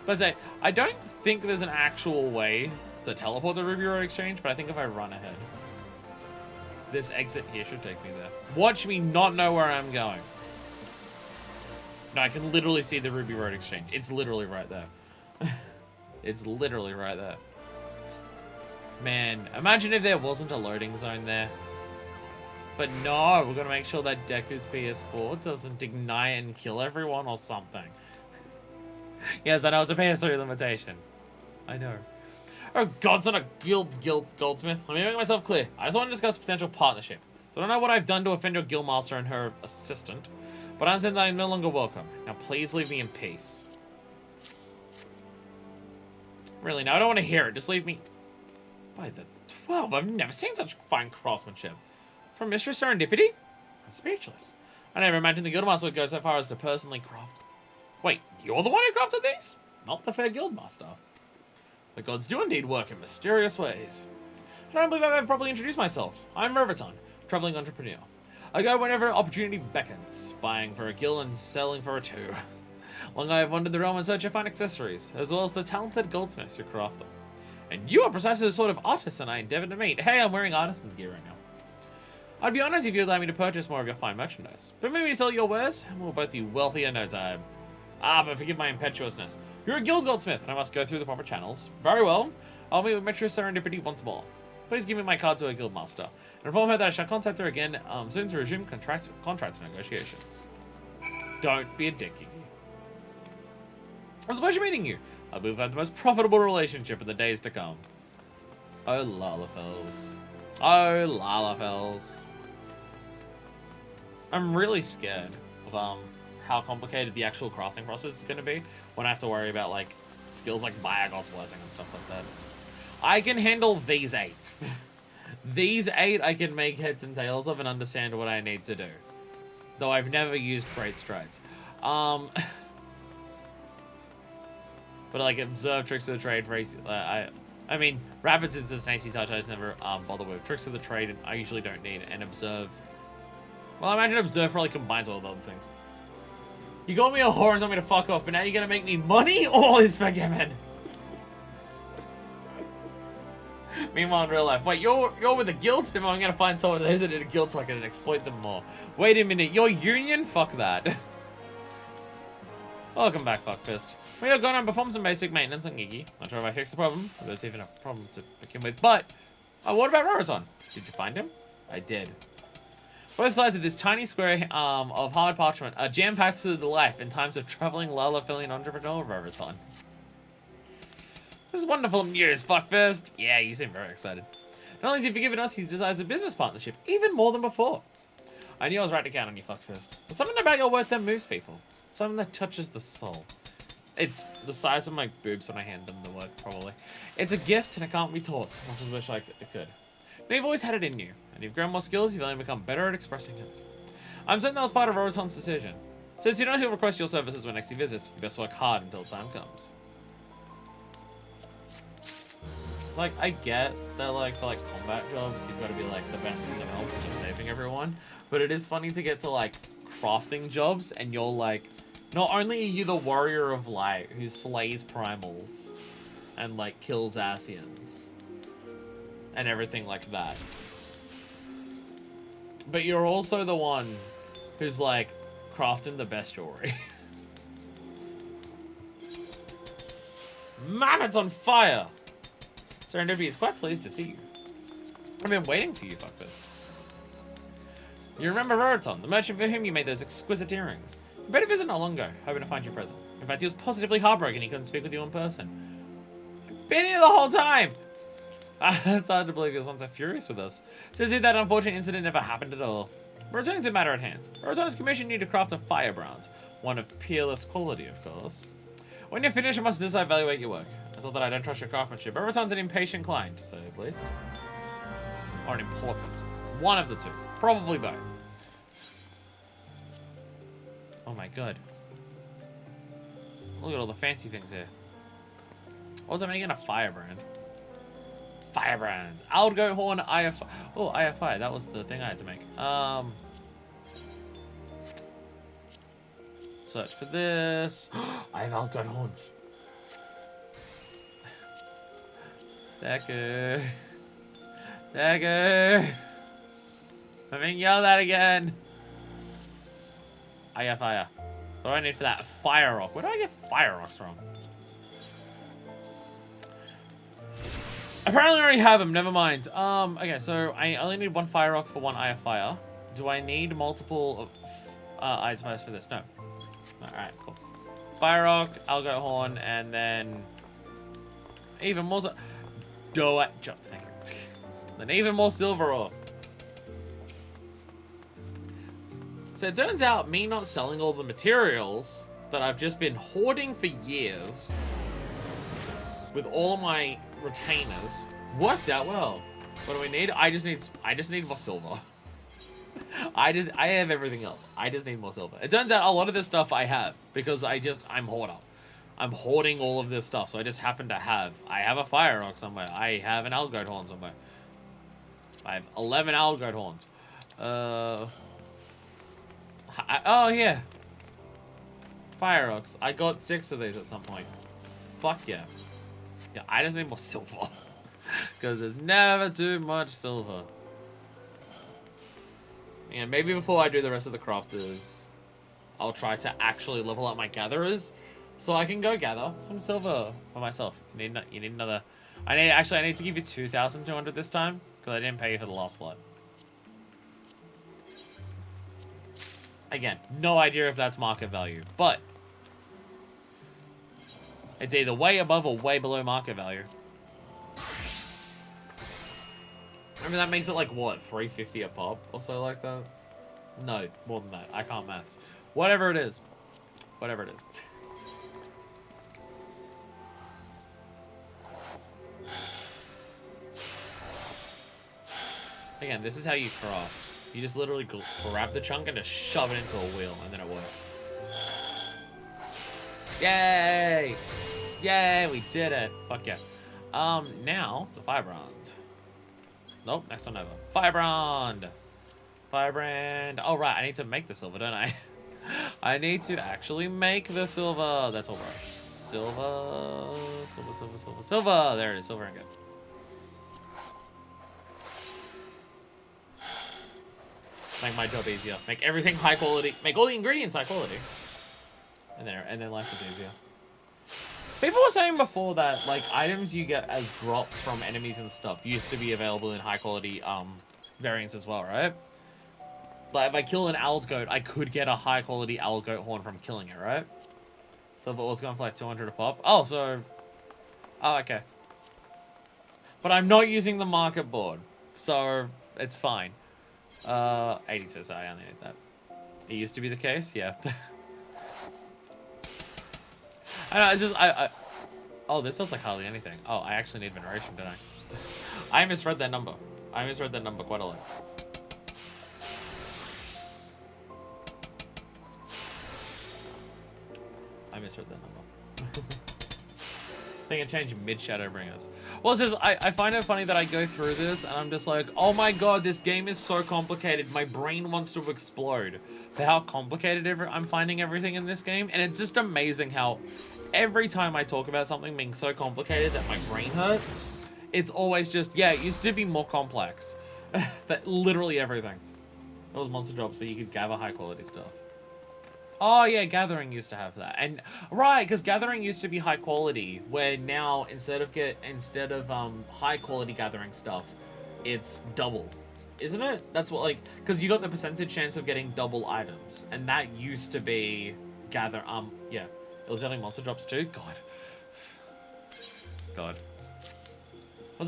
But I don't think there's an actual way to teleport to Ruby Road Exchange, but I think if I run ahead, this exit here should take me there. Watch me not know where I'm going. No, I can literally see the Ruby Road Exchange. It's literally right there. It's literally right there. Man, imagine if there wasn't a loading zone there. But no, we're gonna make sure that Deku's PS4 doesn't ignite and kill everyone or something. Yes, I know it's a PS3 limitation. I know. Oh god, it's not a goldsmith. Let me make myself clear. I just want to discuss potential partnership. So I don't know what I've done to offend your guildmaster and her assistant, but I understand that I'm no longer welcome. Now please leave me in peace. Really, now I don't want to hear it. Just leave me. By the 12, I've never seen such fine craftsmanship. From Mistress Serendipity? I'm speechless. I never imagined the guildmaster would go so far as to personally craft. Wait, you're the one who crafted these? Not the fair guildmaster. The gods do indeed work in mysterious ways. I don't believe I've ever properly introduced myself. I'm Reverton, traveling entrepreneur. I go whenever opportunity beckons, buying for a guild and selling for a two. Long I have wandered the realm in search of fine accessories, as well as the talented goldsmiths who craft them. And you are precisely the sort of artisan I endeavored to meet. Hey, I'm wearing artisan's gear right now. I'd be honored if you'd allow me to purchase more of your fine merchandise. But maybe sell your wares, and we'll both be wealthy in no time. But forgive my impetuousness. You're a guild goldsmith, and I must go through the proper channels. Very well. I'll meet with Mistress Serendipity once more. Please give me my card to a guildmaster, and inform her that I shall contact her again soon to resume contract negotiations. Don't be a dickie. It was a pleasure meeting you. I believe we've had the most profitable relationship in the days to come. Oh, Lalafels. Oh, Lalafels. I'm really scared of how complicated the actual crafting process is going to be when I have to worry about like skills like Biagod's Blessing and stuff like that. I can handle these 8. These 8 I can make heads and tails of and understand what I need to do. Though I've never used Great Strides. But like observe Tricks of the Trade, I mean Rapid Instantaneity Touch I just never bother with. Tricks of the Trade I usually don't need, and Observe. Well, I imagine Observe probably combines all the other things. You got me a whore and told me to fuck off, but now you're gonna make me money? All is forgiven. Meanwhile, in real life, wait, you're with the guild? If I'm gonna find someone who's in a guild so I can exploit them more. Wait a minute, you're union? Fuck that. Welcome back, Fuckfist. We are going to perform some basic maintenance on Gigi. Not sure if I fixed the problem, if there's even a problem to begin with, but what about Robertson? Did you find him? I did. Both sides of this tiny square of hard parchment are jam-packed to the life in times of traveling Lalafelian entrepreneur Robertson. This is wonderful news, Fuckfist. Yeah, you seem very excited. Not only has he forgiven us, he's desires a business partnership, even more than before. I knew I was right to count on you, Fuckfist. But something about your work that moves people. Something that touches the soul. It's the size of my boobs when I hand them the work, probably. It's a gift and it can't be taught. I just wish I could. But you've always had it in you, and you've grown more skilled, you've only become better at expressing it. I'm certain that was part of Roberton's decision. Since you know he'll request your services when next he visits, you best work hard until time comes. Like, I get that, like, for, like, combat jobs, you've got to be, like, the best in the realm for just saving everyone. But it is funny to get to, like, crafting jobs, and you're, like, not only are you the warrior of light who slays primals and, like, kills Asians and everything like that, but you're also the one who's, like, crafting the best jewelry. Man, it's on fire! Serendipity is quite pleased to see you. I've been waiting for you, Fuckfist. You remember Roberton, the merchant for whom you made those exquisite earrings. Better visit not long ago, hoping to find you present. In fact, he was positively heartbroken he couldn't speak with you in person. Been here the whole time! It's hard to believe he was once so furious with us. Says he that unfortunate incident never happened at all. Returning to the matter at hand. Rotona's commissioned you to craft a firebrand. One of peerless quality, of course. When you're finished, I must evaluate your work. I thought that I don't trust your craftsmanship, but Roton's an impatient client, to say the least. Or an important. One of the two. Probably both. Oh my god. Look at all the fancy things here. What was I making? A firebrand. Firebrands. Old Goat Horn, IFI. Oh, IFI. That was the thing I had to make. Search for this. I have Old Goat Horns. Deku. Deku. I'm being yelled at again. IFI. What do I need for that? Fire rock. Where do I get fire rocks from? Apparently I already have them, never mind. Okay, so I only need one fire rock for one eye of fire. Do I need multiple eyes of fire for this? No. Alright, cool. Fire rock, Algo horn, and then even more thank you. Then even more silver ore. So it turns out me not selling all the materials that I've just been hoarding for years with all of my retainers worked out well. What do we need? I just need more silver. I have everything else. I just need more silver. It turns out a lot of this stuff I have because I'm hoarder. I'm hoarding all of this stuff, so I just happen to have. I have a fire rock somewhere. I have an Algoat horn somewhere. I have 11 Algoat horns. Oh yeah. Fire rocks. I got 6 of these at some point. Fuck yeah. Yeah, I just need more silver. Because there's never too much silver. Yeah, maybe before I do the rest of the crafters, I'll try to actually level up my gatherers so I can go gather some silver for myself. You need another. I need to give you 2,200 this time because I didn't pay you for the last lot. Again, no idea if that's market value, but it's either way above or way below market value. I mean, that makes it like, what, 350 a pop or so like that? No, more than that. I can't maths. Whatever it is. Whatever it is. Again, this is how you craft. You just literally grab the chunk and just shove it into a wheel, and then it works. Yay! Yay, we did it. Fuck yeah. Now, the firebrand. Nope, next one over. Firebrand! Firebrand. Oh, right, I need to make the silver, don't I? I need to actually make the silver. That's all right. Silver. Silver. There it is, silver ingot. Make my job easier. Make everything high quality. Make all the ingredients high quality. And then life is easier. People were saying before that, like, items you get as drops from enemies and stuff used to be available in high quality variants as well, right? Like, if I kill an owl goat, I could get a high quality owl goat horn from killing it, right? Silver ore's going for like 200 a pop. Oh, so... Oh, okay. But I'm not using the market board, so it's fine. 82, so I only need that. It used to be the case, yeah. I know, it's just, oh, this does like hardly anything. Oh, I actually need veneration, don't I? I misread that number. I misread that number quite a lot. I misread that number. I think it changed mid-Shadowbringers. Well, it's just, I find it funny that I go through this and I'm just like, oh my god, this game is so complicated. My brain wants to explode for how complicated I'm finding everything in this game. And it's just amazing how every time I talk about something being so complicated that my brain hurts, it's always just, yeah, it used to be more complex. But literally everything. Those monster jobs where you could gather high quality stuff. Oh yeah, Gathering used to have that, and right, because Gathering used to be high quality, where now instead of high quality Gathering stuff, it's double. isn't it? That's what, like, because you got the percentage chance of getting double items, and that used to be gather. Yeah, it was getting monster drops too. God.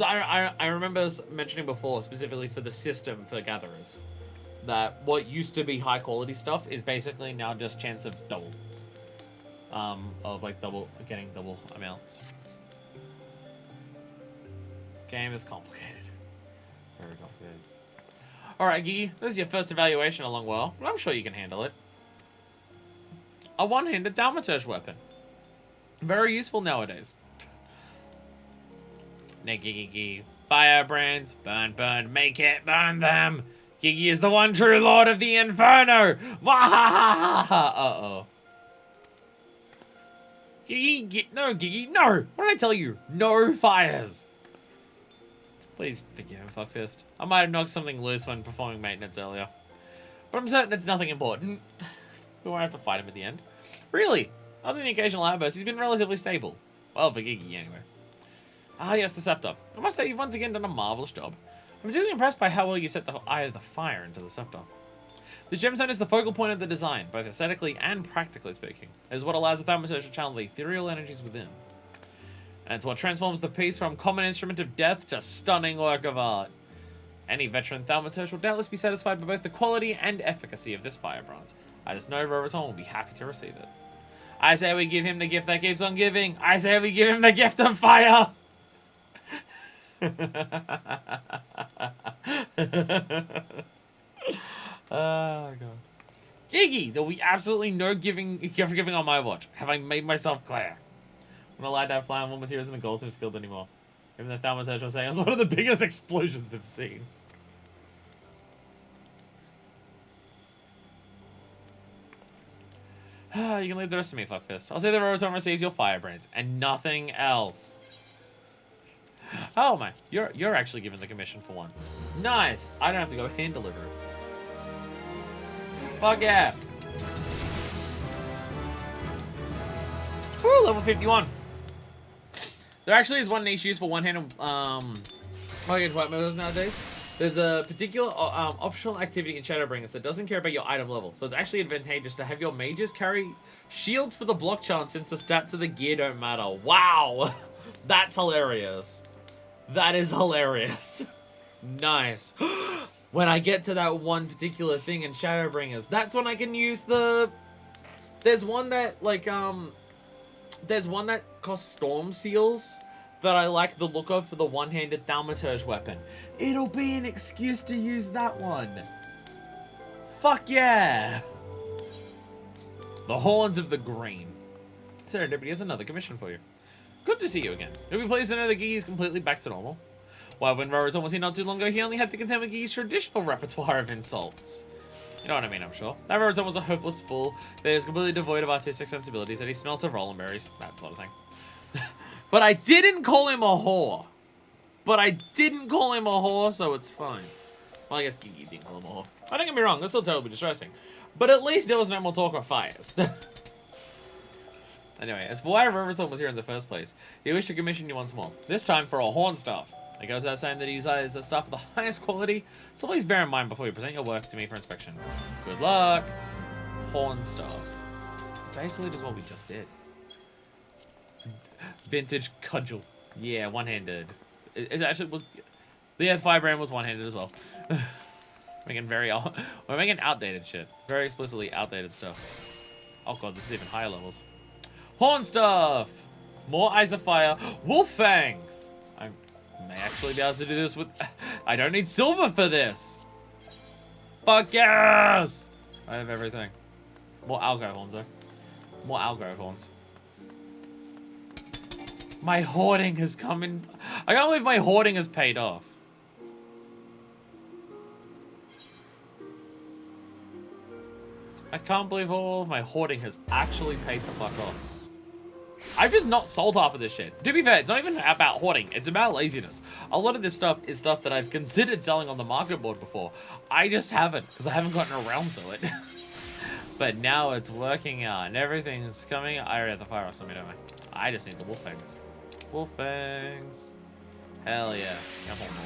I remember mentioning before, specifically for the system for gatherers, that what used to be high quality stuff is basically now just chance of double. Of like getting double amounts. Game is complicated. Very complicated. Alright, Gigi, this is your first evaluation in a long while, but I'm sure you can handle it. A one-handed thaumaturge weapon. Very useful nowadays. Now, Gigi. Firebrands, burn, make it, burn them! Gigi is the one true lord of the inferno! Uh-oh. Gigi, no, Gigi, no! What did I tell you? No fires! Please forgive him, fuckfist. I might have knocked something loose when performing maintenance earlier. But I'm certain it's nothing important. We won't have to fight him at the end. Really? Other than the occasional outburst, he's been relatively stable. Well, for Gigi, anyway. Ah, yes, the scepter. I must say, you've once again done a marvelous job. I'm particularly impressed by how well you set the eye of the fire into the scepter. The gemstone is the focal point of the design, both aesthetically and practically speaking. It is what allows the thaumaturge to channel the ethereal energies within. And it's what transforms the piece from common instrument of death to stunning work of art. Any veteran thaumaturge will doubtless be satisfied by both the quality and efficacy of this firebrand. I just know Roboton will be happy to receive it. I say we give him the gift that keeps on giving. I say we give him the gift of fire. Oh, God. Gigi, there will be absolutely no gift giving on my watch. Have I made myself clear? I'm not allowed to have flammable materials in the Goldsmith's Guild anymore. Even the thaumaturge was saying it was one of the biggest explosions they've seen. You can leave the rest of me, fuckfist. I'll say the Roboton receives your firebrands and nothing else. Oh my, you're actually given the commission for once. Nice. I don't have to go hand deliver it. Fuck yeah. Woo, level 51. There actually is one niche use for one-handed white moves nowadays. There's a particular optional activity in Shadowbringers that doesn't care about your item level, so it's actually advantageous to have your mages carry shields for the block chance since the stats of the gear don't matter. Wow! That's hilarious. That is hilarious. Nice. When I get to that one particular thing in Shadowbringers, that's when I can use the... There's one that, like, there's one that costs storm seals that I like the look of for the one-handed thaumaturge weapon. It'll be an excuse to use that one. Fuck yeah! The Horns of the Green. Serendipity has another commission for you. Good to see you again. You'll be pleased to know that Gigi's completely back to normal. While when Roboton was here not too long ago, he only had to contend with Gigi's traditional repertoire of insults. You know what I mean, I'm sure. That Roboton was a hopeless fool, that he was completely devoid of artistic sensibilities, that he smelt of rolling berries, that sort of thing. But I didn't call him a whore. So it's fine. Well, I guess Gigi didn't call him a whore. I don't get me wrong, that's still totally distressing. But at least there was no more talk of fires. Anyway, as for why Roboton was here in the first place, he wished to commission you once more. This time for a horn staff. It goes without saying that he uses a staff of the highest quality, so please bear in mind before you present your work to me for inspection. Good luck. Horn staff. Basically just what we just did. Vintage cudgel. Yeah, one-handed. It actually was... The firebrand was one-handed as well. We're making outdated shit. Very explicitly outdated stuff. Oh god, this is even higher levels. Horn stuff! More eyes of fire. Wolf fangs! I may actually be able to do this with... I don't need silver for this! Fuck yes! I have everything. More algo horns, though. More algo horns. My hoarding has come in... I can't believe my hoarding has paid off. I can't believe all of my hoarding has actually paid the fuck off. I've just not sold half of this shit. To be fair, it's not even about hoarding. It's about laziness. A lot of this stuff is stuff that I've considered selling on the market board before. I just haven't, because I haven't gotten around to it. But now it's working out, and everything's coming. I already have the fire off something, don't I? I just need the wolf fangs. Wolf fangs. Hell yeah. I'm holding them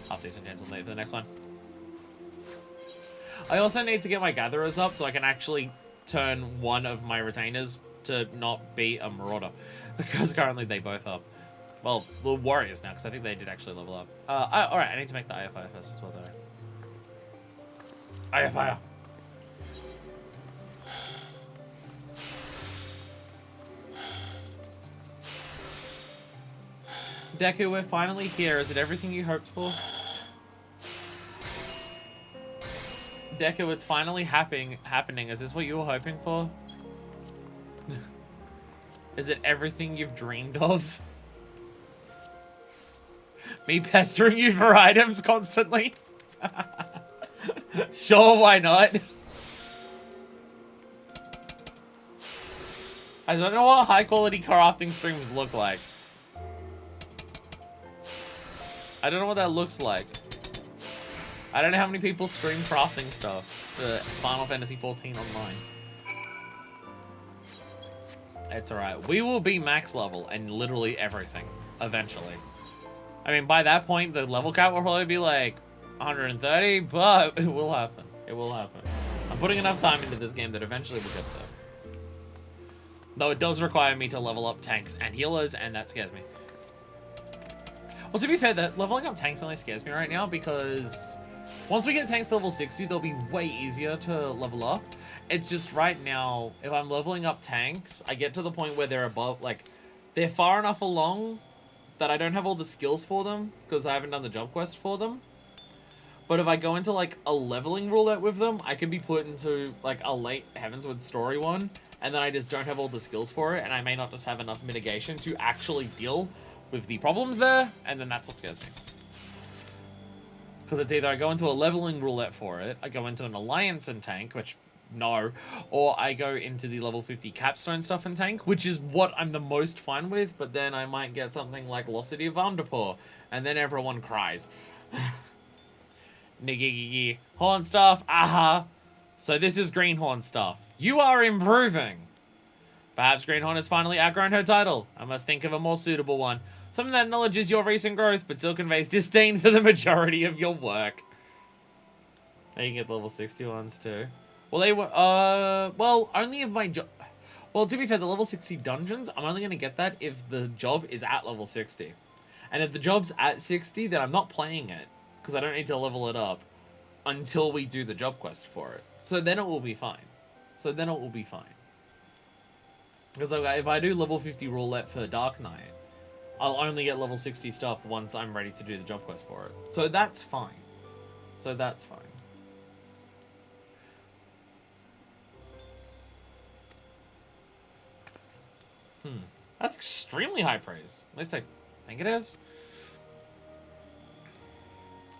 all half decent chance I'll make for the next one. I also need to get my gatherers up so I can actually turn one of my retainers to not be a marauder, because currently they both up. Well, the warriors now, because I think they did actually level up. Alright, I need to make the IFI first as well, don't I? IFI. Deku, we're finally here. Is it everything you hoped for? Deku, it's finally happening. Is this what you were hoping for? Is it everything you've dreamed of? Me pestering you for items constantly? Sure, why not? I don't know what high quality crafting streams look like. I don't know what that looks like. I don't know how many people stream crafting stuff for Final Fantasy XIV Online. It's alright. We will be max level and literally everything eventually. I mean, by that point, the level cap will probably be like 130, but it will happen. It will happen. I'm putting enough time into this game that eventually we'll get there. Though it does require me to level up tanks and healers, and that scares me. Well, to be fair, that leveling up tanks only scares me right now because once we get tanks to level 60, they'll be way easier to level up. It's just right now, if I'm leveling up tanks, I get to the point where they're above, like, they're far enough along that I don't have all the skills for them because I haven't done the job quest for them. But if I go into, like, a leveling roulette with them, I can be put into, like, a late Heavensward story one, and then I just don't have all the skills for it, and I may not just have enough mitigation to actually deal with the problems there, and then that's what scares me. Because it's either I go into a leveling roulette for it, I go into an alliance and tank, which, no, or I go into the level 50 capstone stuff and tank, which is what I'm the most fine with, but then I might get something like Velocity of Vamdapur, and then everyone cries. Niggy, horn stuff, aha. So this is Greenhorn stuff. You are improving. Perhaps Greenhorn has finally outgrown her title. I must think of a more suitable one. Something that acknowledges your recent growth, but still conveys disdain for the majority of your work. Now you can get level 60 ones too. Well, they were, well, only if my job... Well, to be fair, the level 60 dungeons, I'm only going to get that if the job is at level 60. And if the job's at 60, then I'm not playing it, because I don't need to level it up until we do the job quest for it. So then it will be fine. Because if I do level 50 roulette for Dark Knight, I'll only get level 60 stuff once I'm ready to do the job quest for it. So that's fine. That's extremely high praise. At least I think it is.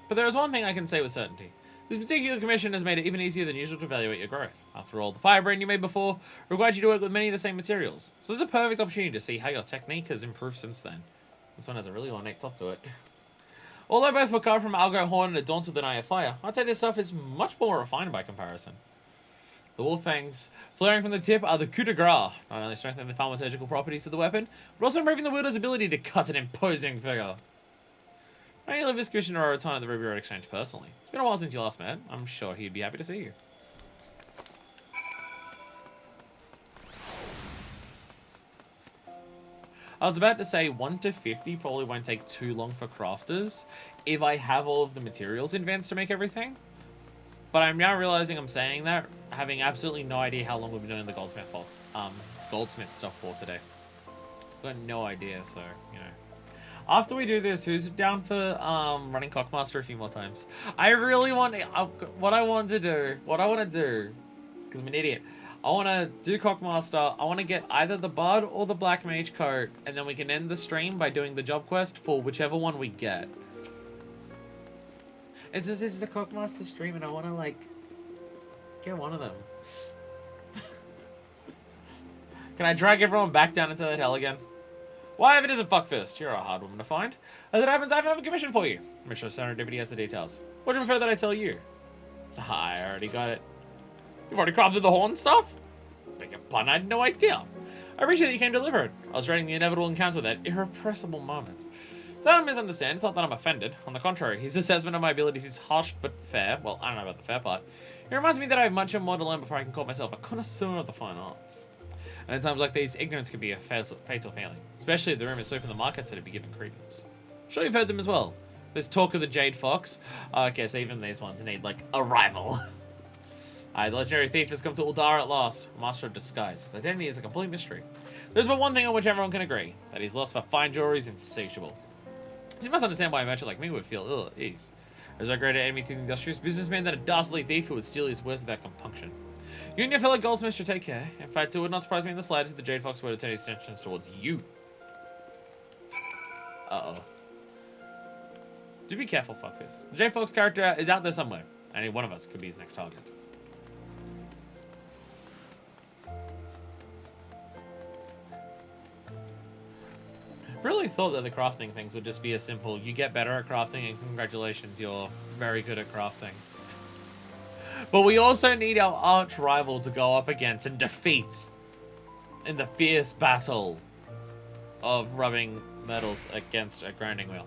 But there is one thing I can say with certainty. This particular commission has made it even easier than usual to evaluate your growth. After all, the firebrand you made before required you to work with many of the same materials. So this is a perfect opportunity to see how your technique has improved since then. This one has a really ornate top to it. Although both were carved from Algo Horn and Daunted than Eye of Fire, I'd say this stuff is much more refined by comparison. The wolf fangs flaring from the tip are the coup de grace, not only strengthening the thaumaturgical properties of the weapon, but also improving the wielder's ability to cut an imposing figure. I need to leave this commissioner or return at the Ruby Road Exchange personally. It's been a while since you last met. I'm sure he'd be happy to see you. I was about to say 1 to 50 probably won't take too long for crafters if I have all of the materials in advance to make everything. But I'm now realizing I'm saying that, having absolutely no idea how long we've been doing the goldsmith stuff for today. I've got no idea, so, you know. After we do this, who's down for running Cockmaster a few more times? I really want what I want to do, because I'm an idiot. I want to do Cockmaster. I want to get either the Bard or the Black Mage coat, and then we can end the stream by doing the job quest for whichever one we get. It's just, this is the Cockmaster stream, and I want to, like, get one of them. Can I drag everyone back down into that hell again? Why, if it isn't Fuckfist, you're a hard woman to find. As it happens, I have another commission for you. I'm sure Serendipity has the details. Would you prefer that I tell you? I already got it. You've already crafted the horn stuff? Beg your pardon, I had no idea. I appreciate that you came to deliver it. I was dreading the inevitable encounter with that irrepressible moment. It's Don't misunderstand, it's not that I'm offended. On the contrary, his assessment of my abilities is harsh but fair. Well, I don't know about the fair part. It reminds me that I have much more to learn before I can call myself a connoisseur of the fine arts. And in times like these, ignorance can be a fatal failing. Especially if the rumors sweeping the markets that have been given credence. Sure you've heard them as well. There's talk of the Jade Fox. Okay, so even these ones need, like, a rival. The legendary thief has come to Uldar at last. Master of disguise. His identity is a complete mystery. There's but one thing on which everyone can agree. That his lust for fine jewelry is insatiable. So you must understand why a merchant like me would feel ill at ease. There's no greater enemy to the industrious businessman than a dastardly thief who would steal his wares without compunction. You and your fellow goldsmiths should take care. In fact, it would not surprise me in the slightest if the Jade Fox were to turn his attentions towards you. Uh-oh. Do be careful, fuckface. The Jade Fox character is out there somewhere. Any one of us could be his next target. Really thought that the crafting things would just be as simple. You get better at crafting and congratulations, you're very good at crafting. But we also need our arch rival to go up against and defeat in the fierce battle of rubbing metals against a grinding wheel.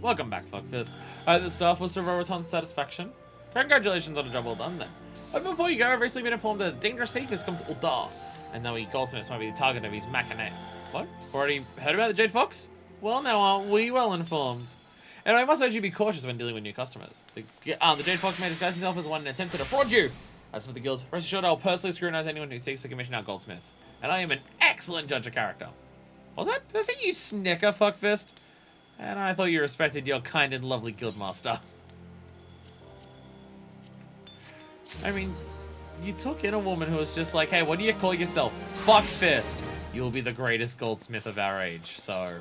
Welcome back, fuckfist. The staff was to Roraton's satisfaction. Congratulations on a job well done then. But before you go, I've recently been informed that a dangerous thief has come to Uldar, and that we goldsmiths might be the target of his machinate. What? Already heard about the Jade Fox? Well, now aren't we well informed? And I must urge you to be cautious when dealing with new customers. The Jade Fox may disguise himself as one in an attempt to defraud you. As for the guild, rest assured I'll personally scrutinize anyone who seeks to commission our goldsmiths. And I am an excellent judge of character. What was that? Did I say you snicker, fuckfist? And I thought you respected your kind and lovely guildmaster. I mean, you took in a woman who was just like, hey, what do you call yourself? Fuckfist. You'll be the greatest goldsmith of our age, so...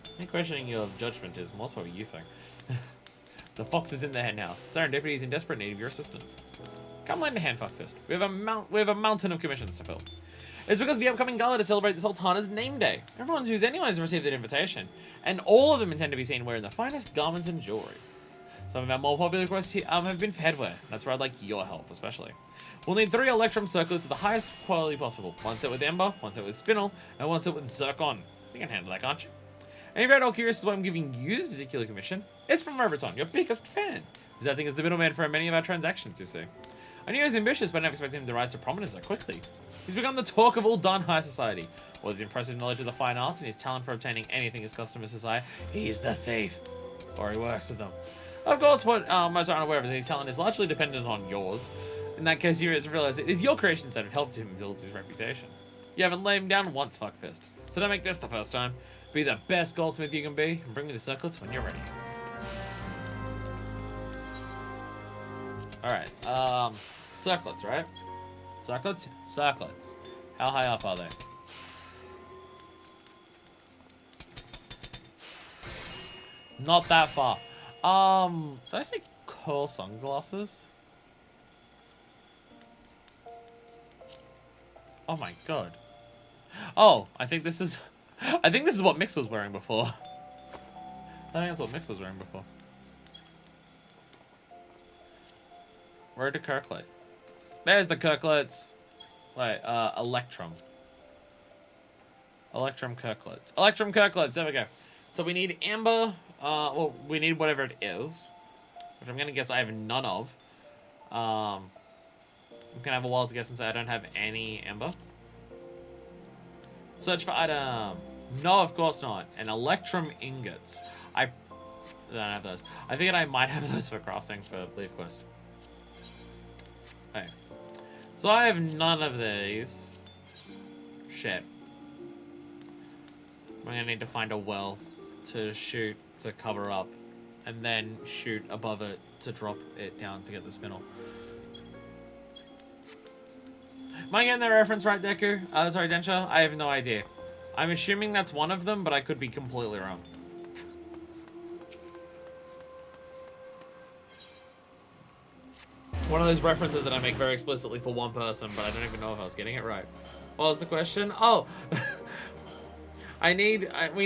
I think questioning your judgment is more so what you think. The fox is in the hen house. Serendipity is in desperate need of your assistance. Come lend a hand, fuckfist. We have a mountain of commissions to fill. It's because of the upcoming gala to celebrate the Sultana's name day. Everyone who's anyways received an invitation, and all of them intend to be seen wearing the finest garments and jewelry. Some of our more popular requests here, have been for headwear. That's where I'd like your help, especially. We'll need 3 Electrum circlets of the highest quality possible. One set with Ember, one set with Spinel, and one set with Zircon. You can handle that, can't you? And if you're at all curious as to why I'm giving you this particular commission, it's from Roberton, your biggest fan. He's acting as the middleman for many of our transactions, you see. I knew he was ambitious, but I never expected him to rise to prominence so quickly. He's become the talk of all Dun High Society. With his impressive knowledge of the fine arts and his talent for obtaining anything his customers desire, he's the thief. Or he works with them. Of course, what most are unaware of is that his talent is largely dependent on yours. In that case, you realize it is your creations that have helped him build his reputation. You haven't laid him down once, fuckfist. So don't make this the first time. Be the best goldsmith you can be, and bring me the circlets when you're ready. Alright, circlets, right? Circlets? Circlets. How high up are they? Not that far. Did I say cool sunglasses? Oh my god. Oh, I think this is what Mix was wearing before. I think that's what Mix was wearing before. Where are the Kirklet? There's the Kirklets. Wait, Electrum. Electrum Kirklets. Electrum Kirklets, there we go. So we need Amber, well, we need whatever it is. Which I'm gonna guess I have none of. I'm gonna have a while to guess since I don't have any Amber. Search for item. No, of course not. And Electrum ingots. I don't have those. I figured I might have those for crafting for Leaf Quest. Okay. So I have none of these. Shit. I'm gonna need to find a well to shoot to cover up, and then shoot above it to drop it down to get the spinel. Am I getting that reference right, Deku? Sorry, Densha? I have no idea. I'm assuming that's one of them, but I could be completely wrong. One of those references that I make very explicitly for one person, but I don't even know if I was getting it right. What was the question? Oh! we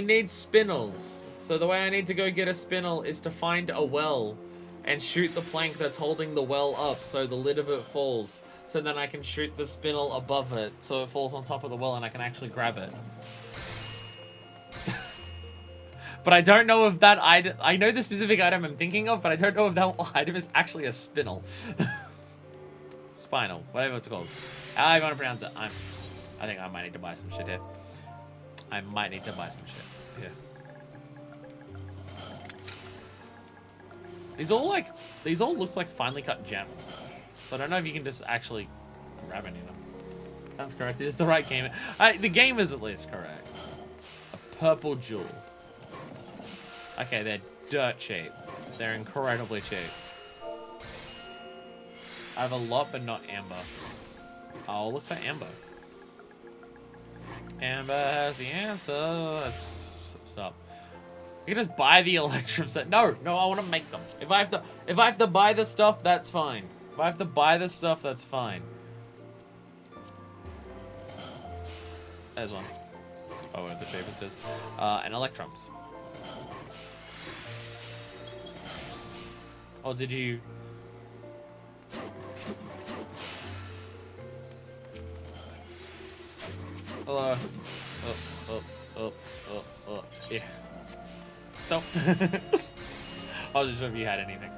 need spinels. So the way I need to go get a spinel is to find a well and shoot the plank that's holding the well up so the lid of it falls. so then I can shoot the spindle above it so it falls on top of the well and I can actually grab it. But I don't know if that item... I know the specific item I'm thinking of, but I don't know if that item is actually a spindle. Spinal, whatever it's called. How you want to pronounce it? I think I might need to buy some shit here. I might need to buy some shit. Yeah. These all look like finely cut gems. So I don't know if you can just actually grab any of them. Sounds correct. It is the right game. The game is at least correct. A purple jewel. Okay, they're dirt cheap. They're incredibly cheap. I have a lot, but not amber. I'll look for amber. Amber has the answer. Let's stop. You can just buy the electrum set. No, I want to make them. If I have to buy the stuff, that's fine. If I have to buy the stuff, that's fine. There's one. Oh, whatever the cheapest is. And electrums. Oh, did you? Hello. Oh. Yeah. Nope. I was just sure if you had anything.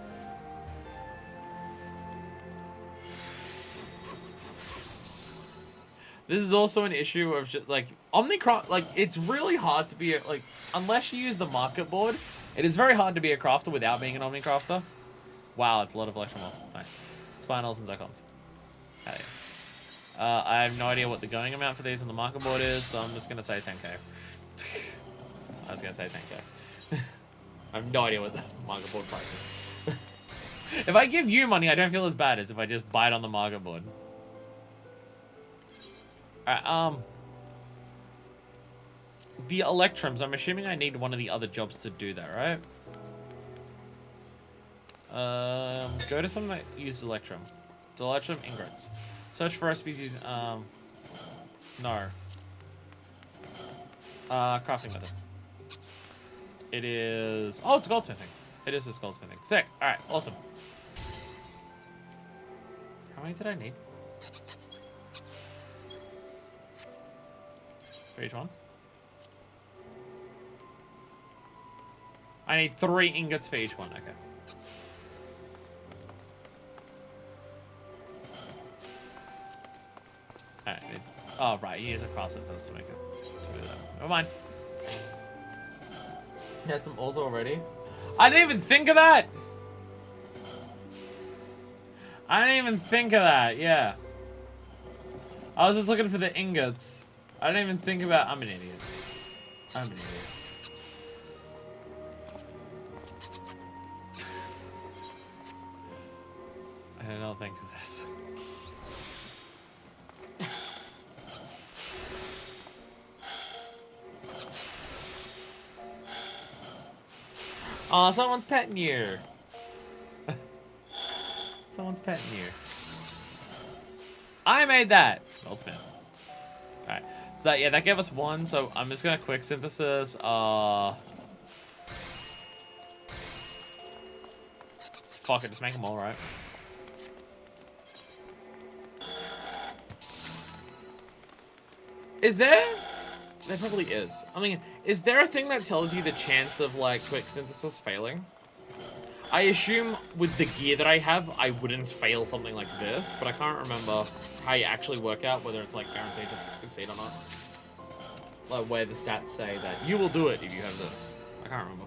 This is also an issue of just like Omnicraft. Like, it's really hard to be like, unless you use the market board, it is very hard to be a crafter without being an Omnicrafter. Wow, it's a lot of electrum. Nice. Spinals and zircons. Hell yeah. I have no idea what the going amount for these on the market board is, so I'm just gonna say 10k. I was gonna say 10k. I have no idea what the market board price is. If I give you money, I don't feel as bad as if I just buy it on the market board. Alright, the electrums, I'm assuming I need one of the other jobs to do that, right? Go to something that uses electrum. Electrum ingots. Search for recipes using, no. Crafting method. It is, oh, it's goldsmithing. It is just goldsmithing. Sick. Alright, awesome. How many did I need? For each one? I need 3 ingots for each one, okay. Alright, oh right, you need to craft it first to make it. To do that. Never mind. You had some ores already? I didn't even think of that! I didn't even think of that, yeah. I was just looking for the ingots. I didn't even think about, I'm an idiot. I'm an idiot. I did not think of this. Aw, someone's petting you. Someone's petting you. I made that. Goldsmith. Alright. So that, yeah, that gave us 1, so I'm just gonna quick synthesis. Fuck it, just make them all, right? Is there? There probably is. I mean, is there a thing that tells you the chance of, like, quick synthesis failing? I assume with the gear that I have, I wouldn't fail something like this, but I can't remember how you actually work out whether it's, like, guaranteed to succeed or not. Like, where the stats say that you will do it if you have this. I can't remember.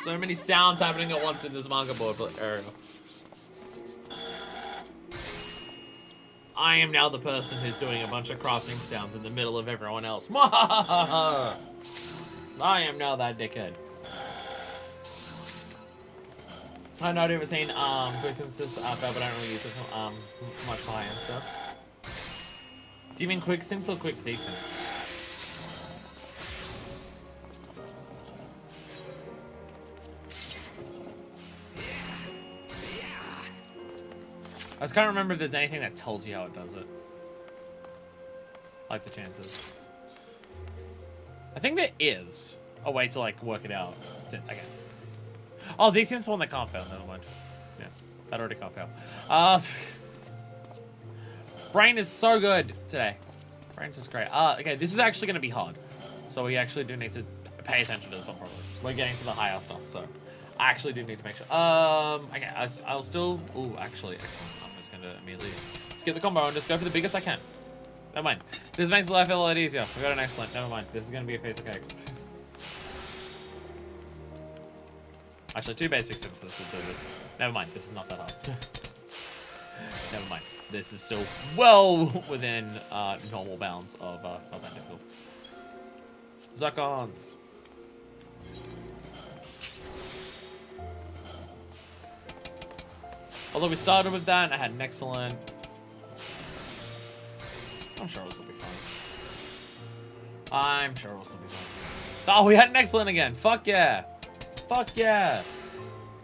So many sounds happening at once in this market board area. I am now the person who's doing a bunch of crafting sounds in the middle of everyone else. I am now that dickhead. I've not ever seen quick synthesis but I don't really use it for much high-end stuff. Do you mean quick synth or quick decent? I just can't remember if there's anything that tells you how it does it. Like the chances. I think there is a way to, like, work it out. Okay. Oh, these things the one that can't fail. Never mind. Yeah, that already can't fail. Brain is so good today. Brain's just great. Okay, this is actually going to be hard. So we actually do need to pay attention to this one, probably. We're getting to the higher stuff, so I actually do need to make sure. Okay, I'll still... Ooh, actually, excellent. I'm just going to immediately skip the combo and just go for the biggest I can. Never mind. This makes life a lot easier. We got an excellent. Never mind. This is going to be a piece of cake. Actually, 2 basic synthesis will do this. Never mind. This is not that hard. Never mind. This is still well within normal bounds of not that difficult. Zuckons. Although we started with that, and I had an excellent. I'm sure this will be fun. I'm sure this will be fun. Oh, we had an excellent again. Fuck yeah. Fuck yeah.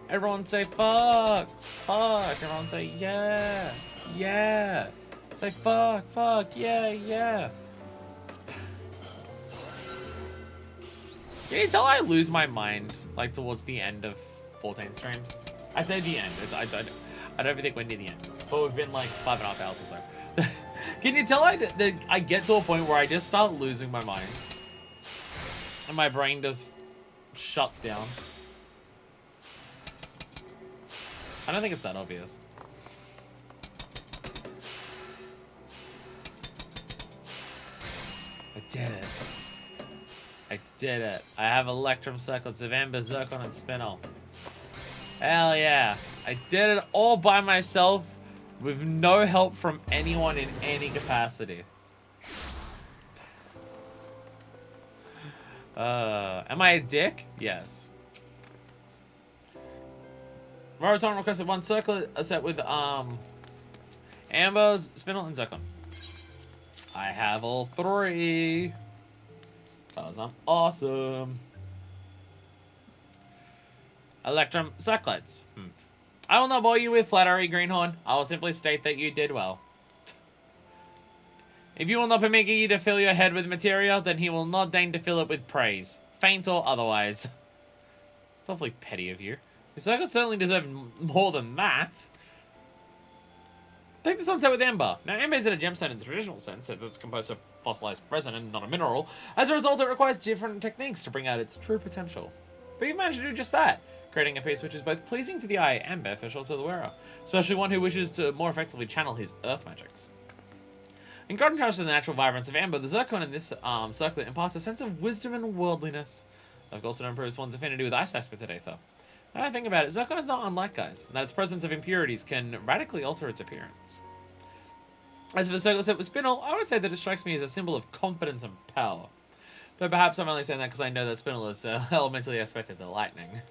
Everyone say fuck. Fuck. Everyone say yeah. Yeah. Say fuck. Fuck. Yeah. Yeah. Can you tell I lose my mind like towards the end of 14 streams? I say the end. I don't think we're near the end, but we've been like 5.5 hours or so. Can you tell I get to a point where I just start losing my mind, and my brain just shuts down? I don't think it's that obvious. I did it. I did it. I have Electrum Circlets of Ember, Zircon, and Spinel. Hell yeah. I did it all by myself with no help from anyone in any capacity. Am I a dick? Yes. Roboton requested 1 circle set with Amber's, Spinel, and Zircon. I have all 3. Because I'm awesome. Electrum Circlets. I will not bore you with flattery, Greenhorn. I will simply state that you did well. If you will not permit Gigi to fill your head with materia, then he will not deign to fill it with praise, faint or otherwise. It's awfully petty of you. Your circlets certainly deserve more than that. Take this one set with Ember. Now, Ember isn't a gemstone in the traditional sense, since it's composed of fossilized resin and not a mineral. As a result, it requires different techniques to bring out its true potential. But you've managed to do just that, creating a piece which is both pleasing to the eye and beneficial to the wearer, especially one who wishes to more effectively channel his earth magics. In contrast to the natural vibrance of Amber, the Zircon in this circlet imparts a sense of wisdom and worldliness. Of course, it improves one's affinity with ice aspect of Aether. When I think about it, Zircon is not unlike ice, and that its presence of impurities can radically alter its appearance. As for the circlet set with Spinel, I would say that it strikes me as a symbol of confidence and power. Though perhaps I'm only saying that because I know that Spinel is elementally aspected to lightning.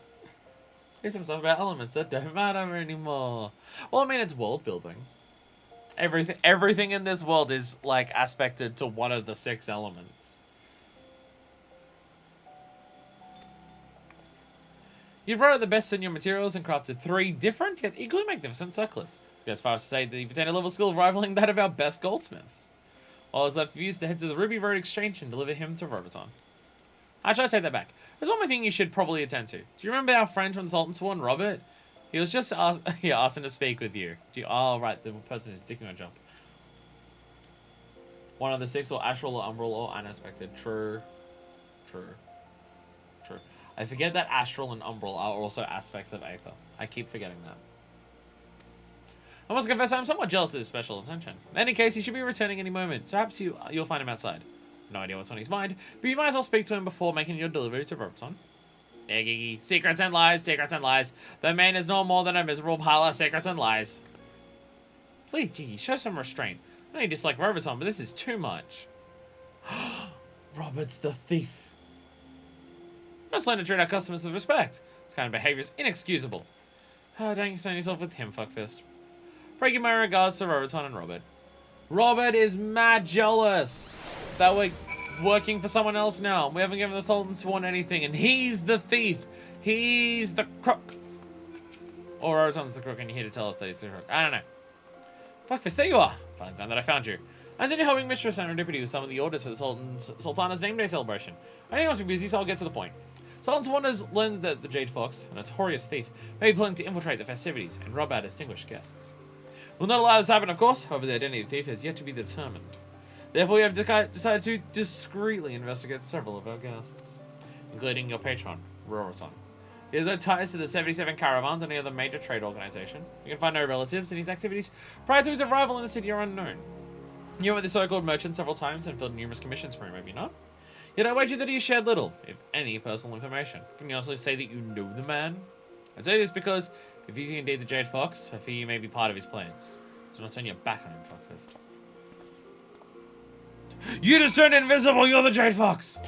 Here's some stuff about elements that don't matter anymore. Well, I mean, it's world building. Everything in this world is, like, aspected to one of the 6 elements. You've brought out the best in your materials and crafted 3 different yet equally magnificent circlets. You go as far as to say that you've attained a level of skill rivaling that of our best goldsmiths. All is left for you is to head to the Ruby Road Exchange and deliver him to Roboton. Actually, I take that back. There's one more thing you should probably attend to. Do you remember our friend from the Sultan Sworn, Robert? He was just asking to speak with you. Oh, right, the person who's digging a jump. One of the 6, or astral, or umbral, or unaspected. True. I forget that astral and umbral are also aspects of Aether. I keep forgetting that. I must confess I'm somewhat jealous of this special attention. In any case, he should be returning any moment. Perhaps you'll find him outside. No idea what's on his mind, but you might as well speak to him before making your delivery to Roboton. Yeah, Gigi. Secrets and lies, secrets and lies. The man is no more than a miserable pile of secrets and lies. Please, Gigi, show some restraint. I know you dislike Roboton, but this is too much. Robert's the thief. Must learn to treat our customers with respect. This kind of behavior is inexcusable. Don't concern yourself with him, fuckfist. Pray give my regards to Roboton and Robert. Robert is mad jealous that we're working for someone else now. We haven't given the Sultan Sworn anything, and he's the thief. He's the crook. Or Roboton's the crook, and you're here to tell us that he's the crook. I don't know. Fuckfist, there you are. Fine, glad that I found you. I'm only helping Mistress Serendipity with some of the orders for the Sultana's name day celebration. I know you must be busy, so I'll get to the point. Silence Wonders learned that the Jade Fox, a notorious thief, may be planning to infiltrate the festivities and rob our distinguished guests. We'll not allow this to happen, of course, however the identity of the thief has yet to be determined. Therefore, we have decided to discreetly investigate several of our guests, including your patron, Roriton. He has no ties to the 77 caravans or any other major trade organization. You can find no relatives, and his activities prior to his arrival in the city are unknown. You met the so-called merchant several times and filled numerous commissions for him, have you not? Yet I wager that he has shared little, if any, personal information. Can you also say that you know the man? I say this because, if he's indeed the Jade Fox, I fear you may be part of his plans. Do not turn your back on him, fuckfist. You just turned invisible! You're the Jade Fox!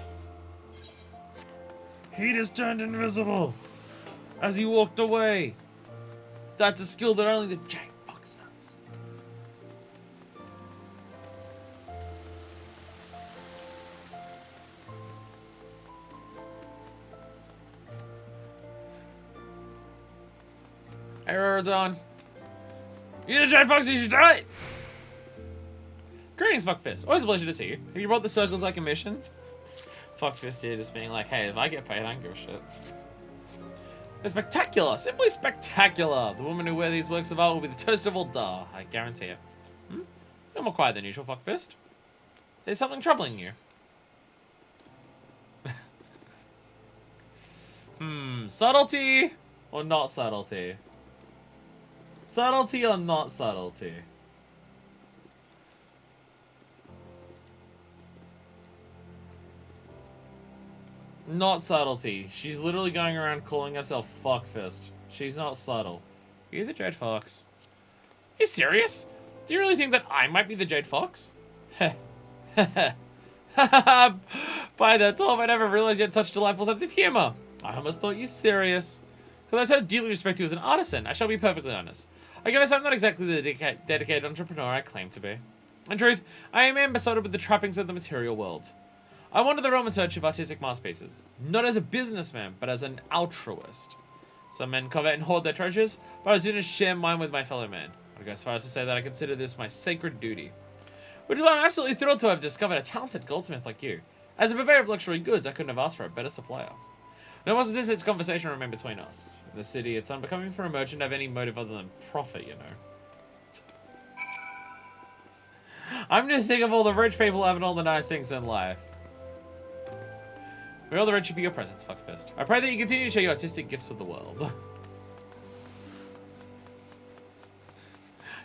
He just turned invisible! As he walked away. That's a skill that only the Jade Fox knows. Error's on. You're the Jade Fox, you should die! Greetings, Fuckfist. Always a pleasure to see you. Have you brought the circles like a mission? Fuckfist here just being like, hey, if I get paid, I don't give a shit. They're spectacular! Simply spectacular! The woman who wears these works of art will be the toast of all Dar, I guarantee it. You're more quiet than usual, Fuckfist. There's something troubling you. Subtlety or not subtlety? Subtlety or not subtlety? Not subtlety. She's literally going around calling herself Fuckfist. She's not subtle. You're the Jade Fox. Are you serious? Do you really think that I might be the Jade Fox? By the 12, I never realized you had such a delightful sense of humor. I almost thought you serious. Because I so deeply respect you as an artisan, I shall be perfectly honest. I guess I'm not exactly the dedicated entrepreneur I claim to be. In truth, I am besotted with the trappings of the material world. I wander the realm in search of artistic masterpieces, not as a businessman, but as an altruist. Some men covet and hoard their treasures, but I do not share mine with my fellow man. I go as far as to say that I consider this my sacred duty. Which is why I'm absolutely thrilled to have discovered a talented goldsmith like you. As a purveyor of luxury goods, I couldn't have asked for a better supplier. Now, once this conversation remained between us. In the city, it's unbecoming for a merchant to have any motive other than profit, you know. I'm just sick of all the rich people having all the nice things in life. We're all the richer for your presence, Fuckfist. I pray that you continue to share your artistic gifts with the world.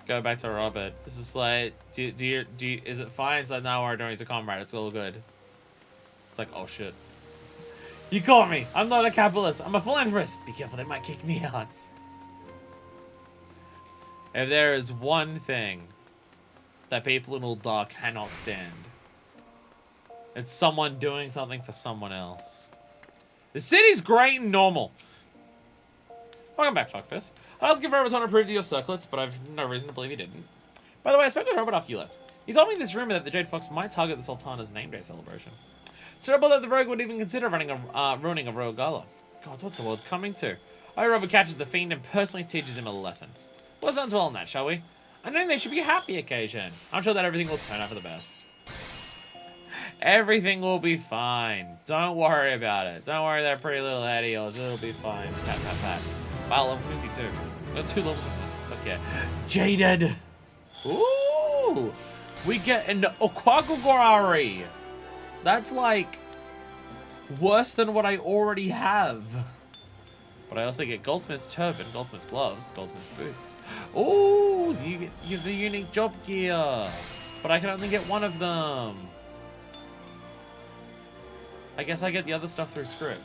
Go back to Robert. This is like, is it fine? It's like, no, I don't. He's a comrade. It's all good. It's like, oh shit. You caught me. I'm not a capitalist. I'm a philanthropist. Be careful, they might kick me out. If there is one thing that people in Uldar cannot stand, it's someone doing something for someone else. The city's great and normal. Welcome back, Fuckfist. I was given Roboton approved of your circlets, but I've no reason to believe he didn't. By the way, I spoke with Robert after you left. He told me this rumor that the Jade Fox might target the Sultana's name day celebration. It's terrible that the rogue would even consider ruining a royal gala. God, what's the world coming to? I hope Robert catches the fiend and personally teaches him a lesson. Let's not dwell on that, shall we? I think they should be a happy occasion. I'm sure that everything will turn out for the best. Everything will be fine. Don't worry about it. Don't worry that pretty little head of yours. It'll be fine. Pat, pat, pat. Wow, level 52. Got 2 levels of this. Okay. Jaded. Ooh. We get an Okwagogorari. That's like worse than what I already have. But I also get Goldsmith's Turban, Goldsmith's Gloves, Goldsmith's Boots. Ooh, you get the unique job gear. But I can only get one of them. I guess I get the other stuff through script.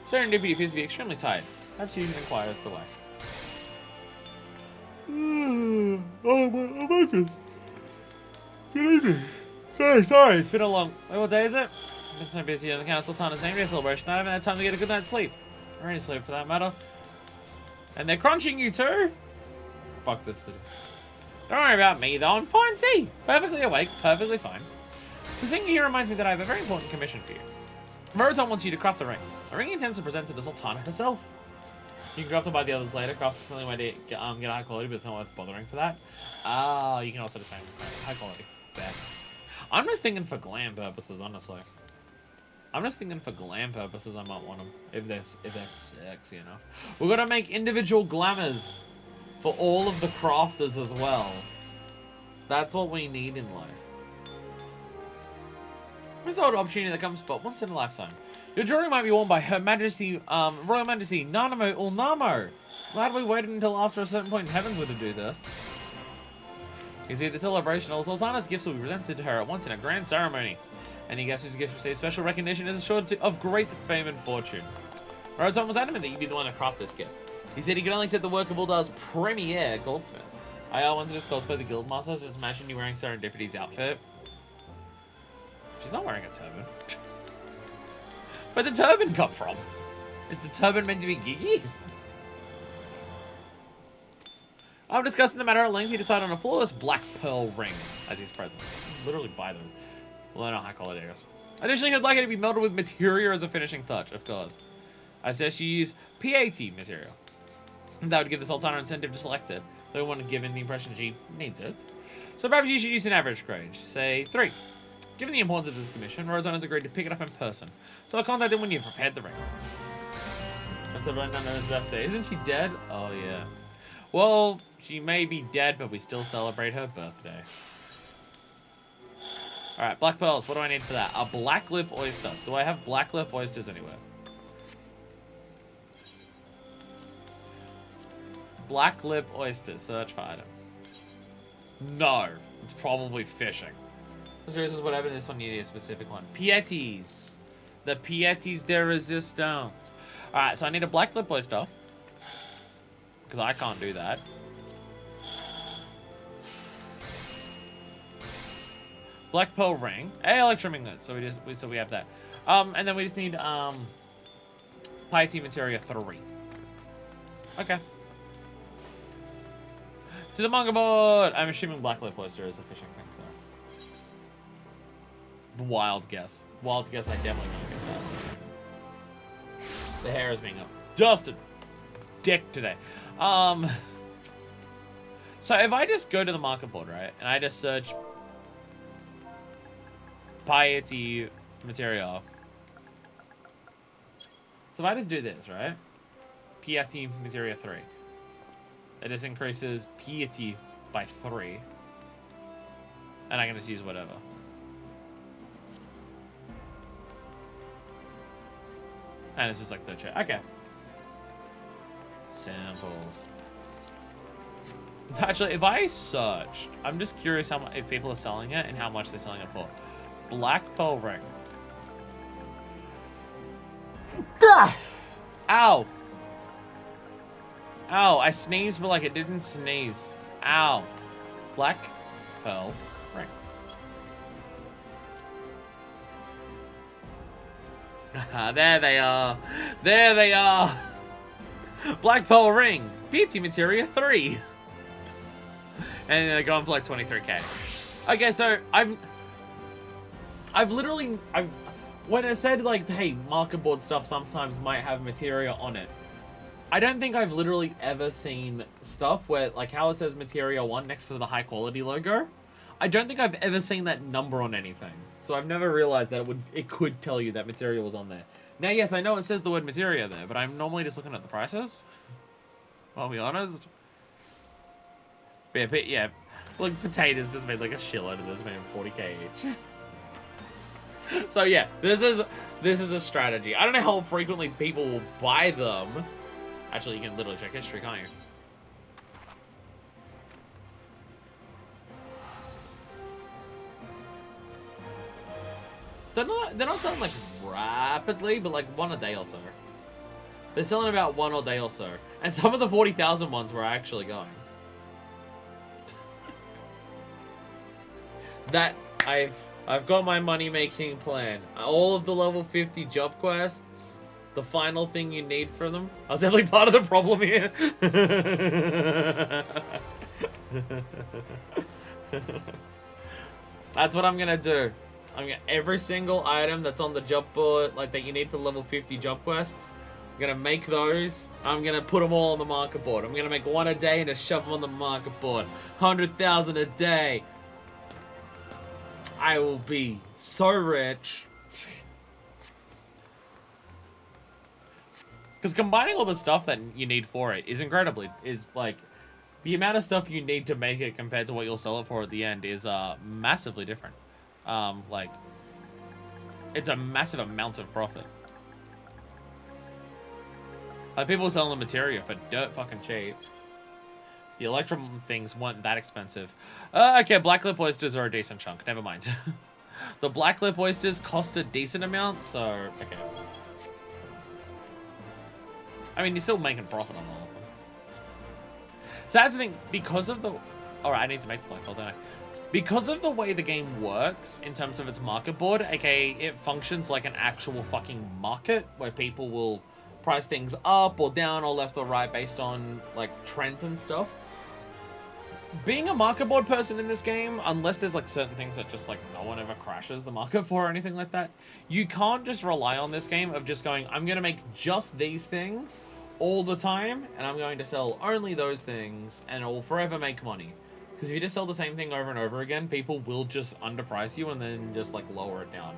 Serendipity appears to be extremely tight. Perhaps you can inquire as to why. Oh, Marcus. Good evening. Sorry, it's been a long... Wait, what day is it? I've been so busy on the Council Sultana's name day celebration, I haven't had time to get a good night's sleep. Or any sleep for that matter. And they're crunching you too? Fuck this city. Don't worry about me though, I'm fine, see? Perfectly awake, perfectly fine. The thing here reminds me that I have a very important commission for you. Moroton wants you to craft the ring. The ring intends to present to the Sultana herself. You can craft it by the others later. Craft something where they get high quality, but it's not worth bothering for that. You can also just make high quality. Fair. I'm just thinking for glam purposes, honestly. I'm just thinking for glam purposes, I might want them if they're sexy enough. We're gonna make individual glamours for all of the crafters as well. That's what we need in life. This old opportunity that comes but once in a lifetime. Your jewelry might be worn by Her Majesty, Royal Majesty Nanamo Ulnamo. Glad we waited until after a certain point in Heavensward to do this. You see, the celebration of Sultana's gifts will be presented to her at once in a grand ceremony. Any guest whose gift receives special recognition is assured of great fame and fortune. Rotom was adamant that you'd be the one to craft this gift. He said he could only accept the work of Uldar's premier goldsmith. I wanted to just cosplay the guildmaster, just imagine you wearing Serendipity's outfit. She's not wearing a turban. Where'd the turban come from? Is the turban meant to be geeky? After discussing the matter at length, he decided on a flawless black pearl ring as his present. Literally buy those. Well, they're not high quality, I guess. Additionally, he'd like it to be melted with materia as a finishing touch, of course. I suggest you use PAT material. That would give the Sultana an incentive to select it. Though we want to give in the impression she needs it. So perhaps you should use an average grade, say 3. Given the importance of this commission, Rotom has agreed to pick it up in person. So I'll contact him when you've prepared the ring. That's about Nana's birthday. Isn't she dead? Oh, yeah. Well, she may be dead, but we still celebrate her birthday. Alright, black pearls. What do I need for that? A black lip oyster. Do I have black lip oysters anywhere? Black lip oyster. Search for item. No. It's probably fishing. This is whatever this one you need a specific one. Pieties. The Pieties de Resistance. Alright, so I need a black lip oyster. Because I can't do that. Black pearl ring. Hey, electromagnet. So we have that. And then we just need Piety materia 3. Okay. To the manga board. I'm assuming black lip oyster is a fishing thing, so. Wild guess. Wild guess. I definitely don't get that. The hair is being dusted. Dick today. So if I just go to the market board, right, and I just search Piety material. So if I just do this, right? Piety materia 3. It just increases Piety by 3. And I can just use whatever. And it's just like the chat. Okay. Samples. Actually, if I searched, I'm just curious how if people are selling it and how much they're selling it for. Black pearl ring. Ow. Ow, I sneezed, but like it didn't sneeze. Ow. Black pearl ring. There they are. There they are. Black pearl ring. Beauty materia 3. And they're going for like 23k. Okay, so I've literally when I said like, hey, market board stuff sometimes might have materia on it. I don't think I've literally ever seen stuff where like how it says materia 1 next to the high quality logo. I don't think I've ever seen that number on anything. So I've never realized that it could tell you that materia was on there. Now, yes, I know it says the word materia there, but I'm normally just looking at the prices. I'll be honest. But yeah, look, potatoes just made like a shitload of this, made 40k each. So yeah, this is a strategy. I don't know how frequently people will buy them. Actually, you can literally check history, can't you? They're not selling like rapidly, but like 1 a day or so. They're selling about 1 a day or so. And some of the 40,000 ones were actually going. That I've got my money-making plan. All of the level 50 job quests, the final thing you need for them. I was definitely part of the problem here. That's what I'm gonna do. I'm gonna every single item that's on the job board, like that you need for level 50 job quests. I'm gonna make those. I'm gonna put them all on the market board. I'm gonna make 1 a day and just shove them on the market board. 100,000 a day. I will be so rich. Because combining all the stuff that you need for it is like, the amount of stuff you need to make it compared to what you'll sell it for at the end is massively different. Like, it's a massive amount of profit. Like, people selling the materia for dirt fucking cheap. The Electrum things weren't that expensive. Okay, black lip oysters are a decent chunk. Never mind. The black lip oysters cost a decent amount, so okay. I mean, you're still making profit on all of them. So that's the thing, because of the... Alright, I need to make the black hole, don't I? Because of the way the game works in terms of its market board, aka it functions like an actual fucking market where people will price things up or down or left or right based on like trends and stuff. Being a market board person in this game, unless there's like certain things that just like no one ever crashes the market for or anything like that, you can't just rely on this game of just going, I'm going to make just these things all the time and I'm going to sell only those things and it will forever make money. Because if you just sell the same thing over and over again, people will just underprice you and then just like lower it down.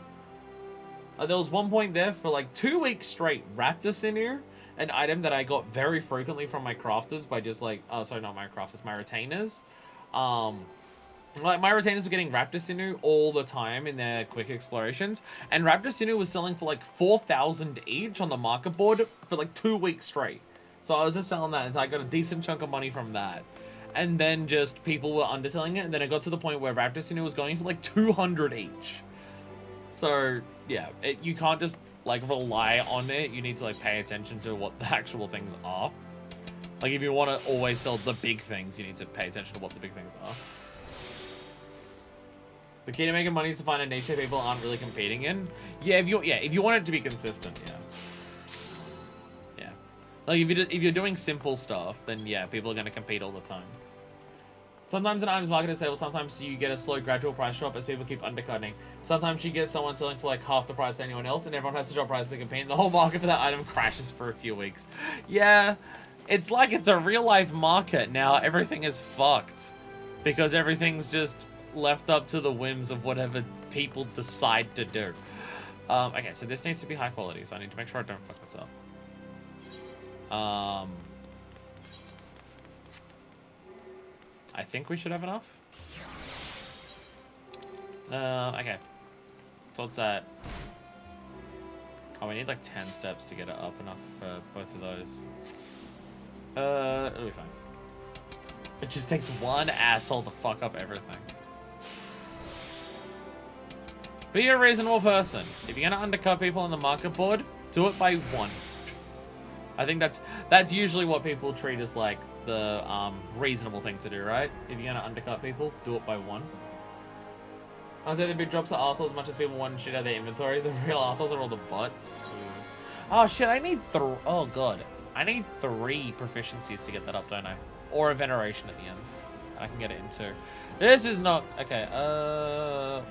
There was one point there for like 2 weeks straight, Raptor Sinew, an item that I got very frequently from my crafters by just like, oh, sorry, not my crafters, my retainers. Like my retainers were getting Raptor Sinew all the time in their quick explorations, and Raptor Sinew was selling for like 4,000 each on the market board for like 2 weeks straight. So I was just selling that, and so I got a decent chunk of money from that. And then just people were underselling it, and then it got to the point where Raptor Sinew was going for like 200 each. So yeah, you can't just like rely on it. You need to like pay attention to what the actual things are. Like if you want to always sell the big things, you need to pay attention to what the big things are. The key to making money is to find a niche that people aren't really competing in. Yeah, if you want it to be consistent, yeah. Like if you're doing simple stuff, then yeah, people are going to compete all the time. Sometimes an item's market is stable, sometimes you get a slow gradual price drop as people keep undercutting. Sometimes you get someone selling for like half the price to anyone else and everyone has to drop prices to compete and the whole market for that item crashes for a few weeks. Yeah, it's like it's a real life market now. Everything is fucked because everything's just left up to the whims of whatever people decide to do. Okay, so this needs to be high quality, so I need to make sure I don't fuck this up. I think we should have enough. Okay. So what's that? Oh, we need like 10 steps to get it up enough for both of those. It'll be fine. It just takes one asshole to fuck up everything. Be a reasonable person. If you're gonna undercut people on the market board, do it by one. I think that's usually what people treat as like the reasonable thing to do, right? If you're gonna undercut people, do it by one. I'd say the big drops are assholes as much as people want shit out of their inventory. The real assholes are all the bots. Oh shit, I need oh god. I need 3 proficiencies to get that up, don't I? Or a veneration at the end. I can get it in 2. This is not okay.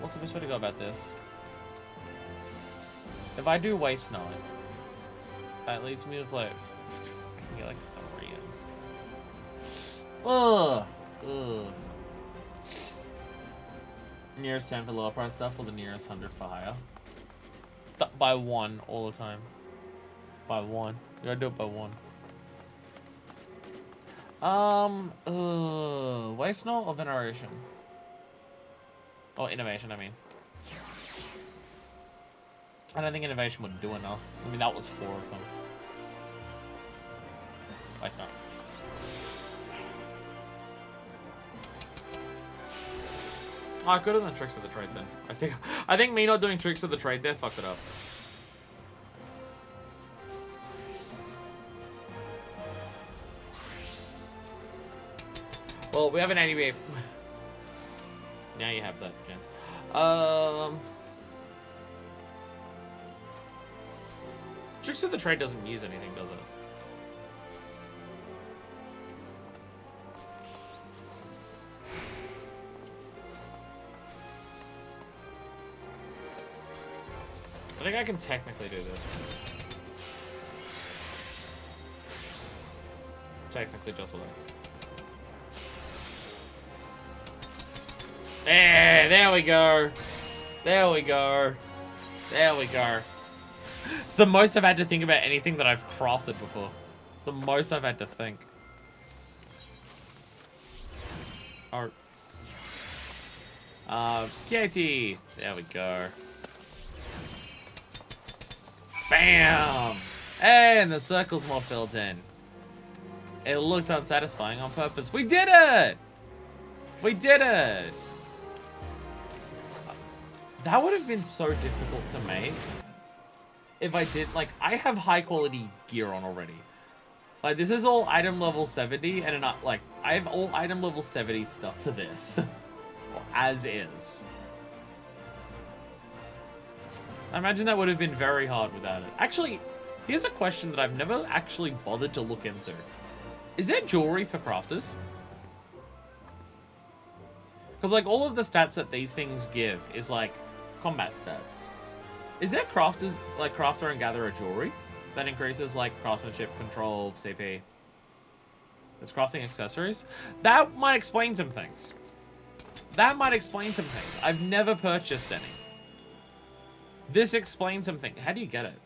What's the best way to go about this? If I do waste knowledge, that leaves me with like I can get like 3 in. Ugh. Nearest 10 for lower price stuff or the nearest 100 for higher? By 1 all the time. By 1. You gotta do it by 1. Waste null or veneration? Or innovation, I mean. I don't think innovation would do enough. I mean, that was 4 of them. Waste null. Oh, I could have done tricks of the trade then. I think me not doing tricks of the trade there fucked it up. Well, we have an anyway. Now you have that, gents. Tricks of the trade doesn't use anything, does it? I think I can technically do this. It's technically just what it is. There we go. There we go. There we go. It's the most I've had to think about anything that I've crafted before. It's the most I've had to think. Art. Katie. There we go. Bam! And the circle's more filled in. It looked unsatisfying on purpose. We did it! We did it! That would have been so difficult to make if I did, like, I have high quality gear on already. Like, this is all item level 70, and like, I have all item level 70 stuff for this. As is. I imagine that would have been very hard without it. Actually, here's a question that I've never actually bothered to look into. Is there jewelry for crafters? Because, like, all of the stats that these things give is, like, combat stats. Is there crafters, like, crafter and gatherer jewelry that increases, like, craftsmanship, control, CP? There's crafting accessories? That might explain some things. That might explain some things. I've never purchased any. This explains something. How do you get it?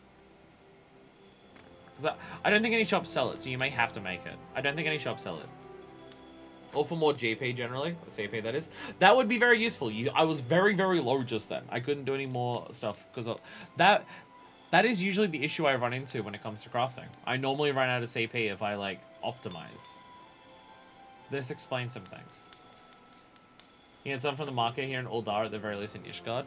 Because I don't think any shops sell it, so you may have to make it. I don't think any shops sell it. Or for more GP generally, or CP that is. That would be very useful. I was very, very low just then. I couldn't do any more stuff because that is usually the issue I run into when it comes to crafting. I normally run out of CP if I, like, optimize. This explains some things. You get some from the market here in Uldar, at the very least in Ishgard.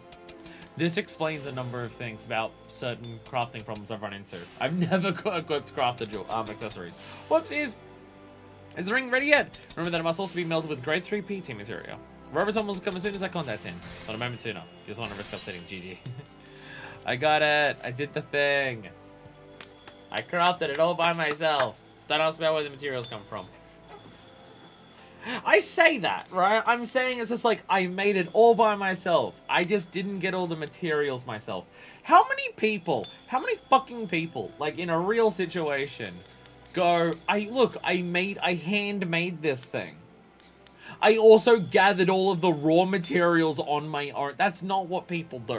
This explains a number of things about certain crafting problems I've run into. I've never equipped crafted accessories. Whoops, is the ring ready yet? Remember that it must also be melted with grade 3 PT material. Robotom will come as soon as I contact him. Not a moment sooner. You just want to risk upsetting GG. I got it. I did the thing. I crafted it all by myself. Don't ask about where the materials come from. I say that, right? I'm saying it's just like, I made it all by myself. I just didn't get all the materials myself. How many fucking people, like in a real situation, go, I handmade this thing. I also gathered all of the raw materials on my own. That's not what people do.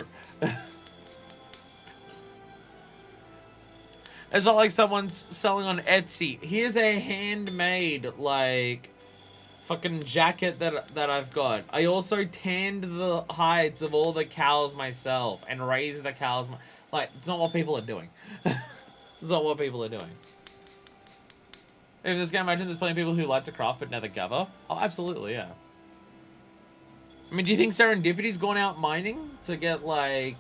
It's not like someone's selling on Etsy. Here's a handmade, like, fucking jacket that I've got. I also tanned the hides of all the cows myself and raised the cows. Like, it's not what people are doing. It's not what people are doing. In this game, imagine there's plenty of people who like to craft but never gather. Oh, absolutely, yeah. I mean, do you think Serendipity's gone out mining to get, like,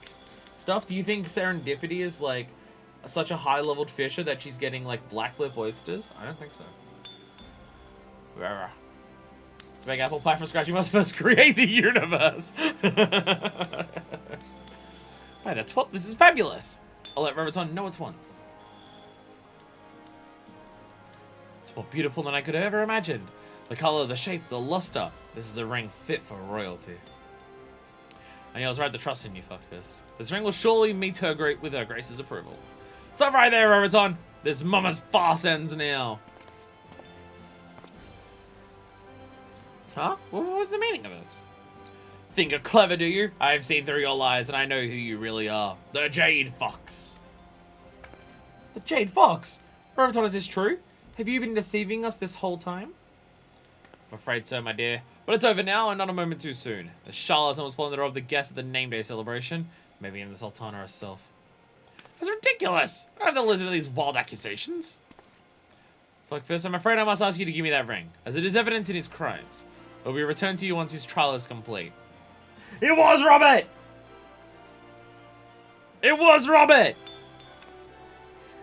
stuff? Do you think Serendipity is, like, such a high-leveled fisher that she's getting, like, black lip oysters? I don't think so. To make apple pie from scratch, you must first create the universe. By the 12th, this is fabulous. I'll let Roboton know it's once. It's more beautiful than I could have ever imagined. The color, the shape, the luster. This is a ring fit for royalty. And I was right to trust in you, fuckfist. This ring will surely meet her with her grace's approval. Stop right there, Roboton. This mama's farce ends now. Huh? What was the meaning of this? Think you're clever, do you? I've seen through your lies, and I know who you really are. The Jade Fox. The Jade Fox? Roboton, is this true? Have you been deceiving us this whole time? I'm afraid so, my dear. But it's over now, and not a moment too soon. The charlatan was pulling the robe of the guests at the name day celebration. Maybe even the Sultana herself. That's ridiculous! I don't have to listen to these wild accusations. Fuck first, I'm afraid I must ask you to give me that ring, as it is evidence in his crimes. It will be returned to you once his trial is complete. It was Robert! It was Robert!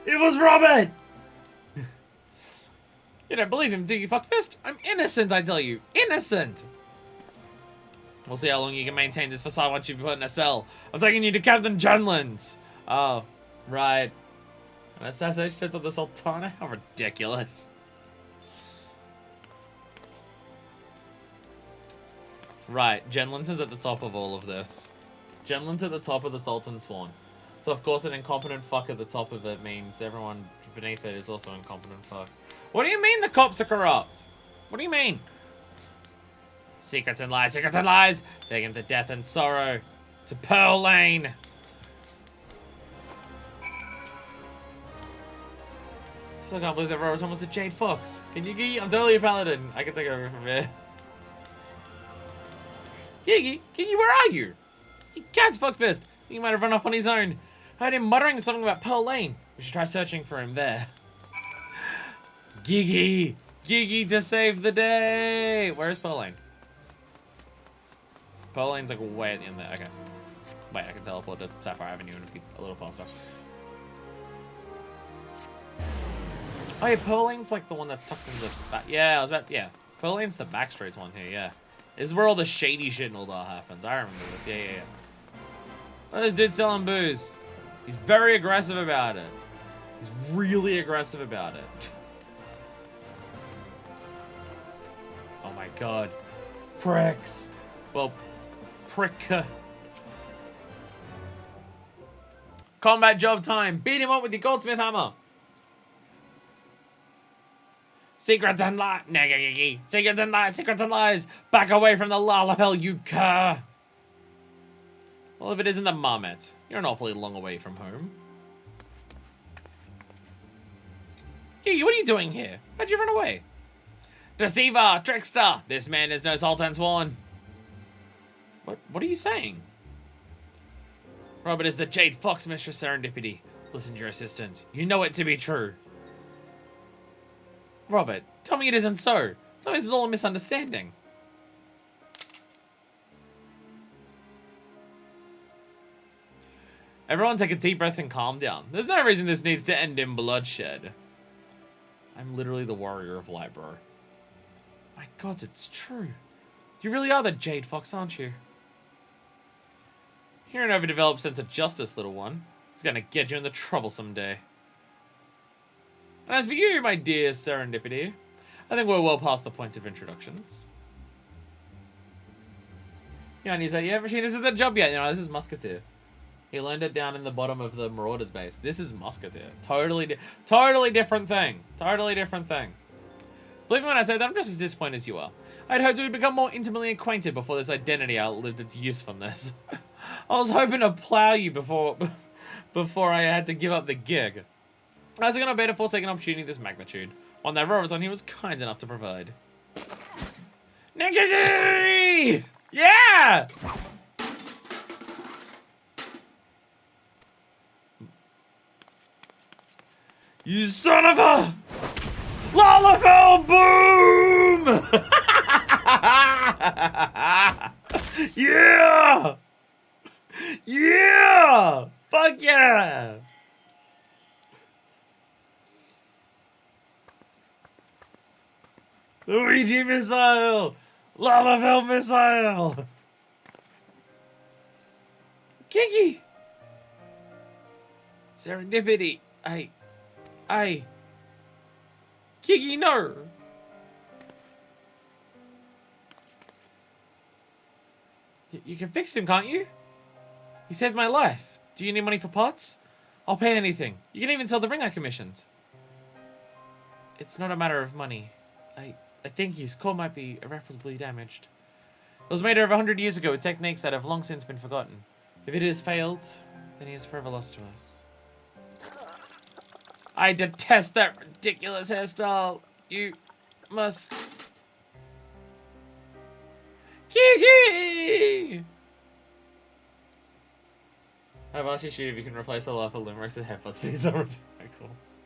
It was Robert! You don't believe him, do you, fuckfist? I'm innocent, I tell you. Innocent! We'll see how long you can maintain this facade once you've put in a cell. I'm taking you to Captain Junlands. Oh, right. An assassination of the Sultana? How ridiculous. Right, Genlands is at the top of all of this. Genlands at the top of the Sultan Swan. So of course an incompetent fuck at the top of it means everyone beneath it is also incompetent fucks. What do you mean the cops are corrupt? What do you mean? Secrets and lies, secrets and lies! Take him to death and sorrow. To Pearl Lane! Still can't believe that Robert's almost a Jade Fox. Can you Gigi? I'm totally a paladin. I can take over from here. Gigi, where are you? You cat's fuckfist. He might have run off on his own. I heard him muttering something about Pearl Lane. We should try searching for him there. Gigi to save the day. Where's Pearl Lane? Pearl Lane's like way at the end there. Okay. Wait, I can teleport to Sapphire Avenue and be a little faster. Oh yeah, Pearl Lane's like the one that's tucked in the back. Yeah, Pearl Lane's the back streets one here, yeah. This is where all the shady shit and all that happens. I remember this, yeah. Oh, this dude's selling booze. He's very aggressive about it. He's really aggressive about it. Oh my god. Pricks. Well, prick. Combat job time. Beat him up with your goldsmith hammer. Secrets and lies. Secrets and lies. Back away from the Lalafell, you cur. Well, if it isn't the marmot, you're an awfully long way from home. Gigi, what are you doing here? Why'd you run away? Deceiver, trickster. This man is no Sultan Swan. What are you saying? Robert is the Jade Fox, Mistress Serendipity. Listen to your assistant. You know it to be true. Robert, tell me it isn't so. Tell me this is all a misunderstanding. Everyone take a deep breath and calm down. There's no reason this needs to end in bloodshed. I'm literally the warrior of light, bro. My god, it's true. You really are the Jade Fox, aren't you? You're an overdeveloped sense of justice, little one. It's gonna get you into trouble someday. And as for you, my dear Serendipity, I think we're well past the point of introductions. Yeah, and he said, yeah, Machine, this is the job yet. You know, this is Musketeer. He learned it down in the bottom of the Marauders base. This is Musketeer. Totally different thing. Totally different thing. Believe me when I say that I'm just as disappointed as you are. I'd hoped we'd become more intimately acquainted before this identity outlived its usefulness. I was hoping to plow you before I had to give up the gig. I was gonna bet a forsaken opportunity of this magnitude. One that Robertson he was kind enough to provide. Nickety! Yeah! You son of a Lalafell boom! Yeah! Yeah! Fuck yeah! Luigi missile! Lalafell missile! Kiki! Serendipity! Kiki, no! You can fix him, can't you? He saved my life. Do you need money for parts? I'll pay anything. You can even sell the ring I commissioned. It's not a matter of money. I think his core might be irreparably damaged. It was made over 100 years ago with techniques that have long since been forgotten. If it has failed, then he is forever lost to us. I detest that ridiculous hairstyle. You must... Kiki! I've asked you shoot if you can replace the lava limericks with headphones because they're ridiculous.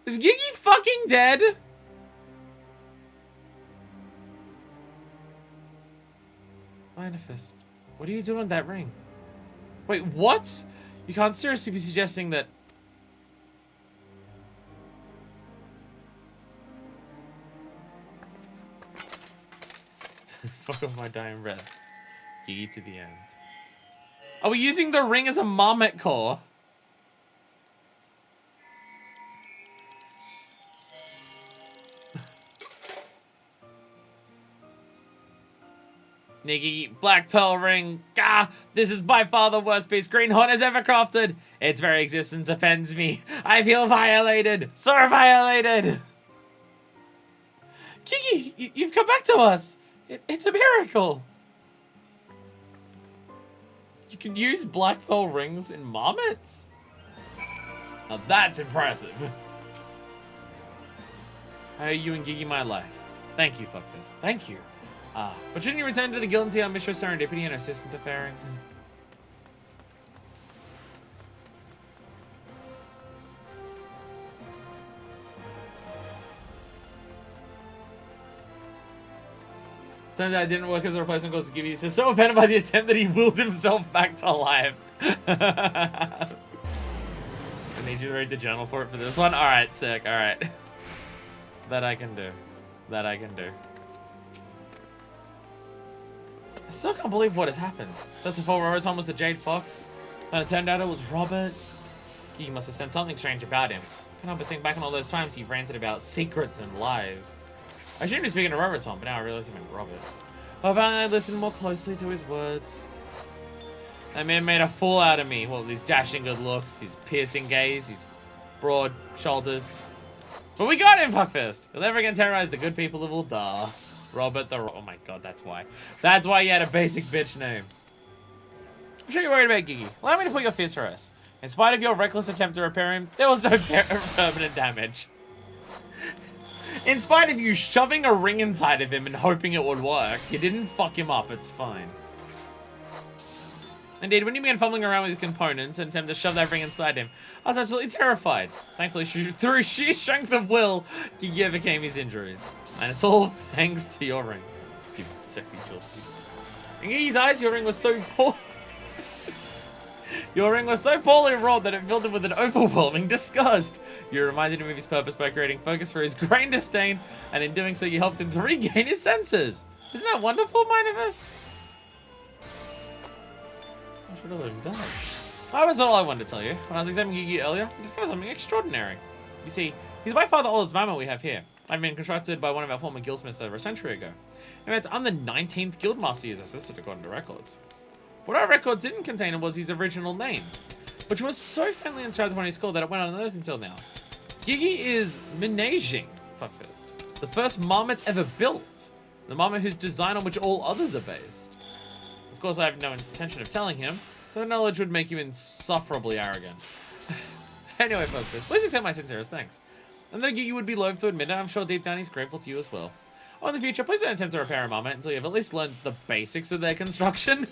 Is Gigi fucking dead? Manifest. What are you doing with that ring? Wait, what? You can't seriously be suggesting that... Fuck off my dying breath. Gigi to the end. Are we using the ring as a marmot core? Niggy, Black Pearl ring. Gah! This is by far the worst piece Greenhorn has ever crafted. Its very existence offends me. I feel violated. So violated. Kiki, you've come back to us. It's a miracle. You can use Black Pearl rings in marmots? Now that's impressive. I owe you and Gigi my life. Thank you, Fuckfist. Thank you. But shouldn't you return to the guild and see how Mistress Serendipity and her assistant are faring? Turns out it didn't work as a replacement cause Gibby. So offended by the attempt that he willed himself back to life. I need you to read the journal for it for this one. Alright, sick. Alright. That I can do. That I can do. I still can't believe what has happened. Just before Roboton was the Jade Fox, and it turned out it was Robert. He must have said something strange about him. I can't help but think back on all those times he ranted about secrets and lies. I shouldn't be speaking to Roboton, but now I realize he meant Robert. Well, I listened more closely to his words. That man made a fool out of me. Well, these dashing good looks, his piercing gaze, his broad shoulders. But we got him, Fuckfist! He'll never again terrorize the good people of Uldar. Robert the Oh my god, that's why. That's why he had a basic bitch name. I'm sure you're worried about Gigi. Allow me to put your fears to rest. In spite of your reckless attempt to repair him, there was no permanent damage. In spite of you shoving a ring inside of him and hoping it would work, you didn't fuck him up, it's fine. Indeed, when you began fumbling around with his components and attempted to shove that ring inside him, I was absolutely terrified. Thankfully, through sheer strength of will, Gigi overcame his injuries. And it's all thanks to your ring. Stupid, sexy children. In Gigi's eyes, your ring was so poor. Your ring was so poorly wrought that it filled him with an overwhelming disgust. You reminded him of his purpose by creating focus for his grain disdain, and in doing so, you helped him to regain his senses. Isn't that wonderful, Minivist? I should have let him die. That was all I wanted to tell you. When I was examining Gigi earlier, I discovered something extraordinary. You see, he's by far the oldest mammoth we have here. I've been constructed by one of our former guildsmiths over a century ago. In fact, I'm the 19th guildmaster he's assisted according to records. What our records didn't contain was his original name, which was so faintly inscribed upon his skull that it went unnoticed until now. Gigi is Menaging, Fuckfist, the first marmot ever built, the marmot whose design on which all others are based. Of course, I have no intention of telling him, but the knowledge would make you insufferably arrogant. Anyway, Fuckfist, please accept my sincerest thanks. And though Gigi would be loath to admit it, I'm sure deep down he's grateful to you as well. Oh, in the future, please don't attempt to repair a marmot until you've at least learned the basics of their construction.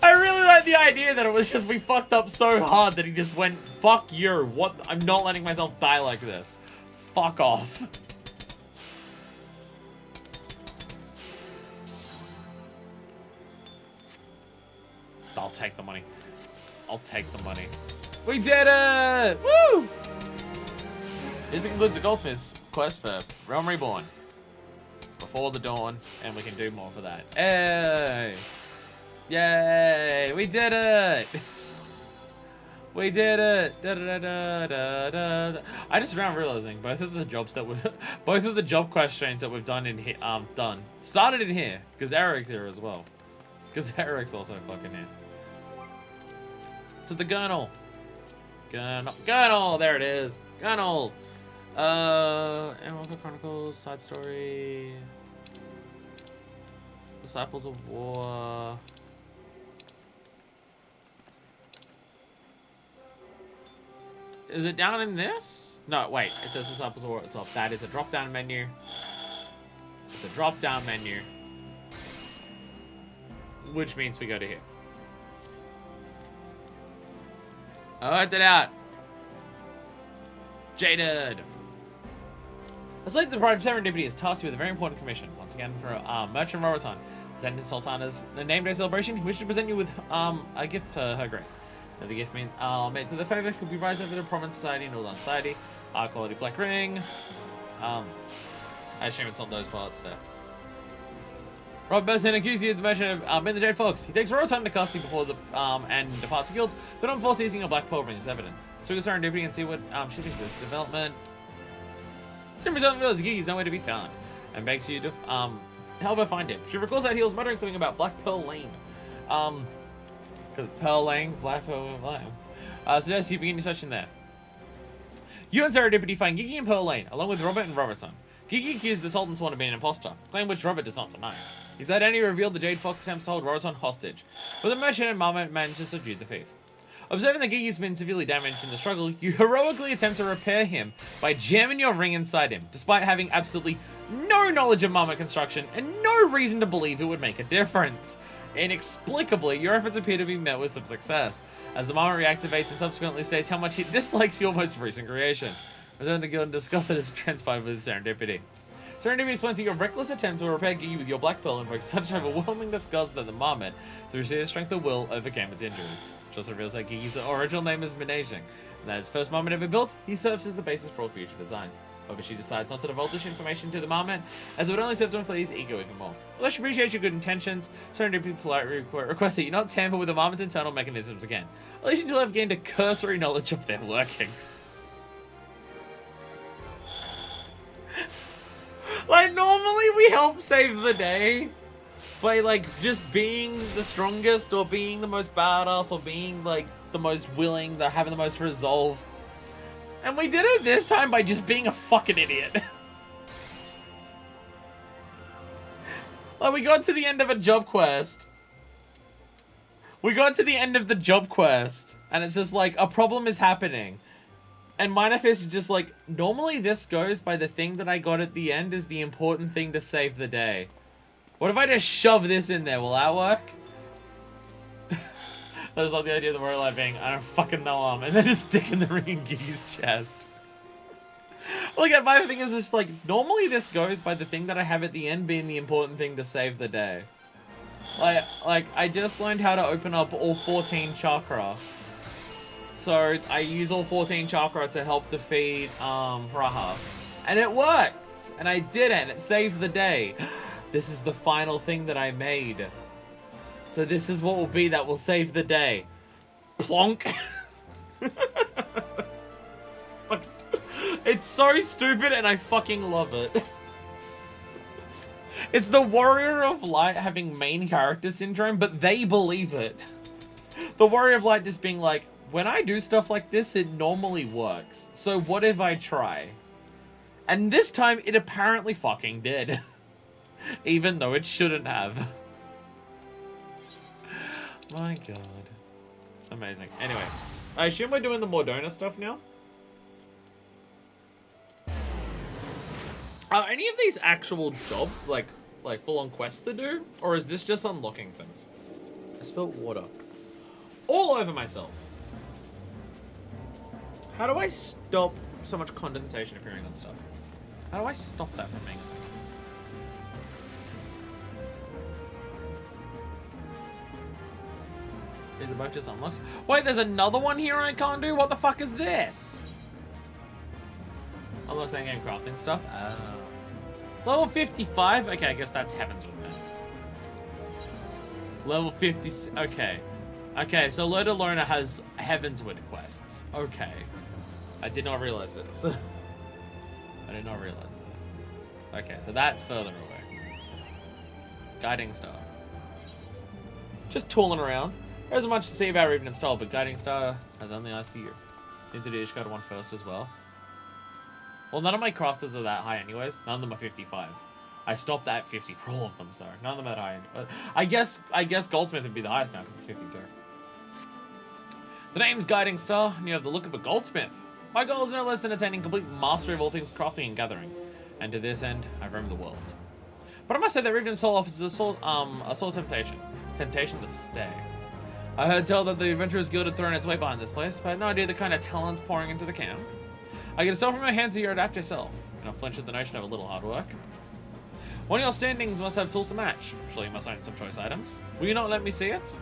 I really like the idea that it was just we fucked up so hard that he just went, fuck you, what? I'm not letting myself die like this. Fuck off. I'll take the money. I'll take the money. We did it! Woo! This concludes the Goldsmith's quest for Realm Reborn. Before the dawn, and we can do more for that. Hey! Yay! We did it! We did it! Da, da, da, da, da, da. I just found realizing both of the jobs that both of the job questions that we've done in here, started in here because Eric's here as well. Because Eric's also fucking here. So the Gurnal. Gurnal! There it is. Gurnal! Animal Chronicles, side story. Disciples of War. Is it down in this? No, wait. It says Disciples of War at the top. That is a drop-down menu. It's a drop-down menu. Which means we go to here. I worked it out. Jaded. As late the Bride of Serendipity has tasked you with a very important commission. Once again, for Merchant Roboton. Presented in Sultana's name day celebration, he wishes to present you with a gift for her grace. Now, the gift means made to the favor could be rising over the prominent society and all on society. Quality black ring. I assume it's on those parts there. Rob bursts in and accuses you of the merchant of being the Jade Fox. He takes Roboton into custody before the and departs the guild, but not before seizing a black pearl ring as evidence. So we can Serendipity and see what she thinks of this development. Tim returns realizes Gigi is nowhere to be found, and begs you to help her find him. She recalls that he was muttering something about Black Pearl Lane. Because Pearl Lane, Black Pearl Lane. Suggests you begin your search in there. You and Serendipity find Gigi and Pearl Lane, along with Robert and Roboton. Gigi accused the Sultan Swan of being an imposter, claim which Robert does not deny. His identity revealed the Jade Fox attempts to hold Roboton hostage, but the merchant and Marmot managed to subdue the thief. Observing that Gigi's been severely damaged in the struggle, you heroically attempt to repair him by jamming your ring inside him, despite having absolutely no knowledge of Marmot construction and no reason to believe it would make a difference. Inexplicably, your efforts appear to be met with some success, as the Marmot reactivates and subsequently states how much it dislikes your most recent creation. Return to the guild and discuss it as transpired with Serendipity. Serendipity explains that your reckless attempt to repair Gigi with your Black Pearl invokes such overwhelming disgust that the Marmot, through sheer strength of will, overcame its injuries. It also reveals that Gigi's original name is Menaging, and that his first Marmot ever built, he serves as the basis for all future designs. However, she decides not to divulge this information to the Marmot, as it would only serve to inflate his ego even more. Although she appreciates your good intentions, Serendipity politely requests that you not tamper with the Marmot's internal mechanisms again, at least until you have gained a cursory knowledge of their workings. Like, normally we help save the day by, like, just being the strongest or being the most badass or being, like, the most willing, having the most resolve. And we did it this time by just being a fucking idiot. Like, we got to the end of a job quest. We got to the end of the job quest, and it's just like, a problem is happening. And Minifist is just like, normally this goes by the thing that I got at the end is the important thing to save the day. What if I just shove this in there? Will that work? That was like the idea of the warrior light being, I don't fucking know him. And then just stick in the ring in Gigi's chest. Look at my thing is just like, normally this goes by the thing that I have at the end being the important thing to save the day. Like I just learned how to open up all 14 chakra. So I use all 14 chakra to help defeat Raha. And it worked! And I did it, and it saved the day. This is the final thing that I made. So this is what will be that will save the day. Plonk! It's so stupid and I fucking love it. It's the Warrior of Light having main character syndrome, but they believe it. The Warrior of Light just being like, when I do stuff like this, it normally works. So what if I try? And this time, it apparently fucking did. Even though it shouldn't have. My god. It's amazing. Anyway, I assume we're doing the Mordona stuff now? Are any of these actual job, like full-on quests to do? Or is this just unlocking things? I spilled water all over myself. How do I stop so much condensation appearing on stuff? How do I stop that from being a thing? These are both just unlocks. Wait, there's another one here I can't do? What the fuck is this? Unlocks endgame crafting stuff. Oh. Level 55? Okay, I guess that's Heavensward then. Level 50... Okay. Okay, so Loda Lona has Heavensward quests. Okay. I did not realize this. I did not realize this. Okay, so that's further away. Guiding Star. Just tooling around. There isn't much to see about Reven installed, but Guiding Star has only eyes for you. Need to do Ishgard one first as well. Well, none of my crafters are that high anyways. None of them are 55. I stopped at 50 for all of them, so none of them are that high. I guess Goldsmith would be the highest now because it's 52. The name's Guiding Star, and you have the look of a goldsmith. My goal is no less than attaining complete mastery of all things crafting and gathering. And to this end, I roam the world. But I must say that Revenant Soul offers a soul temptation. Temptation to stay. I heard tell that the Adventurers Guild had thrown its weight behind this place, but I had no idea the kind of talent pouring into the camp. I get a soul from my hands so you adapt yourself. And I'll flinch at the notion of a little hard work. One of your standings must have tools to match. Surely you must own some choice items. Will you not let me see it?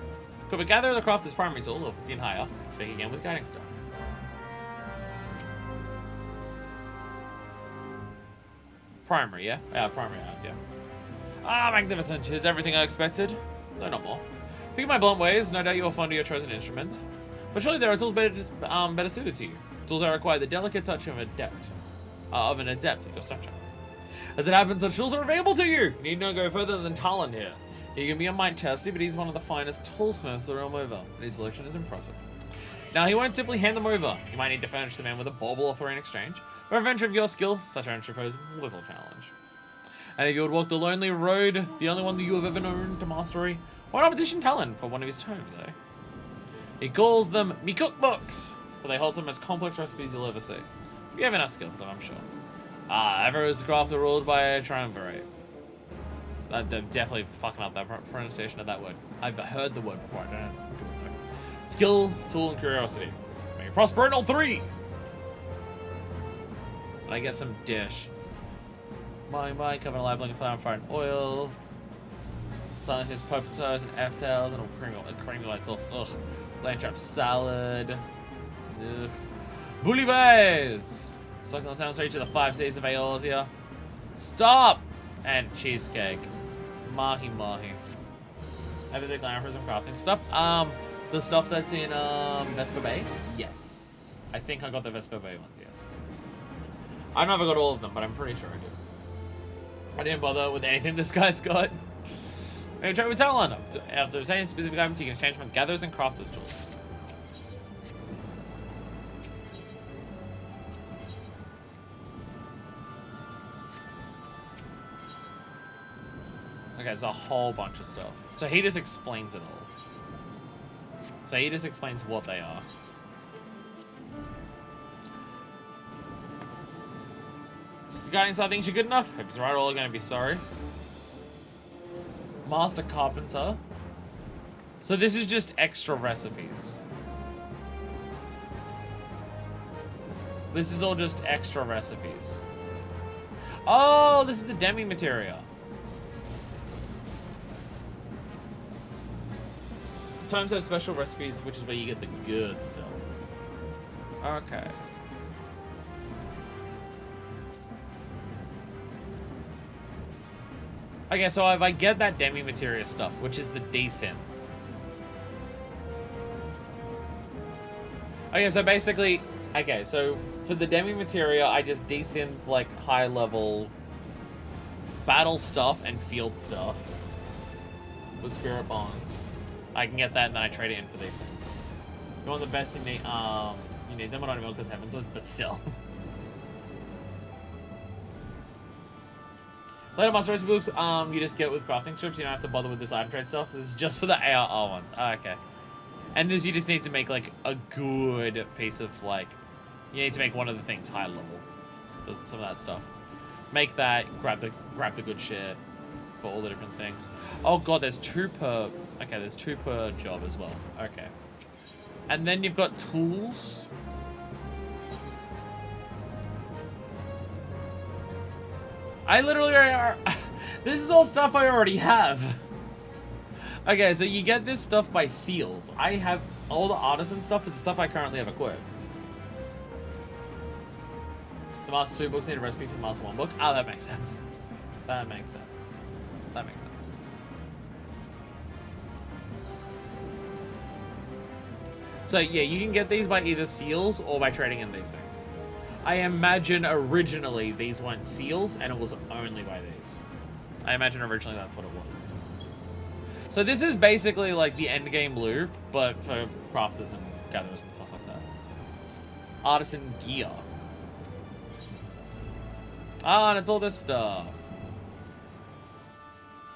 Could we gather the crafter's primary tool, level 15 higher, speak again with Guiding Star. Primary, yeah? Yeah, primary, yeah. Ah, magnificent. Is everything I expected? No, not more. Forgive my blunt ways, no doubt you will find your chosen instrument. But surely there are tools better suited to you. Tools that require the delicate touch of an adept of your stature. As it happens, such tools are available to you! You need not go further than Talon here. He can be a mite testy, but he's one of the finest toolsmiths the realm over, and his selection is impressive. Now, he won't simply hand them over. You might need to furnish the man with a bauble or three in exchange. For a venture of your skill, such errand pose little challenge. And if you would walk the lonely road, the only one that you have ever known to mastery, why not petition Talon for one of his tomes, eh? He calls them me cookbooks, but they hold some of the most complex recipes you'll ever see. You have enough skill for them, I'm sure. Ever is the crafter ruled by a triumvirate. I'm definitely fucking up that pronunciation of that word. I've heard the word before. I don't know. Skill, tool, and curiosity. May you prosper in all three. And I get some dish. My cover in labeling, flour, and fire, and oil. Silent his potatoes and F-tails and a creamy white sauce. Ugh. Lamb chop salad. Ugh. Bouillabaisse. Sucking on sound each of the 5 cities of Eorzea. Stop! And cheesecake. Mahi mahi. I have a big line for some crafting stuff. The stuff that's in Vesper Bay? Yes. I think I got the Vesper Bay ones, yes. I never got all of them, but I'm pretty sure I did. I didn't bother with anything this guy's got. Maybe try with Talon. After obtaining specific items, you can exchange from gatherers and crafters tools. Okay, there's a whole bunch of stuff. So he just explains it all. So he just explains what they are. Guiding side thinks you're good enough. Hope he's right, all are going to be sorry. Master Carpenter. So this is just extra recipes. This is all just extra recipes. Oh, this is the demi materia. Sometimes have special recipes, which is where you get the good stuff. Okay. Okay, so if I get that demi materia stuff, which is the desynth. Okay, so basically, okay, so for the demi materia, I just desynth like high level battle stuff and field stuff with Spirit Bond. I can get that and then I trade it in for these things. You want the best, you need them, I don't know because Heavensward, but still. Later master recipe books, you just get with crafting strips. You don't have to bother with this item trade stuff. This is just for the ARR ones. Oh, okay. And this, you just need to make like a good piece of like, you need to make one of the things high level. For some of that stuff. Make that, grab the good shit for all the different things. Oh god, there's 2 per, okay, there's 2 per job as well. Okay. And then you've got tools. I literally are. This is all stuff I already have. Okay, so you get this stuff by seals. I have all the artisan stuff is the stuff I currently have equipped. The Master 2 books need a recipe for the Master 1 book. Ah, that makes sense. That makes sense. That makes sense. So yeah, you can get these by either seals or by trading in these things. I imagine originally these weren't seals and it was only by these. I imagine originally that's what it was. So this is basically like the endgame loop, but for crafters and gatherers and stuff like that. Artisan gear. Ah, and it's all this stuff.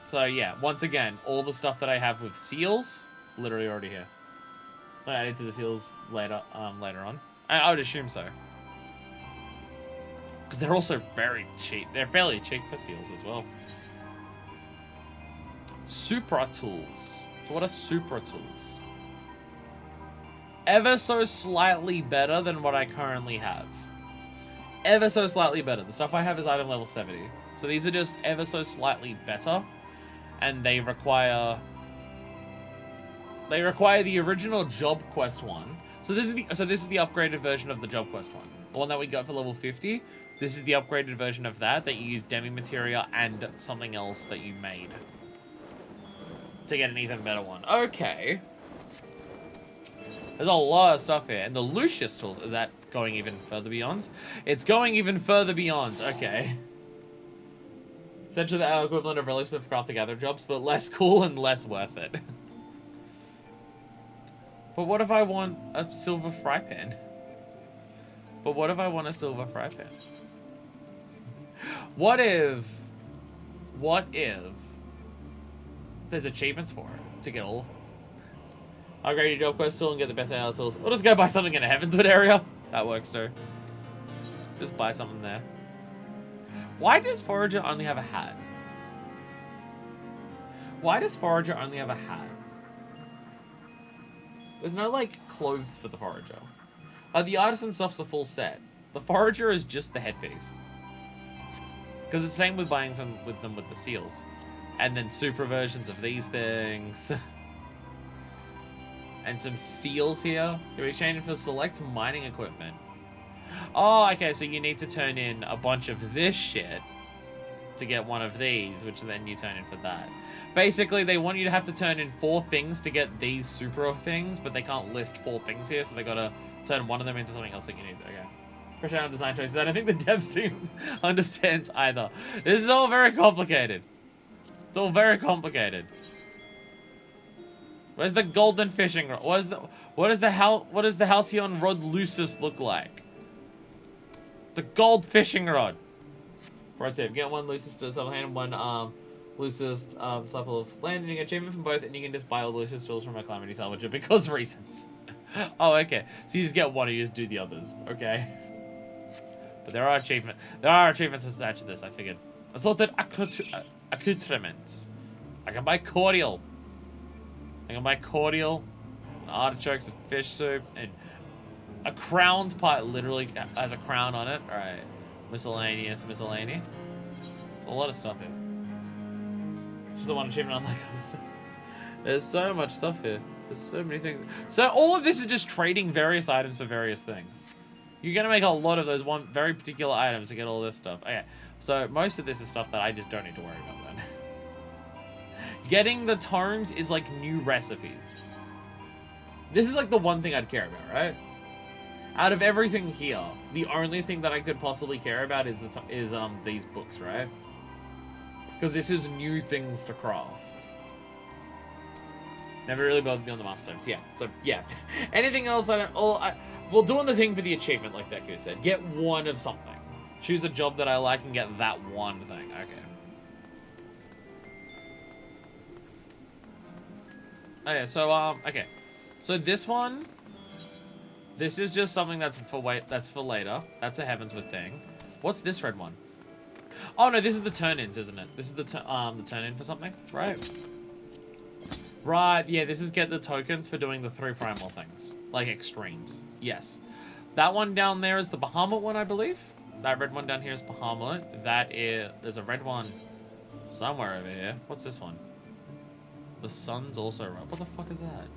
So yeah, once again, all the stuff that I have with seals, literally already here. I added to the seals later on. I would assume so. Because they're also very cheap. They're fairly cheap for seals as well. Supra tools. So what are Supra tools? Ever so slightly better than what I currently have. Ever so slightly better. The stuff I have is item level 70. So these are just ever so slightly better. And they require the original Job Quest one. So this is the upgraded version of the Job Quest one. The one that we got for level 50. This is the upgraded version of that you use demi materia and something else that you made to get an even better one. Okay. There's a lot of stuff here. And the Lucius tools, is that going even further beyond? It's going even further beyond. Okay. Essentially the equivalent of relics with craft together jobs, but less cool and less worth it. But what if I want a silver fry pan? But what if I want a silver fry pan? What if there's achievements for it to get all of them? Upgrade your job quest tool and get the best AI tools. Or just go buy something in a Heavensward area. That works too. Just buy something there. Why does Forager only have a hat? Why does Forager only have a hat? There's no, like, clothes for the Forager. The Artisan stuff's a full set. The Forager is just the headpiece. Because it's the same with buying them with the seals. And then super versions of these things. And some seals here. You're exchanging for select mining equipment. Oh, okay, so you need to turn in a bunch of this shit to get one of these, which then you turn in for that. Basically, they want you to have to turn in 4 things to get these super things, but they can't list 4 things here, so they gotta turn one of them into something else that you need. Okay. Question on design choices. I don't think the devs team understands either. This is all very complicated. It's all very complicated. Where's the golden fishing rod? What does the Halcyon Rod Lucis look like? The gold fishing rod. Right tip. Get 1 Lucis to subtle hand and 1 Lucis sample of land, and you get achievement from both, and you can just buy all the Lucis tools from a Calamity Salvager because reasons. Oh, okay. So you just get one and you just do the others. Okay. But there are achievements attached to this, I figured. Assorted accoutrements. I can buy cordial. Artichokes and fish soup, and a crowned pot literally has a crown on it. Alright. Miscellaneous. There's a lot of stuff here. Just the one achievement unlike other stuff. There's so much stuff here. There's so many things. So all of this is just trading various items for various things. You're gonna make a lot of those one very particular items to get all this stuff. Okay, so most of this is stuff that I just don't need to worry about then. Getting the tomes is like new recipes. This is like the one thing I'd care about, right? Out of everything here, the only thing that I could possibly care about is these books, right? Because this is new things to craft. Never really bothered me on the master stones. Yeah, so yeah. Anything else well, doing the thing for the achievement, like Deku said. Get one of something. Choose a job that I like and get that one thing. Okay. Okay, so okay. So this one, this is just something that's for later. That's a Heavensward thing. What's this red one? Oh no, this is the turn-ins, isn't it? This is the turn-in for something, right? Right, yeah, this is get the tokens for doing the 3 primal things. Like extremes. Yes. That one down there is the Bahamut one, I believe. That red one down here is Bahamut. There's a red one somewhere over here. What's this one? The sun's also red. What the fuck is that?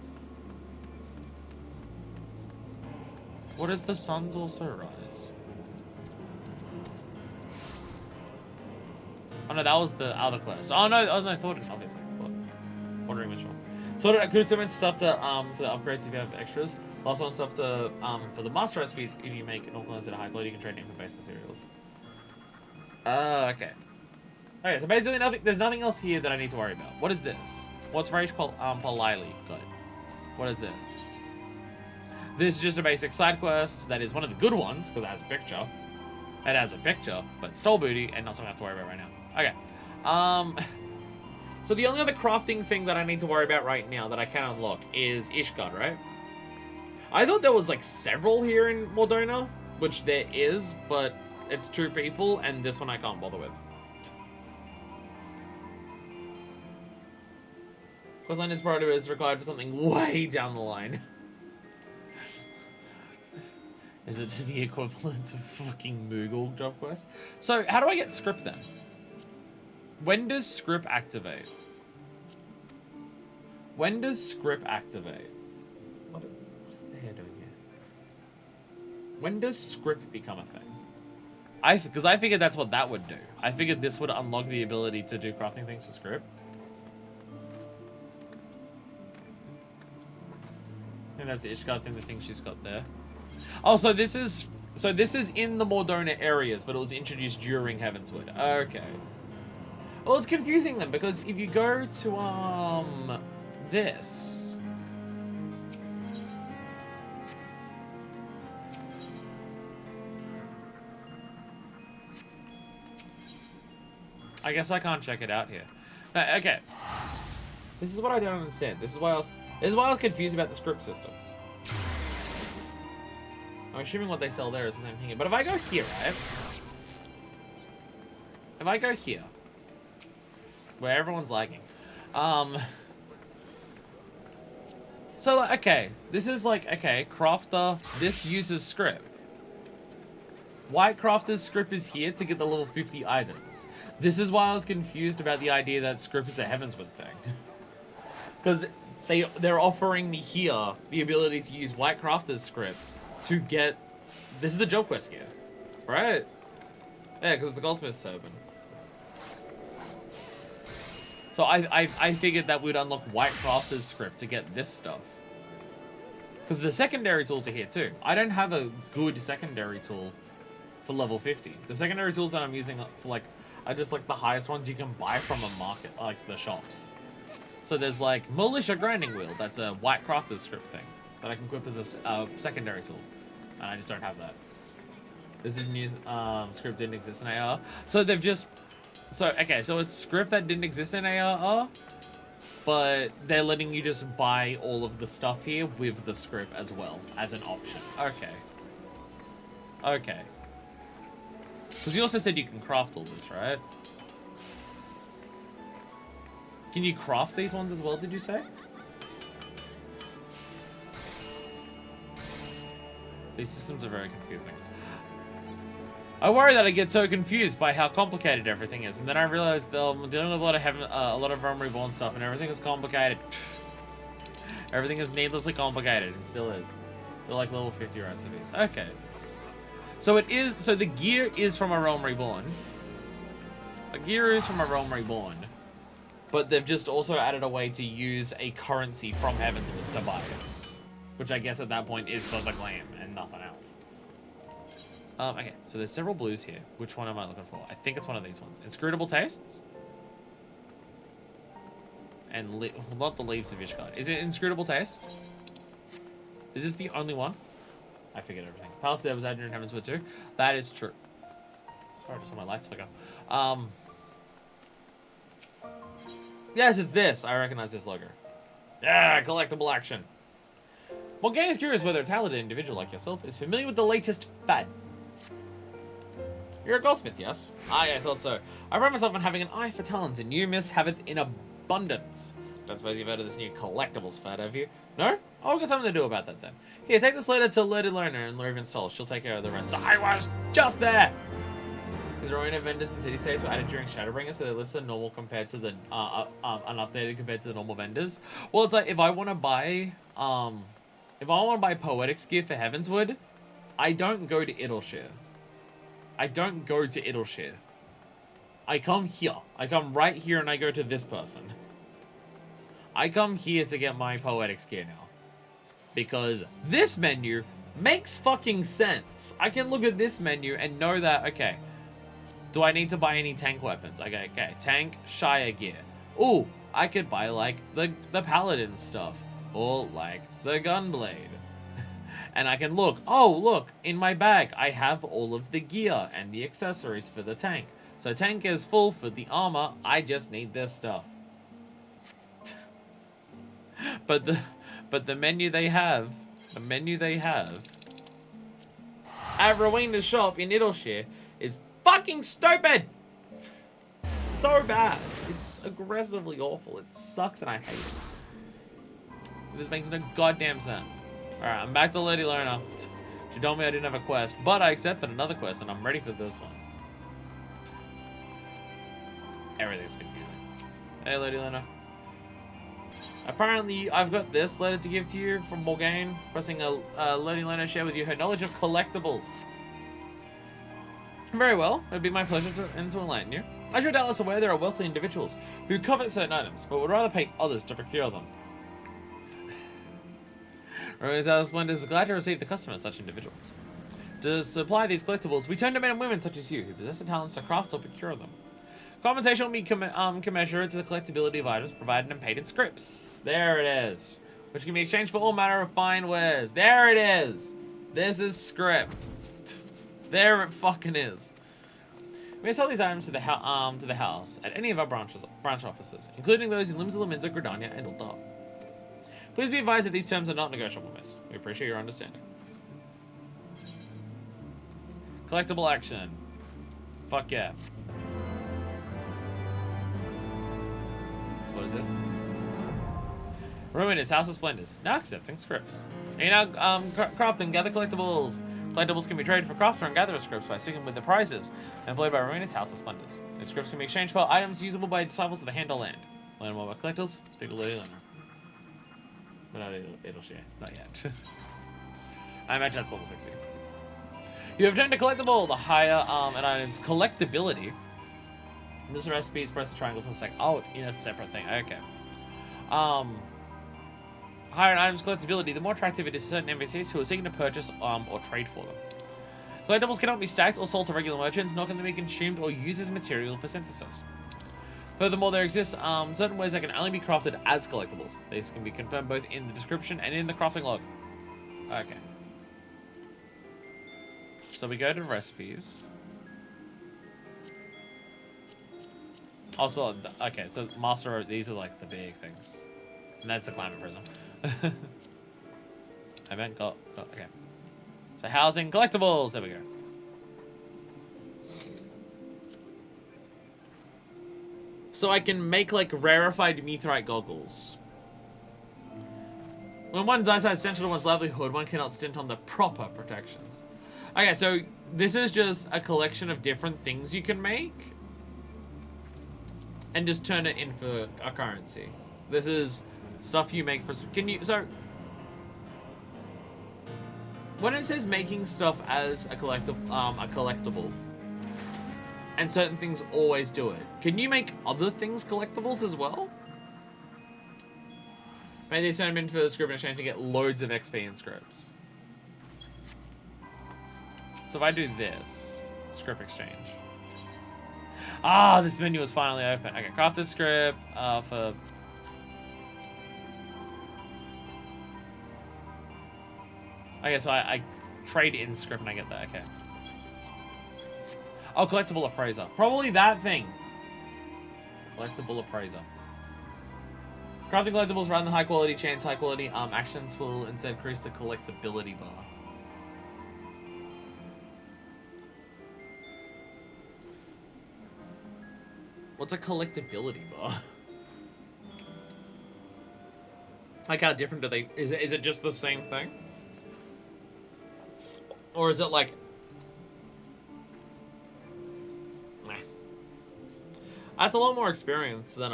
What is the sun's also rise? Oh no, that was the other quest. Oh no, Thornton, obviously. Ordering Mitchell. Sorted accoutrements stuff to for the upgrades if you have extras. Last one stuff to for the master recipes if you make an all clones at a high quality, you can trade in for base materials. Okay. Okay, so basically there's nothing else here that I need to worry about. What is this? What's Rage Poliley got? What is this? This is just a basic side quest that is one of the good ones because it has a picture. It has a picture, but stole booty and not something I have to worry about right now. Okay. So the only other crafting thing that I need to worry about right now that I can unlock is Ishgard, right? I thought there was like several here in Mordona, which there is, but it's 2 people, and this one I can't bother with. Questline Inspirator is required for something way down the line. Is it the equivalent of fucking Moogle job quest? So, how do I get script then? When does script activate? When does script activate? What is the hair doing here? When does script become a thing? Because I figured that's what that would do. I figured this would unlock the ability to do crafting things for script. I think that's the Ishgard thing, the thing she's got there. Oh, so this is in the Mordona areas, but it was introduced during Heavensward. Okay. Well, it's confusing then, because if you go to, this... I guess I can't check it out here. No, okay. This is what I don't understand. This is why I was This is why I was confused about the script systems. I'm assuming what they sell there is the same thing. But if I go here, right? If I go here, where everyone's lagging, so like, okay, this is like, okay, crafter, this uses script. White crafter's script is here to get the level 50 items. This is why I was confused about the idea that script is a Heavensward thing. Because they're offering me here the ability to use White crafter's script to get, this is the job quest gear, right? Yeah, because the goldsmith's open. So I figured that we'd unlock White crafter's script to get this stuff. Because the secondary tools are here too. I don't have a good secondary tool for level 50. The secondary tools that I'm using for like are just like the highest ones you can buy from a market, like the shops. So there's like Militia Grinding Wheel, that's a White crafter's script thing that I can equip as a secondary tool. And I just don't have that. This is new, script didn't exist in AR. So they've just, okay, so it's script that didn't exist in ARR, but they're letting you just buy all of the stuff here with the script as well, as an option. Okay. Okay. Because you also said you can craft all this, right? Can you craft these ones as well, did you say? These systems are very confusing. I worry that I get so confused by how complicated everything is, and then I realize that I'm dealing with a lot of Realm Reborn stuff, and everything is complicated. Everything is needlessly complicated, and still is. They're like level 50 recipes. Okay. So it is, so the gear is from a Realm Reborn. The gear is from a Realm Reborn. But they've just also added a way to use a currency from Heavensward to buy it. Which I guess at that point is for the glam and nothing else. Okay, so there's several blues here. Which one am I looking for? I think it's one of these ones. Inscrutable Tastes? And not the Leaves of Ishgard. Is it Inscrutable Tastes? Is this the only one? I figured everything. Palace there was added in Heavensward too. That is true. Sorry, I just saw my lights flicker. Yes, it's this. I recognize this logo. Yeah, collectible action. Morgane is curious whether a talented individual like yourself is familiar with the latest fad. You're a goldsmith, yes? I thought so. I pride myself on having an eye for talent, and you, miss, have it in abundance. Don't suppose you've heard of this new collectibles fad, have you? No? Oh, I've got something to do about that then. Here, take this letter to Lady Learner and Lord Install. She'll take care of the rest. I was just there! These arena vendors and city states were added during Shadowbringer, so they're listed normal compared to the, unupdated compared to the normal vendors. Well, it's like, if I want to buy Poetics gear for Heavensward, I don't go to Idleshire. I don't go to Idleshire. I come here. I come right here and I go to this person. I come here to get my Poetics gear now. Because this menu makes fucking sense. I can look at this menu and know that, okay, do I need to buy any tank weapons? Okay, tank, Shire gear. Ooh, I could buy, like, the Paladin stuff. Or, like, the Gunblade. And I can look, oh, look, in my bag, I have all of the gear and the accessories for the tank. So tank is full for the armor, I just need this stuff. But the menu they have at Rowena's shop in Idleshire is fucking stupid! It's so bad. It's aggressively awful. It sucks and I hate it. This makes no goddamn sense. Alright, I'm back to Lady Lerna. She told me I didn't have a quest, but I accepted another quest and I'm ready for this one. Everything's confusing. Hey, Lady Lerna. Apparently, I've got this letter to give to you from Morgane, requesting a Lady Lerna share with you her knowledge of collectibles. Very well, it would be my pleasure to enlighten you. As you're doubtless aware, there are wealthy individuals who covet certain items, but would rather pay others to procure them. Rowena's Splendor is glad to receive the custom of such individuals. To supply these collectibles, we turn to men and women such as you, who possess the talents to craft or procure them. Compensation will be commensurate to the collectability of items provided and paid in scripts. There it is. Which can be exchanged for all manner of fine wares. There it is. This is script. There it fucking is. We may sell these items to the house at any of our branch offices, including those in Limsa, Laminza, Gridania, and Uldar. Please be advised that these terms are not negotiable, miss. We appreciate your understanding. Collectible action. Fuck yeah. So what is this? Ruin is House of Splendors. Now accepting scripts. You now craft and gather collectibles. Collectibles can be traded for crafter and gatherer scripts by speaking with the prizes employed by Ruinous House of Splendors. These scripts can be exchanged for items usable by disciples of the Handle Land. Learn more about collectors, speak with Lady Leonard. But not it'll share. Not yet. I imagine that's level 60. You have obtained a collectible. The higher an item's collectability. This recipe is press the triangle for a sec. Oh, it's in a separate thing. Okay. Higher an item's collectability, the more attractive it is to certain NPCs who are seeking to purchase or trade for them. Collectibles cannot be stacked or sold to regular merchants, nor can they be consumed or used as material for synthesis. Furthermore, there exists certain ways that can only be crafted as collectibles. These can be confirmed both in the description and in the crafting log. Okay. So we go to recipes. Also, okay, so master, these are like the big things. And that's the climate prism. I meant got, okay. So housing, collectibles, there we go. So I can make like rarefied meteorite goggles. When one's eyesight is essential to one's livelihood, one cannot stint on the proper protections. Okay, so this is just a collection of different things you can make. And just turn it in for a currency. This is stuff you make for... Can you... So... When it says making stuff as a collectible, and certain things always do it, can you make other things collectibles as well? Maybe they turn them into the script exchange to get loads of XP and scripts. So if I do this, script exchange. Ah, this menu is finally open. Okay, craft this script for... Okay, so I trade in script and I get that, okay. Oh, collectible appraiser. Probably that thing. Collectible appraiser. Crafting collectibles rather than high quality chance, high quality actions will instead increase the collectability bar. What's a collectability bar? Like how different do they... Is it just the same thing? Or is it like... Nah. That's a lot more experience than,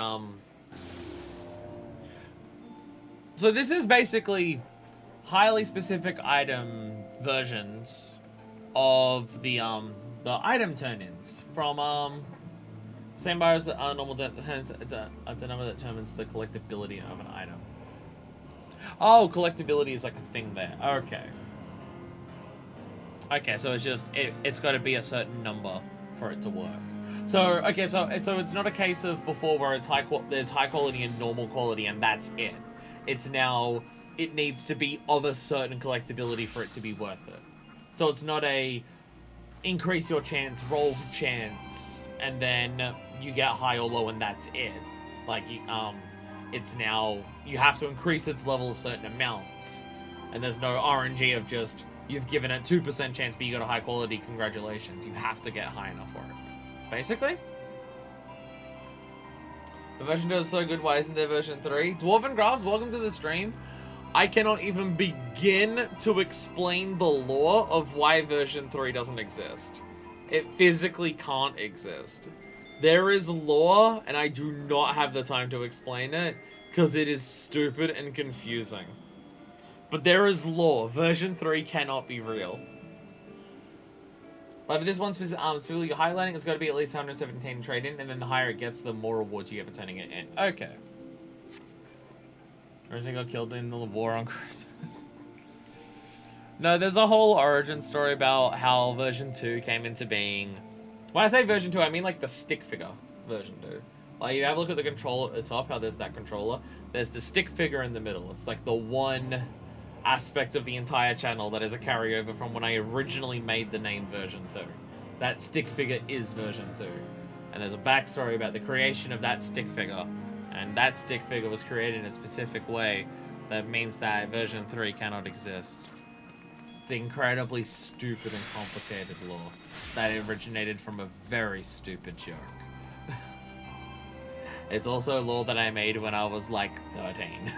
So this is basically highly specific item versions of the item turn-ins from, same bar as the normal determines, it's a number that determines the collectability of an item. Oh, collectability is like a thing there. Okay. Okay, so it's just it's got to be a certain number for it to work. So okay, so it's not a case of before where it's there's high quality and normal quality and that's it. It's now it needs to be of a certain collectability for it to be worth it. So it's not a increase your chance, roll chance, and then you get high or low and that's it. Like it's now you have to increase its level a certain amount, and there's no RNG of just you've given it 2% chance but you got a high quality, congratulations. You have to get high enough for it. Basically. The version 2 is so good, why isn't there version 3? Dwarven Graphs, welcome to the stream. I cannot even begin to explain the lore of why version 3 doesn't exist. It physically can't exist. There is lore, and I do not have the time to explain it, because it is stupid and confusing. But there is lore. Version 3 cannot be real. But this one specifically highlighting, it's got to be at least 117 trade-in, and then the higher it gets, the more rewards you get for turning it in. Okay. Originally got killed in the war on Christmas. No, there's a whole origin story about how version 2 came into being. When I say version 2, I mean like the stick figure version 2. Like, you have a look at the controller at the top, how there's that controller. There's the stick figure in the middle. It's like the one aspect of the entire channel that is a carryover from when I originally made the name version 2. That stick figure is version 2. And there's a backstory about the creation of that stick figure. And that stick figure was created in a specific way that means that version 3 cannot exist. It's incredibly stupid and complicated lore that originated from a very stupid joke. It's also a lore that I made when I was like 13.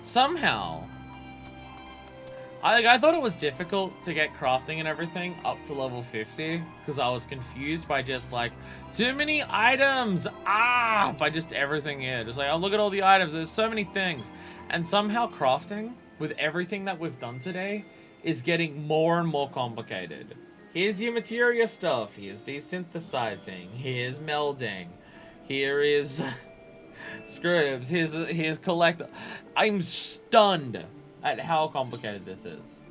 Somehow, I thought it was difficult to get crafting and everything up to level 50 because I was confused by just like too many items, by just everything here. Just like, oh, look at all the items, there's so many things. And somehow crafting, with everything that we've done today, is getting more and more complicated. Here's your materia stuff, here's desynthesizing, here's melding, here is scripts, here's collect. I'm stunned at how complicated this is.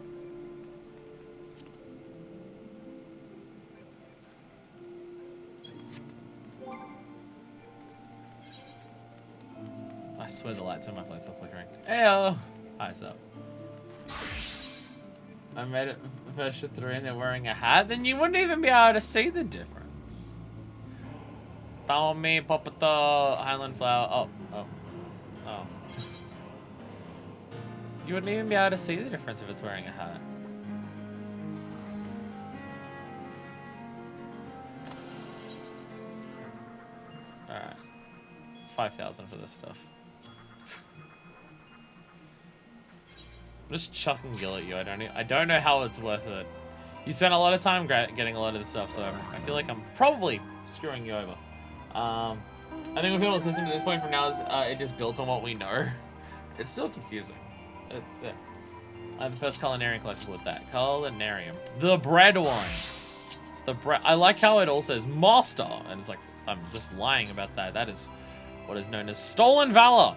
I swear the lights on my place are flickering. Heyo! Hi, what's up? I made it version 3 and they're wearing a hat, then you wouldn't even be able to see the difference. Follow me, Popato, Highland Flower. Oh. You wouldn't even be able to see the difference if it's wearing a hat. Alright. 5,000 for this stuff. I'm just chucking gil at you. I don't know how it's worth it. You spent a lot of time getting a lot of this stuff, so I feel like I'm probably screwing you over. I think we build a system at this point from now is it just builds on what we know. It's still confusing. The first culinarian collectible with that. Culinarium. The bread one. It's the bread. I like how it all says master. And it's like, I'm just lying about that. That is what is known as stolen valor.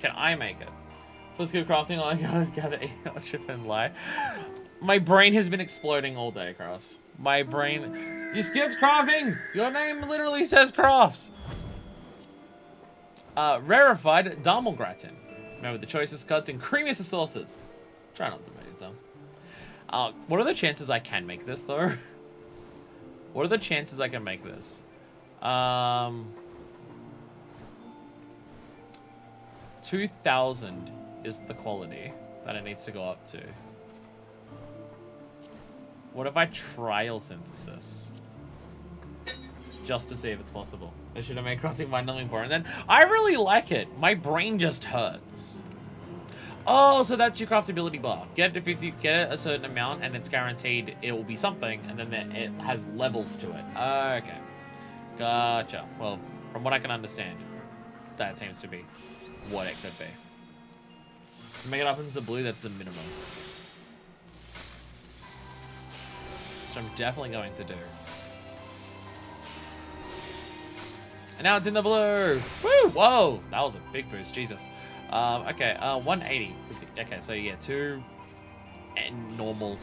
Can I make it? For skill crafting, all I guys gather 8 chip and lie. My brain has been exploding all day, Crafts. My brain. You skipped crafting! Your name literally says crafts. Rarefied Darmelgratin. Remember the choicest cuts and creamiest of sauces. Try not to make it some. What are the chances I can make this, though? What are the chances I can make this? 2,000 is the quality that it needs to go up to. What if I trial synthesis? Just to see if it's possible. I should have made crafting mindlessly boring. Then I really like it. My brain just hurts. Oh, so that's your craftability bar. Get it to 50, get it a certain amount, and it's guaranteed it will be something, and then it has levels to it. Okay. Gotcha. Well, from what I can understand, that seems to be what it could be. To make it up into blue, that's the minimum. Which I'm definitely going to do. And now it's in the blue. Woo! Whoa! That was a big boost. Jesus. Okay, 180. Okay, so yeah, 2 and normal.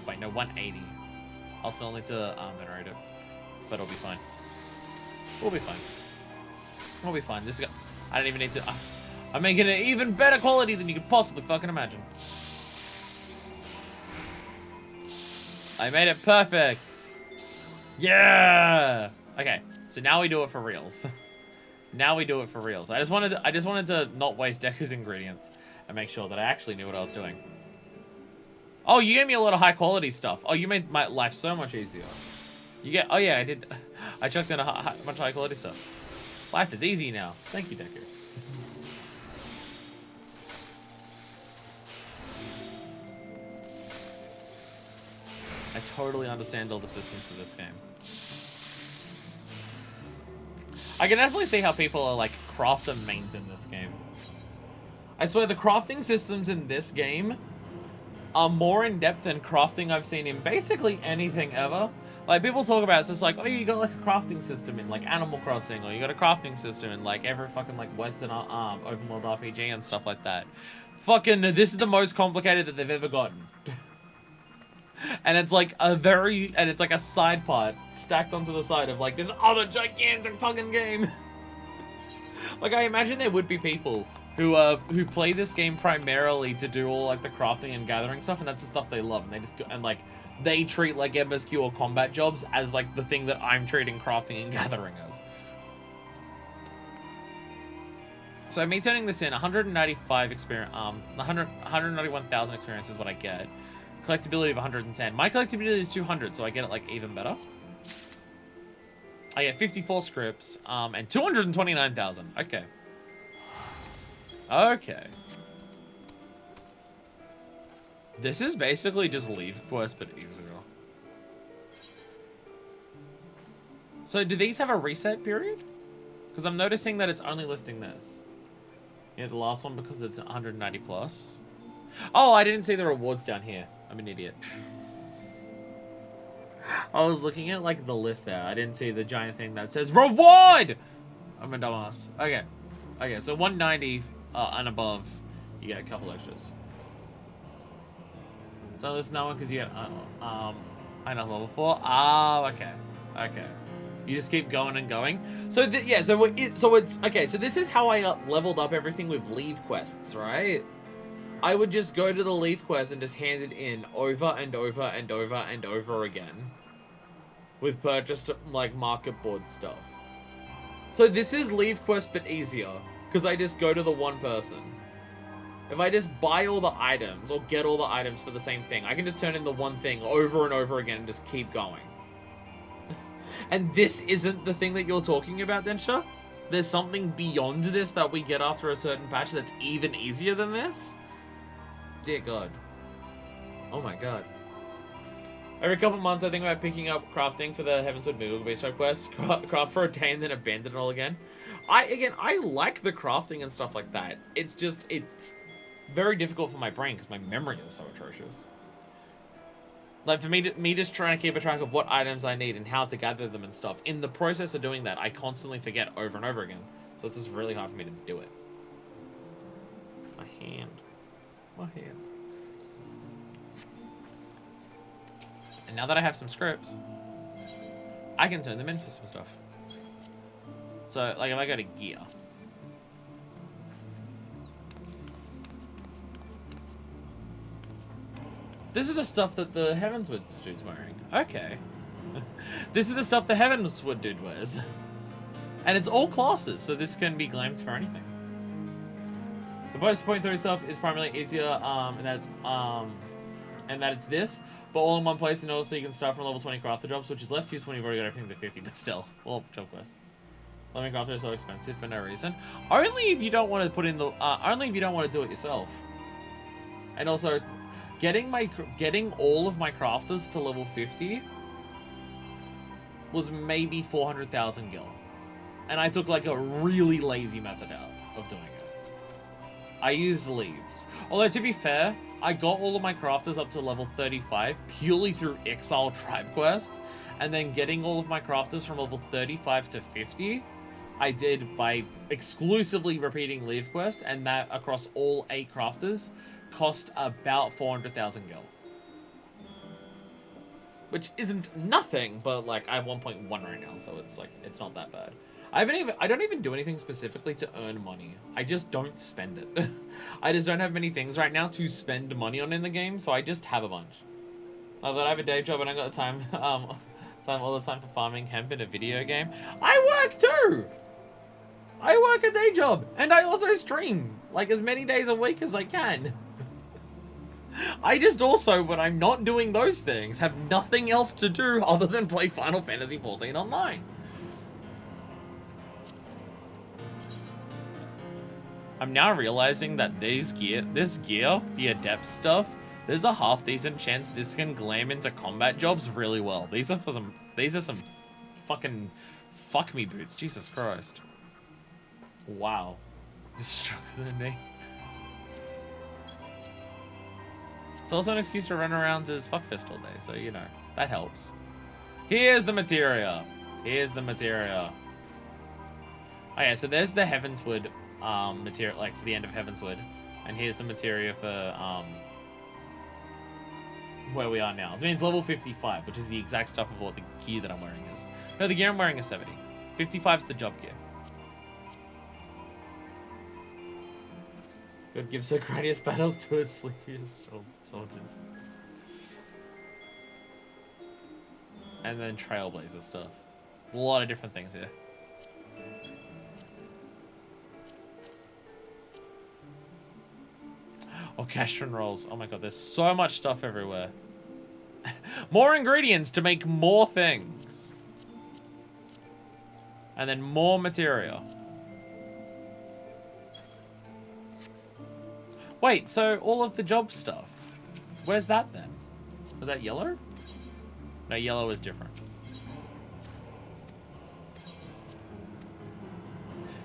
Wait, no, 180. I'll still need to venerate it, but it'll be fine. We'll be fine. We'll be fine. This is. I don't even need to. I'm making it even better quality than you could possibly fucking imagine. I made it perfect. Yeah. Okay, so now we do it for reals. Now we do it for reals. I just wanted to not waste Deku's ingredients and make sure that I actually knew what I was doing. Oh, you gave me a lot of high quality stuff. Oh, you made my life so much easier. You get. Oh yeah, I did. I chucked in a bunch of high quality stuff. Life is easy now. Thank you, Deku. I totally understand all the systems of this game. I can definitely see how people are like crafter mains in this game. I swear the crafting systems in this game are more in depth than crafting I've seen in basically anything ever. Like people talk about it, so it's like, oh, you got like a crafting system in like Animal Crossing, or you got a crafting system in like every fucking like Western open world RPG and stuff like that. Fucking, this is the most complicated that they've ever gotten. And it's like it's like a side part stacked onto the side of like this other gigantic fucking game. Like I imagine there would be people who play this game primarily to do all like the crafting and gathering stuff, and that's the stuff they love, and they just go, and like they treat like MSQ or combat jobs as like the thing that I'm treating crafting and gathering as. So me turning this in, 195 experience, 191,000 experience is what I get. Collectability of 110. My collectability is 200, so I get it like even better. I get 54 scripts, and 229,000. Okay. Okay. This is basically just Leave Quest, but easier. So do these have a reset period? Because I'm noticing that it's only listing this. Yeah, the last one because it's 190 plus. Oh, I didn't see the rewards down here. I'm an idiot. I was looking at like the list there. I didn't see the giant thing that says reward. I'm a dumbass. Okay. Okay, so 190 and above, you get a couple extras. So there's no one because you get I know level 4. Ah, okay. Okay. You just keep going and going. So yeah, so it's okay. So this is how I leveled up everything with Leave quests, right? I would just go to the Leave quest and just hand it in over and over and over and over again, with purchased like market board stuff. So this is Leave quest but easier because I just go to the one person. If I just buy all the items or get all the items for the same thing, I can just turn in the one thing over and over again and just keep going. And this isn't the thing that you're talking about, Densha? There's something beyond this that we get after a certain patch that's even easier than this? Dear God. Oh my God. Every couple months I think about picking up crafting for the Heavensward Middle Base quest. Craft for a day and then abandon it all again. I like the crafting and stuff like that. It's just, it's very difficult for my brain because my memory is so atrocious. Like, for me just trying to keep a track of what items I need and how to gather them and stuff. In the process of doing that, I constantly forget over and over again. So it's just really hard for me to do it. My hand. My hand. And now that I have some scripts, I can turn them in for some stuff. So, like, if I go to gear. This is the stuff that the Heavensward dude's wearing. Okay. This is the stuff the Heavensward dude wears. And it's all classes, so this can be claimed for anything. The bonus point through stuff is primarily easier, and that it's this, but all in one place, and also you can start from level 20 crafter jobs, which is less useful when you've already got everything to 50, but still. Well, job quest. Leveling crafter is so expensive for no reason. Only if you don't want to put in the, only if you don't want to do it yourself. And also, it's getting all of my crafters to level 50 was maybe 400,000 gil. And I took like a really lazy method out of doing it. I used leaves. Although to be fair, I got all of my crafters up to level 35 purely through Exile Tribe Quest. And then getting all of my crafters from level 35 to 50, I did by exclusively repeating Leave Quest, and that across all 8 crafters cost about 400,000 gil. Which isn't nothing, but like I have 1.1 right now, so it's like it's not that bad. I don't even do anything specifically to earn money. I just don't spend it. I just don't have many things right now to spend money on in the game, so I just have a bunch. Now that I have a day job and I got the time, all the time for farming hemp in a video game. I work too! I work a day job, and I also stream, like as many days a week as I can. I just also, when I'm not doing those things, have nothing else to do other than play Final Fantasy XIV Online. I'm now realizing that this gear, the Adept stuff, there's a half decent chance this can glam into combat jobs really well. These are some fucking fuck me boots. Jesus Christ. Wow. You're stronger than me. It's also an excuse to run around as fuckfist all day, so you know, that helps. Here's the materia. Here's the materia. Okay, so there's the Heavensward material, like for the end of Heavensward. And here's the materia for where we are now. It means level 55, which is the exact stuff of what the gear that I'm wearing is. No, the gear I'm wearing is 70. 55 is the job gear. God gives Socrates battles to his sleepiest soldiers. And then Trailblazer stuff. A lot of different things here. Orchestron rolls. Oh my god, there's so much stuff everywhere. More ingredients to make more things. And then more material. Wait, so all of the job stuff. Where's that then? Was that yellow? No, yellow is different.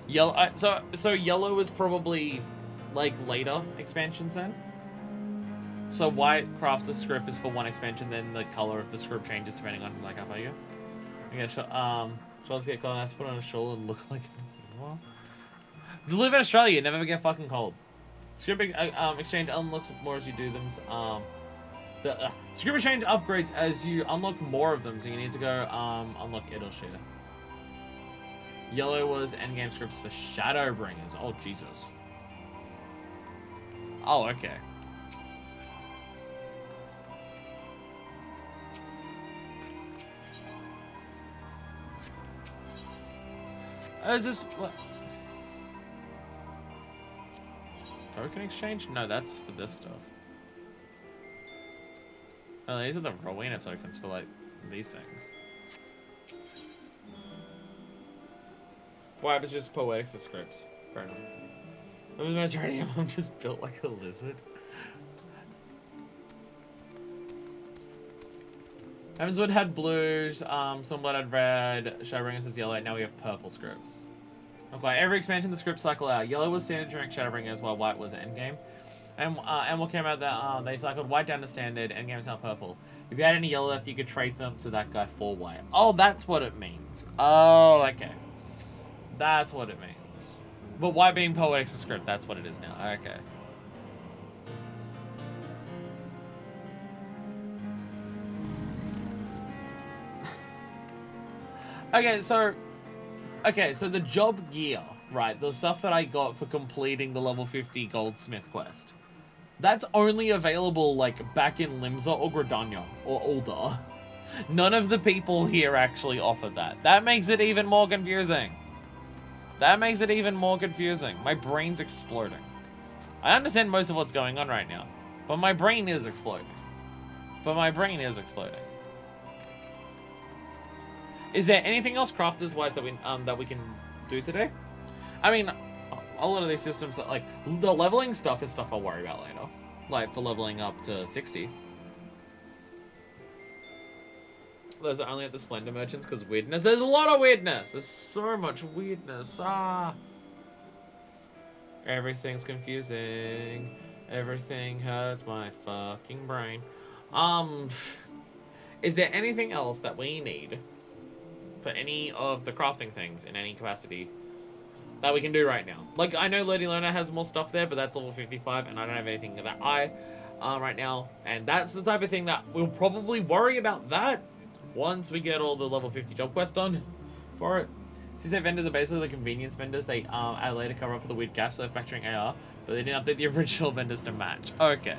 Yellow. So yellow is probably like later expansions then. So white crafter script is for one expansion, then the color of the script changes depending on like how far you go. Okay, shawls get cold. I have to put on a shawl and look like. What? To live in Australia, you never get fucking cold. Script exchange unlocks more as you do them. The script exchange upgrades as you unlock more of them, so you need to go unlock it or share. Yellow was endgame scripts for Shadowbringers. Oh Jesus. Oh okay. Oh, is this what? Token exchange? No, that's for this stuff. Oh, these are the Rowena tokens for like these things. Why it was just poetics of scripts. Fair enough. The majority of them just built like a lizard. Heavensward had blue, Sunblood had red, Shadowbringers is yellow, now we have purple scripts. Okay, every expansion the script cycle out. Yellow was standard during Shadowbringers while white was endgame. And what came out that they cycled white down to standard, endgame is now purple. If you had any yellow left, you could trade them to that guy for white. Oh, that's what it means. Oh, okay. That's what it means. But white being poetics of script, that's what it is now. Okay. Okay, so the job gear, right, the stuff that I got for completing the level 50 goldsmith quest, that's only available, like, back in Limsa or Gridania, or Ul'dah. None of the people here actually offer that. That makes it even more confusing. That makes it even more confusing. My brain's exploding. I understand most of what's going on right now, but my brain is exploding. Is there anything else crafters-wise that we can do today? I mean, a lot of these systems, like, the leveling stuff is stuff I'll worry about later. Like, for leveling up to 60. Those are only at the Splendor Merchants because weirdness. There's a lot of weirdness. There's so much weirdness. Ah. Everything's confusing. Everything hurts my fucking brain. Is there anything else that we need for any of the crafting things in any capacity that we can do right now? Like, I know Lady Learner has more stuff there, but that's level 55, and I don't have anything that right now. And that's the type of thing that we'll probably worry about that once we get all the level 50 job quest done for it. CZ vendors are basically the convenience vendors. They add later cover up for the weird gaps left factoring AR, but they didn't update the original vendors to match. Okay.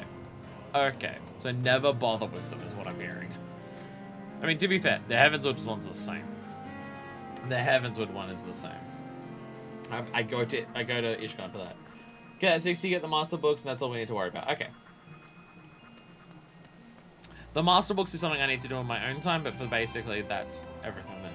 Okay. So never bother with them is what I'm hearing. I mean, to be fair, the Heavensward one's the same. The Heavensward one is the same. I go to Ishgard for that. Okay, at 60, get the master books, and that's all we need to worry about. Okay. The master books is something I need to do in my own time, but for basically, that's everything then.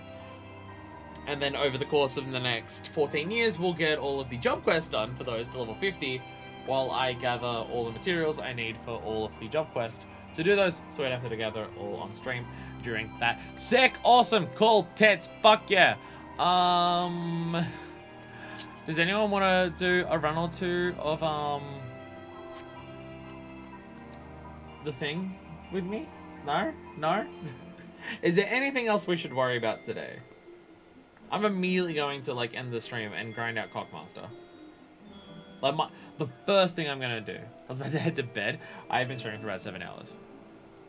And then over the course of the next 14 years, we'll get all of the job quests done for those to level 50, while I gather all the materials I need for all of the job quest to do those, so we'd have to gather it all on stream during that. Sick, awesome, cool, tits, fuck yeah. Does anyone want to do a run or two of the thing with me? No? No? Is there anything else we should worry about today? I'm immediately going to like end the stream and grind out Cockmaster. Like the first thing I'm gonna do. I was about to head to bed. I've been streaming for about 7 hours.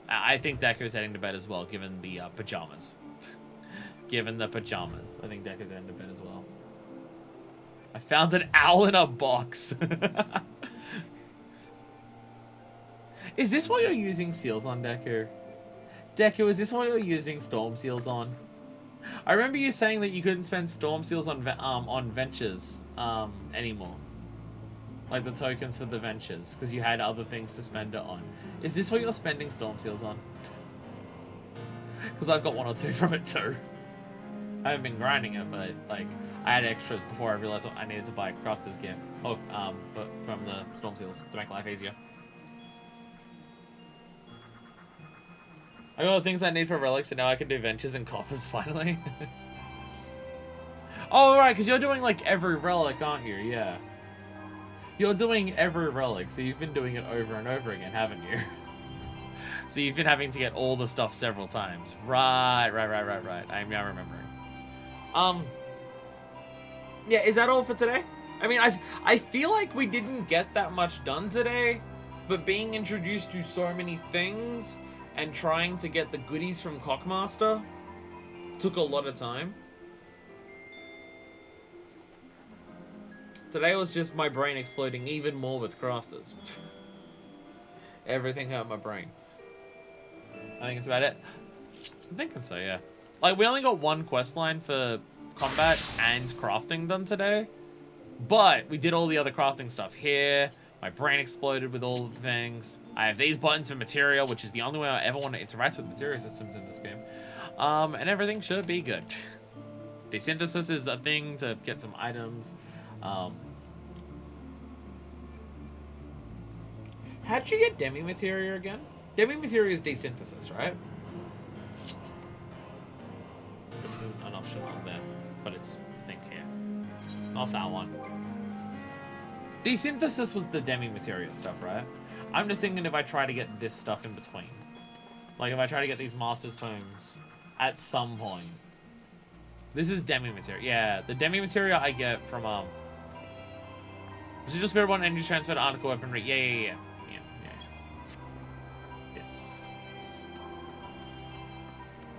I think Deku's heading to bed as well, given the pajamas. Given the pajamas, I think Deku's heading to bed as well. I found an owl in a box. Is this why you're using seals on Deku? Deku, is this what you're using Storm Seals on? I remember you saying that you couldn't spend Storm Seals on ventures anymore. Like the tokens for the ventures, because you had other things to spend it on. Is this what you're spending Storm Seals on? Because I've got 1 or 2 from it too. I haven't been grinding it, but like I had extras before I realized what I needed to buy Crafter's Gear. Oh, from the Storm Seals to make life easier. I got all the things I need for relics, and now I can do ventures and coffers finally. Oh, right, because you're doing like every relic, aren't you? Yeah. You're doing every relic, so you've been doing it over and over again, haven't you? So you've been having to get all the stuff several times. Right. I'm now remembering. Yeah, is that all for today? I mean, I feel like we didn't get that much done today, but being introduced to so many things and trying to get the goodies from Cockmaster took a lot of time. Today was just my brain exploding even more with crafters. Everything hurt my brain. I think that's about it. I'm thinking so, yeah. Like, we only got 1 quest line for combat and crafting done today, but we did all the other crafting stuff here. My brain exploded with all the things. I have these buttons for materia, which is the only way I ever want to interact with materia systems in this game. And everything should be good. Desynthesis is a thing to get some items. How'd you get demi-materia again? Demi-materia is desynthesis, right? Which isn't an option on there, but it's a thing here. Not that one. Desynthesis was the demi-materia stuff, right? I'm just thinking if I try to get this stuff in between. Like if I try to get these Master's Tomes at some point. This is demi-materia. Yeah, the demi-materia I get from, Residual Spirit Bond, Energy Transfer to Article Weaponry. Yeah. Yes.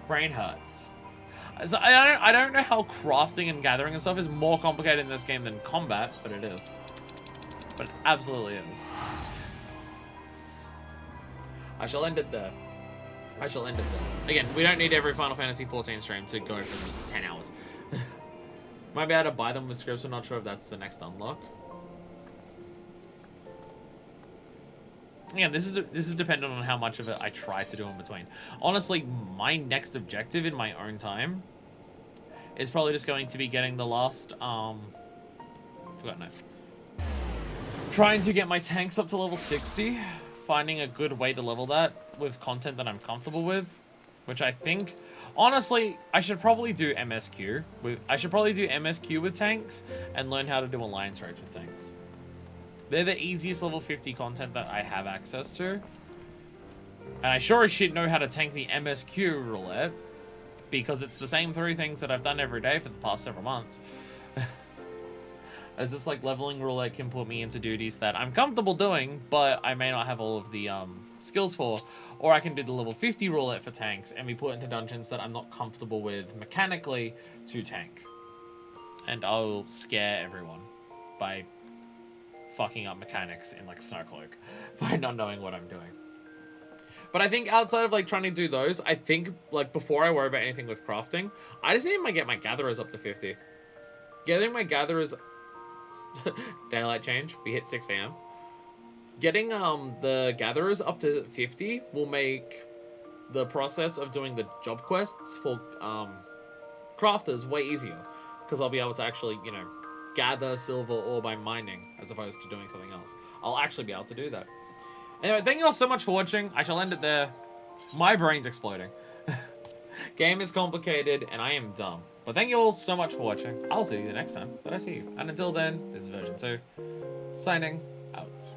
Brain hurts. So I don't know how crafting and gathering and stuff is more complicated in this game than combat, but it is. But it absolutely is. I shall end it there. Again, we don't need every Final Fantasy XIV stream to go for 10 hours. Might be able to buy them with scripts, I'm not sure if that's the next unlock. Yeah, this is dependent on how much of it I try to do in between. Honestly, my next objective in my own time is probably just going to be getting the last, forgotten it. Trying to get my tanks up to level 60, finding a good way to level that with content that I'm comfortable with, which I think, honestly, I should probably do MSQ. I should probably do MSQ with tanks and learn how to do Alliance Rage with tanks. They're the easiest level 50 content that I have access to. And I sure as shit know how to tank the MSQ roulette, because it's the same 3 things that I've done every day for the past several months. As this like leveling roulette can put me into duties that I'm comfortable doing, but I may not have all of the skills for. Or I can do the level 50 roulette for tanks and be put into dungeons that I'm not comfortable with mechanically to tank. And I'll scare everyone by fucking up mechanics in like Snowcloak by not knowing what I'm doing. But I think outside of like trying to do those, I think like before I worry about anything with crafting, I just need to get my gatherers up to 50. Getting my gatherers daylight change, we hit 6 AM. Getting the gatherers up to 50 will make the process of doing the job quests for crafters way easier, because I'll be able to actually, you know, gather silver ore by mining as opposed to doing something else. I'll actually be able to do that. Anyway, thank you all so much for watching. I shall end it there. My brain's exploding. Game is complicated and I am dumb. But thank you all so much for watching. I'll see you the next time that I see you. And until then, this is version 2. Signing out.